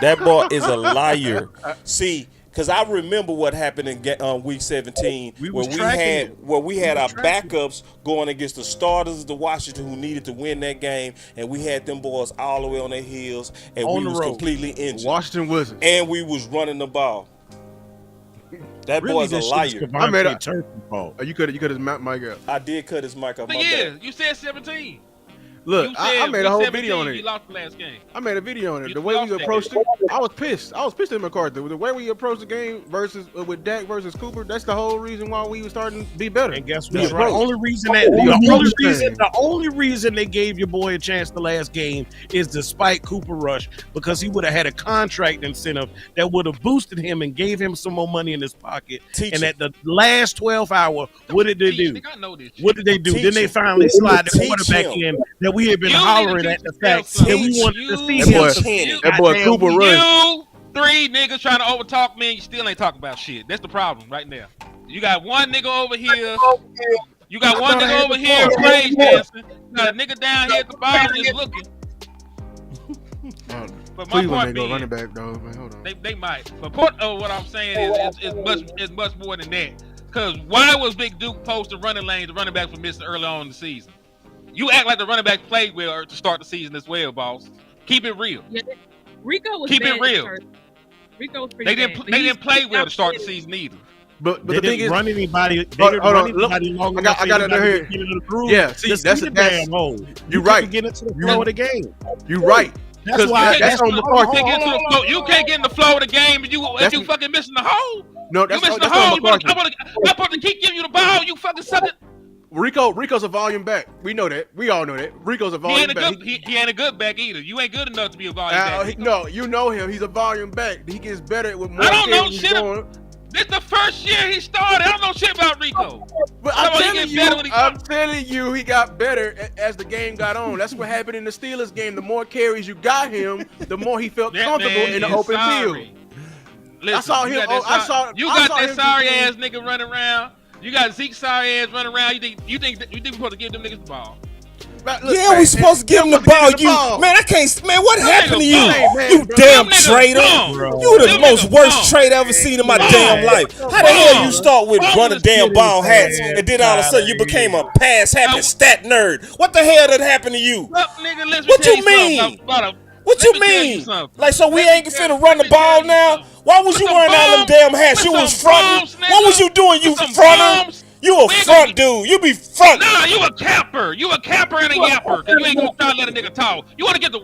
[SPEAKER 4] That boy is a liar. See. Because I remember what happened in week 17 where we had our backups going against the starters of the Washington who needed to win that game, and we had them boys all the way on their heels, and we was completely injured.
[SPEAKER 9] Washington Wizards.
[SPEAKER 4] And we was running the ball. That boy's a liar.
[SPEAKER 9] I made a you cut his mic out.
[SPEAKER 4] I did cut his mic off.
[SPEAKER 5] But you said 17.
[SPEAKER 9] Look, I made a whole video on it.
[SPEAKER 5] You lost the last game.
[SPEAKER 9] I made a video on it. The way we approached it, I was pissed. I was pissed at McCarthy. The way we approached the game versus with Dak versus Cooper, that's the whole reason why we were starting to be better.
[SPEAKER 10] And guess what? The only reason they gave your boy a chance the last game is despite Cooper Rush, because he would have had a contract incentive that would have boosted him and gave him some more money in his pocket. And at the last 12 hour, what did they do? What did they do? Then they finally slide the quarterback in that we had been hollering at the fact that we wanted to see him.
[SPEAKER 9] That boy Cooper Rush.
[SPEAKER 5] You three niggas trying to overtalk me, and you still ain't talking about shit. That's the problem right now. You got one nigga over here. You got one nigga over here praise dancing. You got a nigga down here at the bottom just looking. But my point being,
[SPEAKER 9] running back though, man. Hold on.
[SPEAKER 5] They might. But part of what I'm saying is much more than that. Because why was Big Duke posting running lanes, the running back for missing early on in the season? You act like the running back played well to start the season as well, boss. Keep it real.
[SPEAKER 8] Yeah, Rico was
[SPEAKER 5] Keep
[SPEAKER 8] bad
[SPEAKER 5] it real.
[SPEAKER 8] Rico was pretty bad.
[SPEAKER 5] They didn't play well to start the season either.
[SPEAKER 9] But
[SPEAKER 10] they
[SPEAKER 9] the thing
[SPEAKER 10] didn't
[SPEAKER 9] is,
[SPEAKER 10] run anybody. They didn't run anybody long enough.
[SPEAKER 9] I got it here. Yeah, see, that's a damn
[SPEAKER 10] hole.
[SPEAKER 9] You're right.
[SPEAKER 10] Get into the flow of the game.
[SPEAKER 9] You're right.
[SPEAKER 10] That's why.
[SPEAKER 9] That's on McCarthy.
[SPEAKER 5] You can't get in the flow of the game if you fucking missing the hole.
[SPEAKER 9] No,
[SPEAKER 5] you missing the hole. I'm supposed to keep giving you the ball. You fucking suck it.
[SPEAKER 9] Rico's a volume back. We know that. We all know that. Rico's a volume back.
[SPEAKER 5] He ain't a good back either. You ain't good enough to be a volume back.
[SPEAKER 9] No, you know him. He's a volume back. He gets better with more.
[SPEAKER 5] I don't know shit. This the first year he started. I don't know shit about Rico.
[SPEAKER 9] But I'm telling you, he got better as the game got on. That's what happened in the Steelers game. The more carries you got him, the more he felt comfortable in the open field.
[SPEAKER 5] Listen,
[SPEAKER 9] I saw him.
[SPEAKER 5] You got that sorry ass nigga running around. You got Zeke sorry ass running around. You think we're supposed to give them niggas the ball?
[SPEAKER 4] We supposed to give him the ball. Man, I can't. Man, what happened to you? You damn traitor! You the most worst trade I ever seen in my damn life. How the hell you start with running damn ball hats and then all of a sudden you became a pass happy stat nerd? What the hell did happen to you? What you mean? What you mean? Like, so we ain't finna run the ball now? Why was you wearing all them damn hats? You was fronting. What was you doing, you fronter? You a front dude. You be front.
[SPEAKER 5] Nah, you a capper. You a capper and a yapper. Cause you ain't gonna start letting a nigga talk. You wanna get the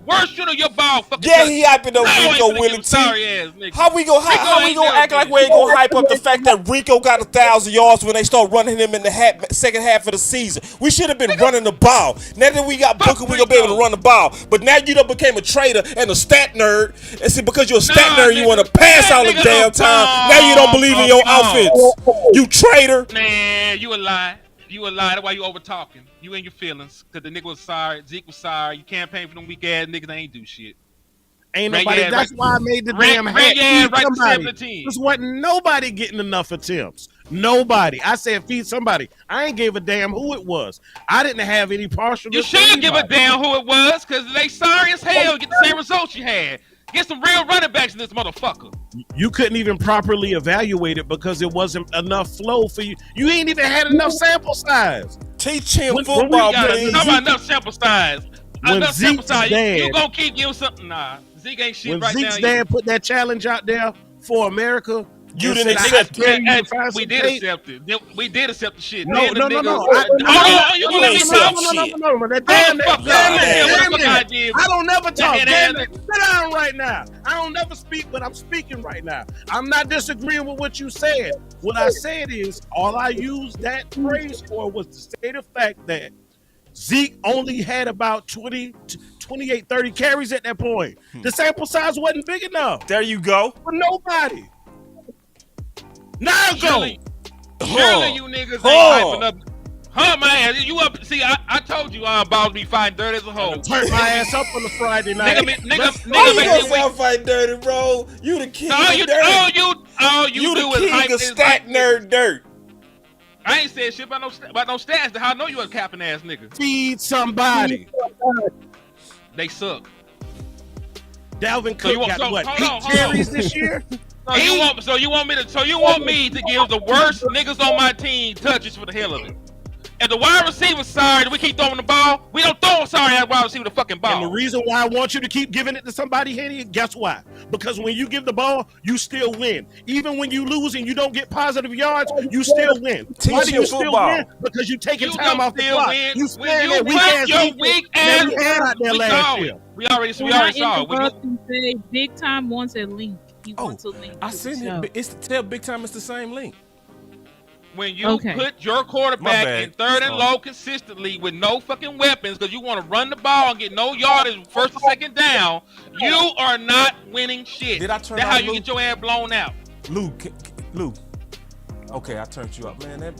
[SPEAKER 5] worst shit of your ball.
[SPEAKER 4] Yeah, he hyping up Rico Willie T. How we gonna act like we ain't gonna hype up the fact that Rico got 1,000 yards when they start running him in the second half of the season? We should have been running the ball. Now that we got Booker, we gonna be able to run the ball. But now you done became a traitor and a stat nerd. And see, because you're a stat nerd, you wanna pass all the damn time. Now you don't believe in your offense. You traitor.
[SPEAKER 5] Man, you a lie. You a lie. That's why you over talking. You in your feelings. Cause the nigga was sorry. Zeke was sorry. You campaign for them weak ass niggas that ain't do shit.
[SPEAKER 10] Ain't nobody. That's why I made the damn hat.
[SPEAKER 5] Right to 17.
[SPEAKER 10] This wasn't nobody getting enough attempts. Nobody. I said feed somebody. I ain't gave a damn who it was. I didn't have any partial.
[SPEAKER 5] You should give a damn who it was, cause they sorry as hell. Get the same results you had. Get some real running backs in this motherfucker.
[SPEAKER 10] You couldn't even properly evaluate it because it wasn't enough flow for you. You ain't even had enough sample size.
[SPEAKER 4] Teach him football, please.
[SPEAKER 5] Talk about enough sample size. Enough sample size. You gonna keep giving something? Nah, Zeke ain't shit right now.
[SPEAKER 10] When Zeke's dad put that challenge out there for America,
[SPEAKER 4] You
[SPEAKER 10] and
[SPEAKER 4] didn't
[SPEAKER 10] said,
[SPEAKER 4] accept
[SPEAKER 10] I dare
[SPEAKER 4] it.
[SPEAKER 10] you to find
[SPEAKER 5] We
[SPEAKER 10] some
[SPEAKER 5] did
[SPEAKER 10] tape.
[SPEAKER 5] accept it. We did accept the shit.
[SPEAKER 10] No,
[SPEAKER 5] Then the
[SPEAKER 10] no, no,
[SPEAKER 5] nigga-
[SPEAKER 10] no.
[SPEAKER 5] Hold on, you gonna let me talk?
[SPEAKER 10] No. Damn
[SPEAKER 5] fuck
[SPEAKER 10] it.
[SPEAKER 5] up. I
[SPEAKER 10] Damn
[SPEAKER 5] said what the
[SPEAKER 10] it.
[SPEAKER 5] fuck
[SPEAKER 10] Damn
[SPEAKER 5] I
[SPEAKER 10] it.
[SPEAKER 5] did.
[SPEAKER 10] I don't never talk.
[SPEAKER 5] Head
[SPEAKER 10] Damn
[SPEAKER 5] ass
[SPEAKER 10] it. Sit down right now. I don't never speak, but I'm speaking right now. I'm not disagreeing with what you said. What I said is, all I used that phrase for was to state the fact that Zeke only had about 28, 30 carries at that point. The sample size wasn't big enough.
[SPEAKER 4] There you go.
[SPEAKER 10] For nobody. Now go.
[SPEAKER 5] Surely you niggas ain't hyping up. Man, you up? See, I told you, balls be fighting dirty as a hoe.
[SPEAKER 10] Turn my ass up on the Friday night.
[SPEAKER 4] Why you gonna say I'm fighting dirty, bro? You the king of dirt.
[SPEAKER 5] You
[SPEAKER 4] the
[SPEAKER 5] do is
[SPEAKER 4] king
[SPEAKER 5] hype
[SPEAKER 4] of
[SPEAKER 5] this
[SPEAKER 4] stat
[SPEAKER 5] hype
[SPEAKER 4] nerd dirt.
[SPEAKER 5] I ain't said shit about no stats. How I know you a capping ass nigga.
[SPEAKER 10] Feed somebody.
[SPEAKER 5] They suck.
[SPEAKER 10] Dalvin
[SPEAKER 5] So you
[SPEAKER 10] Cook
[SPEAKER 5] want-
[SPEAKER 10] got what?
[SPEAKER 5] hold
[SPEAKER 10] 8
[SPEAKER 5] on.
[SPEAKER 10] carries this year?
[SPEAKER 5] So you want me to give the worst niggas on my team touches for the hell of it? And the wide receiver side, we keep throwing the ball. We don't throw a sorry ass wide receiver the fucking ball.
[SPEAKER 10] And the reason why I want you to keep giving it to somebody, Henny, guess why? Because when you give the ball, you still win. Even when you lose and you don't get positive yards, you still win. Why do you still win? Because you taking time off the clock. You sparing that weak ass defense that we had out there last year.
[SPEAKER 5] We already saw it.
[SPEAKER 8] Say Big Time wants a link. He wants a link.
[SPEAKER 4] I sent it. It's tell Big Time it's the same link.
[SPEAKER 5] When you put your quarterback in third and low consistently with no fucking weapons because you want to run the ball and get no yardage first or second down, you are not winning shit.
[SPEAKER 4] Did I turn
[SPEAKER 5] That's
[SPEAKER 4] on
[SPEAKER 5] how you
[SPEAKER 4] Lou?
[SPEAKER 5] get your ass blown out.
[SPEAKER 4] Lou. Okay, I turned you up, man.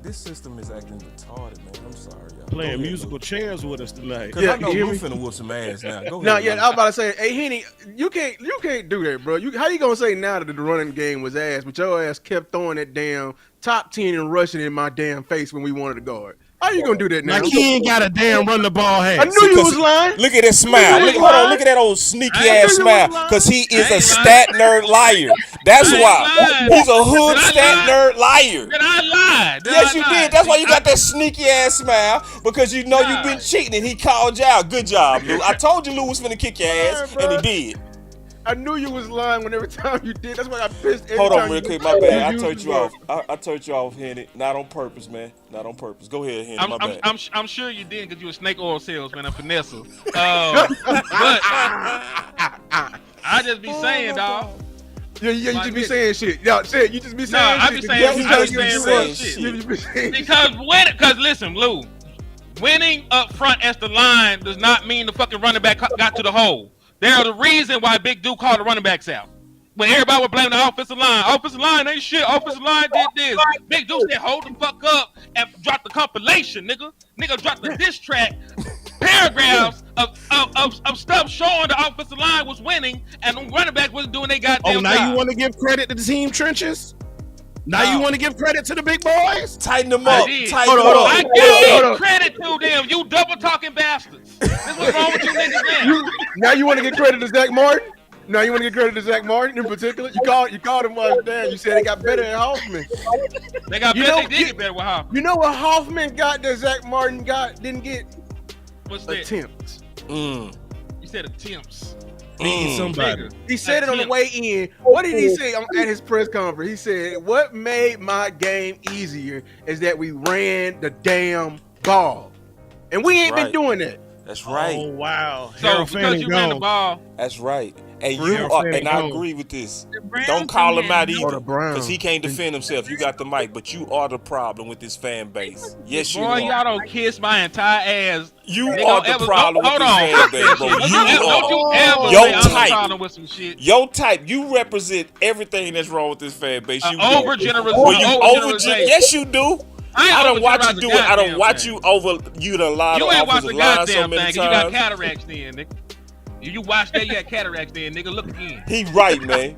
[SPEAKER 4] This system is acting retarded, man. I'm sorry, y'all.
[SPEAKER 10] Playing musical chairs with us tonight.
[SPEAKER 4] Cause I know Lou finna whoop some ass now. Go ahead.
[SPEAKER 9] No, yeah,
[SPEAKER 4] man.
[SPEAKER 9] I was about to say, hey Henny, you can't do that, bro. How you gonna say now that the running game was ass, but your ass kept throwing that damn top 10 and rushing in my damn face when we wanted to guard? How you gonna do that now?
[SPEAKER 10] Like he ain't got a damn run the ball head.
[SPEAKER 9] I knew you was lying.
[SPEAKER 4] Look at that smile. Hold on, look at that old sneaky ass smile. Cause he is a stat nerd liar. That's why. He's a hood stat nerd liar.
[SPEAKER 5] Did I lie?
[SPEAKER 4] Yes, you did. That's why you got that sneaky ass smile, because you know you've been cheating and he called you out. Good job, Lou. I told you Lou was finna kick your ass, and he did.
[SPEAKER 9] I knew you was lying whenever time you did. That's why I pissed every
[SPEAKER 4] Hold
[SPEAKER 9] time
[SPEAKER 4] on real
[SPEAKER 9] you
[SPEAKER 4] quick,
[SPEAKER 9] did.
[SPEAKER 4] my bad. I
[SPEAKER 9] You
[SPEAKER 4] turned
[SPEAKER 9] used
[SPEAKER 4] you
[SPEAKER 9] the
[SPEAKER 4] off.
[SPEAKER 9] ball.
[SPEAKER 4] I turned you off, Henny. Not on purpose, man. Not on purpose. Go ahead, Henny. My bad.
[SPEAKER 5] I'm sure you did because you a snake oil salesman, a finesser. But I just be saying, dog.
[SPEAKER 9] Yeah, you just be saying shit. Yeah, shit. You just be saying
[SPEAKER 5] I
[SPEAKER 9] shit.
[SPEAKER 5] be saying real shit. Because listen, Lou, winning up front as the line does not mean the fucking running back got to the hole. There's the reason why Big Duke called the running backs out. When everybody was blaming the offensive line. Offensive line ain't shit. Offensive line did this. Big Duke said, hold the fuck up and drop the compilation, nigga. Nigga dropped the diss track. Paragraphs of stuff showing the offensive line was winning and the running back wasn't doing their goddamn job.
[SPEAKER 10] Oh, now you want to give credit to the team trenches? Now you want to give credit to the big boys?
[SPEAKER 4] Tighten them up.
[SPEAKER 10] Tighten them up.
[SPEAKER 5] I gave credit to them. You double talking bastards. This what's wrong with you niggas now.
[SPEAKER 9] Now you want to give credit to Zach Martin? Now you want to give credit to Zach Martin in particular? You called him like that. You said they got better than Hoffman.
[SPEAKER 5] They got better. They did get better with Hoffman.
[SPEAKER 9] You know what Hoffman got that Zach Martin didn't get?
[SPEAKER 5] What's that?
[SPEAKER 9] Attempts.
[SPEAKER 5] You said attempts.
[SPEAKER 10] Somebody.
[SPEAKER 9] He said it on the way in. What did he say at his press conference? He said, what made my game easier is that we ran the damn ball. And we ain't been doing that.
[SPEAKER 4] That's right.
[SPEAKER 10] Oh, wow.
[SPEAKER 5] So because you ran the ball.
[SPEAKER 4] That's right. And I agree with this. Don't call him out either, because he can't defend himself. You got the mic, but you are the problem with this fan base. Yes, you
[SPEAKER 5] Boy,
[SPEAKER 4] are.
[SPEAKER 5] y'all don't kiss my entire ass.
[SPEAKER 4] You are the problem with this fan base, bro.
[SPEAKER 5] Don't you ever
[SPEAKER 4] your
[SPEAKER 5] say I'm the
[SPEAKER 4] type.
[SPEAKER 5] problem with some shit.
[SPEAKER 4] Your type. You represent everything that's wrong with this fan base. You Yes, you do. I don't watch you do it. I don't watch you over. You done lied on offensive line so many times.
[SPEAKER 5] You got cataracts then, nigga. You watch that, you got cataracts then, nigga. Look again.
[SPEAKER 4] He right, man.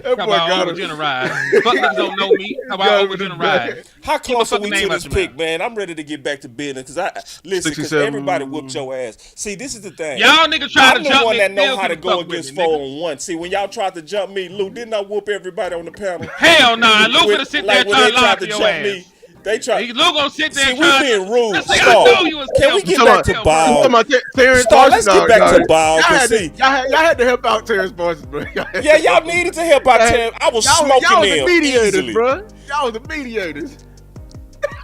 [SPEAKER 9] That boy got
[SPEAKER 5] overgeneralized. Fuck niggas don't know me. How about overgeneralized?
[SPEAKER 4] How close are we to this pick, man? I'm ready to get back to business because everybody whooped your ass. See, this is the thing.
[SPEAKER 5] Y'all niggas try to jump me.
[SPEAKER 4] I'm the one that know how to go against 4-on-1. See, when y'all tried to jump me, Lou, didn't I whoop everybody on the panel?
[SPEAKER 5] Hell nah. Lou finna sit there trying to lie to your ass.
[SPEAKER 4] They try.
[SPEAKER 5] Lou gonna sit there.
[SPEAKER 4] See,
[SPEAKER 5] and
[SPEAKER 4] we
[SPEAKER 5] try
[SPEAKER 4] being rude.
[SPEAKER 5] Let's say,
[SPEAKER 4] Star,
[SPEAKER 5] I know you was
[SPEAKER 4] can we
[SPEAKER 5] Kim.
[SPEAKER 4] get back to ball? Star, let's get back to ball.
[SPEAKER 9] Y'all
[SPEAKER 4] See,
[SPEAKER 9] had to help out Terrence Boston, bro.
[SPEAKER 4] yeah, y'all needed to help out Terrence. I was smoking
[SPEAKER 9] y'all was
[SPEAKER 4] them
[SPEAKER 9] the mediators,
[SPEAKER 4] easily.
[SPEAKER 9] bro. Y'all was the mediators.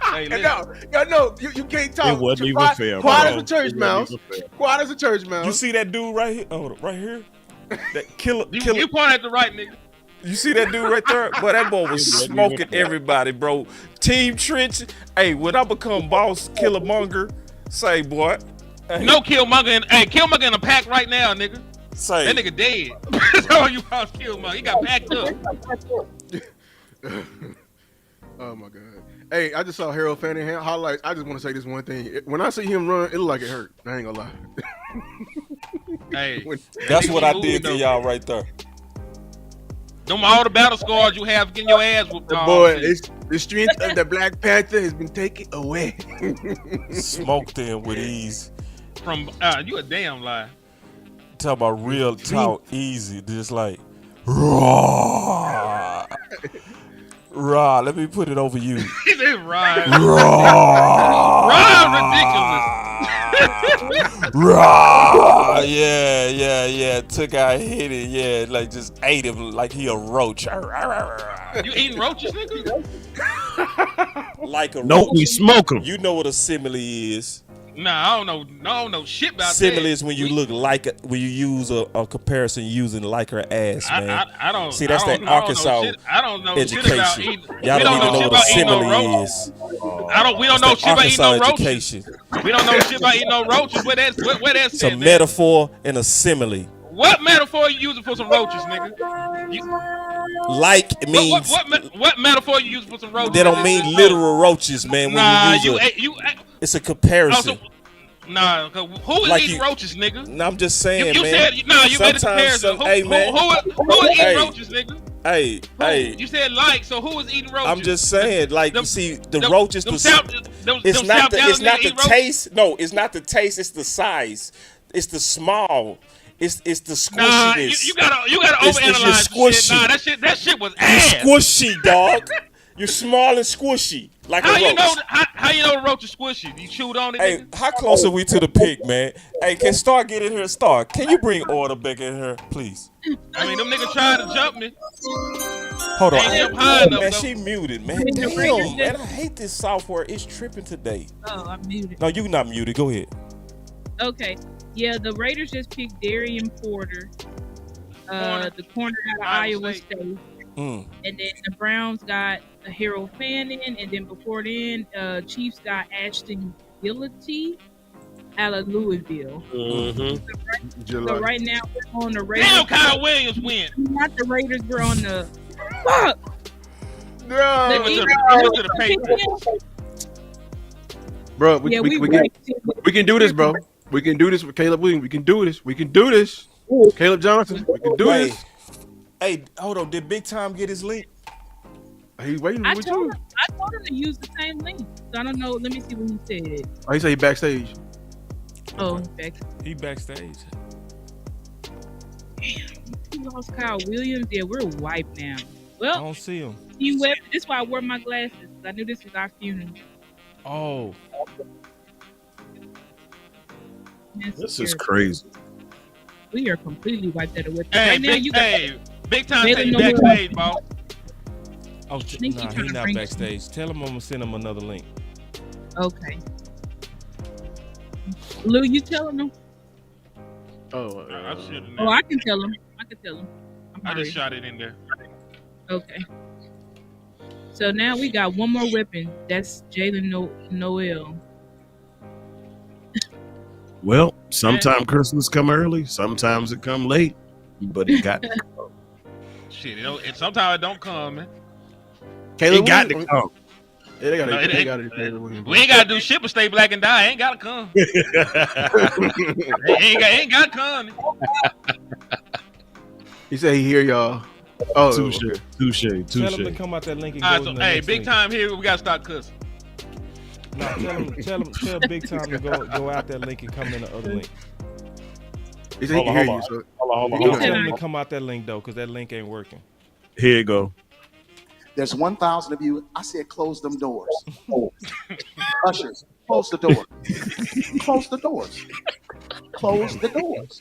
[SPEAKER 5] Hey,
[SPEAKER 9] And no, you can't talk.
[SPEAKER 10] It wasn't even
[SPEAKER 9] quiet,
[SPEAKER 10] fair,
[SPEAKER 9] Quiet
[SPEAKER 10] bro.
[SPEAKER 9] as a church mouse. Quiet as a church mouse.
[SPEAKER 4] You see that dude right here? Oh, right here. That killer.
[SPEAKER 5] You point at the right nigga.
[SPEAKER 4] You see that dude right there? Boy, that boy was smoking everybody, bro. Team Trench. Hey, when I become boss, Killermonger, say, boy. Hey,
[SPEAKER 5] No Killmonger Killmonger in a pack right now, nigga.
[SPEAKER 4] say.
[SPEAKER 5] That nigga dead. That's all you boss Killmonger. He got packed up.
[SPEAKER 9] Oh my god. Hey, I just saw Harold Fanning highlights. I just want to say this one thing. When I see him run, it look like it hurt. I ain't gonna lie.
[SPEAKER 5] Hey,
[SPEAKER 4] That's what I did to y'all right there.
[SPEAKER 5] Them all the battle scars you have getting your ass whooped.
[SPEAKER 9] Boy, the strength of the Black Panther has been taken away.
[SPEAKER 4] Smoked them with ease.
[SPEAKER 5] From you a damn lie.
[SPEAKER 4] Talk about real talk, easy. Just like, raw. Raw, let me put it over you.
[SPEAKER 5] He said Ryan.
[SPEAKER 4] Raw.
[SPEAKER 5] Ryan ridiculous.
[SPEAKER 4] Raw. Yeah. Took out, hit it. Yeah, like just ate him like he a roach.
[SPEAKER 5] You eating roaches, nigga?
[SPEAKER 4] Like a roach.
[SPEAKER 10] No, we smoke them.
[SPEAKER 4] You know what a simile is.
[SPEAKER 5] Nah, I don't know shit about
[SPEAKER 4] Simile
[SPEAKER 5] that.
[SPEAKER 4] is when you look like when you use a comparison using like her ass, man.
[SPEAKER 5] I don't.
[SPEAKER 4] See, that's
[SPEAKER 5] I
[SPEAKER 4] that
[SPEAKER 5] don't
[SPEAKER 4] Arkansas
[SPEAKER 5] know shit. I don't know
[SPEAKER 4] education.
[SPEAKER 5] shit about eating.
[SPEAKER 4] Y'all
[SPEAKER 5] We
[SPEAKER 4] don't even know
[SPEAKER 5] shit
[SPEAKER 4] what a
[SPEAKER 5] about eating no
[SPEAKER 4] simile
[SPEAKER 5] roaches.
[SPEAKER 4] is.
[SPEAKER 5] We don't know shit about eating no
[SPEAKER 4] Arkansas
[SPEAKER 5] roaches.
[SPEAKER 4] education.
[SPEAKER 5] We don't know shit about eating no roaches. Where that's
[SPEAKER 4] It's a metaphor and a simile.
[SPEAKER 5] What metaphor you using for some roaches, nigga?
[SPEAKER 4] Like means
[SPEAKER 5] What metaphor you using for some roaches?
[SPEAKER 4] they don't mean literal roaches, man. When
[SPEAKER 5] Nah,
[SPEAKER 4] you use it's a comparison.
[SPEAKER 5] Nah, who is
[SPEAKER 4] Like
[SPEAKER 5] eating
[SPEAKER 4] you-
[SPEAKER 5] roaches, nigga?
[SPEAKER 4] No, I'm just saying,
[SPEAKER 5] You
[SPEAKER 4] man.
[SPEAKER 5] said you made a comparison.
[SPEAKER 4] Hey, man.
[SPEAKER 5] Who is eating
[SPEAKER 4] Hey.
[SPEAKER 5] roaches, nigga?
[SPEAKER 4] Hey, hey.
[SPEAKER 5] You said like, so who is eating roaches?
[SPEAKER 4] I'm just saying, like, you see, the
[SPEAKER 5] them-
[SPEAKER 4] roaches.
[SPEAKER 5] them
[SPEAKER 4] It's
[SPEAKER 5] South-
[SPEAKER 4] not the
[SPEAKER 5] Dallas niggas eat roaches?
[SPEAKER 4] taste. No, it's not the taste. It's the size. It's the small. It's the squishiness.
[SPEAKER 5] Nah, you gotta
[SPEAKER 4] It's
[SPEAKER 5] overanalyze
[SPEAKER 4] your
[SPEAKER 5] shit. Nah, that shit was
[SPEAKER 4] You're
[SPEAKER 5] ass.
[SPEAKER 4] squishy, dog. You're small and squishy, like
[SPEAKER 5] How
[SPEAKER 4] a
[SPEAKER 5] you
[SPEAKER 4] roach.
[SPEAKER 5] know? How you know the roach is squishy? You chewed on it.
[SPEAKER 4] Hey,
[SPEAKER 5] Nigga?
[SPEAKER 4] how close are we to the pig, man? Hey, can Star get in here? Star, can you bring order back in here, please?
[SPEAKER 5] I mean, them niggas trying to jump me.
[SPEAKER 4] Hold on.
[SPEAKER 5] Ain't jump high enough,
[SPEAKER 4] Man,
[SPEAKER 5] though.
[SPEAKER 4] she muted, man. Damn, man, I hate this software. It's tripping today.
[SPEAKER 8] Oh, I'm muted.
[SPEAKER 4] No, you not muted. Go ahead.
[SPEAKER 8] Okay. Yeah, the Raiders just picked Darian Porter, the corner out of Iowa State.
[SPEAKER 4] Mm.
[SPEAKER 8] And then the Browns got Harold Fanning, and then before then, Chiefs got Ashton Gillety out of Louisville.
[SPEAKER 10] Mm-hmm.
[SPEAKER 8] So right now we're on the Raiders.
[SPEAKER 5] Damn, Kyle Williams win.
[SPEAKER 8] Not the Raiders, we're on the fuck.
[SPEAKER 9] No.
[SPEAKER 5] They went to the Patriots.
[SPEAKER 9] Bro,
[SPEAKER 8] Yeah,
[SPEAKER 9] we
[SPEAKER 8] we
[SPEAKER 9] can do this, bro. We can do this with Caleb Williams. We can do this. We can do this. Caleb Johnson. We can do
[SPEAKER 4] Hey,
[SPEAKER 9] this.
[SPEAKER 4] hey, hold on. Did Big Time get his link?
[SPEAKER 9] He's waiting
[SPEAKER 8] I
[SPEAKER 9] with
[SPEAKER 8] told
[SPEAKER 9] you.
[SPEAKER 8] him to use the same link. So I don't know. Let me see what he said.
[SPEAKER 9] Oh, he said he backstage.
[SPEAKER 8] Oh, back.
[SPEAKER 4] He backstage.
[SPEAKER 8] We lost Kyle Williams. Yeah, we're wiped now.
[SPEAKER 4] I
[SPEAKER 8] Well,
[SPEAKER 4] don't see him.
[SPEAKER 8] Team Web. This is why I wore my glasses. I knew this was our funeral.
[SPEAKER 4] Oh,
[SPEAKER 10] This is crazy.
[SPEAKER 8] We are completely wiped out of whip.
[SPEAKER 5] Hey,
[SPEAKER 8] Right now, you got
[SPEAKER 5] big time
[SPEAKER 8] Jalen
[SPEAKER 5] say
[SPEAKER 8] Noel.
[SPEAKER 5] backstage, boss.
[SPEAKER 4] oh,
[SPEAKER 8] think he
[SPEAKER 4] nah,
[SPEAKER 8] tryna
[SPEAKER 4] he not
[SPEAKER 8] bring-
[SPEAKER 4] backstage. Tell him I'm gonna send him another link.
[SPEAKER 8] okay. Lou, you telling them?
[SPEAKER 9] Oh,
[SPEAKER 5] I should
[SPEAKER 8] Oh, I can tell him. I can tell him.
[SPEAKER 5] I just shot it in there.
[SPEAKER 8] Okay. So now we got one more weapon. That's Jalen Noel.
[SPEAKER 10] Well, sometimes Christmas come early, sometimes it come late, but it got
[SPEAKER 5] Shit, and sometimes it don't come, man.
[SPEAKER 9] Caleb
[SPEAKER 10] it got to
[SPEAKER 9] Williams.
[SPEAKER 10] come.
[SPEAKER 9] Yeah, they got
[SPEAKER 5] No,
[SPEAKER 9] to.
[SPEAKER 5] it
[SPEAKER 9] They
[SPEAKER 5] ain't-
[SPEAKER 9] got to. Caleb Williams.
[SPEAKER 5] We ain't gotta do shit but stay black and die. Ain't gotta come. ain't gotta come.
[SPEAKER 9] He said he hear y'all. Oh,
[SPEAKER 10] Touche,
[SPEAKER 9] okay.
[SPEAKER 10] touche,
[SPEAKER 4] Tell him to
[SPEAKER 10] touche.
[SPEAKER 4] come out that link and
[SPEAKER 5] All
[SPEAKER 4] go
[SPEAKER 5] right, so
[SPEAKER 4] in the
[SPEAKER 5] hey,
[SPEAKER 4] next
[SPEAKER 5] big
[SPEAKER 4] link.
[SPEAKER 5] time here. We gotta start cussing.
[SPEAKER 4] No, tell Big Time to go out that link and come in the other link.
[SPEAKER 9] He said he can hear you. So
[SPEAKER 10] Hold on.
[SPEAKER 4] Tell him to come out that link though, cause that link ain't working.
[SPEAKER 10] Here you go.
[SPEAKER 13] There's 1,000 of you. I said, close them doors. Ushers, close the door. Close the doors. Close the doors.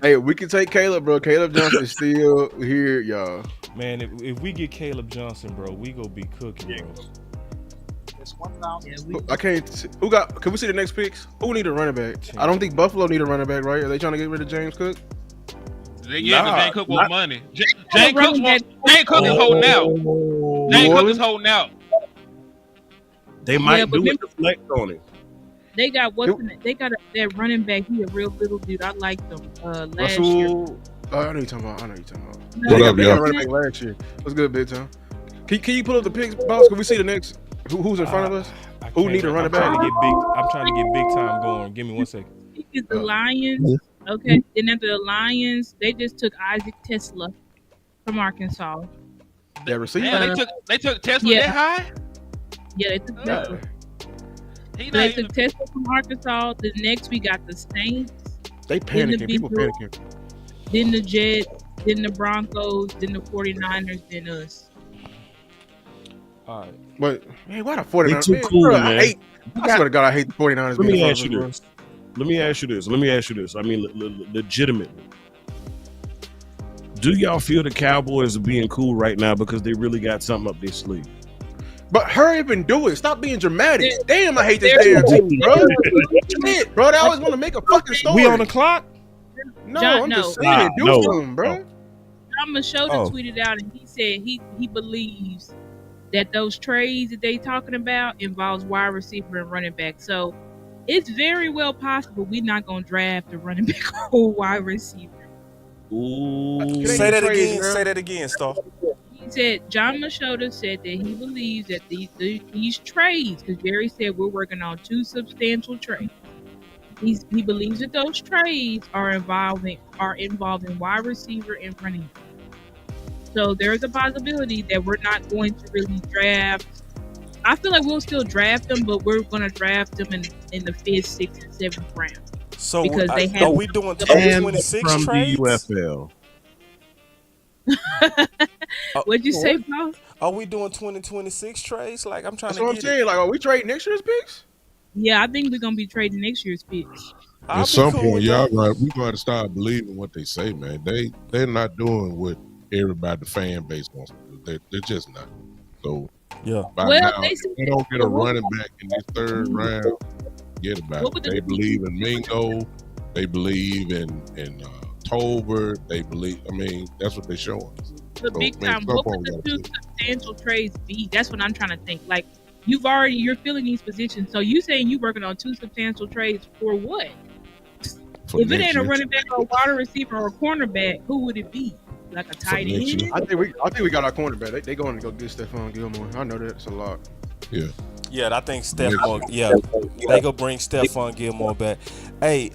[SPEAKER 9] Hey, we can take Caleb, bro. Caleb Johnson is still here, y'all.
[SPEAKER 4] Man, if we get Caleb Johnson, bro, we gonna be cooking, bro.
[SPEAKER 13] There's 1,000.
[SPEAKER 9] I can't. Who got? Can we see the next picks? Who need a running back? I don't think Buffalo need a running back, right? Are they trying to get rid of James Cook?
[SPEAKER 5] Yeah, because James Cook want money. James Cook is holding out. James Cook is holding out.
[SPEAKER 10] They might do it to flex on it.
[SPEAKER 8] They got that running back. He a real little dude. I liked him last year.
[SPEAKER 9] Oh, I know you're talking about.
[SPEAKER 8] No,
[SPEAKER 9] What up, y'all? Running back last year. What's good, Big Tom? Can you pull up the picks, boss? Can we see the next? Who's in front of us? Who need a running back?
[SPEAKER 4] I'm trying to get big time going. Give me 1 second.
[SPEAKER 8] It's the Lions. Okay. Then after the Lions, they just took Isaac Tesla from Arkansas.
[SPEAKER 9] That receiver.
[SPEAKER 5] Yeah, they took Tesla that high.
[SPEAKER 8] Yeah, they took Tesla. They took Tesla from Arkansas. The next we got the Saints.
[SPEAKER 9] They panicking. People panicking.
[SPEAKER 8] Then the Jets. Then the Broncos. Then the 49ers. Then us.
[SPEAKER 4] All right.
[SPEAKER 9] But man, why the 49ers?
[SPEAKER 10] They too cool, man.
[SPEAKER 9] I swear to God, I hate the 49ers.
[SPEAKER 10] Let me ask you this. I mean, legitimately. Do y'all feel the Cowboys are being cool right now because they really got something up their sleeve?
[SPEAKER 9] But hurry up and do it. Stop being dramatic. Damn, I hate this damn team, bro. Shit, bro. They always want to make a fucking story.
[SPEAKER 4] We on the clock?
[SPEAKER 9] No, I'm just saying. Do something, bro.
[SPEAKER 8] John Machota tweeted out and he said he believes that those trades that they talking about involves wide receiver and running back. So it's very well possible we're not going to draft a running back or wide receiver.
[SPEAKER 4] Ooh. Say that again, Star.
[SPEAKER 8] He said, John Machota said that he believes that these trades, because Jerry said we're working on 2 substantial trades. He believes that those trades are involving wide receiver and running back. So there's a possibility that we're not going to really draft. I feel like we'll still draft them, but we're going to draft them in the 5th, 6th, and 7th round.
[SPEAKER 4] So
[SPEAKER 8] because
[SPEAKER 4] are we doing 2026
[SPEAKER 10] from
[SPEAKER 4] trades?
[SPEAKER 10] the UFL?
[SPEAKER 8] What'd you say, Paul?
[SPEAKER 4] Are we doing 2026 trades? Like I'm trying
[SPEAKER 9] That's
[SPEAKER 4] to
[SPEAKER 9] what I'm saying. Like, are we trading next year's picks?
[SPEAKER 8] Yeah, I think we're gonna be trading next year's picks.
[SPEAKER 14] At some point, y'all we got to start believing what they say, man. They're not doing what everybody, the fan base wants to do. They're just not. So by now, if they don't get a running back in this 3rd round, forget about it. They believe in Mingo. They believe in Tolbert. They believe. I mean, that's what they're showing.
[SPEAKER 8] The big time. What would the 2 substantial trades be? That's what I'm trying to think. Like you're filling these positions. So you saying you working on 2 substantial trades for what? If it ain't a running back or a wide receiver or a cornerback, who would it be? Like a tight end?
[SPEAKER 9] I think we got our cornerback. They going to go get Stephon Gilmore. I know that. It's a lot.
[SPEAKER 14] Yeah.
[SPEAKER 4] Yeah, I think Stephon. Yeah, they go bring Stephon Gilmore back. Hey,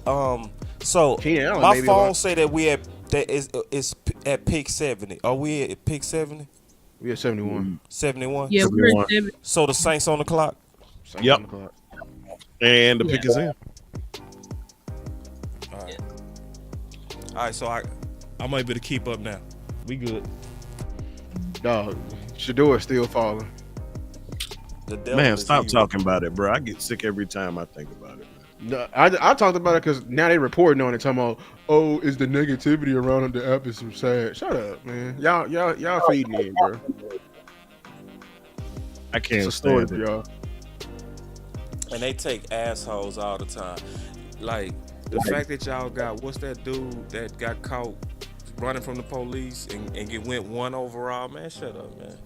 [SPEAKER 4] so my phone say that we it's at pick 70. Are we at pick 70?
[SPEAKER 9] We at 71.
[SPEAKER 4] 71.
[SPEAKER 8] Yeah, we're at 70.
[SPEAKER 4] So the Saints on the clock.
[SPEAKER 10] Yep. And the pick is in.
[SPEAKER 4] All right, so I'm able to keep up now. We good.
[SPEAKER 9] Dog, Shador still falling.
[SPEAKER 10] Man, stop talking about it, bro. I get sick every time I think about it.
[SPEAKER 9] No, I talked about it because now they reporting on it, talking about, oh, is the negativity around the app is so sad. Shut up, man. Y'all feeding in, bro.
[SPEAKER 10] I can't stand it,
[SPEAKER 9] y'all.
[SPEAKER 4] And they take assholes all the time. Like the fact that y'all got what's that dude that got caught running from the police and went 1 overall, man. Shut up, man.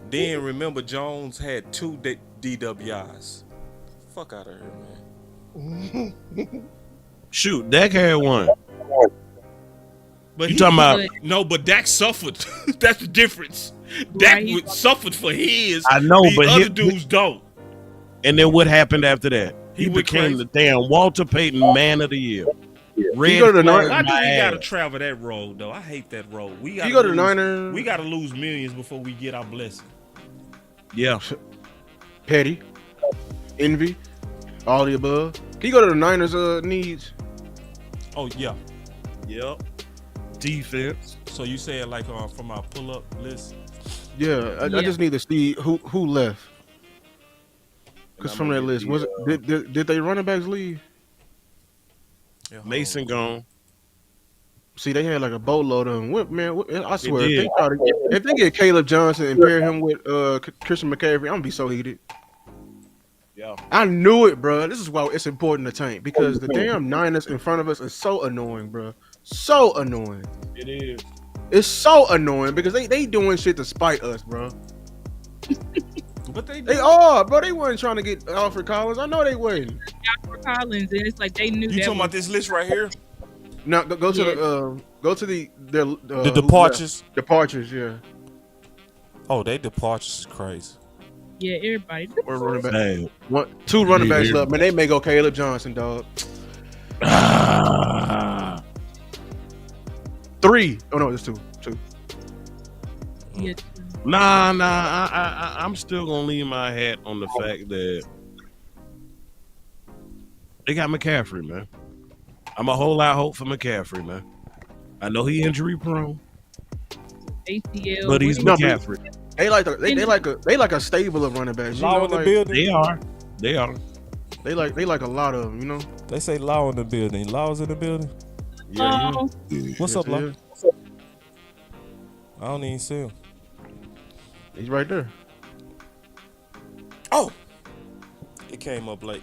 [SPEAKER 4] Then remember Jones had 2 DWIs. Fuck out of here, man.
[SPEAKER 10] Shoot, Dak had 1.
[SPEAKER 4] But
[SPEAKER 10] you talking about?
[SPEAKER 4] No, but Dak suffered. That's the difference. Dak suffered for his.
[SPEAKER 10] I know, but
[SPEAKER 4] other dudes don't.
[SPEAKER 10] And then what happened after that? He became the damn Walter Payton Man of the Year.
[SPEAKER 9] Red go to the
[SPEAKER 4] I think we gotta travel that road though. I hate that road. We gotta
[SPEAKER 9] go to the Niners.
[SPEAKER 4] We gotta lose millions before we get our blessing.
[SPEAKER 10] Yeah.
[SPEAKER 9] Petty, envy, all the above. Can you go to the Niners needs?
[SPEAKER 4] Oh yeah.
[SPEAKER 10] Yep. Defense.
[SPEAKER 4] So you saying like from our pull-up list?
[SPEAKER 9] Yeah, I just need to see who left. Because from that list, was it did they running backs leave?
[SPEAKER 4] Yeah,
[SPEAKER 10] Mason gone.
[SPEAKER 9] See, they had like a boatload of them. I swear, if they get Caleb Johnson and pair him with Christian McCaffrey, I'm gonna be so heated.
[SPEAKER 10] Yeah,
[SPEAKER 9] I knew it, bro. This is why it's important to tank because the damn Niners in front of us is so annoying, bro. So annoying.
[SPEAKER 10] it is.
[SPEAKER 9] It's so annoying because they doing shit to spite us, bro.
[SPEAKER 4] But they
[SPEAKER 9] are, bro. They weren't trying to get Alfred Collins. I know they wasn't.
[SPEAKER 8] Alfred Collins, and it's like they knew.
[SPEAKER 4] You talking about this list right here?
[SPEAKER 9] No, go to the
[SPEAKER 4] departures.
[SPEAKER 9] Departures, yeah.
[SPEAKER 4] Oh, they departures is crazy.
[SPEAKER 8] Yeah, everybody.
[SPEAKER 9] We're running back.
[SPEAKER 10] Hey.
[SPEAKER 9] Two running backs left. Man, they may go Caleb Johnson, dog. 3. Oh no, it's 2.
[SPEAKER 8] Yeah.
[SPEAKER 10] Nah. I'm still gonna leave my hat on the fact that they got McCaffrey, man. I'm a whole lot hope for McCaffrey, man. I know he injury prone,
[SPEAKER 8] ACL,
[SPEAKER 10] but he's McCaffrey.
[SPEAKER 9] They like a stable of running backs.
[SPEAKER 4] Law in the building.
[SPEAKER 10] They are.
[SPEAKER 9] They like a lot of them, you know.
[SPEAKER 4] They say Law in the building. Law's in the building.
[SPEAKER 9] Yeah.
[SPEAKER 4] What's up, Law? I don't even see him.
[SPEAKER 9] He's right there.
[SPEAKER 4] Oh, it came up late.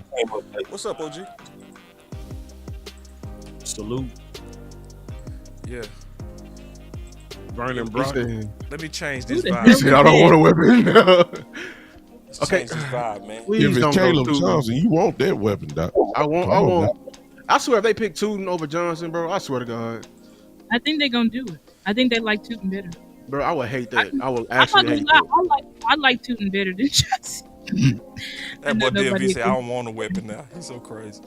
[SPEAKER 4] What's up, OG?
[SPEAKER 10] Salute.
[SPEAKER 4] Yeah.
[SPEAKER 10] Vernon Brock.
[SPEAKER 4] Let me change this
[SPEAKER 9] He
[SPEAKER 4] vibe.
[SPEAKER 9] said, I don't want a weapon.
[SPEAKER 4] Okay. Change this vibe, man.
[SPEAKER 14] If it's Caleb Johnson, you want that weapon, Doc.
[SPEAKER 9] I want. I swear, if they pick Tootin over Johnson, bro, I swear to God.
[SPEAKER 8] I think they're gonna do it. I think they like Tootin better.
[SPEAKER 9] Bro, I would hate that. I would actually hate
[SPEAKER 8] I like Tootin better than Johnson.
[SPEAKER 4] That boy DMV said, I don't want a weapon now. He's so crazy.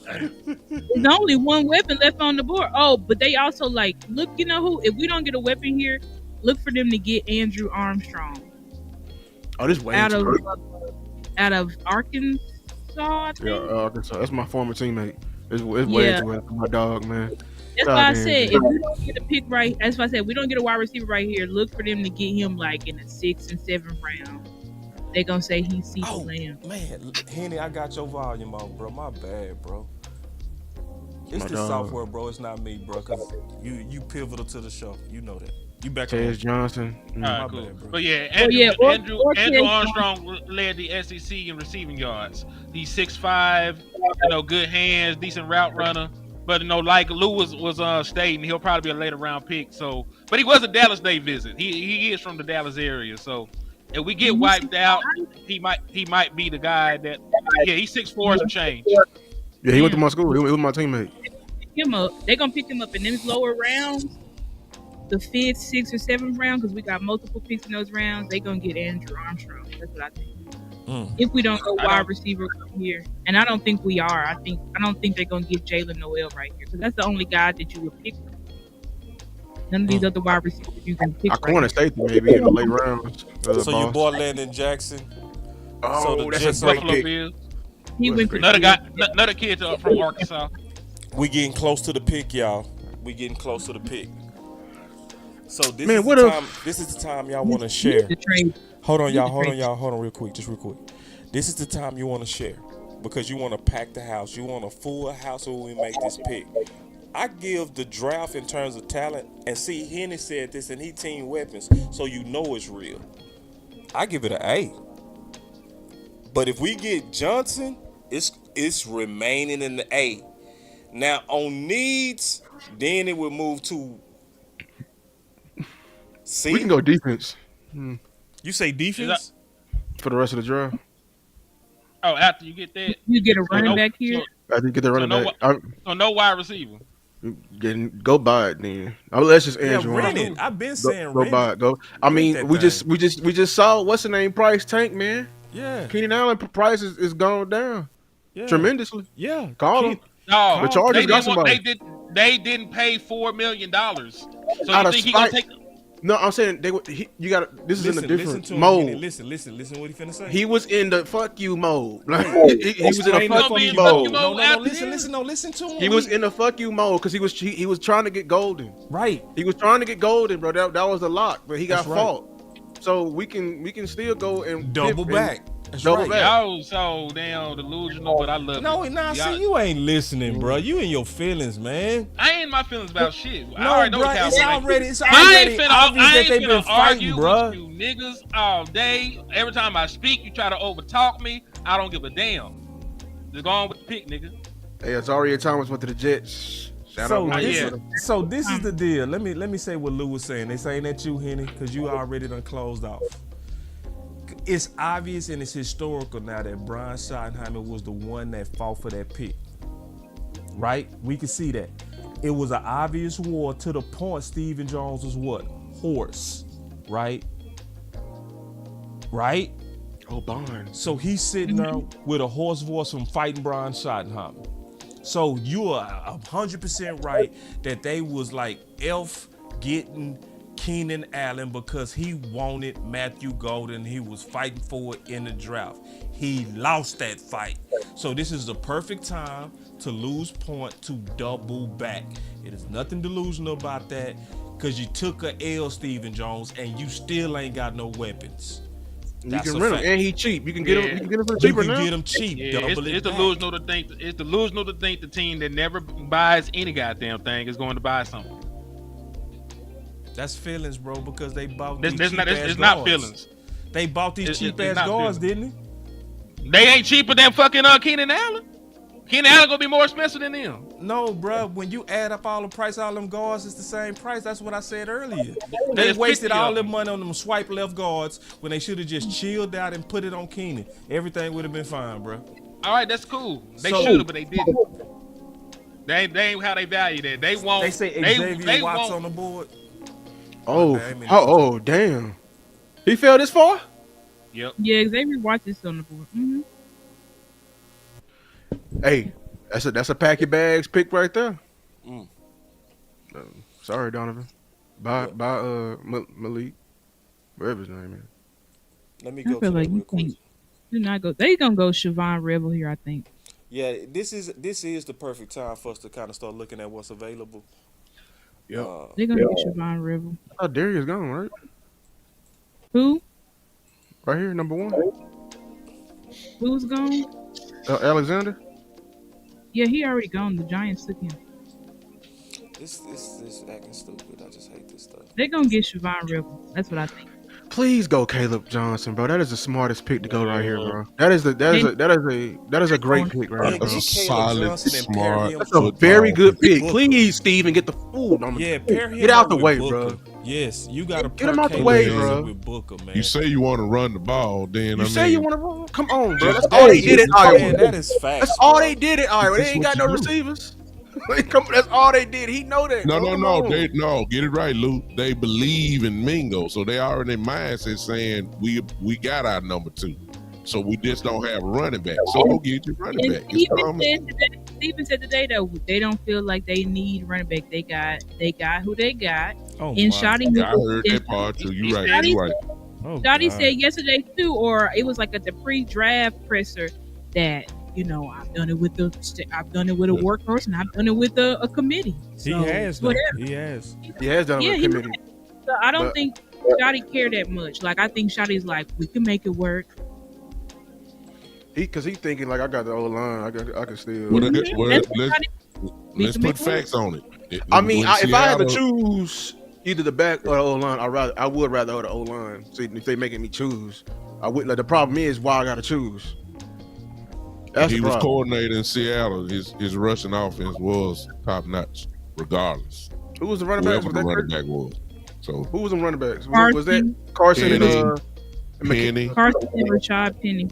[SPEAKER 8] There's only one weapon left on the board. Oh, but they also look, you know who? If we don't get a weapon here, look for them to get Andrew Armstrong.
[SPEAKER 9] Oh, this way
[SPEAKER 8] out of Arkansas. I think.
[SPEAKER 9] Yeah, Arkansas. That's my former teammate. It's way too late for my dog, man.
[SPEAKER 8] That's why I said if we don't get a pick right, that's why I said we don't get a wide receiver right here. Look for them to get him in the 6th and 7th round. They gonna say he's CeeDee Lamb.
[SPEAKER 4] Man, Henny, I got your volume on, bro. My bad, bro. It's the
[SPEAKER 9] dog.
[SPEAKER 4] software, bro. It's not me, bro. Cause you pivotal to the show. You know that. You back
[SPEAKER 9] Tez Johnson.
[SPEAKER 5] All right, cool.
[SPEAKER 4] bad, bro.
[SPEAKER 5] But yeah, Andrew Armstrong led the SEC in receiving yards. He's 6'5", good hands, decent route runner. But like Lou was stating, he'll probably be a later round pick. So, but he was a Dallas Day visit. He is from the Dallas area. So, if we get wiped out, he might be the guy that. Yeah, he's 6'4" some change.
[SPEAKER 9] Yeah, he went to my school. He was my teammate.
[SPEAKER 8] They're gonna pick him up in them lower rounds, the 5th, 6th, or 7th round, because we got multiple picks in those rounds. They're gonna get Andrew Armstrong. That's what I think. If we don't go wide receiver here, and I don't think we are. I don't think they're gonna get Jalen Noel right here because that's the only guy that you would pick. None of these other wide receivers you can pick.
[SPEAKER 9] I corner safety maybe in the late rounds.
[SPEAKER 4] So your boy Landon Jackson.
[SPEAKER 9] Oh, that's a great pick.
[SPEAKER 8] He went
[SPEAKER 5] another kid from Arkansas.
[SPEAKER 4] We getting close to the pick, y'all. We getting close to the pick. So this is the time y'all want to share. Hold on, y'all. Hold on real quick. Just real quick. This is the time you want to share because you want to pack the house. You want a full house when we make this pick. I give the draft in terms of talent, and see, Henny said this, and he team weapons, so you know it's real. I give it an A. But if we get Johnson, it's remaining in the A. Now on needs, then it would move to C.
[SPEAKER 9] We can go defense.
[SPEAKER 4] You say defense
[SPEAKER 9] for the rest of the draft.
[SPEAKER 5] Oh, after you get that,
[SPEAKER 8] you get a running back here.
[SPEAKER 9] After you get the running back,
[SPEAKER 5] so no wide receiver.
[SPEAKER 9] Go buy it then. Let's just Andrew.
[SPEAKER 4] Rent it. I've been saying
[SPEAKER 9] go buy it. Go. I mean, we just saw what's the name price tank, man.
[SPEAKER 4] Yeah.
[SPEAKER 9] Keenan Allen price is gone down tremendously.
[SPEAKER 4] Yeah.
[SPEAKER 9] Call him.
[SPEAKER 5] No,
[SPEAKER 9] the Chargers got somebody.
[SPEAKER 5] They didn't pay $4 million. So
[SPEAKER 9] Out
[SPEAKER 5] you
[SPEAKER 9] of
[SPEAKER 5] think he gonna
[SPEAKER 9] spite.
[SPEAKER 5] take?
[SPEAKER 9] No, I'm saying you got. This is in a different
[SPEAKER 4] listen to him,
[SPEAKER 9] mode.
[SPEAKER 4] Kenny. Listen what he finna say.
[SPEAKER 9] He was in the fuck you mode. Like,
[SPEAKER 4] Right.
[SPEAKER 9] he was in a
[SPEAKER 4] Explain the
[SPEAKER 9] fuck you
[SPEAKER 4] mode.
[SPEAKER 9] mode.
[SPEAKER 4] No, listen to him.
[SPEAKER 9] He was in the fuck you mode because he was trying to get golden.
[SPEAKER 4] Right.
[SPEAKER 9] He was trying to get golden, bro. That was the lock, but he got
[SPEAKER 4] That's right.
[SPEAKER 9] fought. So we can still go and
[SPEAKER 4] double back.
[SPEAKER 9] Double back.
[SPEAKER 5] Y'all so damn delusional, but I love it.
[SPEAKER 4] See, you ain't listening, bro. You in your feelings, man.
[SPEAKER 5] I ain't in my feelings about shit. I
[SPEAKER 4] No,
[SPEAKER 5] already know
[SPEAKER 4] bro,
[SPEAKER 5] the Cowboys.
[SPEAKER 4] it's already obvious
[SPEAKER 5] I
[SPEAKER 4] that they've been fighting, bro.
[SPEAKER 5] argue with you niggas all day. Every time I speak, you try to overtalk me. I don't give a damn. Just go on with the pick, nigga.
[SPEAKER 9] Hey, Azaria Thomas went to the Jets.
[SPEAKER 4] So this is the deal. Let me say what Lou was saying. They saying that you, Henny, because you already done closed off. It's obvious and it's historical now that Brian Schottenheimer was the one that fought for that pick. Right? We can see that. It was an obvious war to the point Stephen Jones was what? Horse. Right? Right?
[SPEAKER 9] Oh, Barnes.
[SPEAKER 4] So he's sitting there with a hoarse voice from fighting Brian Schottenheimer. So you are 100% right that they was like Elf getting Keenan Allen because he wanted Matthew Golden. He was fighting for it in the draft. He lost that fight. So this is the perfect time to lose point to double back. It is nothing delusional about that because you took a L, Stephen Jones, and you still ain't got no weapons.
[SPEAKER 9] That's you can rent him, and he cheap. You can get him. You can get him for cheaper now.
[SPEAKER 4] You can get him cheap.
[SPEAKER 5] Yeah, it's delusional to think. It's delusional to think the team that never buys any goddamn thing is going to buy something.
[SPEAKER 4] That's feelings, bro, because they bought
[SPEAKER 5] these
[SPEAKER 4] cheap ass
[SPEAKER 5] It's
[SPEAKER 4] guards.
[SPEAKER 5] not feelings.
[SPEAKER 4] They bought these cheap ass guards, didn't they?
[SPEAKER 5] They ain't cheaper than fucking Keenan Allen. Keenan Allen gonna be more expensive than them.
[SPEAKER 4] No, bro. When you add up all the price, all them guards, it's the same price. That's what I said earlier. They wasted all their money on them swipe left guards when they should have just chilled out and put it on Keenan. Everything would have been fine, bro.
[SPEAKER 5] All right, that's cool. They should have, but they didn't. They ain't how they value that. They won't.
[SPEAKER 4] They say Xavier Watts on the board.
[SPEAKER 9] Oh, damn. He fell this far?
[SPEAKER 5] Yep.
[SPEAKER 8] Yeah, Xavier Watts is on the board. Mm-hmm.
[SPEAKER 9] Hey, that's a pack your bags pick right there. Sorry, Donovan. By Malik, whatever his name is.
[SPEAKER 4] Let me go.
[SPEAKER 8] I feel like you can't. Do not go. They gonna go Siobhan Rebel here, I think.
[SPEAKER 4] Yeah, this is the perfect time for us to kind of start looking at what's available.
[SPEAKER 9] Yeah,
[SPEAKER 8] they're gonna get Siobhan Rebel.
[SPEAKER 9] Oh, Darius gone, right?
[SPEAKER 8] Who?
[SPEAKER 9] Right here, number 1.
[SPEAKER 8] Who's gone?
[SPEAKER 9] Alexander.
[SPEAKER 8] Yeah, he already gone. The Giants took him.
[SPEAKER 4] This acting stupid. I just hate this stuff.
[SPEAKER 8] They're gonna get Siobhan Rebel. That's what I think.
[SPEAKER 9] Please go Caleb Johnson, bro. That is the smartest pick to go right here, bro. That is a great pick right here.
[SPEAKER 14] That's a solid, smart.
[SPEAKER 9] That's a very good pick. Please, Steven, get the food. Get out the way, bro.
[SPEAKER 4] Yes, you gotta
[SPEAKER 9] get him out the way, bro.
[SPEAKER 4] With Booker, man.
[SPEAKER 14] You say you want to run the ball, then
[SPEAKER 9] you say you want to run. Come on, bro. That's all they did at Iowa.
[SPEAKER 4] That is fact.
[SPEAKER 9] That's all they did at Iowa. They ain't got no receivers. That's all they did. He know that.
[SPEAKER 14] No. Get it right, Lou. They believe in Mingo, so they already in mindset saying we got our number 2, so we just don't have a running back. So go get your running back.
[SPEAKER 8] Stephen said today that they don't feel like they need running back. They got who they got.
[SPEAKER 14] Oh,
[SPEAKER 8] and Shotty,
[SPEAKER 14] I heard that part too. You right.
[SPEAKER 8] Shotty said yesterday too, or it was like at the pre-draft presser that. I've done it with a workhorse and I've done it with a committee. So,
[SPEAKER 4] he has.
[SPEAKER 8] Whatever.
[SPEAKER 4] He has.
[SPEAKER 9] He has done it with a committee.
[SPEAKER 8] So I don't think Shotty care that much. Like I think Shotty's like we can make it work.
[SPEAKER 9] Because he's thinking like I got the old line. I can still.
[SPEAKER 14] Let's put facts on it.
[SPEAKER 9] I mean, if I had to choose either the back or the old line, I would rather the old line. See, if they making me choose, I would. Like the problem is why I got to choose.
[SPEAKER 14] He was coordinator in Seattle. His rushing offense was top notch, regardless.
[SPEAKER 9] Who was the running back?
[SPEAKER 14] Whoever the running back was. So
[SPEAKER 9] who was the running backs? Was that Carson and
[SPEAKER 14] Penny?
[SPEAKER 8] Carson and Rashad Penny.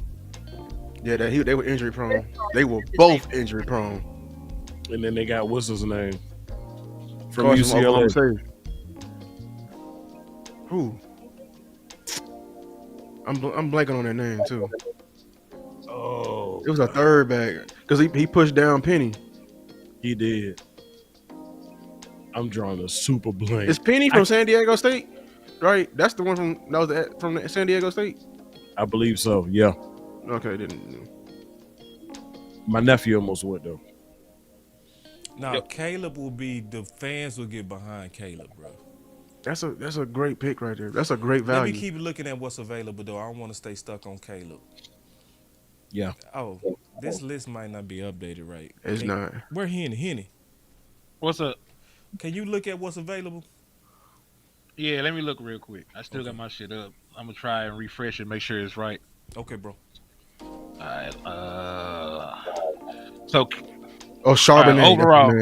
[SPEAKER 9] Yeah, they were injury prone. They were both injury prone.
[SPEAKER 10] And then they got what's his name from
[SPEAKER 9] Carson
[SPEAKER 10] UCLA.
[SPEAKER 9] Who? I'm blanking on their name too.
[SPEAKER 10] Oh,
[SPEAKER 9] it was a third back because he pushed down Penny.
[SPEAKER 10] He did. I'm drawing a super blank.
[SPEAKER 9] Is Penny from San Diego State? right? That's the one from the San Diego State.
[SPEAKER 10] I believe so. Yeah.
[SPEAKER 9] Okay, didn't.
[SPEAKER 10] My nephew almost went though.
[SPEAKER 4] Now Caleb will be the fans will get behind Caleb, bro.
[SPEAKER 9] That's a great pick right there. That's a great value.
[SPEAKER 4] Let me keep looking at what's available though. I don't want to stay stuck on Caleb.
[SPEAKER 10] Yeah.
[SPEAKER 4] Oh, this list might not be updated right.
[SPEAKER 9] It's not.
[SPEAKER 4] Where Henny?
[SPEAKER 5] What's up?
[SPEAKER 4] Can you look at what's available?
[SPEAKER 5] Yeah, let me look real quick. I still got my shit up. I'm gonna try and refresh it, make sure it's right.
[SPEAKER 4] Okay, bro.
[SPEAKER 5] All right. So.
[SPEAKER 9] Charbonnet.
[SPEAKER 5] Overall,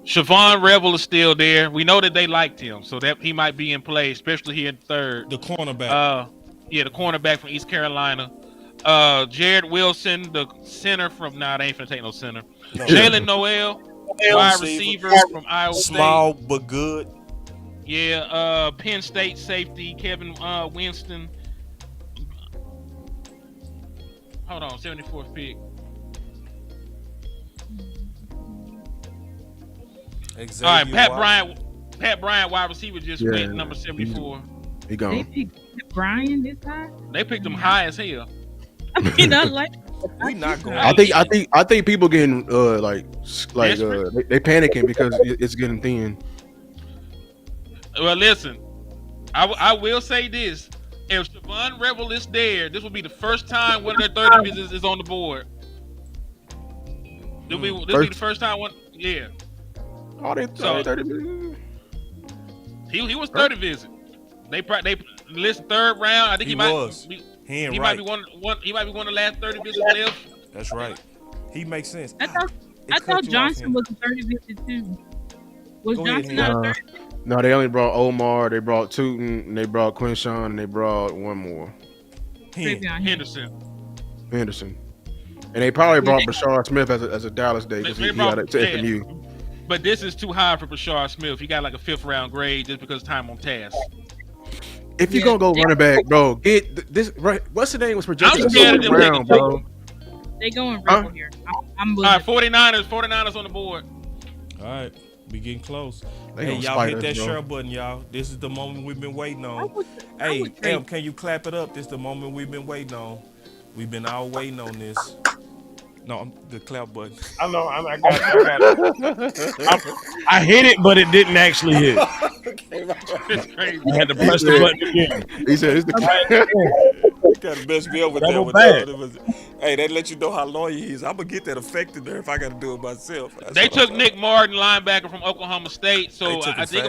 [SPEAKER 5] Siobhan Revel is still there. We know that they liked him, so that he might be in play, especially here in third.
[SPEAKER 4] The cornerback.
[SPEAKER 5] The cornerback from East Carolina. Jared Wilson, the center from. Nah, they ain't finna take no center. No. Jalen Noel, wide receiver from Iowa State.
[SPEAKER 4] Small but good.
[SPEAKER 5] Yeah. Penn State safety Kevin Winston. Hold on, 74th pick.
[SPEAKER 4] Exactly.
[SPEAKER 5] All right, Pat Bryant, wide receiver, just went number 74.
[SPEAKER 9] He gone.
[SPEAKER 8] They picked Pat Bryant this high?
[SPEAKER 5] They picked him high as hell.
[SPEAKER 8] I mean, I like.
[SPEAKER 4] We not going.
[SPEAKER 9] I think people getting they panicking because it's getting thin.
[SPEAKER 5] Well, listen, I will say this: if Siobhan Revel is there, this will be the first time one of their 30 visits is on the board. This will be the first time one. Yeah.
[SPEAKER 9] Oh, they 30 visits.
[SPEAKER 5] He was 30 visit. They list third round. I think he might be one of the last 30 visits left.
[SPEAKER 4] That's right. He makes sense.
[SPEAKER 8] I thought Johnson was a 30 visit too. Was Johnson not a 30?
[SPEAKER 9] No, they only brought Omar, they brought Tootin, and they brought Quinshawn, and they brought one more.
[SPEAKER 5] Henderson.
[SPEAKER 9] And they probably brought Bashar Smith as a Dallas day because he got it to FMU.
[SPEAKER 5] But this is too high for Bashar Smith. He got like a 5th round grade just because time on task.
[SPEAKER 9] If you're gonna go running back, bro, get this right. What's the name was projected?
[SPEAKER 5] I'm scared of them
[SPEAKER 9] round, bro.
[SPEAKER 8] They going Rebel here. I'm
[SPEAKER 5] all right, 49ers on the board.
[SPEAKER 4] All right, we getting close.
[SPEAKER 9] They
[SPEAKER 4] hey, y'all hit that
[SPEAKER 9] bro.
[SPEAKER 4] share button, y'all. This is the moment we've been waiting on. Hey, Em, can you clap it up? This is the moment we've been waiting on. We've been all waiting on this. No, the clap button.
[SPEAKER 10] I know. I got it. I hit it, but it didn't actually hit.
[SPEAKER 5] It's crazy.
[SPEAKER 10] I had to press the button again.
[SPEAKER 9] He said it's the
[SPEAKER 4] You gotta mess me up with that one. Hey, that let you know how loyal he is. I'm gonna get that affected there if I gotta do it myself.
[SPEAKER 5] They took Nick Martin, linebacker from Oklahoma State, so I think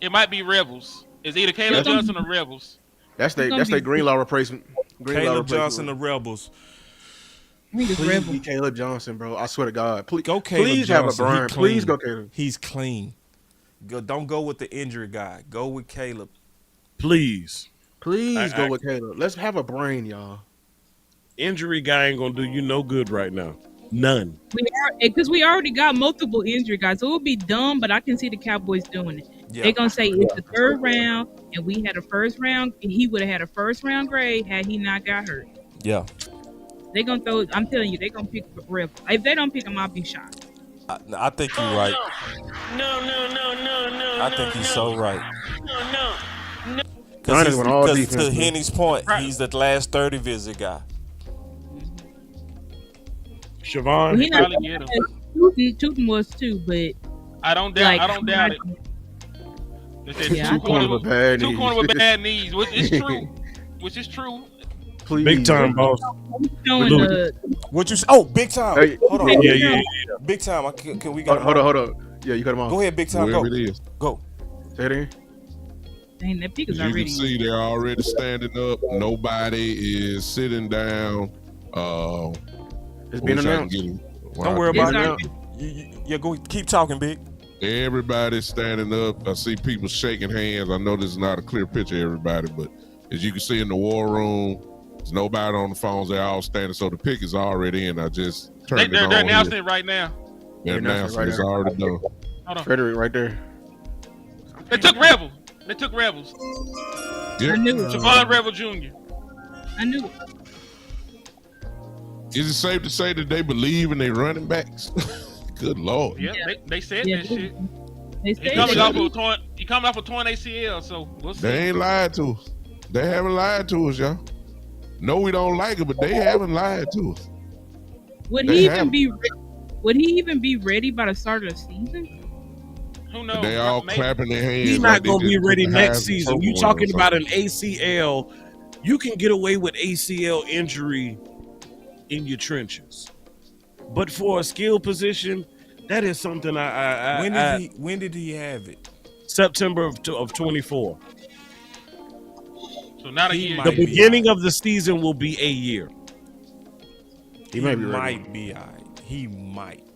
[SPEAKER 5] it might be Rebels. It's either Caleb Johnson or Rebels.
[SPEAKER 9] That's their Greenlaw replacement.
[SPEAKER 4] Caleb Johnson, the Rebels.
[SPEAKER 9] Please be Caleb Johnson, bro. I swear to God. Please
[SPEAKER 4] go Caleb
[SPEAKER 9] Please
[SPEAKER 4] Johnson.
[SPEAKER 9] Have a Brian. Please go Caleb.
[SPEAKER 4] He's clean. Don't go with the injured guy. Go with Caleb.
[SPEAKER 10] Please
[SPEAKER 9] go with Caleb. Let's have a brain, y'all.
[SPEAKER 10] Injury guy ain't gonna do you no good right now. None.
[SPEAKER 8] Because we already got multiple injury guys, so it would be dumb. But I can see the Cowboys doing it. Yeah. They're gonna say it's the 3rd round, and we had a 1st round. And he would have had a 1st round grade had he not got hurt.
[SPEAKER 4] Yeah.
[SPEAKER 8] They're gonna throw. I'm telling you, they're gonna pick Rebel. If they don't pick him, I'll be shocked.
[SPEAKER 4] I think you're right.
[SPEAKER 11] No.
[SPEAKER 4] I think he's so right.
[SPEAKER 11] No.
[SPEAKER 4] Because to Henny's point, he's the last 30 visit guy.
[SPEAKER 10] Siobhan.
[SPEAKER 8] Tootin was too, but
[SPEAKER 5] I don't doubt it. They said two corners with bad knees, which is true.
[SPEAKER 9] Please.
[SPEAKER 10] Big time, boss.
[SPEAKER 4] What you say? Oh, big time.
[SPEAKER 9] Hey,
[SPEAKER 4] hold on.
[SPEAKER 10] Yeah.
[SPEAKER 4] Big time. Can we go?
[SPEAKER 9] Hold on. Yeah, you cut him off.
[SPEAKER 4] Go ahead, big time.
[SPEAKER 14] Whoever
[SPEAKER 4] Go.
[SPEAKER 14] it is.
[SPEAKER 4] Go.
[SPEAKER 9] Say it again.
[SPEAKER 8] Dang, that pick is
[SPEAKER 14] You
[SPEAKER 8] already.
[SPEAKER 14] can see they're already standing up. Nobody is sitting down.
[SPEAKER 9] It's been announced.
[SPEAKER 4] Don't worry about it. Yeah, go keep talking, Big.
[SPEAKER 14] Everybody's standing up. I see people shaking hands. I know this is not a clear picture of everybody, but as you can see in the war room, there's nobody on the phones. They're all standing. So the pick is already in. I just turned it on.
[SPEAKER 5] They're announcing it right now.
[SPEAKER 14] They're announcing it's already done.
[SPEAKER 5] Hold on.
[SPEAKER 9] Frederick right there.
[SPEAKER 5] They took Rebels.
[SPEAKER 14] Yep.
[SPEAKER 8] I knew it.
[SPEAKER 5] Siobhan Revel Jr.
[SPEAKER 8] I knew it.
[SPEAKER 14] Is it safe to say that they believe in their running backs? Good Lord.
[SPEAKER 5] Yeah, they said that shit.
[SPEAKER 8] They said
[SPEAKER 5] He He coming off a torn ACL, so we'll see.
[SPEAKER 14] They ain't lied to us. They haven't lied to us, y'all. No, we don't like it, but they haven't lied to us.
[SPEAKER 8] Would he even be ready by the start of the season?
[SPEAKER 5] Who knows?
[SPEAKER 14] They all clapping their hands.
[SPEAKER 10] He's not
[SPEAKER 14] like
[SPEAKER 10] gonna be ready next season. You talking
[SPEAKER 14] or
[SPEAKER 10] about an ACL? You can get away with ACL injury in your trenches, but for a skill position, that is something
[SPEAKER 4] when did he have it?
[SPEAKER 10] September of 24.
[SPEAKER 5] So not a year.
[SPEAKER 10] The beginning of the season will be a year.
[SPEAKER 4] He might be all right. He might.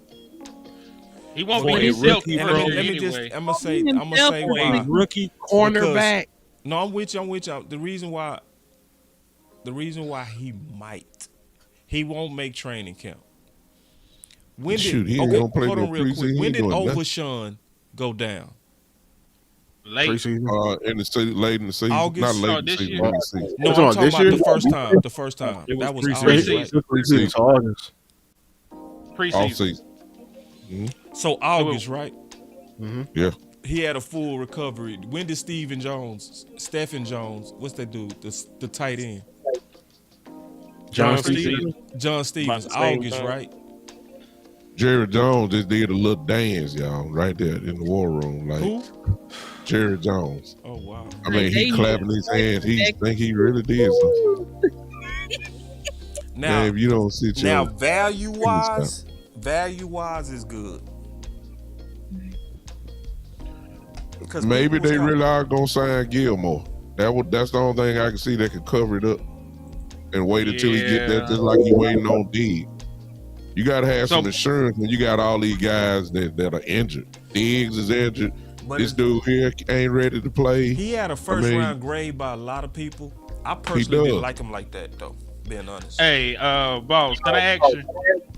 [SPEAKER 5] He won't be himself.
[SPEAKER 4] I'm gonna say why.
[SPEAKER 10] Rookie cornerback.
[SPEAKER 4] No, I'm with you. The reason why he won't make training camp. When did Overshawn go down?
[SPEAKER 5] Late.
[SPEAKER 14] In the season, late in the season.
[SPEAKER 4] August?
[SPEAKER 14] Not late in the season. Late in the season.
[SPEAKER 4] No, I'm talking about the first time. The first time. That was
[SPEAKER 9] preseason. Preseason. August.
[SPEAKER 5] Preseason.
[SPEAKER 4] So August, right?
[SPEAKER 14] Mm-hmm. Yeah.
[SPEAKER 4] He had a full recovery. When did Stephen Jones, what's that dude? The tight end.
[SPEAKER 9] John Stevens.
[SPEAKER 4] August, right?
[SPEAKER 14] Jerry Jones just did a little dance, y'all, right there in the war room. Like,
[SPEAKER 4] who?
[SPEAKER 14] Jerry Jones.
[SPEAKER 4] Oh, wow.
[SPEAKER 14] I mean, he clapping his hands. He think he really did something.
[SPEAKER 4] Now,
[SPEAKER 14] man, if you don't sit
[SPEAKER 4] now value-wise is good.
[SPEAKER 14] Maybe they really are going to sign Gilmore. That's the only thing I can see that can cover it up and wait until he get there, just like you waiting on Diggs. You got to have some insurance when you got all these guys that are injured. Diggs is injured. But this dude here ain't ready to play.
[SPEAKER 4] He had a first-round grade by a lot of people. I personally didn't like him like that, though, being honest.
[SPEAKER 5] Hey, boss, can I ask you?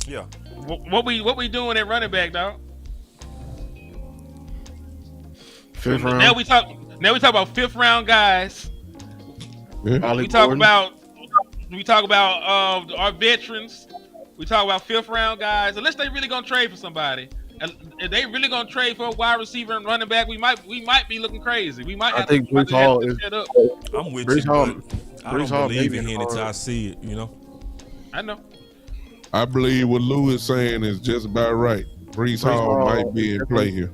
[SPEAKER 4] Yeah.
[SPEAKER 5] What we doing at running back, dog?
[SPEAKER 9] Fifth round.
[SPEAKER 5] Now we talk about fifth round guys.
[SPEAKER 14] Yeah.
[SPEAKER 5] We talk about our veterans. We talk about fifth round guys. Unless they really gonna trade for somebody, and if they really gonna trade for a wide receiver and running back, we might be looking crazy. We might.
[SPEAKER 9] I think Brees Hall is.
[SPEAKER 4] I'm with
[SPEAKER 9] Brees
[SPEAKER 4] you.
[SPEAKER 9] Hall.
[SPEAKER 4] I don't believe in it until I see it. You know.
[SPEAKER 5] I know.
[SPEAKER 14] I believe what Lou is saying is just about right. Brees Hall might be in play here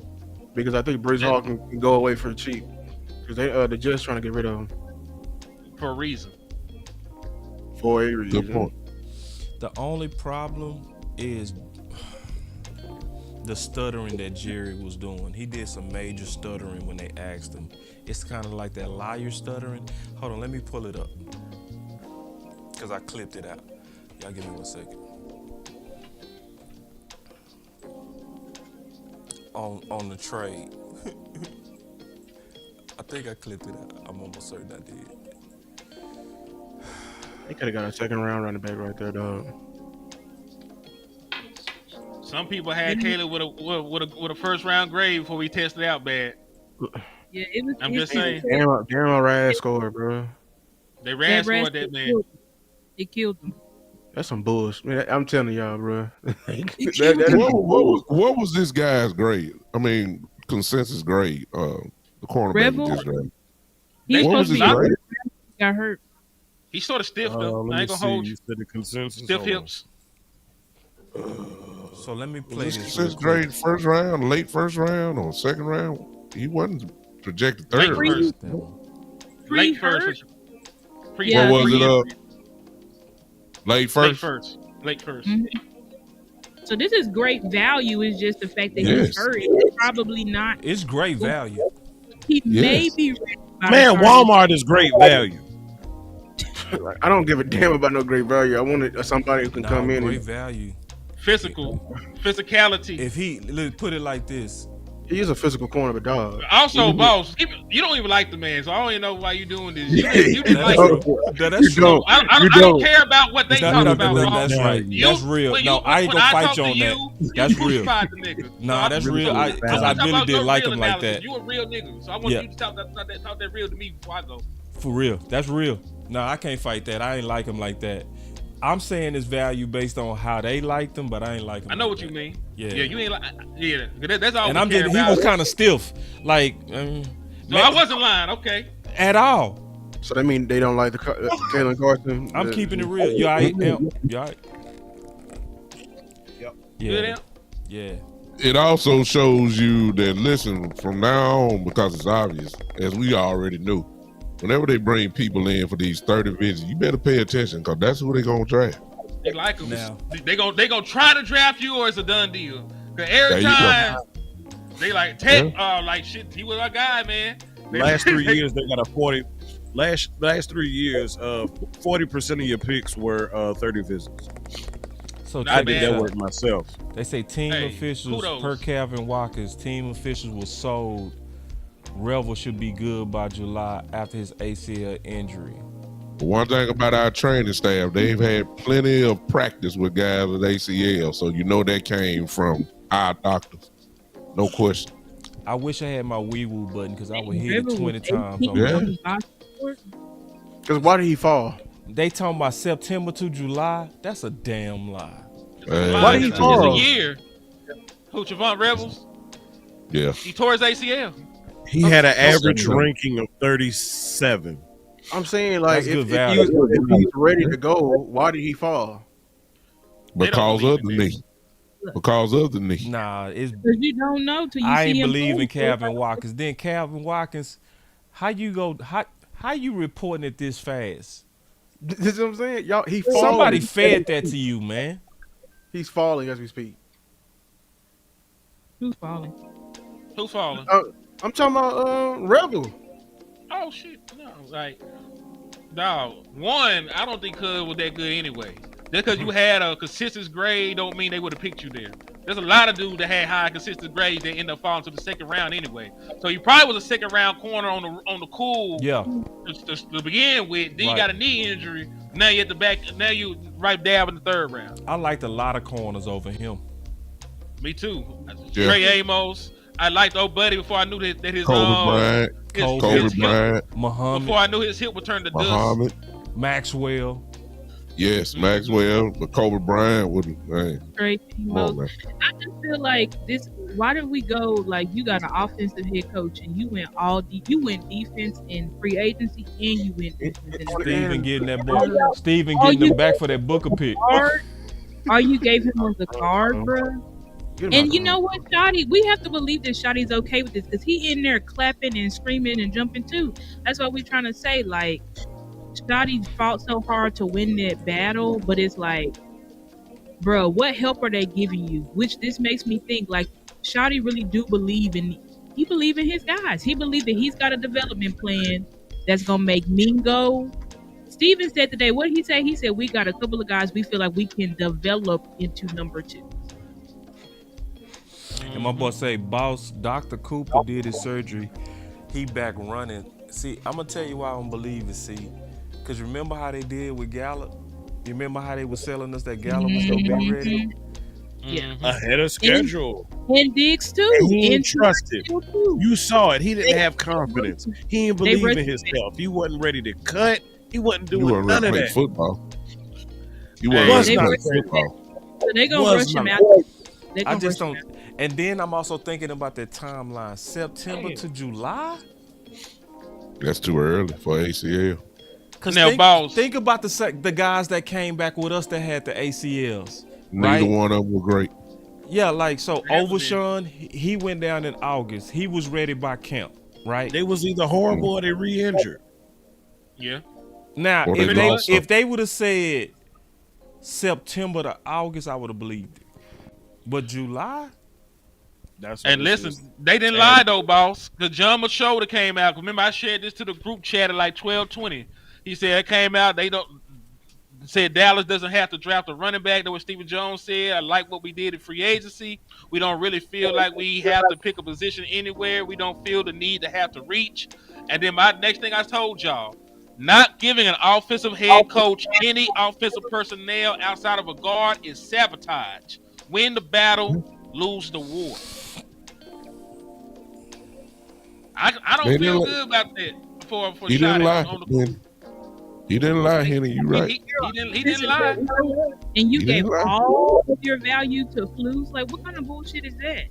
[SPEAKER 9] because I think Brees Hall can go away for cheap because they're just trying to get rid of him
[SPEAKER 5] for a reason.
[SPEAKER 9] For a reason.
[SPEAKER 14] Good point.
[SPEAKER 4] The only problem is the stuttering that Jerry was doing. He did some major stuttering when they asked him. It's kind of like that liar stuttering. Hold on, let me pull it up because I clipped it out. Y'all give me 1 second. On the trade. I think I clipped it out. I'm almost certain I did.
[SPEAKER 9] They could have got a second round running back right there, dog.
[SPEAKER 5] Some people had Caleb with a first round grade before we tested out bad.
[SPEAKER 8] Yeah, it was.
[SPEAKER 5] I'm just saying.
[SPEAKER 9] Darren Rad scored, bro.
[SPEAKER 5] They Rad scored that man.
[SPEAKER 8] It killed him.
[SPEAKER 9] That's some bullshit. Man, I'm telling y'all, bro.
[SPEAKER 14] What was this guy's grade? I mean, consensus grade. The cornerback just grade. What was his grade?
[SPEAKER 8] Got hurt.
[SPEAKER 5] He's sort of stiff though. I ain't gonna hold you.
[SPEAKER 10] The consensus.
[SPEAKER 5] Stiff hips.
[SPEAKER 4] So let me play this.
[SPEAKER 14] Consensus grade first round, late first round, or second round. He wasn't projected third.
[SPEAKER 5] Late first.
[SPEAKER 14] What was it? Late first.
[SPEAKER 5] Late first.
[SPEAKER 8] Mm-hmm. So this is great value. It's just the fact that he's hurt. It's probably not.
[SPEAKER 4] It's great value.
[SPEAKER 8] He may be ready.
[SPEAKER 10] Man, Walmart is great value.
[SPEAKER 9] I don't give a damn about no great value. I wanted somebody who can come in.
[SPEAKER 4] Great value.
[SPEAKER 5] Physicality.
[SPEAKER 4] If he put it like this.
[SPEAKER 9] He is a physical corner of a dog.
[SPEAKER 5] Also, boss, you don't even like the man, so I don't even know why you doing this. You didn't like him.
[SPEAKER 4] That's true.
[SPEAKER 5] I don't care about what they talk about.
[SPEAKER 4] That's right. That's real. No, I ain't gonna fight you on that. That's real. Nah, that's real. Because I really didn't like him like that.
[SPEAKER 5] You a real nigga, so I want you to talk that real to me before I go.
[SPEAKER 4] For real. That's real. No, I can't fight that. I ain't like him like that. I'm saying it's value based on how they liked him, but I ain't like him.
[SPEAKER 5] I know what you mean. Yeah, you ain't like. Yeah, that's all.
[SPEAKER 4] And he was kind of stiff. Like
[SPEAKER 5] So I wasn't lying. Okay.
[SPEAKER 4] At all.
[SPEAKER 9] So that means they don't like the Jalen Carson.
[SPEAKER 4] I'm keeping it real. You all right, Amp? You all right?
[SPEAKER 9] Yep.
[SPEAKER 4] Yeah. Yeah.
[SPEAKER 14] It also shows you that, listen, from now on, because it's obvious, as we already knew, whenever they bring people in for these 30 visits, you better pay attention because that's who they're going to draft.
[SPEAKER 5] They like him.
[SPEAKER 4] Now.
[SPEAKER 5] They gonna try to draft you, or it's a done deal. Cause every
[SPEAKER 14] There you
[SPEAKER 5] time they like like shit, he was our guy, man.
[SPEAKER 10] Last 3 years they got a 40. Last 3 years, 40% of your picks were 30 visits.
[SPEAKER 4] So
[SPEAKER 10] I did that work myself.
[SPEAKER 4] They say team officials per Calvin Watkins, team officials were sold. Revel should be good by July after his ACL injury.
[SPEAKER 14] But one thing about our training staff, they've had plenty of practice with guys with ACL, so you know that came from our doctors. No question.
[SPEAKER 4] I wish I had my wee woo button because I would hit it 20 times.
[SPEAKER 9] Because why did he fall?
[SPEAKER 4] They talking about September to July. That's a damn lie.
[SPEAKER 9] Why did he fall?
[SPEAKER 5] It's a year. Who, Javon Rebels?
[SPEAKER 14] Yeah.
[SPEAKER 5] He tore his ACL.
[SPEAKER 10] He had an average ranking of 37.
[SPEAKER 9] I'm saying, like, if
[SPEAKER 10] good
[SPEAKER 9] he was ready to go, why did he fall?
[SPEAKER 14] Because of the knee. Because of the knee.
[SPEAKER 4] Nah, it's
[SPEAKER 8] because you don't know till you
[SPEAKER 4] I
[SPEAKER 8] see
[SPEAKER 4] ain't
[SPEAKER 8] him
[SPEAKER 4] believe in
[SPEAKER 8] play.
[SPEAKER 4] Calvin Watkins. Then Calvin Watkins, how you reporting it this fast?
[SPEAKER 9] This is what I'm saying. Y'all,
[SPEAKER 4] Somebody fed that to you, man.
[SPEAKER 9] He's falling as we speak.
[SPEAKER 8] Who's falling?
[SPEAKER 5] Who's falling?
[SPEAKER 9] I'm talking about Rebel.
[SPEAKER 5] Oh shit, no, like, dog. One, I don't think Cuz was that good anyway. Just because you had a consistent grade don't mean they would have picked you there. There's a lot of dudes that had high consistent grades that end up falling to the second round anyway. So you probably was a second round corner on the cool.
[SPEAKER 4] Yeah.
[SPEAKER 5] To begin with, then you got a knee injury. Now you at the back. Now you right dab in the third round.
[SPEAKER 4] I liked a lot of corners over him.
[SPEAKER 5] Me too.
[SPEAKER 14] Yeah.
[SPEAKER 5] Trey Amos. I liked old buddy before I knew that his
[SPEAKER 14] Kobe Bryant,
[SPEAKER 4] Muhammad.
[SPEAKER 5] Before I knew his hip would turn to
[SPEAKER 14] Muhammad,
[SPEAKER 5] dust.
[SPEAKER 4] Maxwell.
[SPEAKER 14] Yes, Maxwell, but Kobe Bryant wouldn't.
[SPEAKER 8] Great.
[SPEAKER 14] On,
[SPEAKER 8] I just feel like this. Why did we go like you got an offensive head coach and you went you went defense in free agency and you went defense in
[SPEAKER 4] Steven getting that book. Steven getting them back for that Booker pick.
[SPEAKER 8] Or you gave him on the card, bro. And you know what, Shotty? We have to believe that Shotty's okay with this because he in there clapping and screaming and jumping too. That's what we're trying to say. Like, Shotty fought so hard to win that battle, but it's like, bro, what help are they giving you? Which this makes me think like Shotty really do believe in. He believe in his guys. He believe that he's got a development plan that's gonna make Mingo. Steven said today, what did he say? He said we got a couple of guys we feel like we can develop into number 2.
[SPEAKER 4] And my boy say, boss, Dr. Cooper did his surgery. He back running. See, I'm going to tell you why I don't believe it, see. Because remember how they did with Gallup? You remember how they were selling us that Gallup was going to be ready?
[SPEAKER 8] Yeah.
[SPEAKER 10] Ahead of schedule.
[SPEAKER 8] And Diggs too.
[SPEAKER 10] And he didn't trust it. You saw it. He didn't have confidence. He didn't believe in himself. He wasn't ready to cut. He wasn't doing none of that.
[SPEAKER 14] Football. You wasn't ready to play football.
[SPEAKER 8] So they going to rush him out.
[SPEAKER 4] I just don't. And then I'm also thinking about that timeline. September to July?
[SPEAKER 14] That's too early for ACL.
[SPEAKER 4] Because think about the guys that came back with us that had the ACLs.
[SPEAKER 14] Neither
[SPEAKER 4] right?
[SPEAKER 14] one of them were great.
[SPEAKER 4] Yeah, like, so Overshawn, he went down in August. He was ready by camp, right?
[SPEAKER 10] They was either horrible or they re-injured.
[SPEAKER 5] Yeah.
[SPEAKER 4] Now, if they would have said September to August, I would have believed it. But July?
[SPEAKER 5] And listen, they didn't lie though, boss. The John Machota came out. Remember, I shared this to the group chat at like 12:20. He said it came out. They don't said Dallas doesn't have to draft a running back. That's what Stephen Jones said. I like what we did in free agency. We don't really feel like we have to pick a position anywhere. We don't feel the need to have to reach. And then my next thing I told y'all, not giving an offensive head coach any offensive personnel outside of a guard is sabotage. Win the battle, lose the war. I don't feel good about that for
[SPEAKER 14] he
[SPEAKER 5] Shotty
[SPEAKER 14] didn't lie.
[SPEAKER 5] on the
[SPEAKER 14] He didn't lie, Henny. You right.
[SPEAKER 5] He didn't lie.
[SPEAKER 8] And you gave all of your value to flus. Like, what kind of bullshit is that?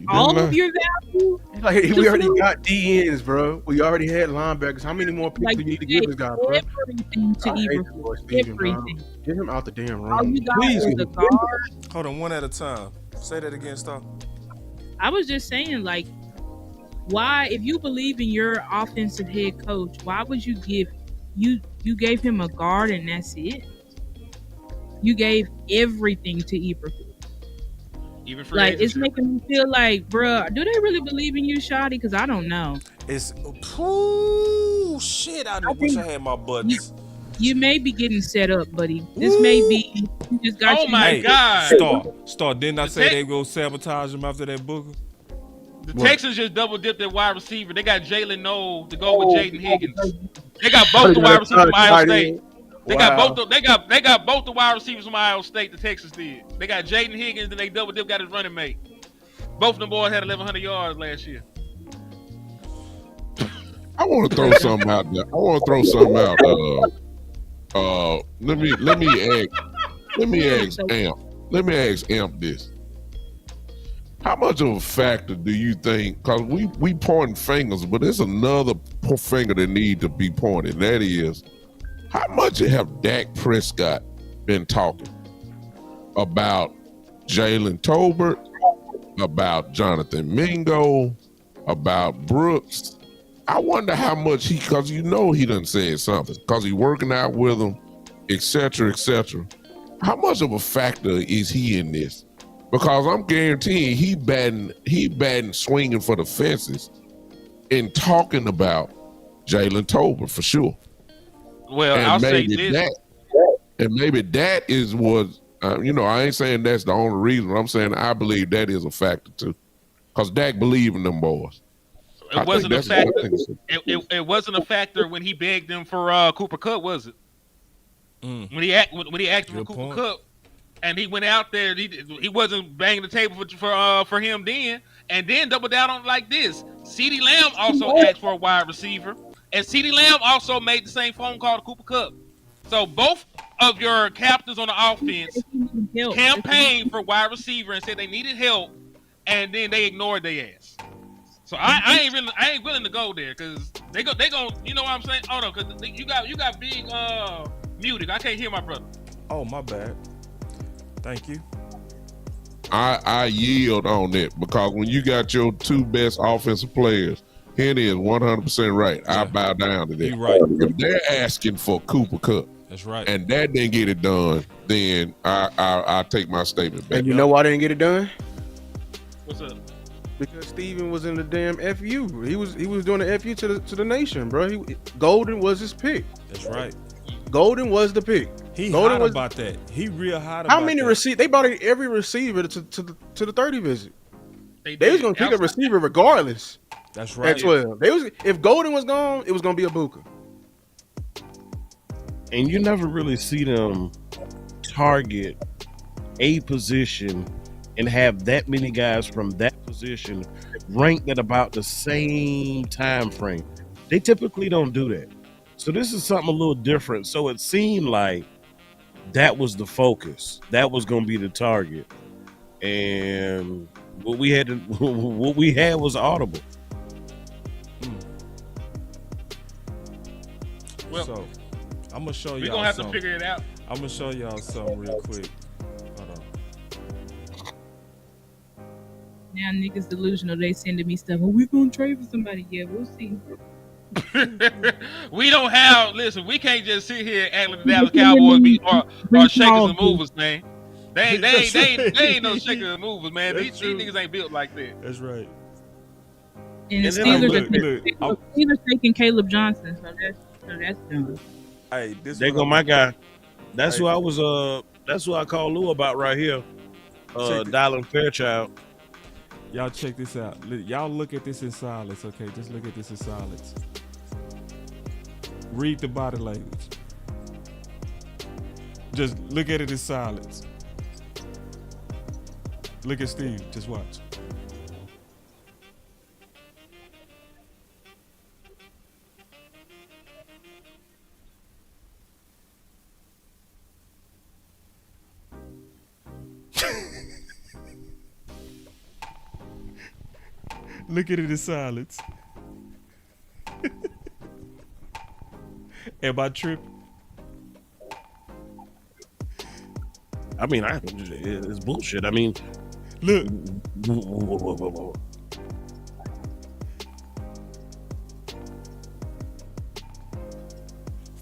[SPEAKER 8] all of your value.
[SPEAKER 9] Like we already got DNs, bro. We already had linebackers. How many more picks
[SPEAKER 8] Like,
[SPEAKER 9] do you need to give this guy, bro?
[SPEAKER 8] Everything to
[SPEAKER 9] I hate
[SPEAKER 8] Eberflus.
[SPEAKER 9] that boy Steven, bro.
[SPEAKER 8] Everything.
[SPEAKER 9] Get him out the damn
[SPEAKER 8] All
[SPEAKER 9] room.
[SPEAKER 8] you got
[SPEAKER 9] Please.
[SPEAKER 8] is a guard.
[SPEAKER 4] Hold on, one at a time. Say that again, stop.
[SPEAKER 8] I was just saying, like, why, if you believe in your offensive head coach, why would you give you gave him a guard and that's it? You gave everything to Eberflus.
[SPEAKER 5] Even for
[SPEAKER 8] Like, it's making me feel like, bruh, do they really believe in you, Shotty? Because I don't know.
[SPEAKER 4] It's shit. I wish I had my buttons.
[SPEAKER 8] You may be getting set up, buddy. This may be. You just got
[SPEAKER 5] Oh my God!
[SPEAKER 4] Star. Didn't I say they go sabotage him after that Booker?
[SPEAKER 5] The Texans just double dipped their wide receiver. They got Jalen Noel to go with Jaden Higgins. They got both the wide receivers from Ohio State. They got both the wide receivers from Ohio State. The Texans did. They got Jaden Higgins and they double dip got his running mate. Both of them boys had 1,100 yards last year.
[SPEAKER 14] I want to throw something out there. Let me ask Amp. Let me ask Amp this. How much of a factor do you think? Because we pointing fingers, but there's another finger that need to be pointed. That is, how much have Dak Prescott been talking about Jalen Tolbert, about Jonathan Mingo, about Brooks? I wonder how much because he done said something because he working out with them, etc., etc. How much of a factor is he in this? Because I'm guaranteeing he batting swinging for the fences and talking about Jalen Tolbert for sure.
[SPEAKER 5] Well, I'll say this.
[SPEAKER 14] Maybe that is what, I ain't saying that's the only reason, but I'm saying I believe that is a factor too. Because Dak believe in them boys.
[SPEAKER 5] It wasn't a factor. It wasn't a factor when he begged them for Cooper Kupp, was it? When he asked for Cooper Kupp, and he went out there, he wasn't banging the table for him then, and then double down on it like this. CeeDee Lamb also asked for a wide receiver, and CeeDee Lamb also made the same phone call to Cooper Kupp. So both of your captains on the offense campaigned for wide receiver and said they needed help, and then they ignored their ass. So I ain't willing to go there because they go you know what I'm saying? Hold on, because you got big muted. I can't hear my brother.
[SPEAKER 4] Oh, my bad. Thank you.
[SPEAKER 14] I yield on it because when you got your two best offensive players, Henny is 100% right. I bow down to that.
[SPEAKER 4] You're right.
[SPEAKER 14] If they're asking for Cooper Kupp,
[SPEAKER 4] that's right,
[SPEAKER 14] and that didn't get it done, then I take my statement back.
[SPEAKER 9] And you know why they didn't get it done?
[SPEAKER 5] What's up?
[SPEAKER 9] Because Steven was in the damn FU. He was doing the FU to the nation, bro. Golden was his pick.
[SPEAKER 4] That's right.
[SPEAKER 9] Golden was the pick.
[SPEAKER 4] He
[SPEAKER 9] Golden
[SPEAKER 4] hot about that. He real hot about
[SPEAKER 9] how many
[SPEAKER 4] that.
[SPEAKER 9] receivers? They brought in every receiver to the 30 visit. They was gonna pick a receiver regardless.
[SPEAKER 4] That's right.
[SPEAKER 9] At 12. If Golden was gone, it was gonna be a Booker.
[SPEAKER 10] And you never really see them target a position and have that many guys from that position ranked at about the same time frame. They typically don't do that. So this is something a little different. So it seemed like that was the focus. That was going to be the target. And what we had was audible.
[SPEAKER 5] Well,
[SPEAKER 4] so I'm gonna show you.
[SPEAKER 5] We're gonna have to figure it out.
[SPEAKER 4] I'm gonna show y'all something real quick. Hold on.
[SPEAKER 8] Now niggas delusional. They sending me stuff. We're gonna trade for somebody. Yeah, we'll see.
[SPEAKER 5] We don't have. Listen, we can't just sit here and act like the Dallas Cowboys are shakers and movers, man. They ain't no shakers and movers, man. These niggas ain't built like that.
[SPEAKER 4] That's right.
[SPEAKER 8] And the Steelers taking Caleb Johnson, so that's done.
[SPEAKER 4] Hey,
[SPEAKER 10] there go my guy. That's who I was. That's who I call Lou about right here. Dylan Fairchild.
[SPEAKER 4] Y'all check this out. Y'all look at this in silence, okay? Just look at this in silence. Read the body language. Just look at it in silence. Look at Steve. Just watch. Look at it in silence. Am I tripping?
[SPEAKER 10] I mean, it's bullshit. I mean,
[SPEAKER 4] look.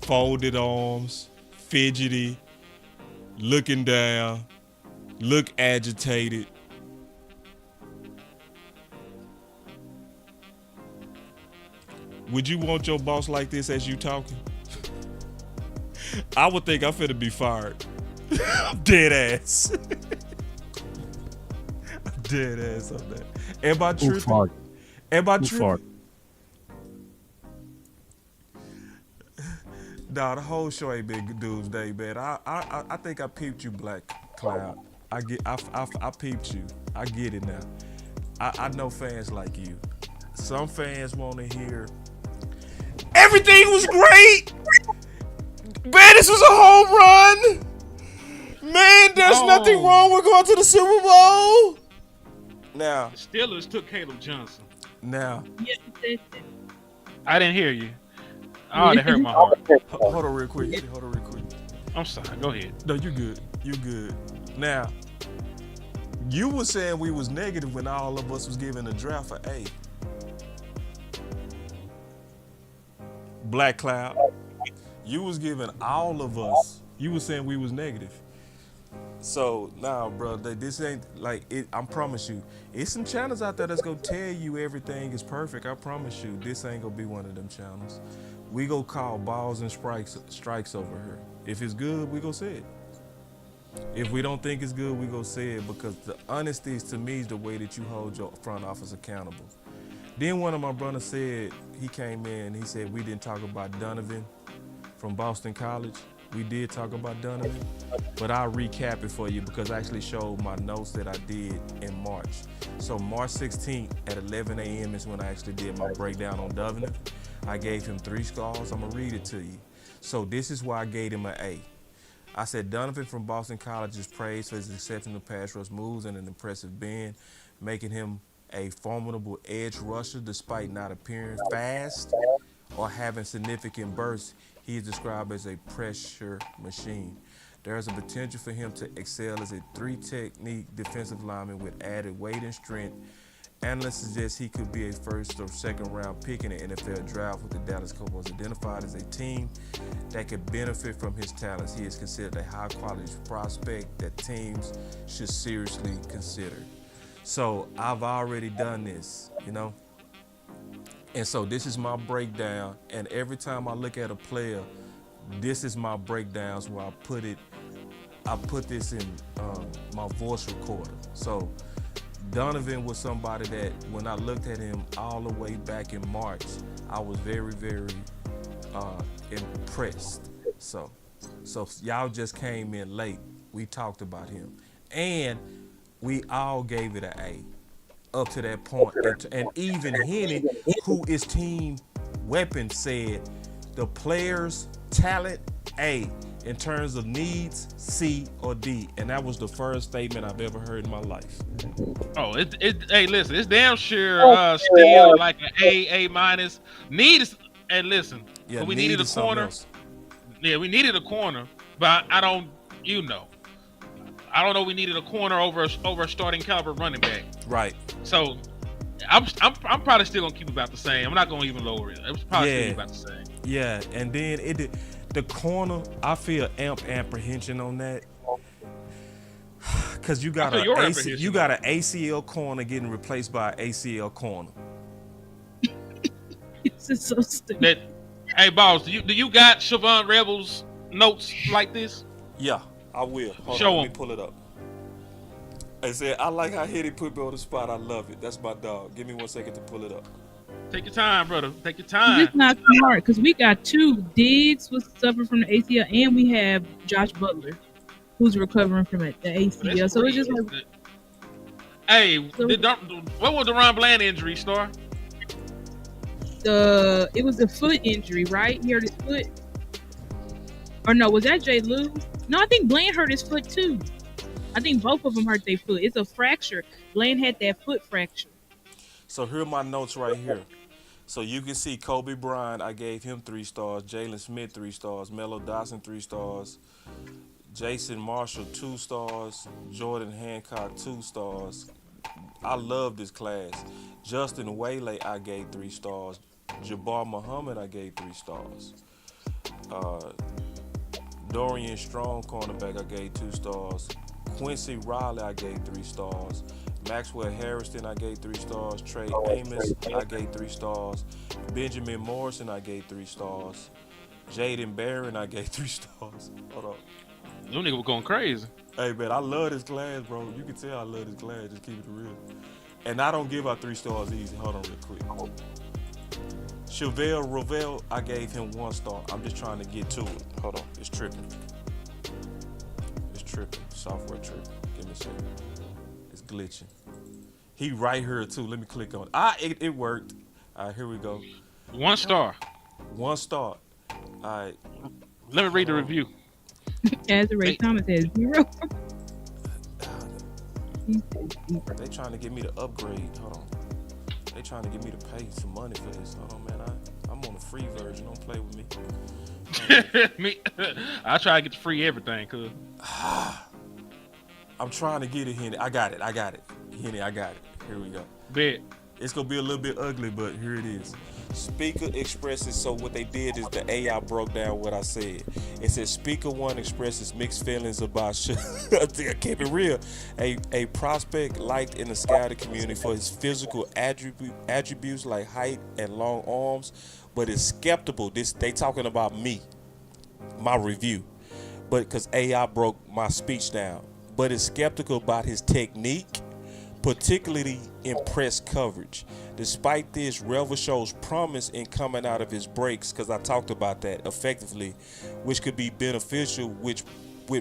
[SPEAKER 4] Folded arms, fidgety, looking down, look agitated. Would you want your boss like this as you talking? I would think I'm finna be fired. I'm dead ass. I'm dead ass on that. Am I tripping? Am I tripping? Nah, the whole show ain't been doomsday, man. I think I peeped you, Black Cloud. I peeped you. I get it now. I know fans like you. Some fans want to hear everything was great. Man, this was a home run. Man, there's nothing wrong with going to the Super Bowl. Now,
[SPEAKER 5] the Steelers took Caleb Johnson.
[SPEAKER 4] Now,
[SPEAKER 5] I didn't hear you. Oh, that hurt my heart.
[SPEAKER 4] Hold on real quick.
[SPEAKER 5] I'm sorry. Go ahead.
[SPEAKER 4] No, you good. You good. Now, you were saying we was negative when all of us was giving the draft an A. Black Cloud, you was giving all of us. You was saying we was negative. So now, bro, this ain't like it. I promise you, it's some channels out there that's gonna tell you everything is perfect. I promise you, this ain't gonna be one of them channels. We go call balls and strikes over here. If it's good, we go say it. If we don't think it's good, we go say it, because the honesty is, to me, is the way that you hold your front office accountable. Then one of my brothers said, he came in, he said we didn't talk about Donovan from Boston College. We did talk about Donovan, but I'll recap it for you because I actually showed my notes that I did in March. So March 16th at 11 a.m. is when I actually did my breakdown on Donovan. I gave him 3 scores. I'm gonna read it to you. So this is why I gave him an A. I said Donovan from Boston College is praised for his exceptional pass rush moves and an impressive bend, making him a formidable edge rusher despite not appearing fast or having significant bursts. He is described as a pressure machine. There is a potential for him to excel as a 3-technique defensive lineman with added weight and strength. Analysts suggest he could be a first or second round pick in the NFL draft, with the Dallas Cowboys identified as a team that could benefit from his talents. He is considered a high quality prospect that teams should seriously consider. So I've already done this, you know? And so this is my breakdown. And every time I look at a player, this is my breakdowns where I put this in my voice recorder. So Donovan was somebody that when I looked at him all the way back in March, I was very, very impressed. So y'all just came in late. We talked about him. And we all gave it an A up to that point. And even Henny, who is team weapon, said the players' talent, A. In terms of needs, C or D. And that was the first statement I've ever heard in my life.
[SPEAKER 5] Oh, hey, listen, it's damn sure still like an A minus. Needs, and listen,
[SPEAKER 4] yeah,
[SPEAKER 5] we needed a corner. Yeah, we needed a corner, but I don't know. We needed a corner over a starting caliber running back.
[SPEAKER 4] Right.
[SPEAKER 5] So I'm probably still gonna keep it about the same. I'm not gonna even lower it. It's probably still about the same.
[SPEAKER 4] Yeah, and then the corner, I feel apprehension on that, because you got an ACL corner getting replaced by an ACL corner.
[SPEAKER 8] This is so stupid.
[SPEAKER 5] Hey, boss, do you got Siobhan Rebels notes like this?
[SPEAKER 4] Yeah, I will. Hold on, let me pull it up. I said, I like how Hitty put me on the spot. I love it. That's my dog. Give me 1 second to pull it up.
[SPEAKER 5] Take your time, brother. Take your time.
[SPEAKER 8] It's not smart because we got 2. Diggs was suffering from the ACL, and we have Josh Butler, who's recovering from the ACL. So it's just like,
[SPEAKER 5] hey, what was the Ron Bland injury, Star?
[SPEAKER 8] It was a foot injury, right? He hurt his foot. Or no, was that Jay Lou? No, I think Bland hurt his foot too. I think both of them hurt their foot. It's a fracture. Bland had that foot fracture.
[SPEAKER 4] So here are my notes right here. So you can see Kobe Bryant, I gave him 3 stars. Jalen Smith 3 stars. Melo Dotson 3 stars. Jason Marshall 2 stars. Jordan Hancock 2 stars. I love this class. Justin Waylay I gave 3 stars. Jabbar Muhammad I gave 3 stars. Dorian Strong cornerback I gave 2 stars. Quincy Riley I gave 3 stars. Maxwell Harrison I gave 3 stars. Trey Amos I gave 3 stars. Benjamin Morrison I gave 3 stars. Jaden Barron I gave 3 stars. Hold on.
[SPEAKER 5] Them niggas were going crazy.
[SPEAKER 4] Hey man, I love this class, bro. You can tell I love this class. Just keep it real. And I don't give out 3 stars easy. Hold on real quick. Chevelle Rovell, I gave him 1 star. I'm just trying to get to it. Hold on. It's tripping. It's tripping. Software tripping. Give me a second. It's glitching. He right here too. Let me click on it. It worked. All right, here we go.
[SPEAKER 5] 1 star.
[SPEAKER 4] 1 star. All right.
[SPEAKER 5] Let me read the review.
[SPEAKER 8] As Ray Thomas says, 0.
[SPEAKER 4] They trying to get me to upgrade. Hold on. They trying to get me to pay some money for this. Hold on, man. I'm on the free version. Don't play with me.
[SPEAKER 5] I try to get the free everything, cuz.
[SPEAKER 4] I'm trying to get it, Henny. I got it. Henny, I got it. Here we go.
[SPEAKER 5] Bet.
[SPEAKER 4] It's going to be a little bit ugly, but here it is. Speaker expresses, so what they did is the AI broke down what I said. It says Speaker 1 expresses mixed feelings about I keep it real. A prospect liked in the scouting community for his physical attributes like height and long arms, but is skeptical. They talking about me, my review, but because AI broke my speech down, but is skeptical about his technique, particularly in press coverage. Despite this, Revel shows promise in coming out of his breaks, because I talked about that effectively, which could be beneficial with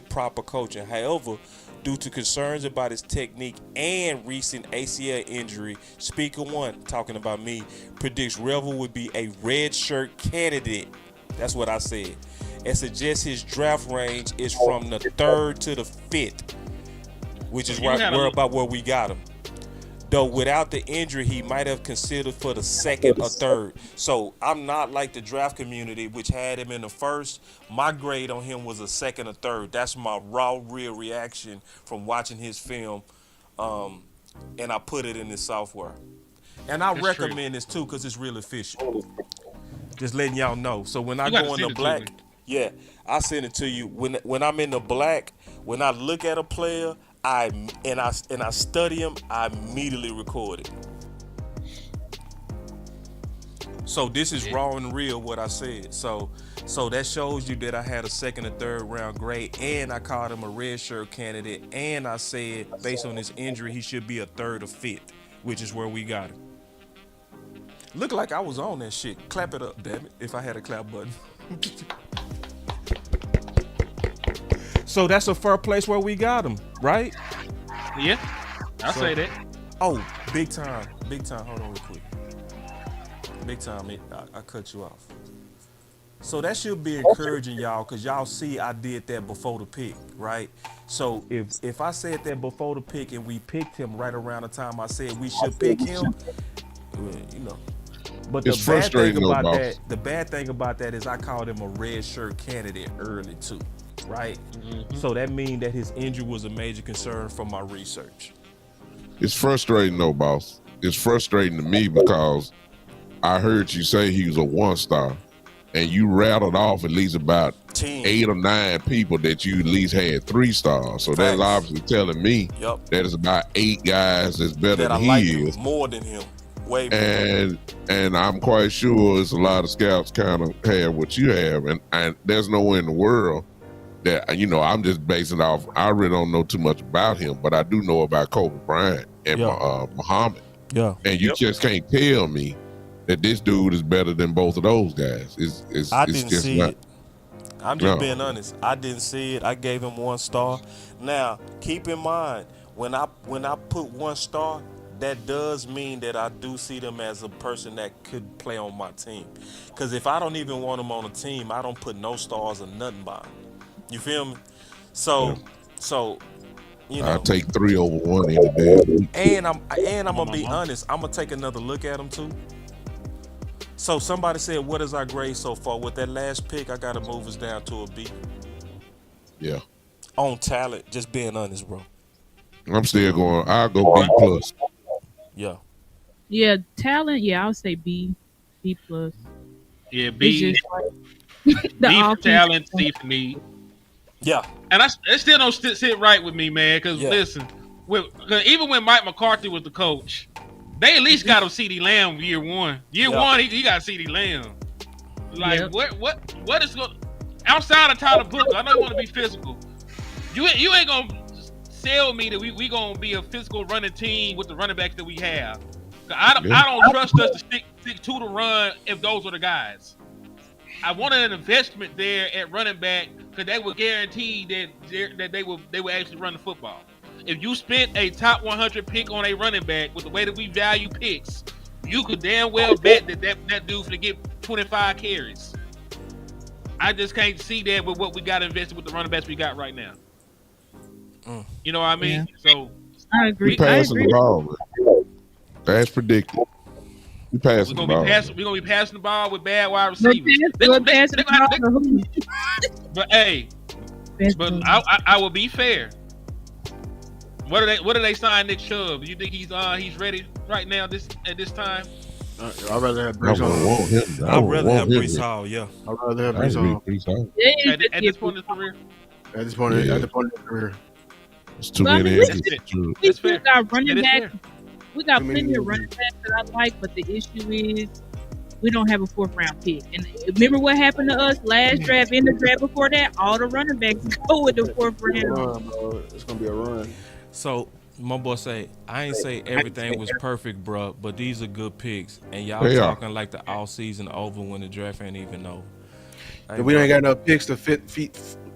[SPEAKER 4] proper coaching. However, due to concerns about his technique and recent ACL injury, Speaker 1, talking about me, predicts Revel would be a red shirt candidate. That's what I said. And suggests his draft range is from the 3rd to the 5th, which is where we got him. Though without the injury, he might have considered for the 2nd or 3rd. So I'm not like the draft community, which had him in the 1st. My grade on him was a 2nd or 3rd. That's my raw, real reaction from watching his film. And I put it in this software. And I recommend this too, because it's real efficient. Just letting y'all know. So when I go in the black, I send it to you. When I'm in the black, when I look at a player, I study him, I immediately record it. So this is raw and real what I said. So that shows you that I had a 2nd or 3rd round grade, and I called him a red shirt candidate, and I said based on his injury he should be a 3rd or 5th, which is where we got him. Look like I was on that shit. Clap it up, damn it, if I had a clap button. So that's a fair place where we got him, right?
[SPEAKER 5] Yeah, I'll say that.
[SPEAKER 4] Oh, big time. Hold on real quick. Big time, I cut you off. So that should be encouraging y'all, because y'all see I did that before the pick, right? So if I said that before the pick and we picked him right around the time I said we should pick him, you know. But the bad thing about that is I called him a red shirt candidate early too. Right? Mm-hmm. So that means that his injury was a major concern from my research.
[SPEAKER 14] It's frustrating though, boss. It's frustrating to me because I heard you say he was a 1 star, and you rattled off at least about 8 or 9 people that you at least had 3 stars. So that's obviously telling me that it's about 8 guys that's better than he is.
[SPEAKER 4] More than him. Way more.
[SPEAKER 14] And I'm quite sure it's a lot of scouts kind of have what you have, and there's no way in the world that, you know, I'm just basing off, I really don't know too much about him, but I do know about Kobe Bryant and Muhammad.
[SPEAKER 4] Yeah.
[SPEAKER 14] And you just can't tell me that this dude is better than both of those guys.
[SPEAKER 4] I didn't see it. I'm just being honest. I didn't see it. I gave him 1 star. Now, keep in mind, when I put 1 star, that does mean that I do see them as a person that could play on my team. Because if I don't even want him on a team, I don't put no stars or nothing by him. You feel me? So You
[SPEAKER 14] I'll
[SPEAKER 4] know,
[SPEAKER 14] take 3 over 1 any day.
[SPEAKER 4] and I'm gonna be honest. I'm gonna take another look at them too. So somebody said, "What is our grade so far?" With that last pick, I gotta move us down to a B.
[SPEAKER 14] Yeah.
[SPEAKER 4] On talent, just being honest, bro.
[SPEAKER 14] I'm still going. I'll go B plus.
[SPEAKER 4] Yeah.
[SPEAKER 8] Yeah, talent. Yeah, I'll say B plus.
[SPEAKER 5] Yeah,
[SPEAKER 8] It's
[SPEAKER 5] B.
[SPEAKER 8] just like the
[SPEAKER 5] B for
[SPEAKER 8] offense.
[SPEAKER 5] talent, C for need.
[SPEAKER 4] Yeah.
[SPEAKER 5] And it still don't sit right with me, man. Because listen, even when Mike McCarthy was the coach, they at least got him CD Lamb year one. Year one, he got CD Lamb. Like what is going outside of Tyler Booker? I know you want to be physical. You ain't gonna sell me that we gonna be a physical running team with the running backs that we have. I don't trust us to stick to the run if those are the guys. I wanted an investment there at running back because they would guarantee that they would actually run the football. If you spent a top 100 pick on a running back with the way that we value picks, you could damn well bet that dude's gonna get 25 carries. I just can't see that with what we got invested with the running backs we got right now. You know what I mean? Yeah. So
[SPEAKER 8] I agree.
[SPEAKER 14] We passing the ball, man. That's predicted. We passing the ball.
[SPEAKER 5] We're gonna be passing the ball with bad wide receivers. But hey, I will be fair. What do they sign Nick Chubb? Do you think he's ready right now at this time?
[SPEAKER 9] I'd rather have Brees Hall.
[SPEAKER 4] I'd rather have Brees Hall. Yeah,
[SPEAKER 9] I'd rather have Brees Hall.
[SPEAKER 5] At this point in his career.
[SPEAKER 9] At this point in his career.
[SPEAKER 14] It's too many.
[SPEAKER 8] We still got running back. We got plenty of running backs that I like, but the issue is we don't have a 4th round pick. And remember what happened to us last draft, in the draft before that? All the running backs go with the 4th round.
[SPEAKER 9] It's gonna be a run.
[SPEAKER 4] So my boy say, I ain't say everything was perfect, bro, but these are good picks. And y'all talking like the all season over when the draft ain't even over.
[SPEAKER 9] We ain't got enough picks to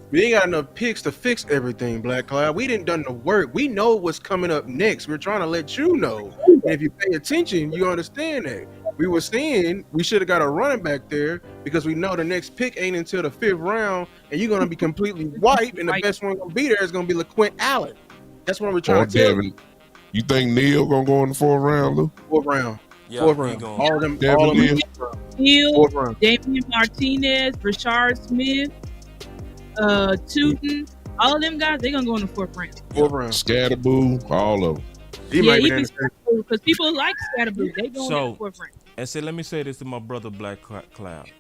[SPEAKER 9] We ain't got enough picks to fix everything, Black Cloud. We didn't done the work. We know what's coming up next. We're trying to let you know. And if you pay attention, you understand that. We were saying we should have got a running back there because we know the next pick ain't until the 5th round, and you're gonna be completely wiped, and the best one gonna be there is gonna be LaQuint Allen. That's what we're trying to tell you.
[SPEAKER 14] You think Neil gonna go in the 4th round, Lou?
[SPEAKER 9] 4th round.
[SPEAKER 4] Yeah,
[SPEAKER 9] 4th round. All of them.
[SPEAKER 8] Neil, Damian Martinez, Rashard Smith, Tootin, all of them guys, they're gonna go in the 4th round.
[SPEAKER 9] 4th round.
[SPEAKER 14] Scatterboo, all of them.
[SPEAKER 8] Because people like Scatterboo. They go in the 4th round.
[SPEAKER 4] And so let me say this to my brother Black Cloud.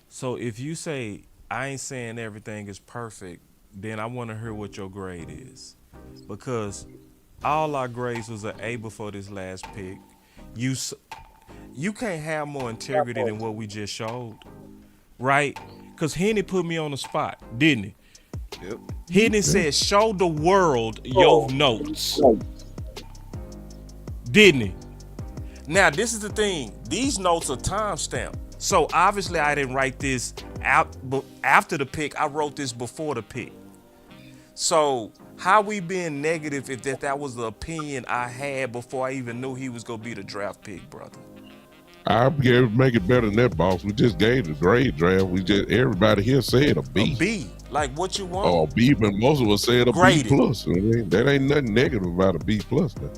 [SPEAKER 4] So if you say I ain't saying everything is perfect, then I want to hear what your grade is, because all our grades was an A before this last pick. You can't have more integrity than what we just showed, right? Because Henny put me on the spot, didn't he?
[SPEAKER 9] Yep.
[SPEAKER 4] Henny said, show the world your notes. Didn't he? Now, this is the thing. These notes are timestamped. So, obviously, I didn't write this out after the pick. I wrote this before the pick. So, how we being negative if that was the opinion I had before I even knew he was going to be the draft pick, brother?
[SPEAKER 14] I'll be able to make it better than that, boss. We just gave the grade draft. Everybody here said a B.
[SPEAKER 4] A B. Like what you want?
[SPEAKER 14] Oh, B, but most of us said a
[SPEAKER 4] Graded.
[SPEAKER 14] B plus. I mean, that ain't nothing negative about a B plus. Now.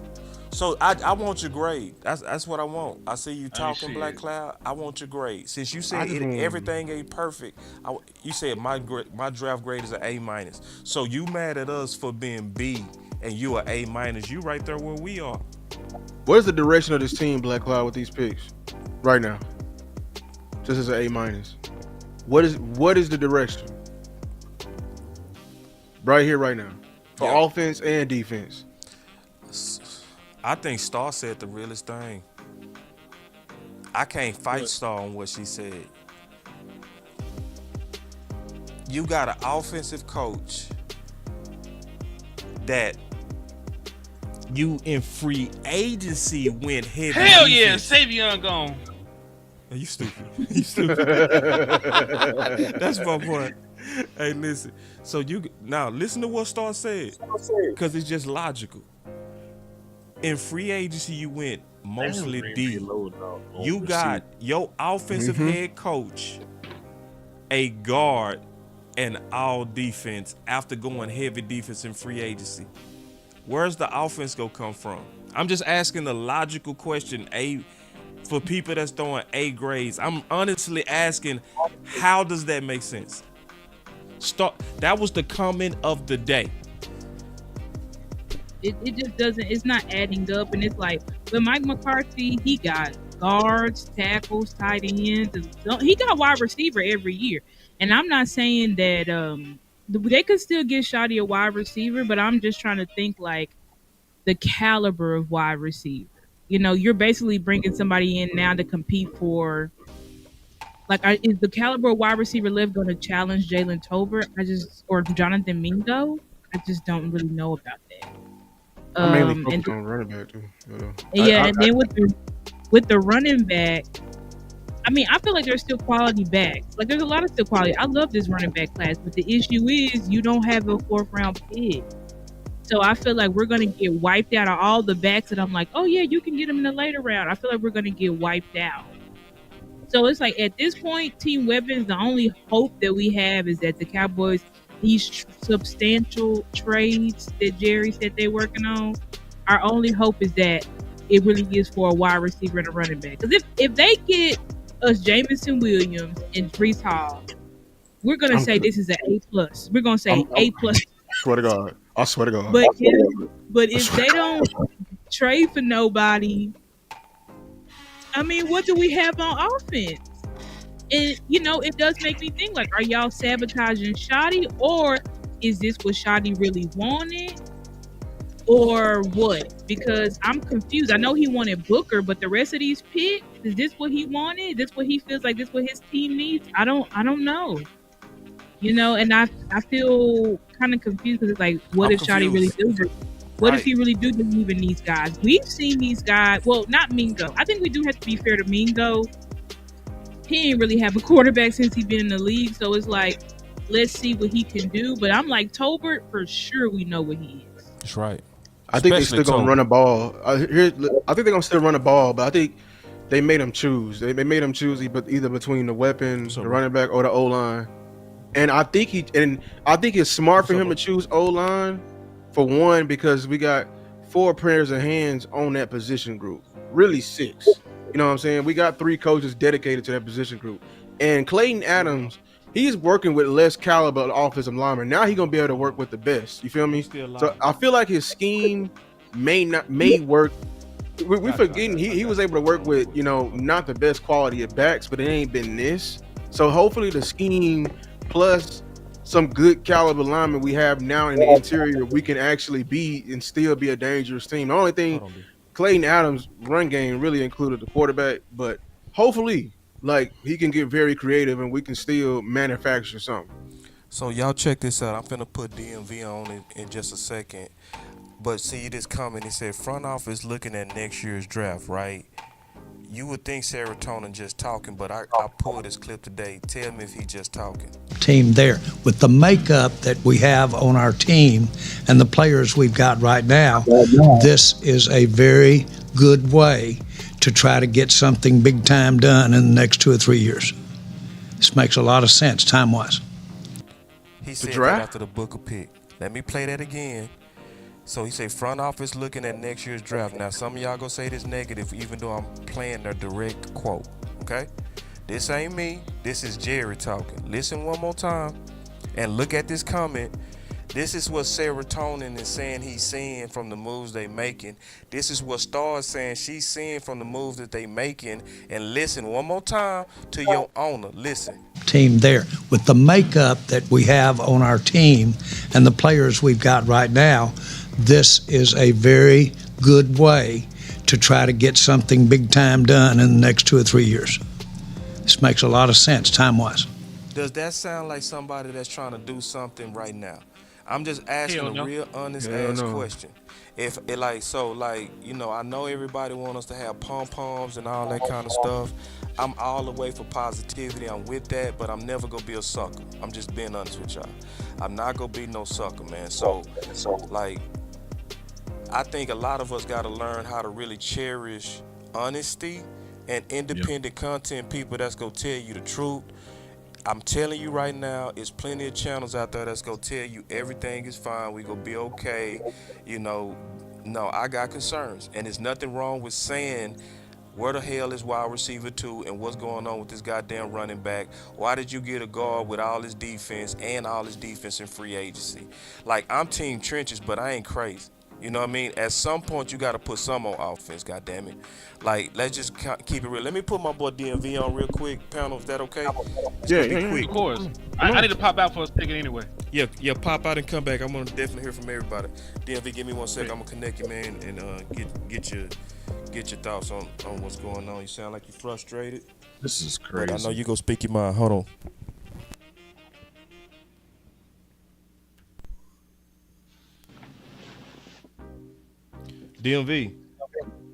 [SPEAKER 4] So I want your grade. That's what I want. I see you talking, Black Cloud. I want your grade. Since you said everything ain't perfect, you said my draft grade is an A minus. So you mad at us for being B and you are A minus. You right there where we are.
[SPEAKER 9] What is the direction of this team, Black Cloud, with these picks right now? Just as an A minus. What is the direction? Right here, right now. For offense and defense.
[SPEAKER 4] I think Star said the realest thing. I can't fight Star on what she said. You got an offensive coach that you in free agency went heavy.
[SPEAKER 5] Hell yeah, Savion gone.
[SPEAKER 4] You stupid. You stupid. That's my point. Hey, listen. So now listen to what Star said, because it's just logical. In free agency, you went mostly D. You got your offensive head coach, a guard, and all defense after going heavy defense in free agency. where's the offense gonna come from? I'm just asking the logical question, for people that's throwing A grades. I'm honestly asking, how does that make sense? That was the comment of the day.
[SPEAKER 8] It just doesn't. It's not adding up, and it's like, but Mike McCarthy, he got guards, tackles, tight ends. He got wide receiver every year, and I'm not saying that they could still get Shoddy a wide receiver, but I'm just trying to think like the caliber of wide receiver. You know, you're basically bringing somebody in now to compete for. Like, is the caliber of wide receiver live going to challenge Jalen Tolbert? Or Jonathan Mingo? I just don't really know about that.
[SPEAKER 9] I mainly focus on running back too.
[SPEAKER 8] And then with the running back, I mean, I feel like there's still quality backs. Like, there's a lot of still quality. I love this running back class, but the issue is you don't have a 4th round pick. So I feel like we're going to get wiped out of all the backs that I'm like, oh yeah, you can get them in the later round. I feel like we're going to get wiped out. So it's like at this point, team weapons, the only hope that we have is that the Cowboys, these substantial trades that Jerry said they're working on, our only hope is that it really is for a wide receiver and a running back. Because if they get us Jameson Williams and Breece Hall, we're going to say this is an A+. We're going to say A+.
[SPEAKER 9] Swear to God. I swear to God.
[SPEAKER 8] But if they don't trade for nobody, I mean, what do we have on offense? And, you know, it does make me think, like, are y'all sabotaging Shoddy, or is this what Shoddy really wanted, or what? Because I'm confused. I know he wanted Booker, but the rest of these picks, is this what he wanted? Is this what he feels like? This what his team needs? I don't know. You know, and I feel kind of confused because it's like, what if Shoddy really do? What if he really do believe in these guys? We've seen these guys. Well, not Mingo. I think we do have to be fair to Mingo. He ain't really have a quarterback since he's been in the league. So it's like, let's see what he can do. But I'm like, Tolbert, for sure we know what he is.
[SPEAKER 4] That's right.
[SPEAKER 9] I think they're still going to run a ball. I think they're going to still run a ball, but I think they made him choose. They made him choose either between the weapons, the running back, or the O-line. And I think it's smart for him to choose O-line. For one, because we got 4 pairs of hands on that position group. Really 6. You know what I'm saying? We got 3 coaches dedicated to that position group. And Clayton Adams, he's working with less caliber offensive linemen. Now he's going to be able to work with the best. You feel me? So I feel like his scheme may work. We forgetting he was able to work with, you know, not the best quality of backs, but it ain't been this. So hopefully the scheme plus some good caliber linemen we have now in the interior, we can actually be and still be a dangerous team. The only thing, Clayton Adams' run game really included the quarterback, but hopefully, like, he can get very creative and we can still manufacture something.
[SPEAKER 4] So y'all check this out. I'm finna put DMV on in just a second. But see this comment, it said front office looking at next year's draft, right? You would think serotonin just talking, but I pulled this clip today. Tell me if he just talking.
[SPEAKER 15] Team there. With the makeup that we have on our team and the players we've got right now, this is a very good way to try to get something big time done in the next 2 or 3 years. This makes a lot of sense time-wise.
[SPEAKER 4] He said that after the Booker pick. Let me play that again. So he said front office looking at next year's draft. Now some of y'all gonna say this negative even though I'm playing their direct quote, okay? This ain't me, this is Jerry talking. Listen one more time and look at this comment. This is what serotonin is saying he's seeing from the moves they making. This is what Star is saying she's seeing from the moves that they making. And listen one more time to your owner, listen.
[SPEAKER 15] Team there. With the makeup that we have on our team and the players we've got right now, this is a very good way to try to get something big time done in the next 2 or 3 years. This makes a lot of sense time-wise.
[SPEAKER 4] Does that sound like somebody that's trying to do something right now? I'm just asking a real honest ass question. If it you know, I know everybody want us to have pom-poms and all that kind of stuff. I'm all the way for positivity. I'm with that, but I'm never gonna be a sucker. I'm just being honest with y'all. I'm not gonna be no sucker, man. So like, I think a lot of us gotta learn how to really cherish honesty and independent content people that's gonna tell you the truth. I'm telling you right now, it's plenty of channels out there that's gonna tell you everything is fine. We gonna be okay. You know, no, I got concerns, and there's nothing wrong with saying where the hell is wide receiver 2 and what's going on with this goddamn running back? Why did you get a guard with all his defense and all his defense in free agency? Like, I'm team trenches, but I ain't crazy. You know what I mean? At some point, you got to put some on offense, goddammit. Like, let's just keep it real. Let me put my boy DMV on real quick, panel. Is that okay? It's gonna be quick.
[SPEAKER 5] Of course. I need to pop out for a second anyway.
[SPEAKER 4] Yeah, pop out and come back. I'm gonna definitely hear from everybody. DMV, give me 1 second. I'm gonna connect you, man, and get your thoughts on what's going on. You sound like you're frustrated.
[SPEAKER 10] This is
[SPEAKER 4] But
[SPEAKER 10] crazy.
[SPEAKER 4] I know you gonna speak your mind. Hold on. DMV.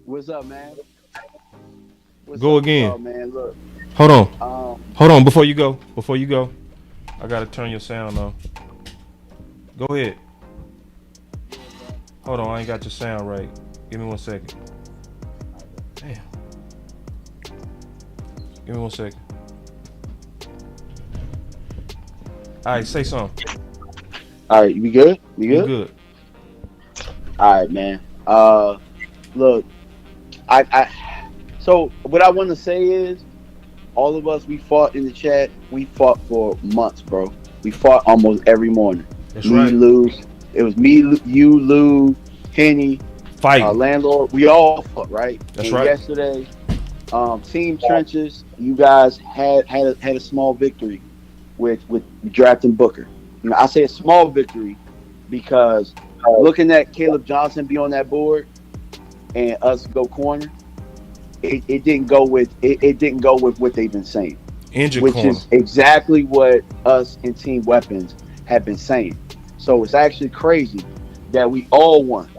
[SPEAKER 16] What's up, man?
[SPEAKER 4] Go again.
[SPEAKER 16] Oh, man, look.
[SPEAKER 4] Hold on. Before you go, I gotta turn your sound on. Go ahead. Hold on, I ain't got your sound right. Give me 1 second. Damn. Give me 1 second. All right, say something.
[SPEAKER 16] All right, you good? You good?
[SPEAKER 4] You good.
[SPEAKER 16] All right, man. Look, so what I want to say is, all of us, we fought in the chat. We fought for months, bro. We fought almost every morning.
[SPEAKER 4] That's right.
[SPEAKER 16] Lou. It was me, you, Lou, Kenny, landlord. We all fought, right?
[SPEAKER 4] That's
[SPEAKER 16] and
[SPEAKER 4] right.
[SPEAKER 16] Yesterday, Team Trenches, you guys had a small victory with drafting Booker. You know, I say a small victory because looking at Caleb Johnson be on that board and us go corner, it didn't go with what they've been saying. Which is exactly what us in Team Weapons have been saying. So it's actually crazy that we all won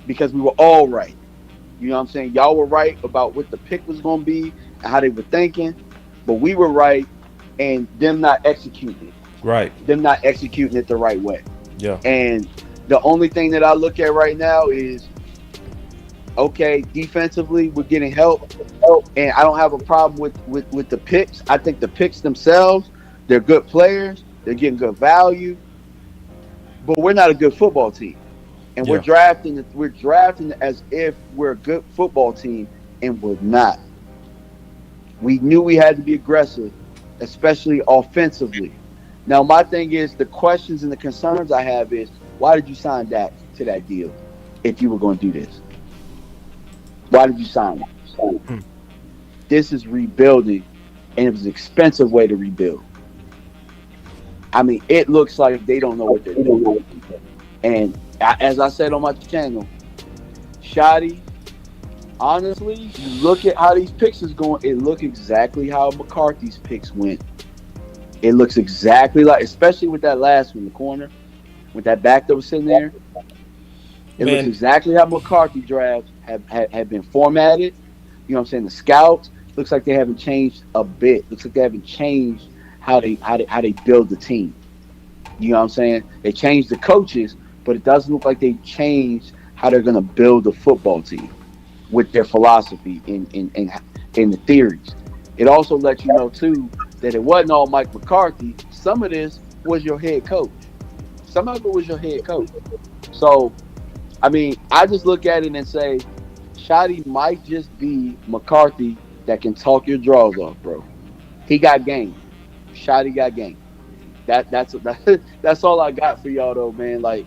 [SPEAKER 16] because we were all right. You know what I'm saying? Y'all were right about what the pick was going to be and how they were thinking, but we were right and them not executing it.
[SPEAKER 4] Right.
[SPEAKER 16] Them not executing it the right way.
[SPEAKER 4] Yeah.
[SPEAKER 16] And the only thing that I look at right now is, okay, defensively, we're getting help. And I don't have a problem with the picks. I think the picks themselves, they're good players. They're getting good value. But we're not a good football team. And we're drafting as if we're a good football team, and we're not. We knew we had to be aggressive, especially offensively. Now, my thing is, the questions and the concerns I have is, why did you sign Dak to that deal if you were going to do this? Why did you sign it? This is rebuilding, and it was an expensive way to rebuild. I mean, it looks like they don't know what they're doing. And as I said on my channel, Shoddy, honestly, you look at how these picks is going, it looks exactly how McCarthy's picks went. It looks exactly like, especially with that last one, the corner, with that back that was sitting there. It looks exactly how McCarthy drafts have been formatted. You know what I'm saying? The scouts, looks like they haven't changed a bit. Looks like they haven't changed how they build the team. You know what I'm saying? They changed the coaches, but it doesn't look like they changed how they're going to build the football team with their philosophy in the theories. It also lets you know too that it wasn't all Mike McCarthy. Some of this was your head coach. Some of it was your head coach. So, I mean, I just look at it and say, Shoddy might just be McCarthy that can talk your draws off, bro. He got game. Shoddy got game. That's all I got for y'all though, man. Like,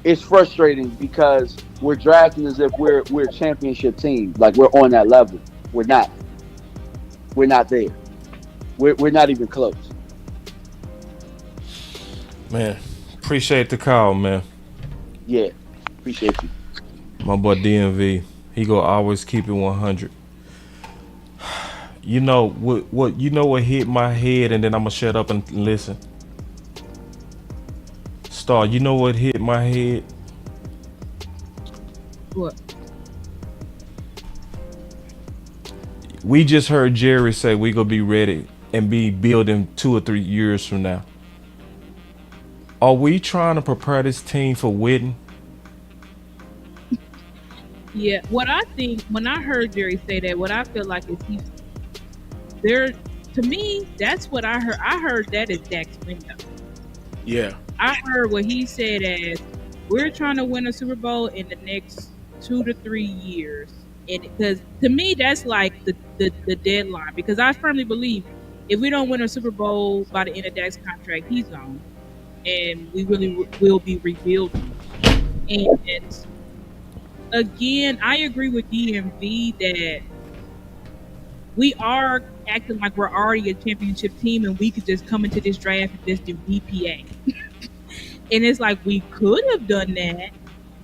[SPEAKER 16] it's frustrating because we're drafting as if we're a championship team. Like, we're on that level. We're not. We're not there. We're not even close.
[SPEAKER 4] Man, appreciate the call, man.
[SPEAKER 16] Yeah, appreciate you.
[SPEAKER 4] My boy DMV, he gonna always keep it 100. You know what? You know what hit my head, and then I'm gonna shut up and listen. Star, you know what hit my head?
[SPEAKER 8] What?
[SPEAKER 4] We just heard Jerry say we gonna be ready and be building 2 or 3 years from now. Are we trying to prepare this team for Witten?
[SPEAKER 8] Yeah, what I think when I heard Jerry say that, what I feel like is they're to me, that's what I heard. I heard that is Dak's window.
[SPEAKER 9] Yeah.
[SPEAKER 8] I heard what he said as, we're trying to win a Super Bowl in the next 2 to 3 years. And because to me, that's like the deadline. Because I firmly believe if we don't win a Super Bowl by the end of Dak's contract, he's gone. And we really will be rebuilding. And again, I agree with DMV that we are acting like we're already a championship team and we could just come into this draft and just do BPA. And it's like we could have done that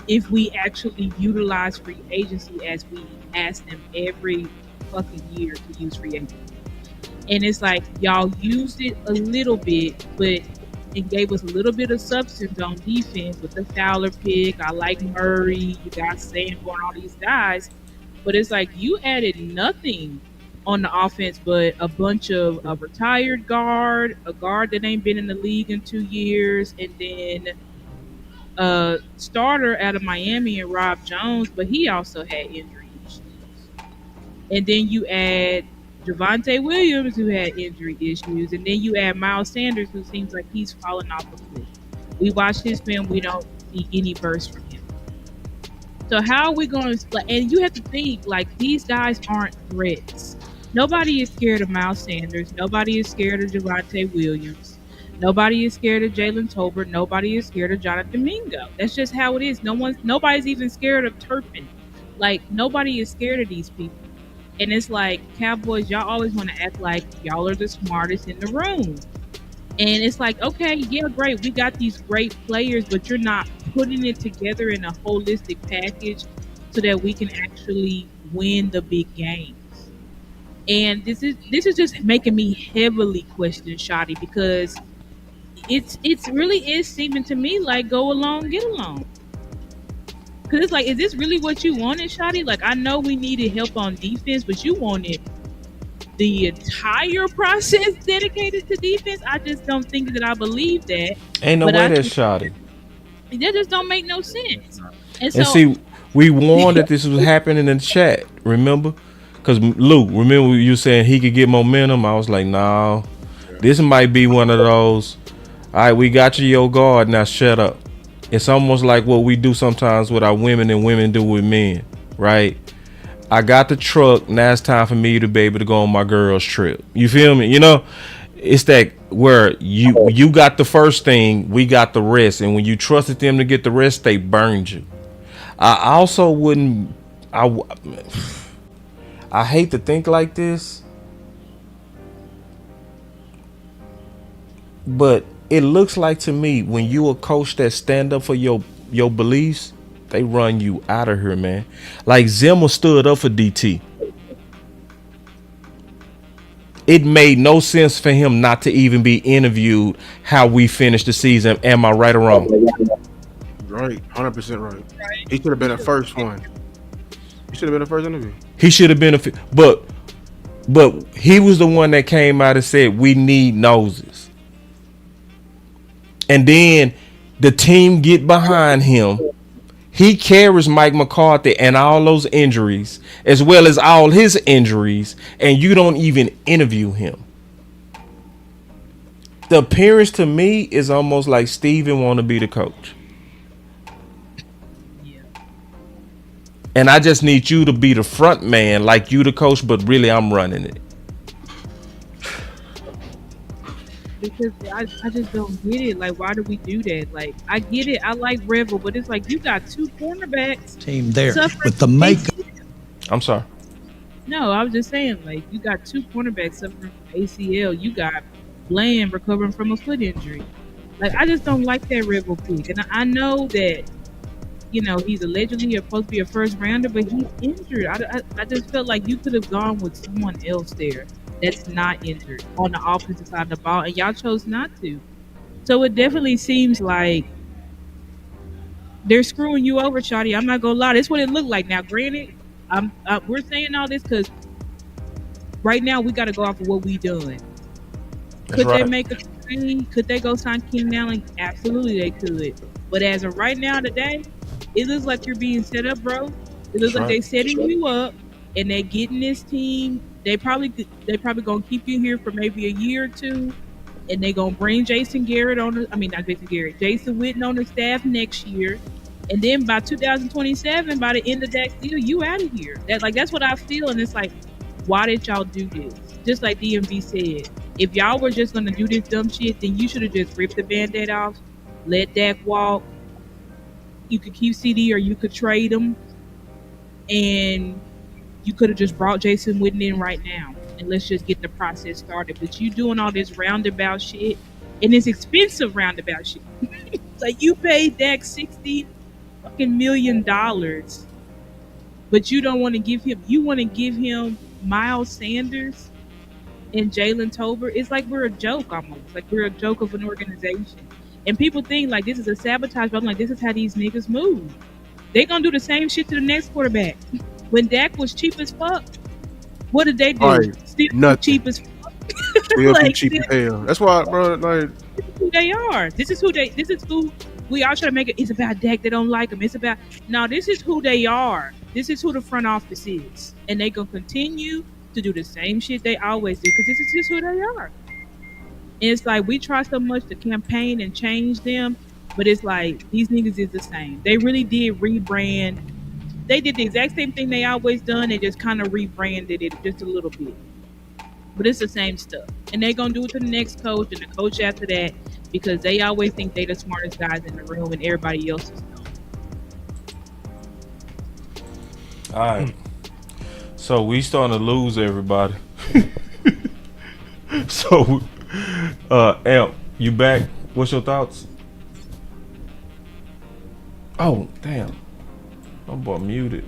[SPEAKER 8] if we actually utilize free agency as we ask them every fucking year to use free agency. And it's like y'all used it a little bit, but it gave us a little bit of substance on defense with the Fowler pick. I like Murray. You got Sanborn, all these guys. But it's like you added nothing on the offense but a bunch of a retired guard, a guard that ain't been in the league in 2 years, and then a starter out of Miami and Rob Jones, but he also had injury issues. And then you add Javonte Williams, who had injury issues, and then you add Miles Sanders, who seems like he's falling off a cliff. We watch his film, we don't see any burst from him. So how are we going to? And you have to think like these guys aren't threats. Nobody is scared of Miles Sanders. Nobody is scared of Javonte Williams. Nobody is scared of Jalen Tolbert. Nobody is scared of Jonathan Mingo. That's just how it is. Nobody's even scared of Turpin. Like nobody is scared of these people. And it's like Cowboys, y'all always want to act like y'all are the smartest in the room. And it's like, okay, yeah, great. We got these great players, but you're not putting it together in a holistic package so that we can actually win the big games. And this is just making me heavily question Shotty because it's really is seeming to me like go along, get along. Because it's like, is this really what you wanted, Shotty? Like, I know we needed help on defense, but you wanted the entire process dedicated to defense. I just don't think that I believe that.
[SPEAKER 4] Ain't no way that's Shotty.
[SPEAKER 8] That just don't make no sense. And
[SPEAKER 4] see, we warned that this was happening in the chat, remember? Because Luke, remember you saying he could get momentum? I was like, no, this might be one of those. All right, we got you your guard, now shut up. It's almost like what we do sometimes with our women and women do with men, right? I got the truck, now it's time for me to be able to go on my girl's trip. You feel me? You know, it's that where you got the first thing, we got the rest. And when you trusted them to get the rest, they burned you. I also wouldn't, I hate to think like this, but it looks like to me when you a coach that stand up for your beliefs, they run you out of here, man. Like Zimmer stood up for DT. It made no sense for him not to even be interviewed how we finished the season. Am I right or wrong?
[SPEAKER 9] Right, 100% right. He should have been the first one. He should have been the first interview.
[SPEAKER 4] He should have been but he was the one that came out and said we need noses. And then the team get behind him. He carries Mike McCarthy and all those injuries, as well as all his injuries, and you don't even interview him. The appearance to me is almost like Steven want to be the coach. And I just need you to be the front man, like you the coach, but really I'm running it.
[SPEAKER 8] Because I just don't get it. Like, why do we do that? Like, I get it. I like Revel, but it's like you got two cornerbacks.
[SPEAKER 15] Team there with the makeup.
[SPEAKER 4] I'm sorry.
[SPEAKER 8] No, I was just saying, like, you got two cornerbacks suffering from ACL. You got Bland recovering from a foot injury. Like, I just don't like that Revel pick. And I know that, you know, he's allegedly supposed to be a first rounder, but he's injured. I just felt like you could have gone with someone else there that's not injured on the offensive side of the ball, and y'all chose not to. So it definitely seems like they're screwing you over, Shotty. I'm not gonna lie. That's what it looked like. Now, granted, we're saying all this because right now we got to go off of what we done. Could they make a trade? Could they go sign Keenan Allen? Absolutely, they could. But as of right now, today, it looks like you're being set up, bro. It looks like they're setting you up, and they're getting this team they probably gonna keep you here for maybe a year or two, and they gonna bring Jason Garrett on. Not Jason Garrett, Jason Witten on the staff next year, and then by 2027, by the end of that deal, you out of here. That's what I feel, and it's like, why did y'all do this? Just like DMV said, if y'all were just gonna do this dumb shit, then you should have just ripped the Band-Aid off, let Dak walk. You could keep CD or you could trade him, and you could have just brought Jason Witten in right now, and let's just get the process started. But you doing all this roundabout shit, and it's expensive roundabout shit. Like, you paid Dak $60 million, but you don't want to give him. You want to give him Miles Sanders and Jalen Tolbert. It's like we're a joke almost. Like we're a joke of an organization. And people think like this is a sabotage, but I'm like, this is how these niggas move. They gonna do the same shit to the next quarterback. When Dak was cheap as fuck, what did they do?
[SPEAKER 9] Right.
[SPEAKER 8] Still cheap as fuck.
[SPEAKER 9] Still cheap as hell. That's why, bro. Like,
[SPEAKER 8] this is who they are. This is who we all try to make it. It's about Dak. They don't like him. It's about no. This is who they are. This is who the front office is, and they gonna continue to do the same shit they always do because this is just who they are. And it's like we try so much to campaign and change them, but it's like these niggas is the same. They really did rebrand. They did the exact same thing they always done. They just kind of rebranded it just a little bit. But it's the same stuff. And they going to do it to the next coach and the coach after that because they always think they the smartest guys in the room and everybody else is dumb.
[SPEAKER 4] All right. So we starting to lose everybody. So, Amp, you back? What's your thoughts? Oh, damn. My boy muted.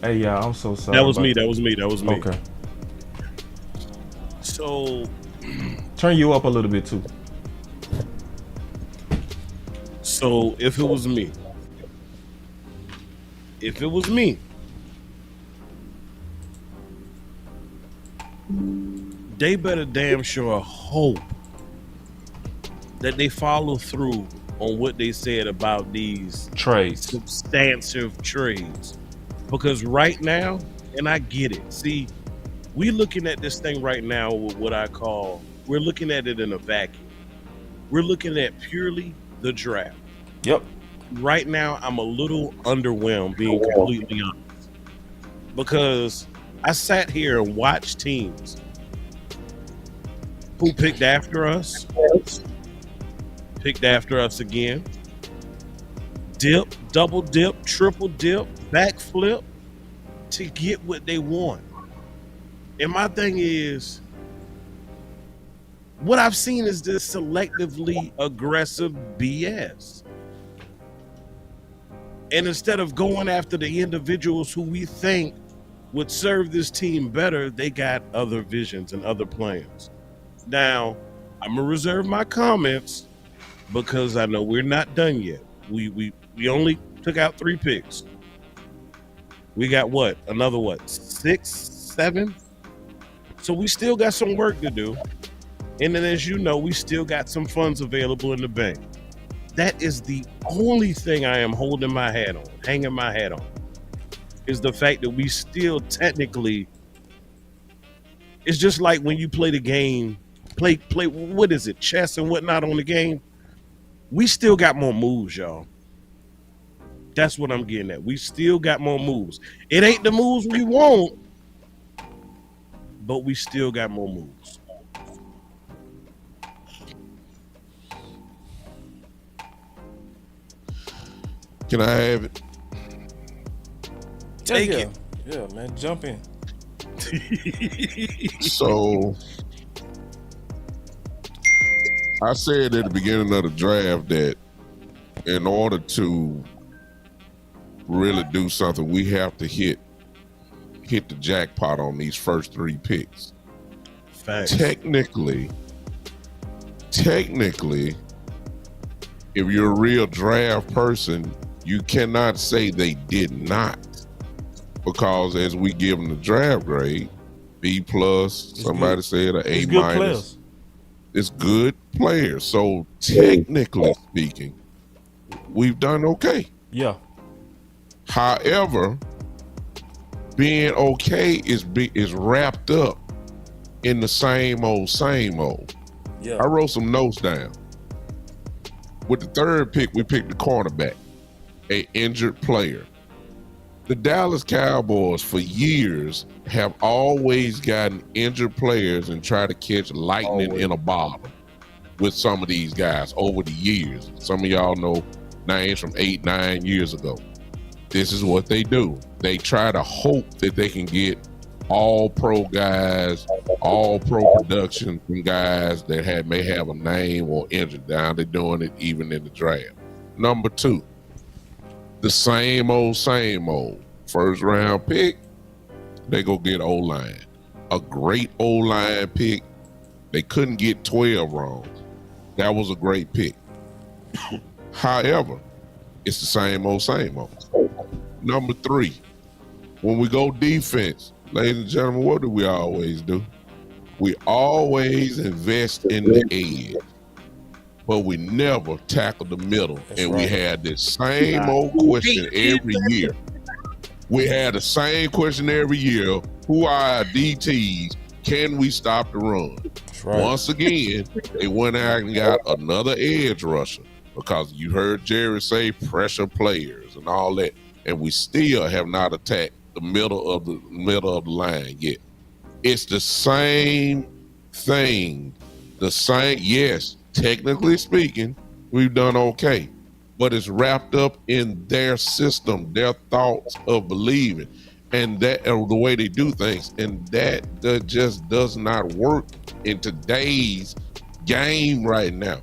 [SPEAKER 4] Hey, y'all, I'm so sorry.
[SPEAKER 10] That was me. That was me.
[SPEAKER 4] Okay.
[SPEAKER 10] So,
[SPEAKER 4] turn you up a little bit too.
[SPEAKER 10] So, if it was me, they better damn sure hope that they follow through on what they said about these
[SPEAKER 4] trades,
[SPEAKER 10] substantive trades. Because right now, and I get it. See, we're looking at this thing right now with what I call, we're looking at it in a vacuum. We're looking at purely the draft.
[SPEAKER 4] Yep.
[SPEAKER 10] Right now, I'm a little underwhelmed, being completely honest. Because I sat here and watched teams who picked after us, picked after us again, dip, double dip, triple dip, backflip to get what they want. And my thing is, what I've seen is this selectively aggressive BS. And instead of going after the individuals who we think would serve this team better, they got other visions and other plans. Now, I'm gonna reserve my comments because I know we're not done yet. We only took out 3 picks. We got another 6, 7? So we still got some work to do. And then, as you know, we still got some funds available in the bank. That is the only thing I am hanging my hat on, is the fact that we still technically, it's just like when you play the game, play what is it, chess and whatnot on the game. We still got more moves, y'all. That's what I'm getting at. We still got more moves. It ain't the moves we want, but we still got more moves.
[SPEAKER 14] Can I have it?
[SPEAKER 10] Take it.
[SPEAKER 4] Yeah, man, jump in.
[SPEAKER 14] So, I said at the beginning of the draft that in order to really do something, we have to hit the jackpot on these first 3 picks.
[SPEAKER 10] Facts.
[SPEAKER 14] Technically, if you're a real draft person, you cannot say they did not, because as we give them the draft grade, B+, somebody said an A-.
[SPEAKER 4] Players.
[SPEAKER 14] It's good players. So technically speaking, we've done okay.
[SPEAKER 4] Yeah.
[SPEAKER 14] However, being okay is wrapped up in the same old, same old.
[SPEAKER 4] Yeah.
[SPEAKER 14] I wrote some notes down. With the third pick, we picked the cornerback, an injured player. The Dallas Cowboys for years have always gotten injured players and try to catch lightning in a bottle with some of these guys over the years. Some of y'all know names from 8-9 years ago. This is what they do. They try to hope that they can get all pro guys, all pro production from guys that may have a name or injured. Now they're doing it even in the draft. Number 2, the same old. First round pick, they go get O-line. A great O-line pick. They couldn't get 12 wrong. That was a great pick. However, it's the same old. Number 3, when we go defense, ladies and gentlemen, what do we always do? We always invest in the edge, but we never tackle the middle. We had the same old question every year. We had the same question every year. Who are our DTs? Can we stop the run?
[SPEAKER 4] Right.
[SPEAKER 14] Once again, they went out and got another edge rusher because you heard Jerry say pressure players and all that, and we still have not attacked the middle of the line yet. It's the same thing. Yes, technically speaking, we've done okay, but it's wrapped up in their system, their thoughts of believing, and that the way they do things, and that just does not work in today's game right now.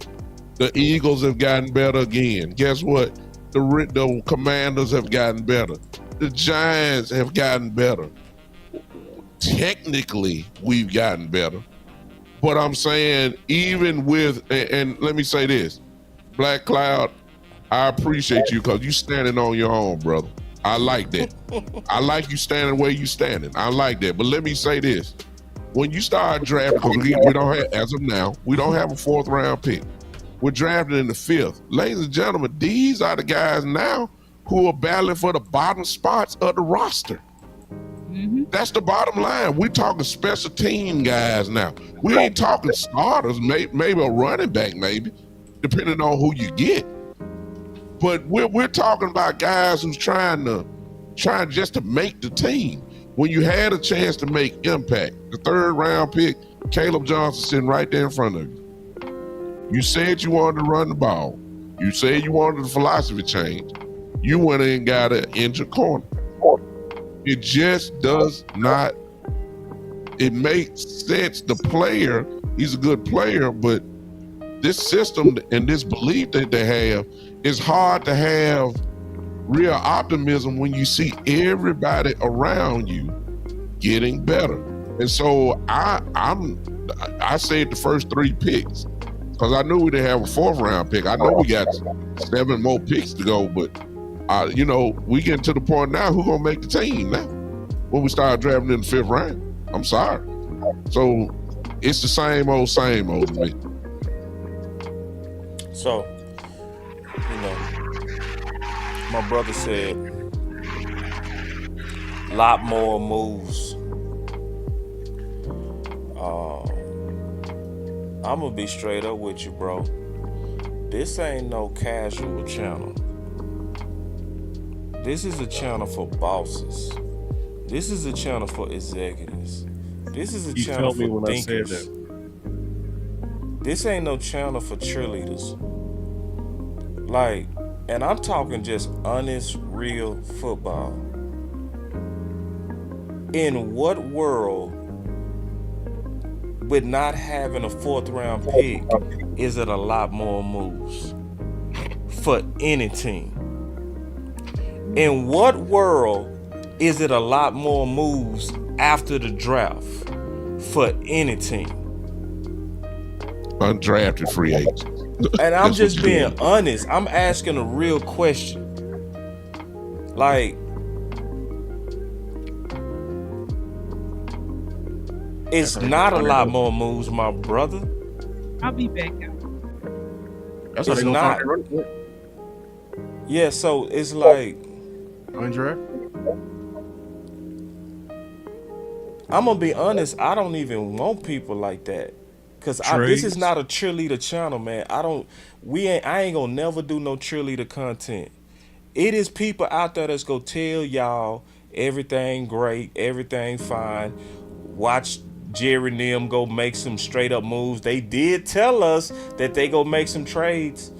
[SPEAKER 14] The Eagles have gotten better again. Guess what? The Commanders have gotten better. The Giants have gotten better. Technically, we've gotten better. But I'm saying, even with, and let me say this, Black Cloud, I appreciate you because you standing on your own, brother. I like that. I like you standing where you standing. I like that. But let me say this. When you start drafting, because we don't have, as of now, we don't have a 4th round pick. We're drafted in the 5th. Ladies and gentlemen, these are the guys now who are battling for the bottom spots of the roster. Mm-hmm. That's the bottom line. We're talking special team guys now. We ain't talking starters, maybe a running back, maybe, depending on who you get. But we're talking about guys who's trying just to make the team. When you had a chance to make impact, the 3rd round pick, Caleb Johnson sitting right there in front of you. You said you wanted to run the ball. You said you wanted a philosophy change. You went in and got an injured corner. It just does not, it makes sense. The player, he's a good player, but this system and this belief that they have, it's hard to have real optimism when you see everybody around you getting better. And so I saved the first 3 picks because I knew we didn't have a 4th round pick. I know we got 7 more picks to go, but we getting to the point now, who gonna make the team now when we start drafting in the 5th round? I'm sorry. So it's the same old to me.
[SPEAKER 4] So, my brother said a lot more moves. I'm gonna be straight up with you, bro. This ain't no casual channel. This is a channel for bosses. This is a channel for executives. This is a channel for thinkers. This ain't no channel for cheerleaders. And I'm talking just honest, real football. In what world, with not having a 4th round pick, is it a lot more moves for any team? In what world is it a lot more moves after the draft for any team?
[SPEAKER 14] Undrafted free agents.
[SPEAKER 4] And I'm just being honest. I'm asking a real question. It's not a lot more moves, my brother.
[SPEAKER 8] I'll be back out.
[SPEAKER 9] That's how they gonna find it.
[SPEAKER 4] Yeah, so it's like
[SPEAKER 9] undrafted.
[SPEAKER 4] I'm gonna be honest. I don't even want people like that, cause this is
[SPEAKER 10] Trades.
[SPEAKER 4] not a cheerleader channel, man. I ain't gonna never do no cheerleader content. It is people out there that's gonna tell y'all everything great, everything fine. Watch Jerry and them go make some straight up moves. They did tell us that they go make some trades.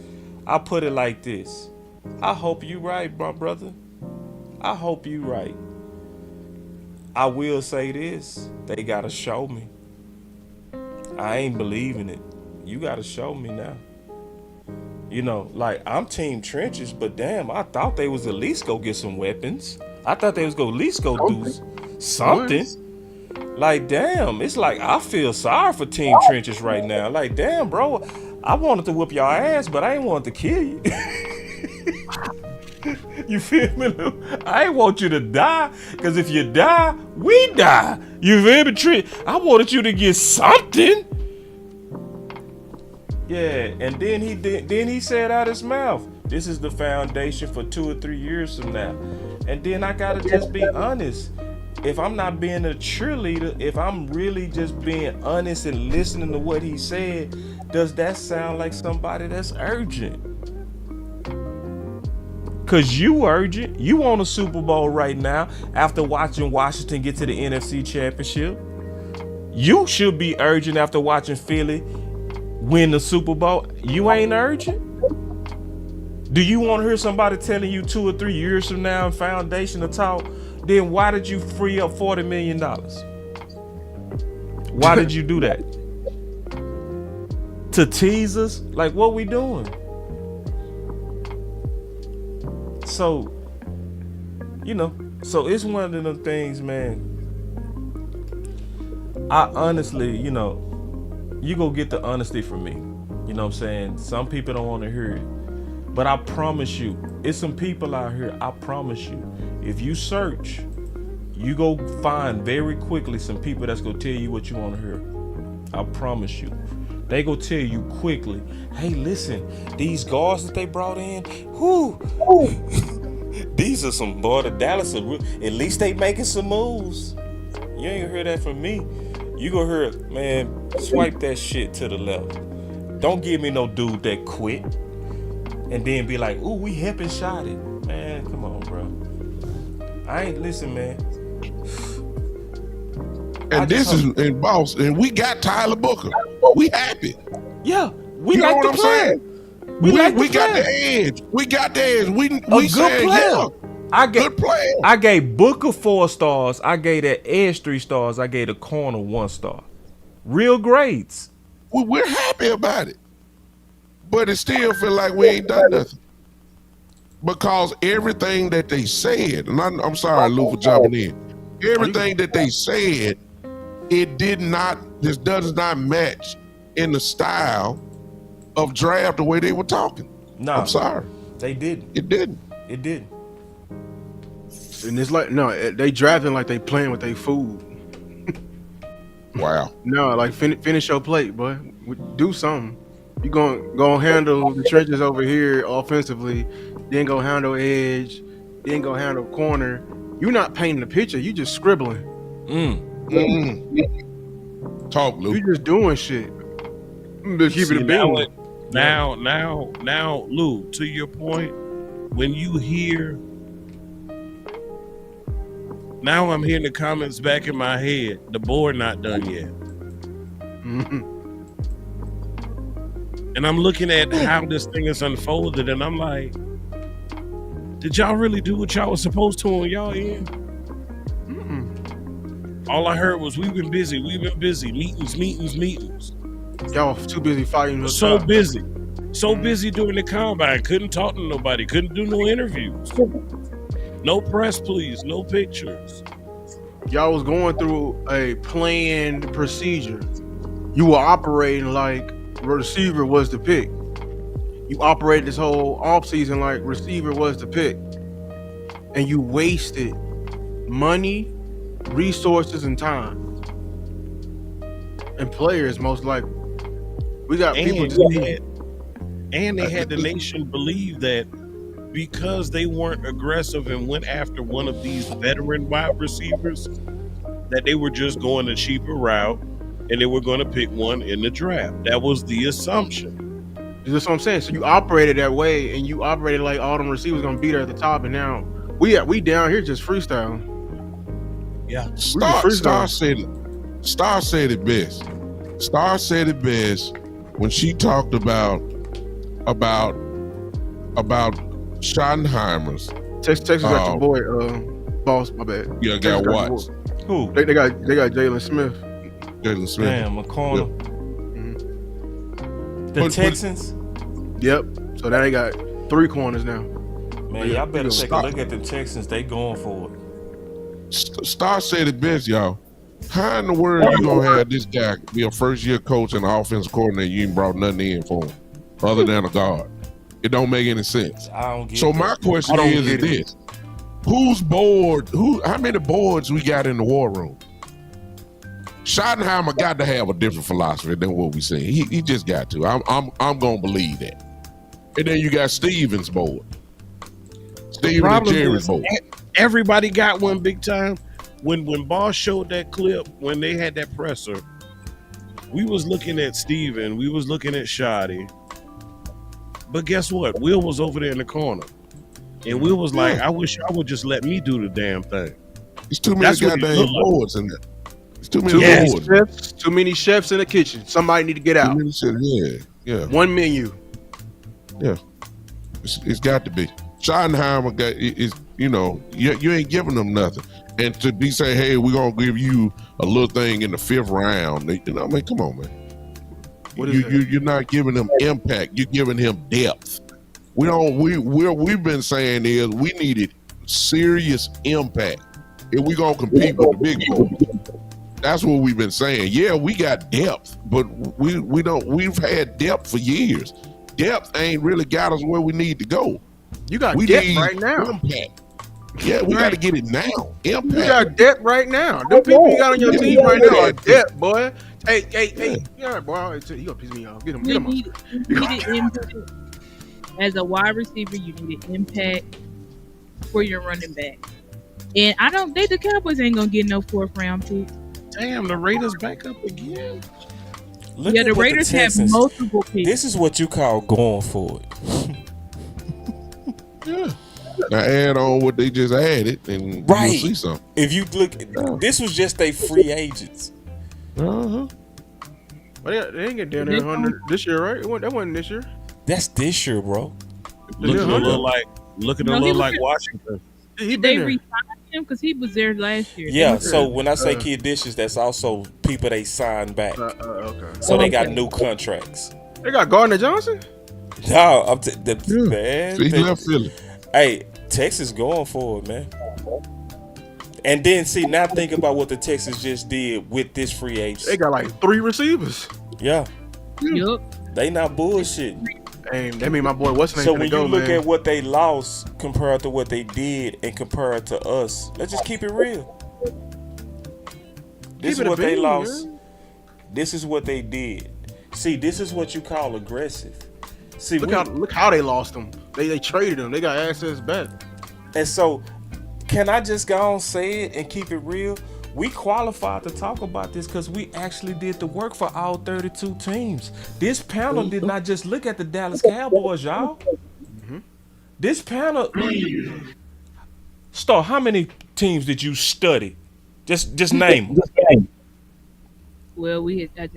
[SPEAKER 4] I put it like this. I hope you right, my brother. I hope you right. I will say this. They gotta show me. I ain't believing it. You gotta show me now. You know, like I'm team trenches, but damn, I thought they was at least go get some weapons. I thought they was go at least go do something. Like damn, it's like I feel sorry for team trenches right now. Like damn, bro, I wanted to whoop y'all ass, but I ain't want to kill you. You feel me, Lou? I ain't want you to die, cause if you die, we die. You feel me, Trent? I wanted you to get something. Yeah, and then he said out his mouth, this is the foundation for 2 or 3 years from now. And then I gotta just be honest. If I'm not being a cheerleader, if I'm really just being honest and listening to what he said, does that sound like somebody that's urgent? Cause you urgent. You want a Super Bowl right now after watching Washington get to the NFC Championship. You should be urgent after watching Philly win the Super Bowl. You ain't urgent? Do you want to hear somebody telling you 2 or 3 years from now in foundation to talk? Then why did you free up $40 million? Why did you do that? To tease us? Like, what we doing? So, so it's one of them things, man. I honestly, you go get the honesty from me. You know what I'm saying? Some people don't want to hear it. But I promise you, it's some people out here, I promise you, if you search, you go find very quickly some people that's going to tell you what you want to hear. I promise you. They go tell you quickly, hey, listen, these guards that they brought in, these are some boy, the Dallas, at least they making some moves. You ain't gonna hear that from me. You gonna hear, man, swipe that shit to the left. Don't give me no dude that quit and then be like, ooh, we hip and shot it. Man, come on, bro. I ain't listen, man.
[SPEAKER 14] And this is in boss, and we got Tyler Booker. We happy.
[SPEAKER 4] Yeah, we
[SPEAKER 14] you
[SPEAKER 4] like
[SPEAKER 14] know what
[SPEAKER 4] the
[SPEAKER 14] I'm
[SPEAKER 4] plan.
[SPEAKER 14] saying? We got the edge. We got the edge. We
[SPEAKER 4] good
[SPEAKER 14] said,
[SPEAKER 4] player.
[SPEAKER 14] Yeah, good player.
[SPEAKER 4] I gave Booker 4 stars. I gave that edge 3 stars. I gave the corner 1 star. Real grades.
[SPEAKER 14] We're happy about it, but it still feel like we ain't done nothing. Because everything that they said, and I'm sorry, Lou, for jumping in. Everything that they said, this does not match in the style of draft the way they were talking.
[SPEAKER 4] No,
[SPEAKER 14] I'm sorry.
[SPEAKER 4] They didn't.
[SPEAKER 14] It didn't.
[SPEAKER 4] It didn't.
[SPEAKER 9] And it's like, no, they drafting like they playing with their food.
[SPEAKER 14] Wow.
[SPEAKER 9] No, like finish your plate, boy. Do something. You gonna handle the trenches over here offensively, then go handle edge, then go handle corner. You're not painting the picture. You just scribbling.
[SPEAKER 14] Talk, Lou.
[SPEAKER 9] You just doing shit. Just keep it a beam.
[SPEAKER 10] Now, Lou, to your point, when you hear, now I'm hearing the comments back in my head. The board not done yet. And I'm looking at how this thing is unfolded, and I'm like, did y'all really do what y'all was supposed to on y'all end? All I heard was we've been busy, meetings.
[SPEAKER 9] Y'all too busy fighting.
[SPEAKER 10] So busy doing the combine. Couldn't talk to nobody. Couldn't do no interviews. No press, please. No pictures.
[SPEAKER 9] Y'all was going through a planned procedure. You were operating like receiver was the pick. You operated this whole offseason like receiver was the pick. And you wasted money, resources, and time. And players, most likely. We got people
[SPEAKER 10] and they had the nation believe that because they weren't aggressive and went after one of these veteran wide receivers, that they were just going the cheaper route and they were going to pick one in the draft. That was the assumption.
[SPEAKER 9] That's what I'm saying. So you operated that way, and you operated like all them receivers gonna be there at the top, and now we down here just freestyle.
[SPEAKER 10] Yeah,
[SPEAKER 14] Star said it best. Star said it best when she talked about Schottenheimer's.
[SPEAKER 9] Texas got your boy, boss. My bad.
[SPEAKER 14] Yeah, got Watts.
[SPEAKER 4] Who?
[SPEAKER 9] They got Jalen Smith.
[SPEAKER 14] Jalen Smith.
[SPEAKER 4] Damn, a corner.
[SPEAKER 14] Yep.
[SPEAKER 4] The Texans?
[SPEAKER 9] Yep. So now they got 3 corners now.
[SPEAKER 4] Man, y'all better take a look at the Texans. They going for it.
[SPEAKER 14] Star said it best, y'all. How in the world you gonna have this guy be a first-year coach and an offensive coordinator? You ain't brought nothing in for him other than a guard. It don't make any sense.
[SPEAKER 4] I don't get
[SPEAKER 14] so
[SPEAKER 4] that.
[SPEAKER 14] my question is this: who's board? How many boards we got in the war room? Schottenheimer got to have a different philosophy than what we see. He just got to. I'm gonna believe that. And then you got Stevens board. Steven and Jerry's board.
[SPEAKER 10] Everybody got one big time. When Boss showed that clip, when they had that presser, we was looking at Steven, we was looking at Shoddy. But guess what? Will was over there in the corner. And Will was like, I wish y'all would just let me do the damn thing.
[SPEAKER 14] There's too many goddamn boards in there. There's too many boards.
[SPEAKER 9] Chefs, too many chefs in the kitchen. Somebody need to get out.
[SPEAKER 14] Yeah.
[SPEAKER 9] One menu.
[SPEAKER 14] Yeah. It's got to be. Schottenheimer is, you ain't giving them nothing. And to be saying, hey, we're going to give you a little thing in the 5th round. Come on, man. You're not giving them impact. You're giving him depth. We've been saying is we needed serious impact if we're going to compete with the big boys. That's what we've been saying. Yeah, we got depth, but we've had depth for years. Depth ain't really got us where we need to go.
[SPEAKER 9] You got depth right now.
[SPEAKER 14] Impact. Yeah, we got to get it now. Impact.
[SPEAKER 9] You got depth right now. The people you got on your team right now are depth, boy. Hey. Yeah, boy. You gonna piss me off. Get him.
[SPEAKER 8] You needed impact. As a wide receiver, you needed impact for your running back. And I don't think the Cowboys ain't gonna get no 4th round pick.
[SPEAKER 10] Damn, the Raiders back up again.
[SPEAKER 4] Look
[SPEAKER 8] the Raiders have multiple picks.
[SPEAKER 4] This is what you call going for it.
[SPEAKER 14] Yeah. Now add on what they just added, and you'll see something.
[SPEAKER 4] If you look, this was just they free agents.
[SPEAKER 9] Well, they ain't get down there 100 this year, right? That wasn't this year.
[SPEAKER 4] That's this year, bro.
[SPEAKER 10] Looking a little like Washington.
[SPEAKER 8] They re-signed him because he was there last year.
[SPEAKER 4] Yeah, so when I say key additions, that's also people they signed back.
[SPEAKER 9] Okay.
[SPEAKER 4] So they got new contracts.
[SPEAKER 9] They got Gardner Johnson?
[SPEAKER 4] No,
[SPEAKER 14] man. He left Philly.
[SPEAKER 4] Hey, Texas going for it, man. And then now think about what the Texans just did with this free agent.
[SPEAKER 9] They got like 3 receivers.
[SPEAKER 4] Yeah.
[SPEAKER 8] Yep.
[SPEAKER 4] They not bullshit.
[SPEAKER 9] Hey, that mean my boy what's name.
[SPEAKER 4] So when you look at what they lost compared to what they did and compared to us, let's just keep it real. This is what they lost. This is what they did. See, this is what you call aggressive. See,
[SPEAKER 9] look how they lost them. They traded them. They got assets back.
[SPEAKER 4] And so, can I just go on say it and keep it real? We qualified to talk about this because we actually did the work for all 32 teams. This panel did not just look at the Dallas Cowboys, y'all. Mm-hmm. This panel, Star, how many teams did you study? Just name.
[SPEAKER 8] Well, we had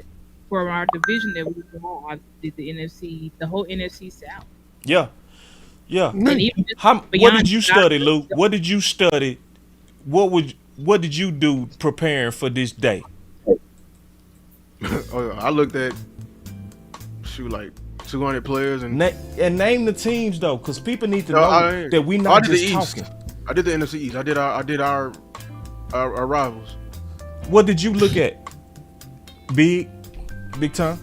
[SPEAKER 8] for our division that we were on, did the NFC, the whole NFC South.
[SPEAKER 4] Yeah. What did you study, Luke? What did you study? What did you do preparing for this day?
[SPEAKER 9] I looked at like 200 players and
[SPEAKER 4] name the teams though, because people need to know that we not just talking.
[SPEAKER 9] I did the NFC East. I did our rivals.
[SPEAKER 4] What did you look at? Big time.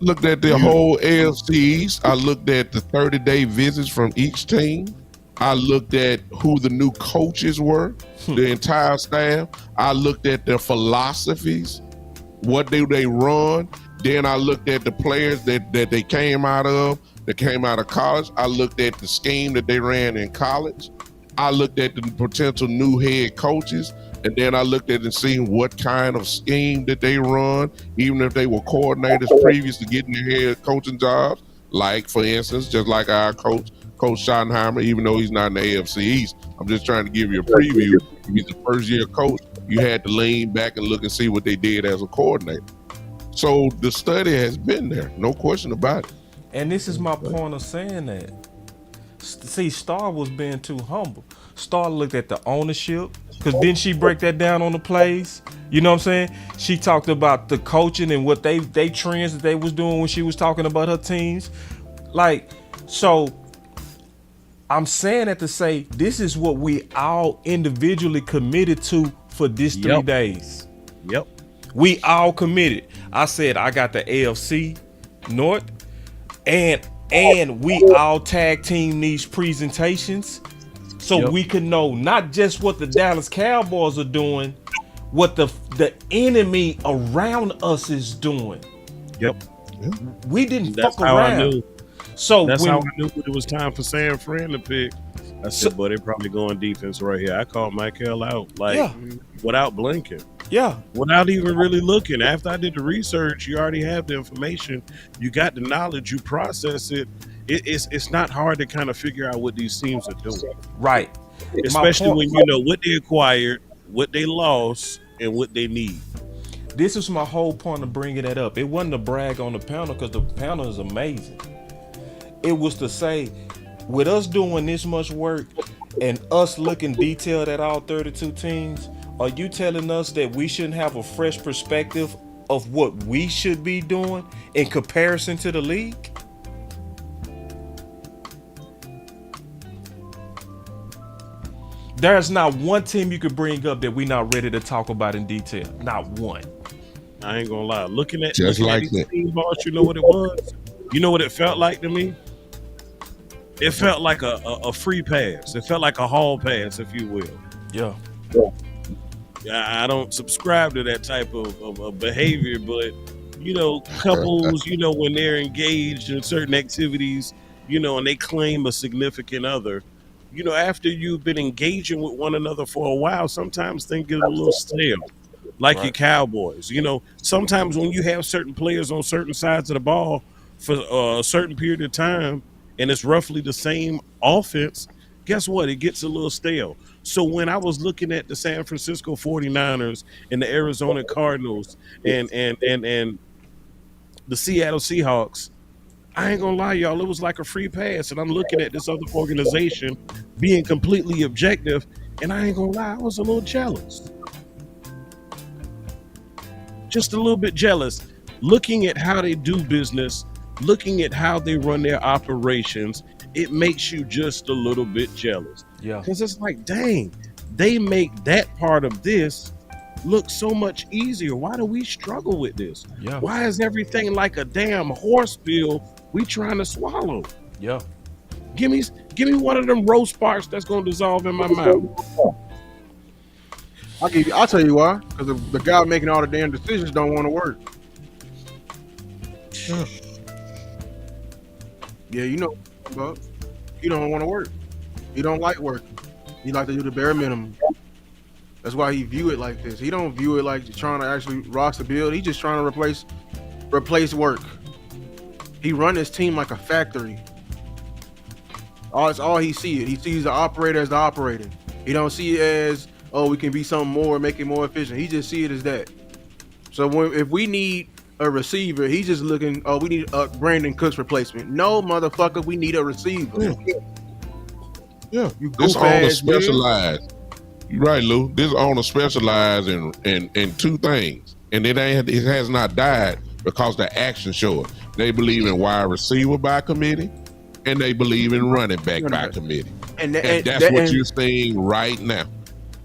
[SPEAKER 14] Looked at the whole AFC East. I looked at the 30-day visits from each team. I looked at who the new coaches were, the entire staff. I looked at their philosophies. What do they run? Then I looked at the players that they came out of, that came out of college. I looked at the scheme that they ran in college. I looked at the potential new head coaches. And then I looked at and seen what kind of scheme that they run, even if they were coordinators previous to getting their head coaching jobs. Like, for instance, just like our coach Schottenheimer, even though he's not in the AFC East, I'm just trying to give you a preview. If he's a first-year coach, you had to lean back and look and see what they did as a coordinator. So the study has been there, no question about it.
[SPEAKER 4] And this is my point of saying that. See, Star was being too humble. Star looked at the ownership, because didn't she break that down on the plays? You know what I'm saying? She talked about the coaching and what they trends that they was doing when she was talking about her teams. Like, so I'm saying that to say this is what we all individually committed to for this 3 days.
[SPEAKER 10] Yep.
[SPEAKER 4] We all committed. I said I got the AFC North, and we all tag team these presentations so we can know not just what the Dallas Cowboys are doing, what the enemy around us is doing.
[SPEAKER 10] Yep.
[SPEAKER 4] We didn't
[SPEAKER 10] That's
[SPEAKER 4] fuck
[SPEAKER 10] how
[SPEAKER 4] around.
[SPEAKER 10] I knew.
[SPEAKER 4] So
[SPEAKER 10] that's
[SPEAKER 4] when,
[SPEAKER 10] how I knew it was time for San Fran to pick. I said, "But they're probably going defense right here." I called Michael out without blinking.
[SPEAKER 4] Yeah.
[SPEAKER 10] Without even really looking. After I did the research, you already have the information. You got the knowledge. You process it. It's not hard to kind of figure out what these teams are doing.
[SPEAKER 4] Right.
[SPEAKER 10] Especially when you know what they acquired, what they lost, and what they need.
[SPEAKER 4] This is my whole point of bringing that up. It wasn't a brag on the panel because the panel is amazing. It was to say, with us doing this much work and us looking detailed at all 32 teams, are you telling us that we shouldn't have a fresh perspective of what we should be doing in comparison to the league? There's not one team you could bring up that we're not ready to talk about in detail. Not one.
[SPEAKER 10] I ain't gonna lie. Looking at
[SPEAKER 14] Just like
[SPEAKER 10] these
[SPEAKER 14] that.
[SPEAKER 10] team balls, you know what it was? You know what it felt like to me? It felt like a free pass. It felt like a hall pass, if you will.
[SPEAKER 4] Yeah.
[SPEAKER 10] I don't subscribe to that type of behavior, but you know, couples, you know, when they're engaged in certain activities, you know, and they claim a significant other, you know, after you've been engaging with one another for a while, sometimes things get a little stale. Like your Cowboys, you know, sometimes when you have certain players on certain sides of the ball for a certain period of time, and it's roughly the same offense, guess what? It gets a little stale. So when I was looking at the San Francisco 49ers and the Arizona Cardinals and the Seattle Seahawks, I ain't gonna lie, y'all, it was like a free pass. And I'm looking at this other organization being completely objective, and I ain't gonna lie, I was a little jealous. Just a little bit jealous. Looking at how they do business, looking at how they run their operations, it makes you just a little bit jealous.
[SPEAKER 4] Yeah.
[SPEAKER 10] Because it's like, dang, they make that part of this look so much easier. Why do we struggle with this?
[SPEAKER 4] Yeah.
[SPEAKER 10] Why is everything like a damn horse pill we trying to swallow?
[SPEAKER 4] Yeah.
[SPEAKER 10] Give me one of them roast sparks that's gonna dissolve in my mouth.
[SPEAKER 9] I'll tell you why. Because the guy making all the damn decisions don't want to work. Yeah, you know, but he don't want to work. He don't like working. He like to do the bare minimum. That's why he view it like this. He don't view it like trying to actually roster build. He just trying to replace work. He run his team like a factory. That's all he sees. He sees the operator as the operator. He don't see it as, oh, we can be something more, make it more efficient. He just see it as that. So if we need a receiver, he's just looking, oh, we need a Brandon Cooks replacement. No, motherfucker, we need a receiver.
[SPEAKER 14] Yeah.
[SPEAKER 9] You
[SPEAKER 14] This
[SPEAKER 9] goof
[SPEAKER 14] owner
[SPEAKER 9] ass
[SPEAKER 14] specialized. You're right, Lou. This owner specialized in two things. And it has not died because the action show it. They believe in wide receiver by committee, and they believe in running back by committee. And that's what you're seeing right now.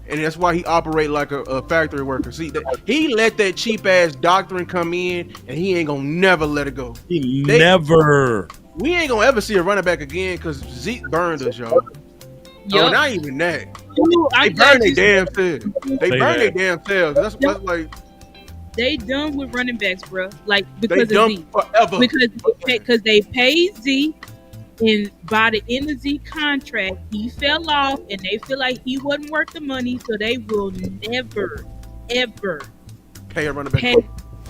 [SPEAKER 9] And that's why he operate like a factory worker. See, he let that cheap ass doctrine come in, and he ain't gonna never let it go.
[SPEAKER 10] Never.
[SPEAKER 9] We ain't gonna ever see a running back again because Zeke burned us, y'all. Oh, not even that. They burn their damn selves. They burn their damn selves. That's like
[SPEAKER 8] they done with running backs, bro. Like because
[SPEAKER 9] they
[SPEAKER 8] of
[SPEAKER 9] done
[SPEAKER 8] Zeke.
[SPEAKER 9] forever.
[SPEAKER 8] Because they paid Zeke, And by the end of Zeke's contract, he fell off, and they feel like he wasn't worth the money, so they will never, ever
[SPEAKER 9] Pay a running back.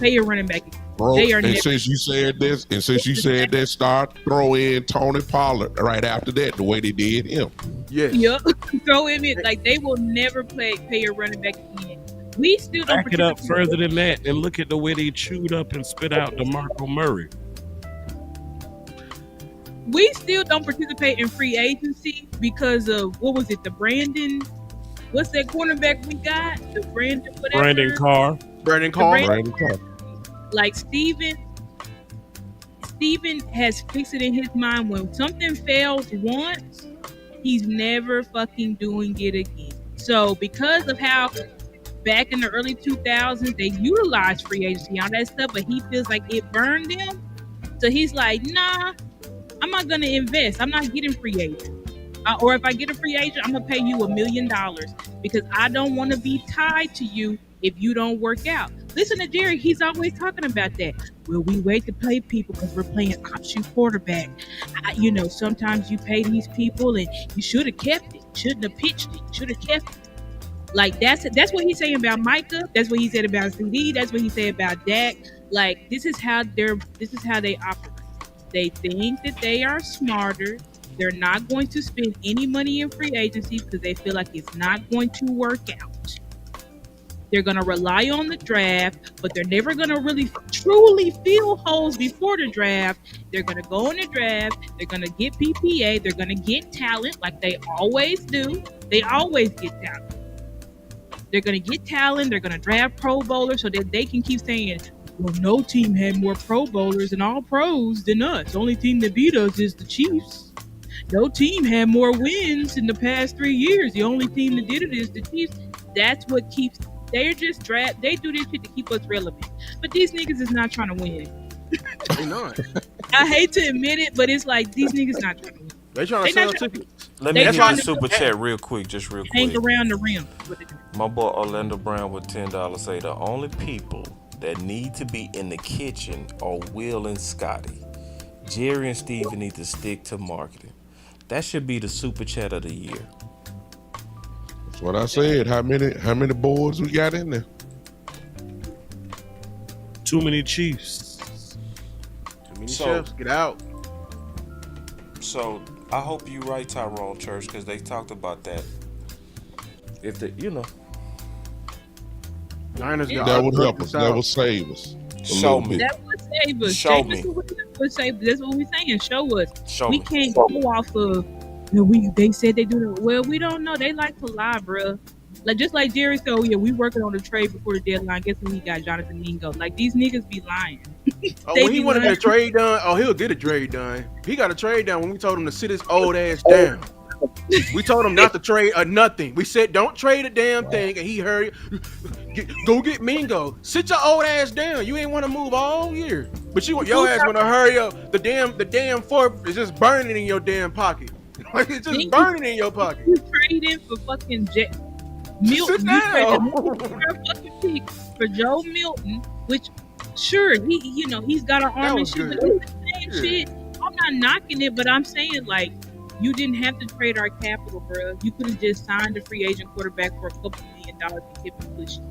[SPEAKER 8] pay a running back.
[SPEAKER 14] Bro,
[SPEAKER 8] They are
[SPEAKER 14] and
[SPEAKER 8] never.
[SPEAKER 14] since you said that, start throw in Tony Pollard right after that, the way they did him.
[SPEAKER 9] Yes.
[SPEAKER 8] Yep. Throw him in. Like, they will never pay a running back again. We still don't
[SPEAKER 10] Back it up further than that and look at the way they chewed up and spit out DeMarco Murray.
[SPEAKER 8] We still don't participate in free agency because of, what was it, the Brandon, what's that cornerback we got? The Brandon whatever.
[SPEAKER 10] Brandon Carr.
[SPEAKER 8] Like Steven has fixed it in his mind, when something fails once, he's never fucking doing it again. So because of how back in the early 2000s they utilized free agency, all that stuff, but he feels like it burned him. So he's like, nah, I'm not gonna invest. I'm not getting free agent. Or if I get a free agent, I'm gonna pay you $1 million because I don't want to be tied to you if you don't work out. Listen to Jerry, he's always talking about that. Well, we wait to play people because we're playing option quarterback. Sometimes you pay these people and you should have kept it. Shouldn't have pitched it. Should have kept it. Like, that's what he's saying about Micah. That's what he said about CD. That's what he said about Dak. Like, this is how they operate. They think that they are smarter. They're not going to spend any money in free agency because they feel like it's not going to work out. They're going to rely on the draft, but they're never going to really truly fill holes before the draft. They're going to go in the draft. They're going to get PPA. They're going to get talent like they always do. They always get talent. They're going to get talent. They're going to draft Pro Bowlers so that they can keep saying, well, no team had more Pro Bowlers and all pros than us. The only team that beat us is the Chiefs. No team had more wins in the past 3 years. The only team that did it is the Chiefs. That's what keeps. They're just draft. They do this shit to keep us relevant. But these niggas is not trying to win.
[SPEAKER 9] They not.
[SPEAKER 8] I hate to admit it, but it's like these niggas not trying to win.
[SPEAKER 9] They trying to sell tickets.
[SPEAKER 4] Let me get a super chat real quick.
[SPEAKER 8] Hang around the rim.
[SPEAKER 4] My boy Orlando Brown with $10 say the only people that need to be in the kitchen are Will and Scotty. Jerry and Steven need to stick to marketing. That should be the super chat of the year.
[SPEAKER 14] That's what I said. How many boards we got in there?
[SPEAKER 10] Too many Chiefs.
[SPEAKER 9] Too many chefs. Get out.
[SPEAKER 4] So I hope you right, Tyrone Church, because they talked about that. If
[SPEAKER 9] Niners
[SPEAKER 14] that would help us. That would save us.
[SPEAKER 4] Show me.
[SPEAKER 8] That would save us.
[SPEAKER 4] Show me.
[SPEAKER 8] That's what we're saying. Show us.
[SPEAKER 4] Show
[SPEAKER 8] we
[SPEAKER 4] me.
[SPEAKER 8] Can't go off of. They said they do that. Well, we don't know. They like to lie, bro. Like, just like Jerry said, we working on the trade before the deadline. Guess when he got Jonathan Mingo. Like, these niggas be lying.
[SPEAKER 9] When he wanted a trade done, he'll get a trade done. He got a trade done when we told him to sit his old ass down. We told him not to trade nothing. We said don't trade a damn thing, and he heard, go get Mingo. Sit your old ass down. You ain't want to move all year, but your ass want to hurry up. The damn fork is just burning in your damn pocket. Like, it's just burning in your pocket.
[SPEAKER 8] You traded for fucking Milton.
[SPEAKER 9] Sit down.
[SPEAKER 8] Fucking pick for Joe Milton, which sure he's got an arm and shit, but it's the same shit. I'm not knocking it, but I'm saying, like, you didn't have to trade our capital, bro. You could have just signed a free agent quarterback for a couple $1 million and kept it pushing.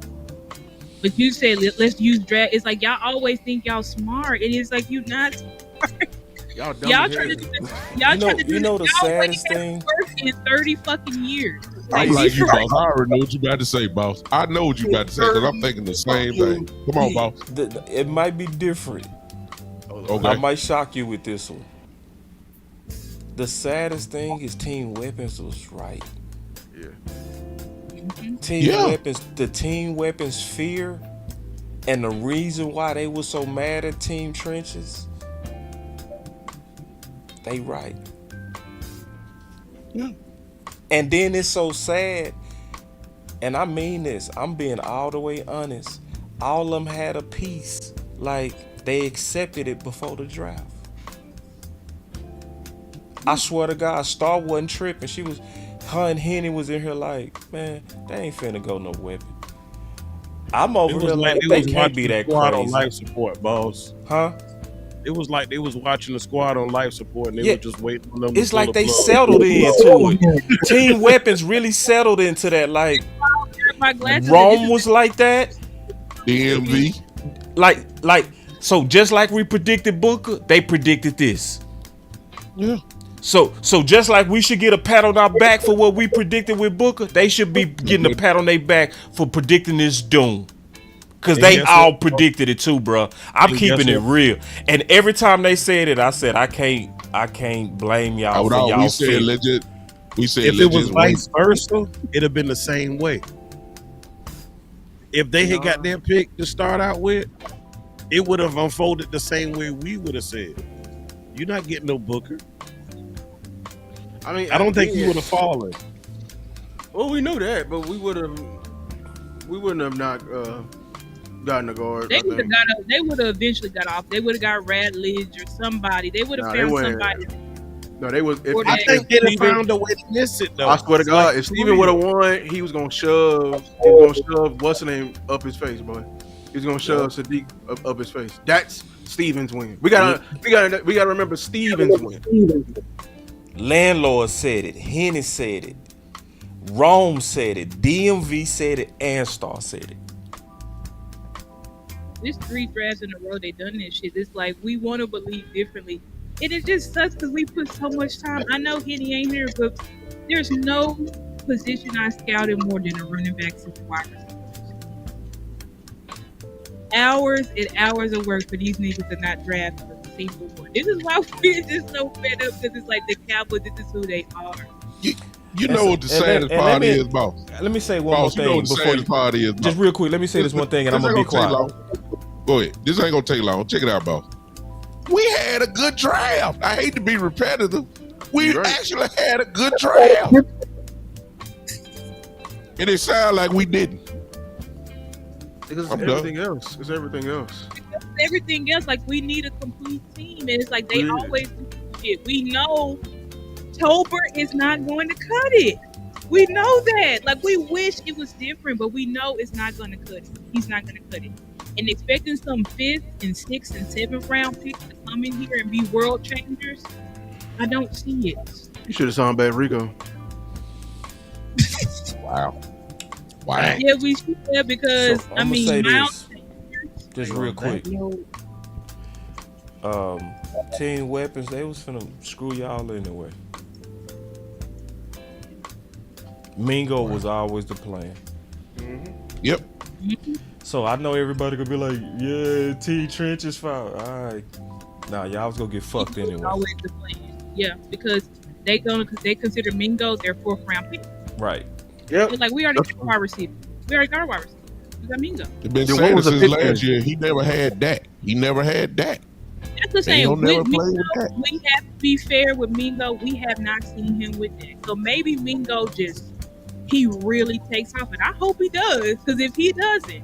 [SPEAKER 8] But you said let's use draft. It's like y'all always think y'all smart, and it's like you not smart.
[SPEAKER 9] Y'all dumb.
[SPEAKER 8] Y'all trying to do this. Y'all trying to do
[SPEAKER 4] the
[SPEAKER 8] this.
[SPEAKER 4] saddest thing
[SPEAKER 8] In 30 fucking years.
[SPEAKER 14] I'm like you, boss. I already know what you about to say, boss. I know what you about to say because I'm thinking the same thing. Come on, boss.
[SPEAKER 4] It might be different.
[SPEAKER 14] Okay.
[SPEAKER 4] I might shock you with this one. The saddest thing is Team Weapons was right.
[SPEAKER 9] Yeah.
[SPEAKER 4] The Team Weapons fear and the reason why they were so mad at Team Trenches, they right.
[SPEAKER 14] Yeah.
[SPEAKER 4] And then it's so sad, and I mean this, I'm being all the way honest. All of them had a piece, like they accepted it before the draft. I swear to God, Star wasn't tripping. Her and Henny was in here like, man, they ain't finna go no weapon. I'm over here like they can't be that
[SPEAKER 10] On
[SPEAKER 4] crazy.
[SPEAKER 10] life support, boss.
[SPEAKER 4] Huh?
[SPEAKER 10] It was like they was watching the squad on life support and they were just waiting on them.
[SPEAKER 4] It's
[SPEAKER 10] to
[SPEAKER 4] like they
[SPEAKER 10] plug.
[SPEAKER 4] settled into it. Team Weapons really settled into that. Like Rome was like that.
[SPEAKER 14] DMV.
[SPEAKER 4] Like so just like we predicted Booker, they predicted this.
[SPEAKER 14] Yeah.
[SPEAKER 4] So just like we should get a pat on our back for what we predicted with Booker, they should be getting a pat on their back for predicting this doom. Cause they all predicted it too, bro. I'm keeping it real. And every time they said it, I said I can't blame y'all for y'all.
[SPEAKER 14] We said legit. We said
[SPEAKER 10] if it was vice versa, it'd have been the same way. If they had got their pick to start out with, it would have unfolded the same way we would have said. You're not getting no Booker.
[SPEAKER 9] I mean,
[SPEAKER 10] I don't think you would have fallen.
[SPEAKER 9] Well, we knew that, but we wouldn't have not gotten a guard.
[SPEAKER 8] They would have eventually got off. They would have got Radledge or somebody. They would have found somebody.
[SPEAKER 9] No, they was.
[SPEAKER 10] I think they'd have found a way to miss it though.
[SPEAKER 9] I swear to God, if Steven would have won, he was gonna shove. He was gonna shove what's the name up his face, boy. He was gonna shove Sadiq up his face. That's Steven's win. We gotta remember Steven's win.
[SPEAKER 4] Landlord said it. Henny said it. Rome said it. DMV said it. And Star said it.
[SPEAKER 8] This 3 drafts in a row they done this shit. It's like we want to believe differently. And it just sucks because we put so much time. I know Henny ain't here, but there's no position I scouted more than a running back since wide receivers. Hours and hours of work for these niggas to not draft a single one. This is why we're just so fed up because it's like the Cowboys, this is who they are.
[SPEAKER 14] You know what the saddest part is, boss?
[SPEAKER 4] Let me say one more thing.
[SPEAKER 14] You know what the saddest part is, boss?
[SPEAKER 4] Just real quick, let me say this one thing and I'm going to be quiet.
[SPEAKER 14] Go ahead. This ain't going to take long. Check it out, boss. We had a good draft. I hate to be repetitive. We actually had a good draft. And it sounds like we didn't.
[SPEAKER 9] Because it's everything else. It's everything else.
[SPEAKER 8] Everything else, like we need a complete team. And it's like they always do shit. We know Tober is not going to cut it. We know that. Like we wish it was different, but we know it's not going to cut it. He's not going to cut it. And expecting some 5th and 6th and 7th round picks to come in here and be world changers, I don't see it.
[SPEAKER 9] You should have signed back Rico.
[SPEAKER 14] Wow.
[SPEAKER 8] Yeah, we should have because
[SPEAKER 4] So,
[SPEAKER 8] I mean, Miles,
[SPEAKER 4] just real quick. Team Weapons, they was finna screw y'all anyway. Mingo was always the plan.
[SPEAKER 14] Yep.
[SPEAKER 4] So I know everybody could be like, yeah, T Trench is fine. All right. Nah, y'all was gonna get fucked anyway.
[SPEAKER 8] Always the plan. Yeah, because they consider Mingo their 4th round pick.
[SPEAKER 4] Right.
[SPEAKER 9] Yep.
[SPEAKER 8] It's like we already got a wide receiver. We already got a wide receiver. We got Mingo.
[SPEAKER 14] It's been saying since last year. He never had that.
[SPEAKER 8] That's the same. With Mingo, we have to be fair with Mingo. We have not seen him with that. So maybe Mingo he really takes off, and I hope he does. Because if he doesn't,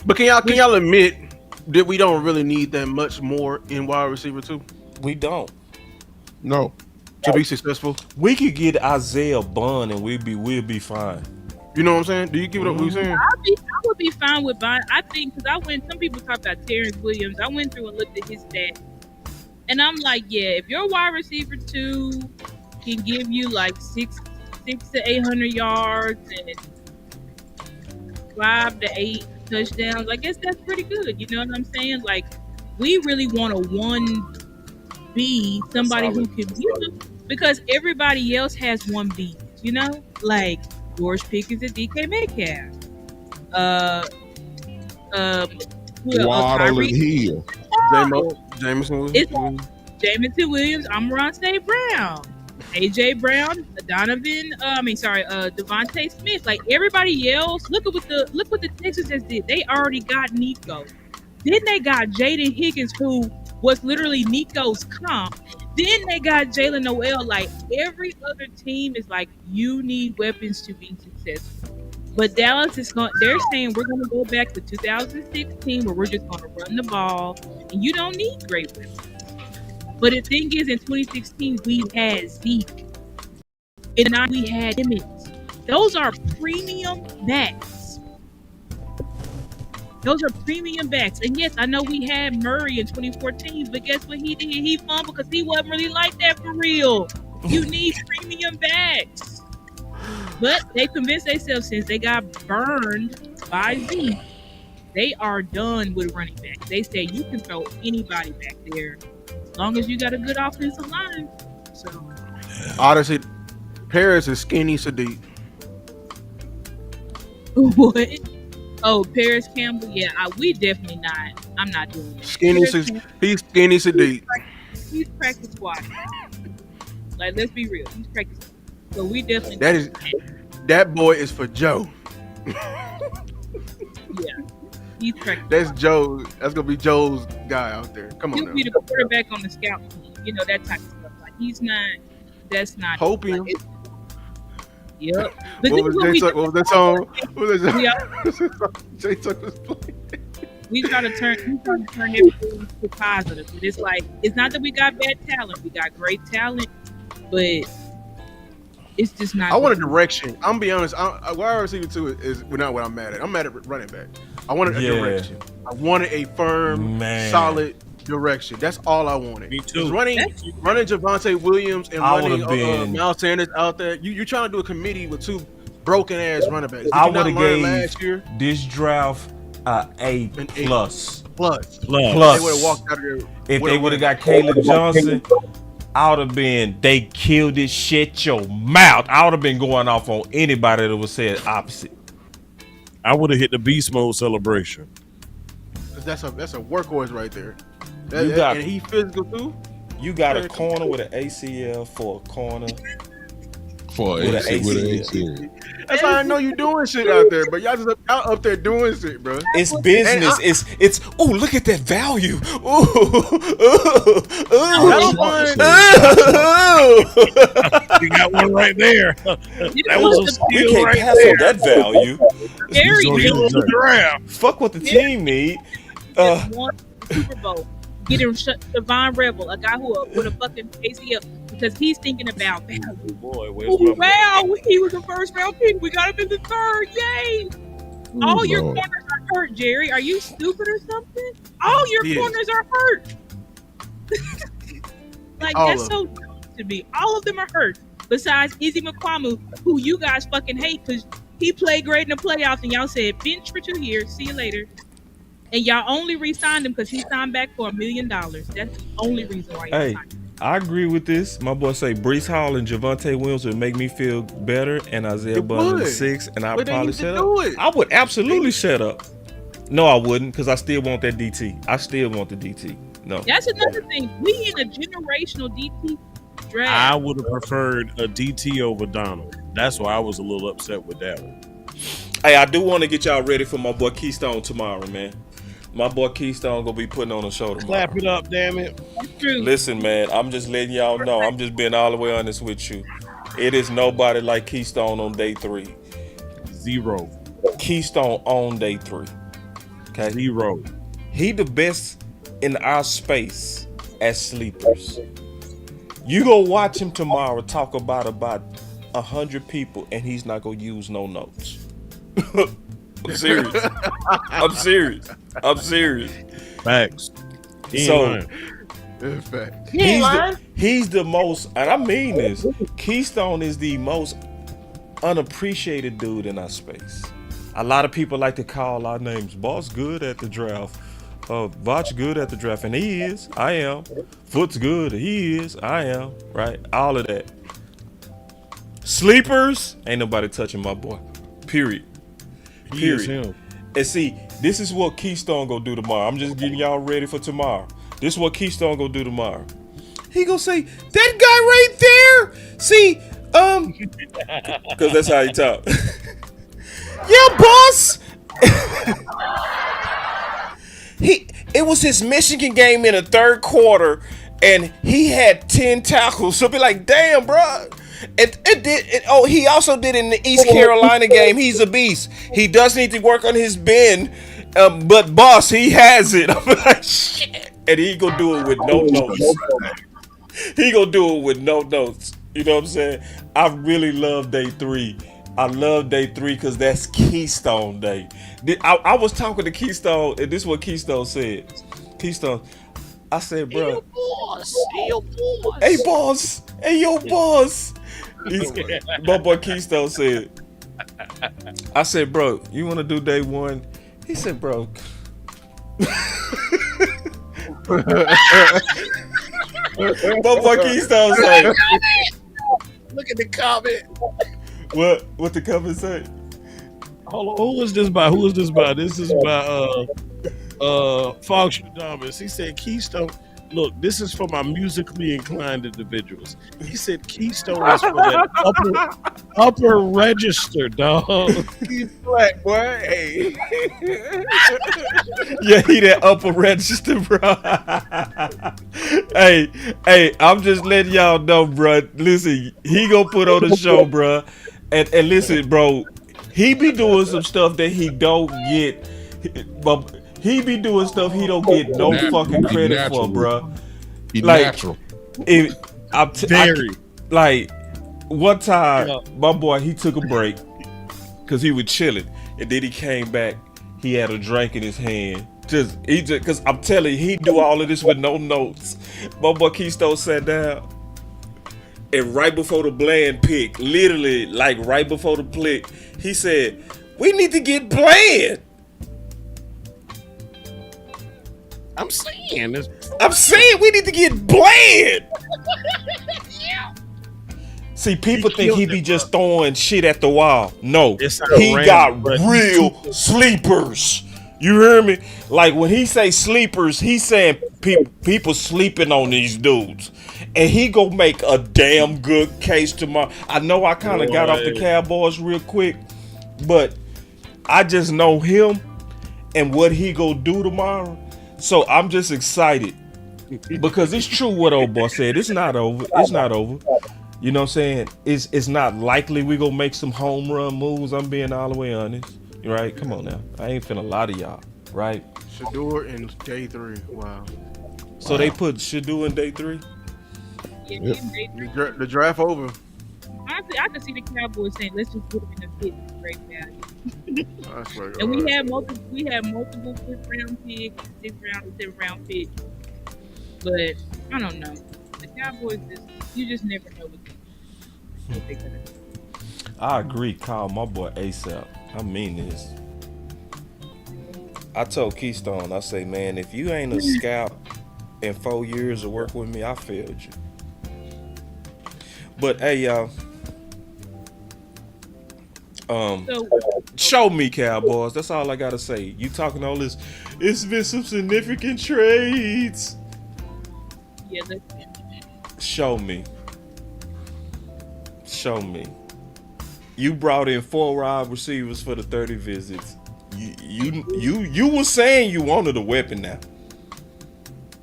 [SPEAKER 9] but can y'all admit that we don't really need that much more in wide receiver too?
[SPEAKER 4] We don't.
[SPEAKER 14] No.
[SPEAKER 9] To be successful,
[SPEAKER 4] we could get Isaiah Bond and we'll be fine.
[SPEAKER 9] You know what I'm saying? Do you give it up? What you saying?
[SPEAKER 8] I would be fine with Bond. I think because some people talk about Terrence Williams. I went through and looked at his stats, and I'm like, yeah, if your wide receiver 2 can give you like 6 to 800 yards and 5 to 8 touchdowns, I guess that's pretty good. You know what I'm saying? Like, we really want a 1B, somebody who can because everybody else has 1B. You know, like George Pickens and DK Metcalf.
[SPEAKER 14] Waddle and Hill.
[SPEAKER 9] Jameson
[SPEAKER 8] Williams, Amon St. Brown, AJ Brown, Devontae Smith. Like everybody else, look what the Texans just did. They already got Nico. Then they got Jaden Higgins, who was literally Nico's comp. Then they got Jalen Noel. Like every other team is like, you need weapons to be successful. But Dallas they're saying we're going to go back to 2016 where we're just going to run the ball and you don't need great weapons. But the thing is, in 2016, we had Zeke. And now we had Emmett. Those are premium backs. Those are premium backs. And yes, I know we had Murray in 2014, but guess what he did? He fumbled because he wasn't really like that for real. You need premium backs. But they convinced themselves since they got burned by Z, they are done with running backs. They say you can throw anybody back there as long as you got a good offensive line. So
[SPEAKER 9] honestly, Paris is skinny Sadiq.
[SPEAKER 8] What? Oh, Paris Campbell? Yeah, we definitely not. I'm not doing that.
[SPEAKER 9] He's skinny Sadiq.
[SPEAKER 8] He's practice squad. Like, let's be real. He's practice squad. So we definitely.
[SPEAKER 9] That boy is for Joe.
[SPEAKER 8] Yeah. He's practice.
[SPEAKER 9] That's Joe. That's gonna be Joe's guy out there. Come on.
[SPEAKER 8] He'll be the quarterback on the scout team. You know, that type of stuff. Like, he's not. That's not.
[SPEAKER 9] Hoping.
[SPEAKER 8] Like, yep.
[SPEAKER 9] What was that song? What was that? Jay Tucker's playing.
[SPEAKER 8] We try to turn everything to positive. But it's like, it's not that we got bad talent. We got great talent, but it's just not.
[SPEAKER 9] I want a direction. I'm gonna be honest. Wide receiver 2 is not what I'm mad at. I'm mad at running back. I wanted a direction. I wanted a firm, solid direction. That's all I wanted. Me too. Running Javonte Williams and running Miles Sanders out there. You're trying to do a committee with 2 broken ass running backs. Did
[SPEAKER 4] I
[SPEAKER 9] you not
[SPEAKER 4] would have
[SPEAKER 9] learn
[SPEAKER 4] gave
[SPEAKER 9] last year?
[SPEAKER 4] this draft A plus.
[SPEAKER 9] They would have walked out of there.
[SPEAKER 4] If they would have got Caleb Johnson, I would have been, they killed this shit your mouth. I would have been going off on anybody that was said opposite.
[SPEAKER 10] I would have hit the beast mode celebration.
[SPEAKER 9] That's a workhorse right there. And he physical too.
[SPEAKER 4] You got a corner with an ACL for a corner.
[SPEAKER 14] With an ACL.
[SPEAKER 9] That's how I know you doing shit out there, but y'all just up there doing shit, bro.
[SPEAKER 4] It's business. It's oh, look at that value.
[SPEAKER 10] You got one right there. That was a steal.
[SPEAKER 4] We can't pass on that value.
[SPEAKER 8] Very
[SPEAKER 4] Fuck what the team need.
[SPEAKER 8] Won the Super Bowl. Get him Devon Rebel, a guy who with a fucking ACL, because he's thinking about value. Wow, he was a first round pick. We got him in the 3rd. Yay! All your corners are hurt, Jerry. Are you stupid or something? All your corners are hurt. Like, that's so dumb to me. All of them are hurt. Besides Izzy McQuamu, who you guys fucking hate because he played great in the playoffs, and y'all said bench for 2 years. See you later. And y'all only re-signed him because he signed back for $1 million. That's the only reason why y'all signed him.
[SPEAKER 4] I agree with this. My boy say Breece Hall and Javonte Williams would make me feel better, and Isaiah Butler 6, and I'd probably shut up. I would absolutely shut up. No, I wouldn't, because I still want that DT. I still want the DT. No.
[SPEAKER 8] That's another thing. We in a generational DT draft.
[SPEAKER 10] I would have preferred a DT over Donald. That's why I was a little upset with that one.
[SPEAKER 4] Hey, I do want to get y'all ready for my boy Keystone tomorrow, man. My boy Keystone gonna be putting on a show tomorrow.
[SPEAKER 10] Clap it up, damn it.
[SPEAKER 4] Listen, man, I'm just letting y'all know. I'm just being all the way honest with you. It is nobody like Keystone on day 3.
[SPEAKER 10] 0.
[SPEAKER 4] Keystone on day 3. Okay.
[SPEAKER 10] 0.
[SPEAKER 4] He the best in our space as sleepers. You go watch him tomorrow talk about 100 people, and he's not gonna use no notes. I'm serious. I'm serious.
[SPEAKER 10] Facts.
[SPEAKER 4] He's the most, and I mean this, Keystone is the most unappreciated dude in our space. A lot of people like to call our names. Boss good at the draft. Vach good at the draft, and he is. I am. Foot's good. He is. I am. Right? All of that. Sleepers, ain't nobody touching my boy. Period.
[SPEAKER 10] He is him.
[SPEAKER 4] And see, this is what Keystone gonna do tomorrow. I'm just getting y'all ready for tomorrow. This is what Keystone gonna do tomorrow. He gonna say, that guy right there. See, because that's how he talk. Yeah, boss. It was his Michigan game in the 3rd quarter, and he had 10 tackles. So be like, damn, bro. He also did in the East Carolina game. He's a beast. He does need to work on his bend, but boss, he has it. I'm like, shit. And he gonna do it with no notes. He gonna do it with no notes. You know what I'm saying? I really love day 3. I love day 3 because that's Keystone Day. I was talking to Keystone, and this is what Keystone said. Keystone, I said, bro,
[SPEAKER 10] Hey, yo, boss.
[SPEAKER 4] hey, boss. Hey, yo, boss. My boy Keystone said, I said, bro, you want to do day 1? He said, bro. My boy Keystone said,
[SPEAKER 10] look at the comment.
[SPEAKER 4] What the comment say?
[SPEAKER 10] Hold on. Who is this by? This is by Fox Adamas. He said Keystone. Look, this is for my musically inclined individuals. He said Keystone is for that upper register, dog.
[SPEAKER 9] He's black, boy. Hey.
[SPEAKER 4] Yeah, he that upper register, bro. hey, I'm just letting y'all know, bro. Listen, he gonna put on the show, bro. And listen, bro, he be doing some stuff that he don't get. But he be doing stuff he don't get no fucking credit for, bro.
[SPEAKER 14] He
[SPEAKER 4] like,
[SPEAKER 14] natural.
[SPEAKER 4] Like, one time, my boy, he took a break because he was chilling. And then he came back. He had a drink in his hand. Because I'm telling you, he do all of this with no notes. My boy Keystone sat down. And right before the bland pick, literally, like right before the pick, he said, we need to get bland.
[SPEAKER 10] I'm saying
[SPEAKER 4] we need to get bland. See, people think he be just throwing shit at the wall. No, he got real sleepers. You hear me? Like when he say sleepers, he's saying people sleeping on these dudes. And he go make a damn good case tomorrow. I know I kind of got off the Cowboys real quick, but I just know him and what he go do tomorrow. So I'm just excited because it's true what old boy said. It's not over. It's not over. You know what I'm saying? It's not likely we gonna make some home run moves. I'm being all the way honest. Right? Come on now. I ain't feeling a lot of y'all. Right?
[SPEAKER 9] Shador in day 3. Wow.
[SPEAKER 4] So they put Shador in day 3?
[SPEAKER 8] Yeah,
[SPEAKER 9] yep. The draft over.
[SPEAKER 8] Honestly, I can see the Cowboys saying, "Let's just put him in the pit for great value."
[SPEAKER 9] I swear
[SPEAKER 8] and we have multiple 5th round picks, 6th round, and 7th round picks. But I don't know. The Cowboys you just never know what they're gonna do.
[SPEAKER 4] I agree. Call my boy ASAP. I mean this. I told Keystone, I say, man, if you ain't a scout in 4 years of work with me, I failed you. But hey, y'all. Show me, Cowboys. That's all I gotta say. You talking all this? It's been some significant trades.
[SPEAKER 8] Yeah.
[SPEAKER 4] Show me. You brought in 4 wide receivers for the 30 visits. You were saying you wanted a weapon now.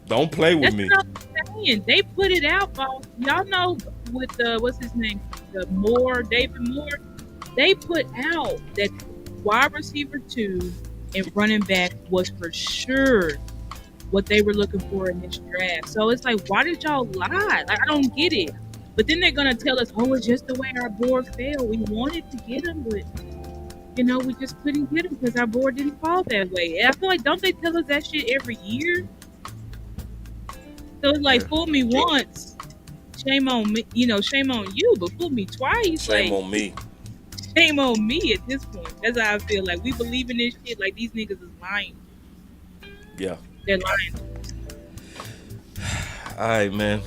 [SPEAKER 4] Don't play with me.
[SPEAKER 8] What I'm saying. They put it out, boss. Y'all know with what's his name? David Moore. They put out that wide receiver 2 and running back was for sure what they were looking for in this draft. So it's like, why did y'all lie? Like, I don't get it. But then they're gonna tell us, oh, it's just the way our board fell. We wanted to get them, but we just couldn't get them because our board didn't fall that way. And I feel like, don't they tell us that shit every year? So it's like, fool me once, shame on me. Shame on you, but fool me twice.
[SPEAKER 4] Shame on me.
[SPEAKER 8] Shame on me at this point. That's how I feel. Like, we believe in this shit. Like, these niggas is lying.
[SPEAKER 4] Yeah.
[SPEAKER 8] They're lying.
[SPEAKER 4] All right, man.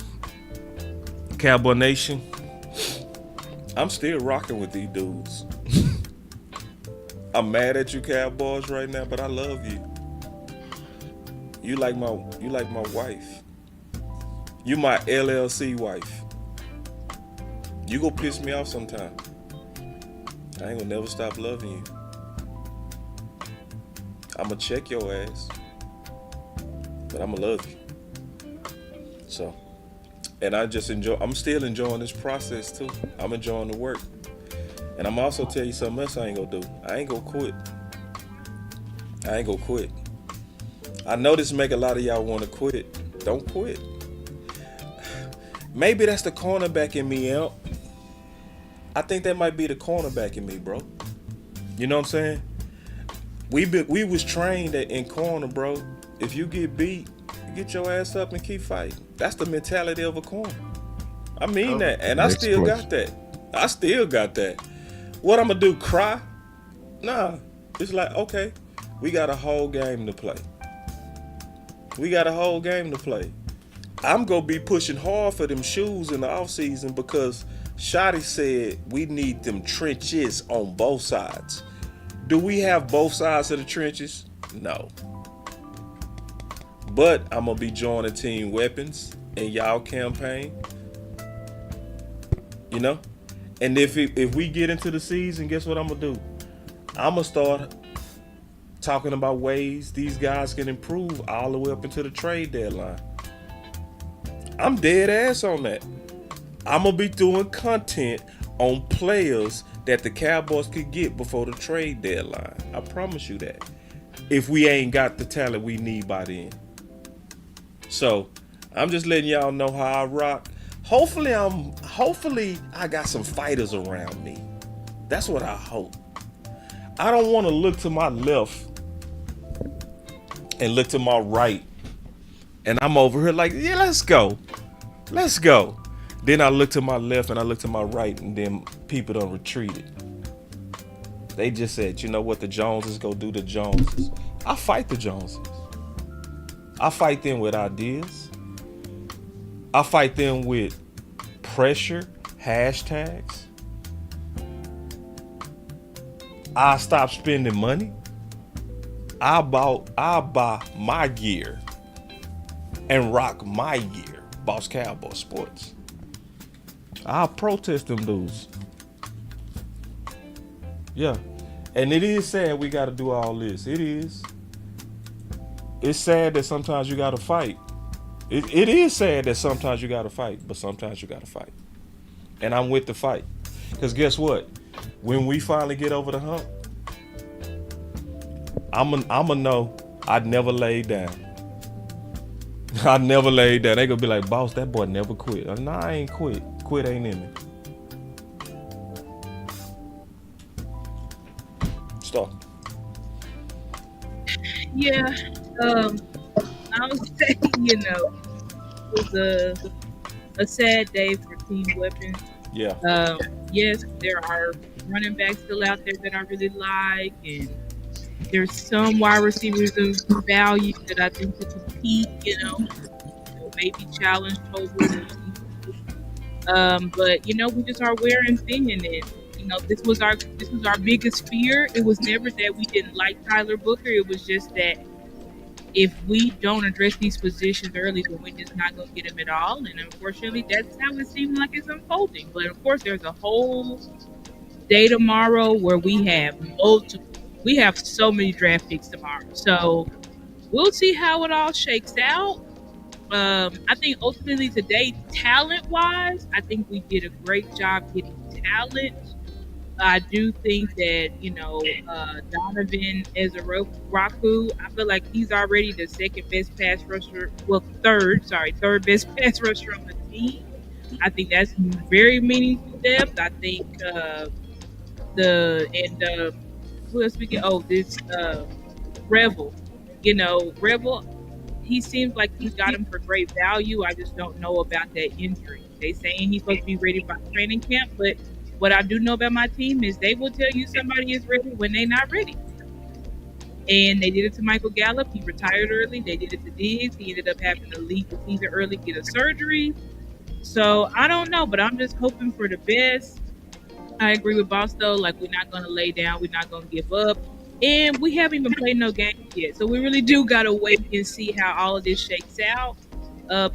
[SPEAKER 4] Cowboy Nation, I'm still rocking with these dudes. I'm mad at you, Cowboys, right now, but I love you. You like my wife. You my LLC wife. You go piss me off sometime. I ain't gonna never stop loving you. I'ma check your ass, but I'ma love you. So, and I'm still enjoying this process too. I'm enjoying the work. And I'm also tell you something else I ain't gonna do. I ain't gonna quit. I know this make a lot of y'all wanna quit. Don't quit. Maybe that's the cornerback in me, Elp. I think that might be the cornerback in me, bro. You know what I'm saying? We was trained that in corner, bro. If you get beat, you get your ass up and keep fighting. That's the mentality of a corner. I mean that, and I
[SPEAKER 14] Next
[SPEAKER 4] still
[SPEAKER 14] question.
[SPEAKER 4] got that. I still got that. What I'm gonna do? Cry? Nah. It's like, okay, we got a whole game to play. We got a whole game to play. I'm gonna be pushing hard for them shoes in the offseason because Shotty said we need them trenches on both sides. Do we have both sides of the trenches? No. But I'm gonna be joining Team Weapons in y'all campaign. You know? And if we get into the season, guess what I'm gonna do? I'm gonna start talking about ways these guys can improve all the way up into the trade deadline. I'm dead ass on that. I'm gonna be doing content on players that the Cowboys could get before the trade deadline. I promise you that. If we ain't got the talent we need by then. So I'm just letting y'all know how I rock. Hopefully I got some fighters around me. That's what I hope. I don't want to look to my left and look to my right and I'm over here like, yeah, let's go. Let's go. Then I look to my left and I look to my right and then people done retreated. They just said, you know what, the Joneses go do the Joneses. I fight the Joneses. I fight them with ideas. I fight them with pressure, hashtags. I stop spending money. I buy my gear and rock my gear. Boss Cowboy Sports. I'll protest them dudes. Yeah. And it is sad we got to do all this. It is. It's sad that sometimes you got to fight. It is sad that sometimes you got to fight, but sometimes you got to fight. And I'm with the fight. Because guess what? When we finally get over the hump, I'ma know I never laid down. I never laid down. They gonna be like, boss, that boy never quit. Nah, I ain't quit. Quit ain't in me. Stop.
[SPEAKER 8] Yeah. I would say, it was a sad day for Team Weapons.
[SPEAKER 4] Yeah.
[SPEAKER 8] Yes, there are running backs still out there that I really like, and there's some wide receivers of value that I think could compete, maybe challenge over the season. But we just are wearing thin, and this was our biggest fear. It was never that we didn't like Tyler Booker. It was just that if we don't address these positions early, then we're just not going to get them at all. And unfortunately, that's how it seems like it's unfolding. But of course, there's a whole day tomorrow where we have so many draft picks tomorrow. So we'll see how it all shakes out. I think ultimately today, talent-wise, I think we did a great job getting talent. I do think that, Donovan Ezeraku, I feel like he's already the second best pass rusher. Well, third best pass rusher on the team. I think that's very meaningful depth. I think who else we get? Oh, this Revel. Revel, he seems like he's got him for great value. I just don't know about that injury. They saying he's supposed to be ready by training camp, but what I do know about my team is they will tell you somebody is ready when they're not ready. And they did it to Michael Gallup. He retired early. They did it to Diggs. He ended up having to leave the season early, get a surgery. So I don't know, but I'm just hoping for the best. I agree with Boss though. Like, we're not going to lay down. We're not going to give up. And we haven't even played no games yet. So we really do got to wait and see how all of this shakes out.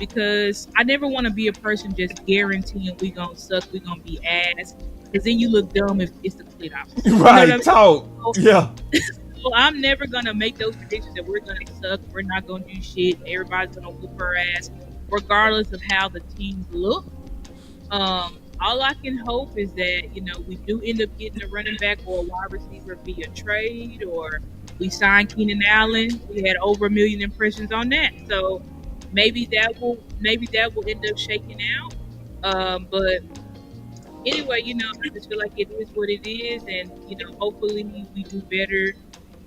[SPEAKER 8] Because I never want to be a person just guaranteeing we going to suck, we going to be ass. Because then you look dumb if it's the complete opposite.
[SPEAKER 4] Right, talk. Yeah.
[SPEAKER 8] So I'm never going to make those predictions that we're going to suck, we're not going to do shit, everybody's going to whoop our ass, regardless of how the teams look. All I can hope is that, we do end up getting a running back or a wide receiver via trade, or we sign Keenan Allen. We had over 1 million impressions on that. So maybe that will end up shaking out. But anyway, I just feel like it is what it is, and hopefully we do better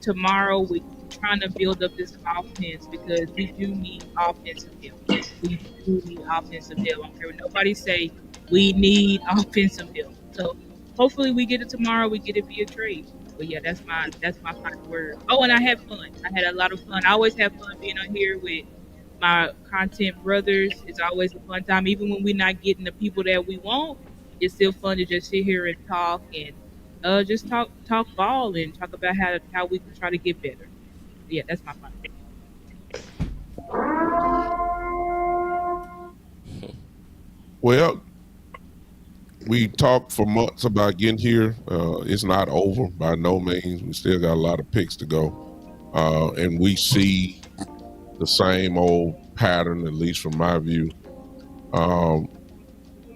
[SPEAKER 8] tomorrow. We're trying to build up this offense because we do need offensive help. We do need offensive help. I don't care what nobody say. We need offensive help. So hopefully we get it tomorrow. We get it via trade. But yeah, that's my final word. Oh, and I had fun. I had a lot of fun. I always have fun being on here with my content brothers. It's always a fun time, even when we're not getting the people that we want. It's still fun to just sit here and talk and just talk ball and talk about how we can try to get better. Yeah, that's my fun.
[SPEAKER 14] Well, we talked for months about getting here. It's not over by no means. We still got a lot of picks to go. And we see the same old pattern, at least from my view.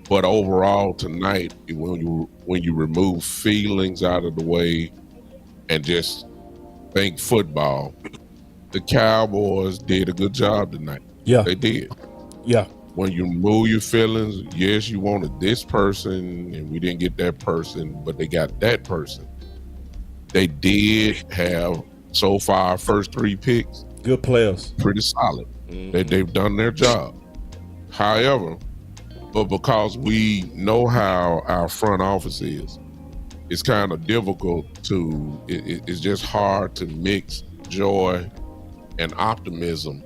[SPEAKER 14] But overall tonight, when you remove feelings out of the way and just think football, the Cowboys did a good job tonight.
[SPEAKER 4] Yeah.
[SPEAKER 14] They did.
[SPEAKER 4] Yeah.
[SPEAKER 14] When you remove your feelings, yes, you wanted this person and we didn't get that person, but they got that person. They did have, so far, first 3 picks.
[SPEAKER 4] Good players.
[SPEAKER 14] Pretty solid.
[SPEAKER 4] Mm-hmm.
[SPEAKER 14] They've done their job. However, but because we know how our front office is, it's kind of difficult it's just hard to mix joy and optimism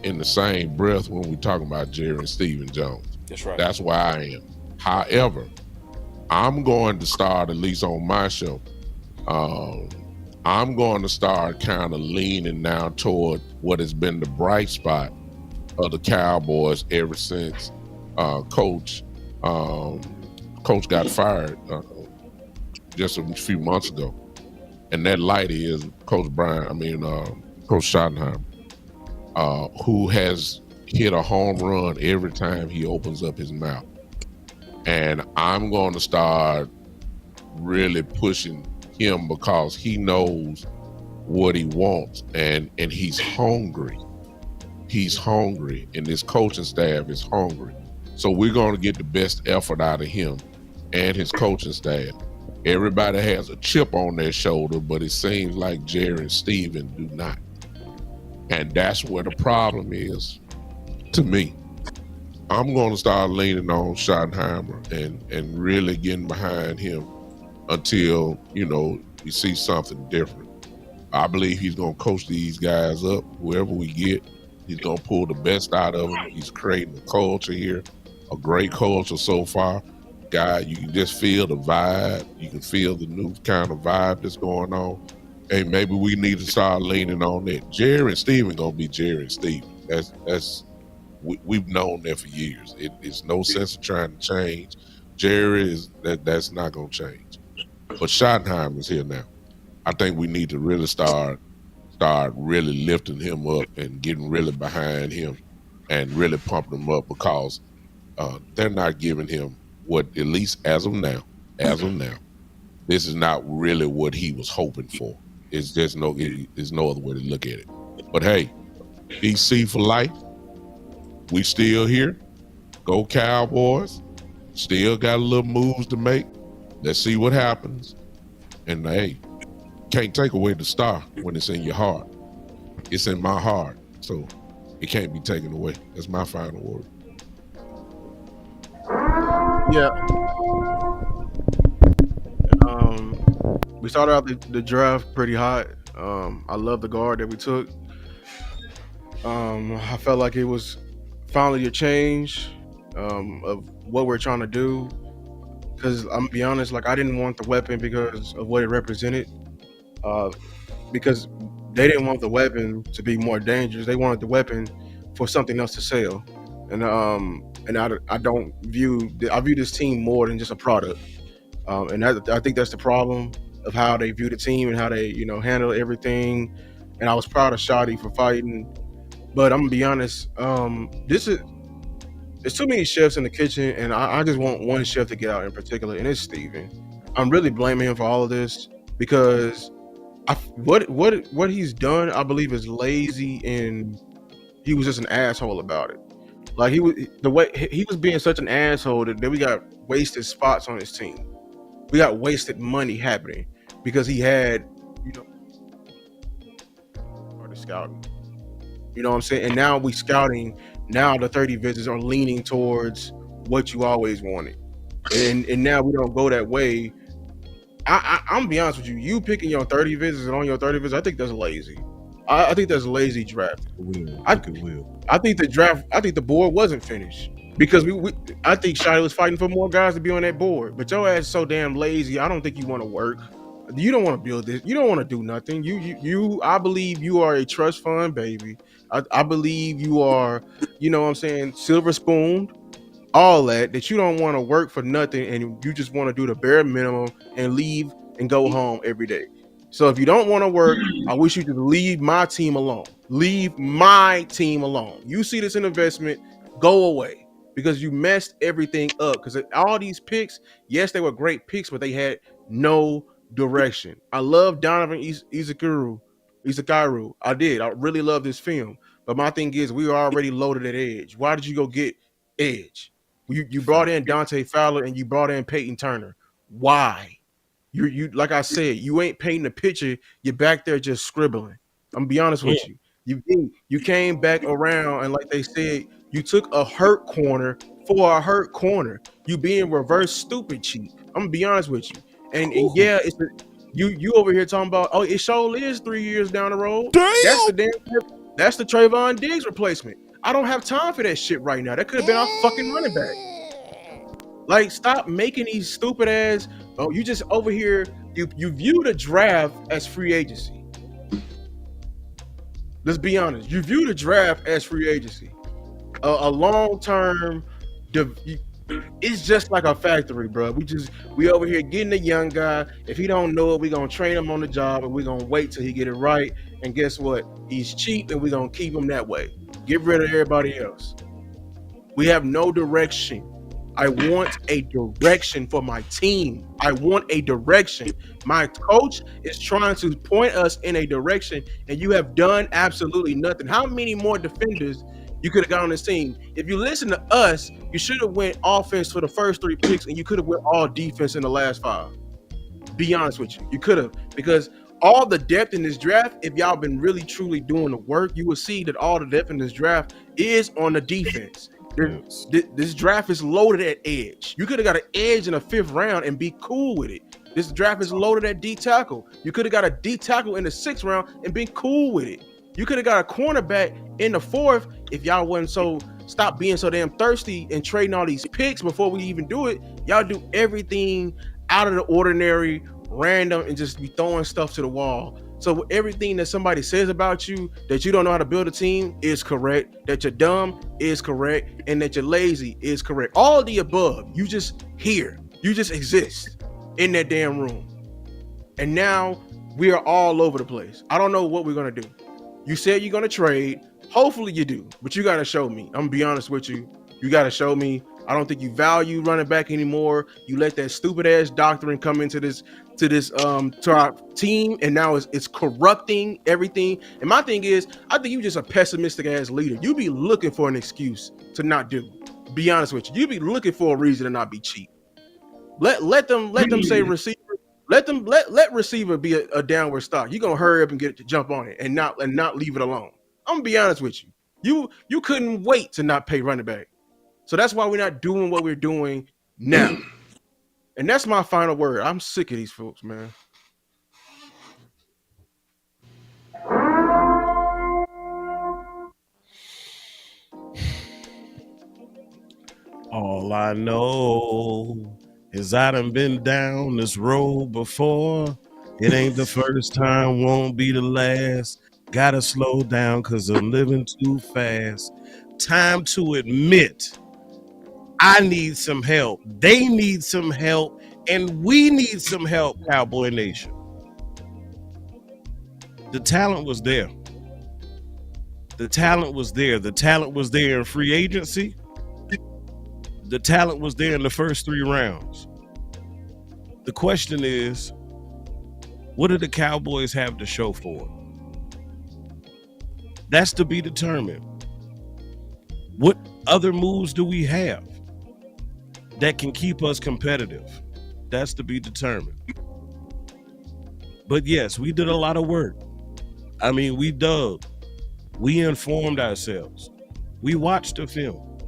[SPEAKER 14] in the same breath when we're talking about Jerry and Stephen Jones.
[SPEAKER 4] That's right.
[SPEAKER 14] That's why I am. However, I'm going to start, at least on my show, I'm going to start kind of leaning now toward what has been the bright spot of the Cowboys ever since Coach got fired just a few months ago. And that light is Coach Schottenheimer, who has hit a home run every time he opens up his mouth. And I'm going to start really pushing him because he knows what he wants and he's hungry. He's hungry, and this coaching staff is hungry. So we're going to get the best effort out of him and his coaching staff. Everybody has a chip on their shoulder, but it seems like Jerry and Steven do not. And that's where the problem is, to me. I'm going to start leaning on Schottenheimer and really getting behind him until, we see something different. I believe he's going to coach these guys up, whoever we get. He's going to pull the best out of them. He's creating a culture here, a great culture so far. Guy, you can just feel the vibe. You can feel the new kind of vibe that's going on. Hey, maybe we need to start leaning on that. Jerry and Steven going to be Jerry and Steven. We've known that for years. It's no sense of trying to change. Jerry that's not going to change. But Schottenheimer is here now. I think we need to really start really lifting him up and getting really behind him and really pumping him up because they're not giving him what, at least as of now, this is not really what he was hoping for. There's no other way to look at it. But hey, DC for life. We still here. Go Cowboys. Still got a little moves to make. Let's see what happens. And hey, can't take away the star when it's in your heart. It's in my heart, so it can't be taken away. That's my final word.
[SPEAKER 9] Yeah. We started out the draft pretty hot. I love the guard that we took. I felt like it was finally a change of what we're trying to do. Because I'm gonna be honest, I didn't want the weapon because of what it represented. Because they didn't want the weapon to be more dangerous. They wanted the weapon for something else to sell. And I view this team more than just a product. And I think that's the problem of how they view the team and how they, handle everything. And I was proud of Shotty for fighting. But I'm gonna be honest, there's too many chefs in the kitchen, and I just want one chef to get out in particular, and it's Steven. I'm really blaming him for all of this because what he's done, I believe, is lazy, and he was just an asshole about it. Like the way he was being such an asshole that we got wasted spots on his team. We got wasted money happening because he had, started scouting. You know what I'm saying? And now we scouting. Now the 30 visits are leaning towards what you always wanted, and now we don't go that way. I'm gonna be honest with you. You picking your 30 visits and on your 30 visits, I think that's lazy. I think that's lazy draft. I think the draft. I think the board wasn't finished because I think Shotty was fighting for more guys to be on that board. But your ass is so damn lazy. I don't think you want to work. You don't want to build this. You don't want to do nothing. I believe you are a trust fund baby. I believe you are. You know what I'm saying? Silver spoon. All that you don't want to work for nothing and you just want to do the bare minimum and leave and go home every day. So if you don't want to work, I wish you could leave my team alone. Leave my team alone. You see this an investment, go away because you messed everything up. Because all these picks, yes, they were great picks, but they had no direction. I love Donovan Izakaru. I did. I really love this film. But my thing is, we were already loaded at edge. Why did you go get edge? You brought in Dante Fowler and you brought in Peyton Turner. Why? You like I said, you ain't painting a picture. You're back there just scribbling. I'm gonna be honest with you. You came back around and like they said, you took a hurt corner for a hurt corner. You being reverse stupid cheap. I'm gonna be honest with you. And yeah, it's you over here talking about it sure is 3 years down the road. Damn. That's the Trayvon Diggs replacement. I don't have time for that shit right now. That could have been our fucking running back. Like, stop making these stupid ass. Oh, you just over here. You view the draft as free agency. Let's be honest. You view the draft as free agency. A long term. It's just like a factory, bro. We over here getting a young guy. If he don't know it, we gonna train him on the job, and we gonna wait till he get it right. And guess what? He's cheap, and we gonna keep him that way. Get rid of everybody else. We have no direction. I want a direction for my team. I want a direction. My coach is trying to point us in a direction, and you have done absolutely nothing. How many more defenders you could have got on this team? If you listen to us, you should have went offense for the first 3 picks, and you could have went all defense in the last 5. Be honest with you. You could have, because all the depth in this draft, if y'all been really truly doing the work, you will see that all the depth in this draft is on the defense. This draft is loaded at edge. You could have got an edge in the 5th round and be cool with it. This draft is loaded at D tackle. You could have got a D tackle in the 6th round and been cool with it. You could have got a cornerback in the 4th if y'all wasn't so stop being so damn thirsty and trading all these picks before we even do it. Y'all do everything out of the ordinary, random, and just be throwing stuff to the wall. So everything that somebody says about you, that you don't know how to build a team, is correct. That you're dumb is correct. And that you're lazy is correct. All the above. You just here. You just exist in that damn room. And now we are all over the place. I don't know what we're going to do. You said you're going to trade. Hopefully you do. But you got to show me. I'm going to be honest with you. You got to show me. I don't think you value running back anymore. You let that stupid ass doctrine come into to our team, and now it's corrupting everything. And my thing is, I think you just a pessimistic ass leader. You be looking for an excuse to not do. Be honest with you. You be looking for a reason to not be cheap. Let them say receiver. Let receiver be a downward stock. You're gonna hurry up and get it to jump on it and not leave it alone. I'm gonna be honest with you. You couldn't wait to not pay running back. So that's why we're not doing what we're doing now. And that's my final word. I'm sick of these folks, man.
[SPEAKER 10] All I know is I done been down this road before. It ain't the first time, won't be the last. Gotta slow down because I'm living too fast. Time to admit I need some help. They need some help. And we need some help, Cowboy Nation. The talent was there. The talent was there. The talent was there in free agency. The talent was there in the first 3 rounds. The question is, what do the Cowboys have to show for it? That's to be determined. What other moves do we have that can keep us competitive? That's to be determined. But yes, we did a lot of work. I mean, we dug. We informed ourselves. We watched the film.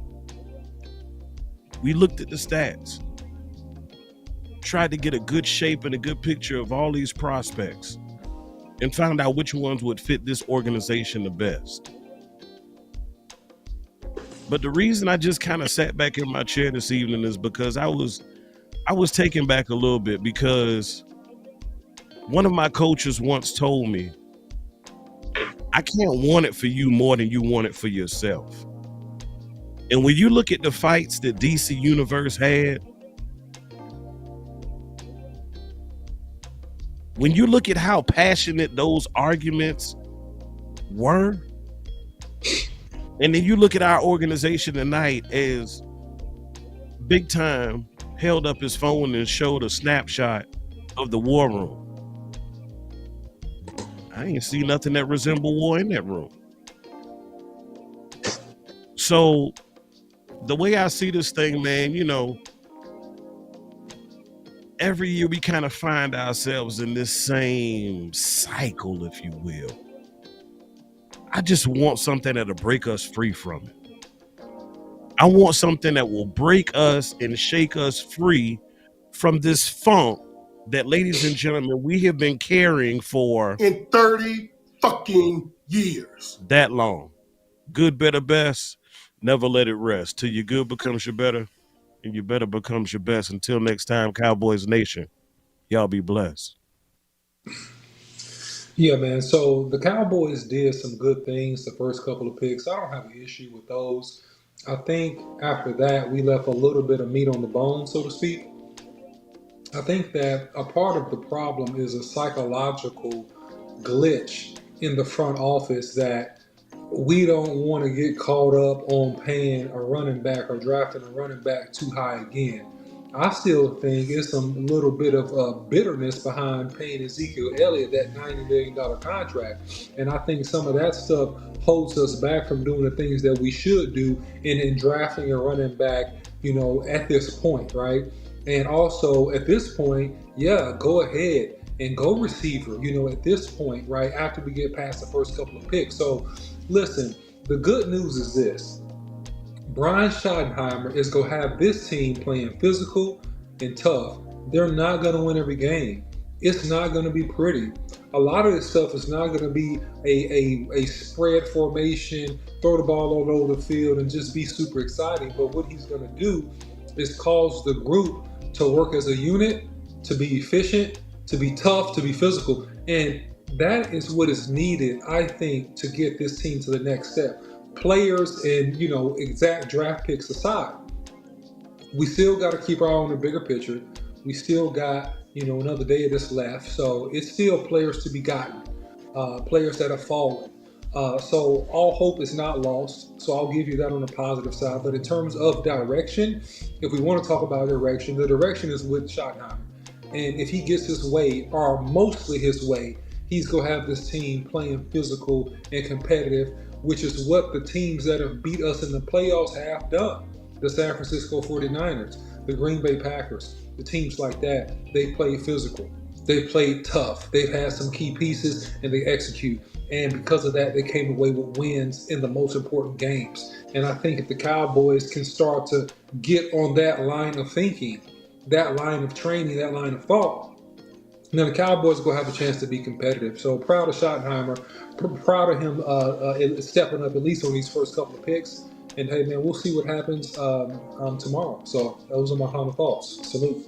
[SPEAKER 10] We looked at the stats. Tried to get a good shape and a good picture of all these prospects and found out which ones would fit this organization the best. But the reason I just kind of sat back in my chair this evening is because I was taken back a little bit, because one of my coaches once told me, I can't want it for you more than you want it for yourself. And when you look at the fights that DC Universe had, when you look at how passionate those arguments were, and then you look at our organization tonight as Big Time held up his phone and showed a snapshot of the war room. I ain't see nothing that resembled war in that room. So the way I see this thing, man, you know, every year we kind of find ourselves in this same cycle, if you will. I just want something that'll break us free from it. I want something that will break us and shake us free from this funk that, ladies and gentlemen, we have been carrying for
[SPEAKER 2] in 30 fucking years.
[SPEAKER 10] That long. Good, better, best. Never let it rest till your good becomes your better and your better becomes your best. Until next time, Cowboys Nation, y'all be blessed.
[SPEAKER 6] Yeah, man. So the Cowboys did some good things the first couple of picks. I don't have an issue with those. I think after that, we left a little bit of meat on the bone, so to speak. I think that a part of the problem is a psychological glitch in the front office that we don't want to get caught up on paying a running back or drafting a running back too high again. I still think it's some little bit of bitterness behind paying Ezekiel Elliott that $90 million contract. And I think some of that stuff holds us back from doing the things that we should do in drafting a running back, you know, at this point, right? And also at this point, yeah, go ahead and go receiver, you know, at this point, right, after we get past the first couple of picks. So listen, the good news is this. Brian Schottenheimer is going to have this team playing physical and tough. They're not going to win every game. It's not going to be pretty. A lot of this stuff is not going to be a spread formation, throw the ball all over the field and just be super exciting. But what he's going to do is cause the group to work as a unit, to be efficient, to be tough, to be physical. And that is what is needed, I think, to get this team to the next step. Players and, you know, exact draft picks aside, we still got to keep our eye on the bigger picture. We still got, you know, another day of this left. So it's still players to be gotten, players that have fallen. So all hope is not lost. So I'll give you that on the positive side. But in terms of direction, if we want to talk about direction, the direction is with Schottenheimer. And if he gets his way, or mostly his way, he's going to have this team playing physical and competitive, which is what the teams that have beat us in the playoffs have done. The San Francisco 49ers, the Green Bay Packers, the teams like that, they play physical. They played tough. They've had some key pieces and they execute. And because of that, they came away with wins in the most important games. And I think if the Cowboys can start to get on that line of thinking, that line of training, that line of thought, then the Cowboys are going to have a chance to be competitive. So proud of Schottenheimer, proud of him stepping up at least on these first couple of picks. And hey, man, we'll see what happens tomorrow. So those are my final thoughts. Salute.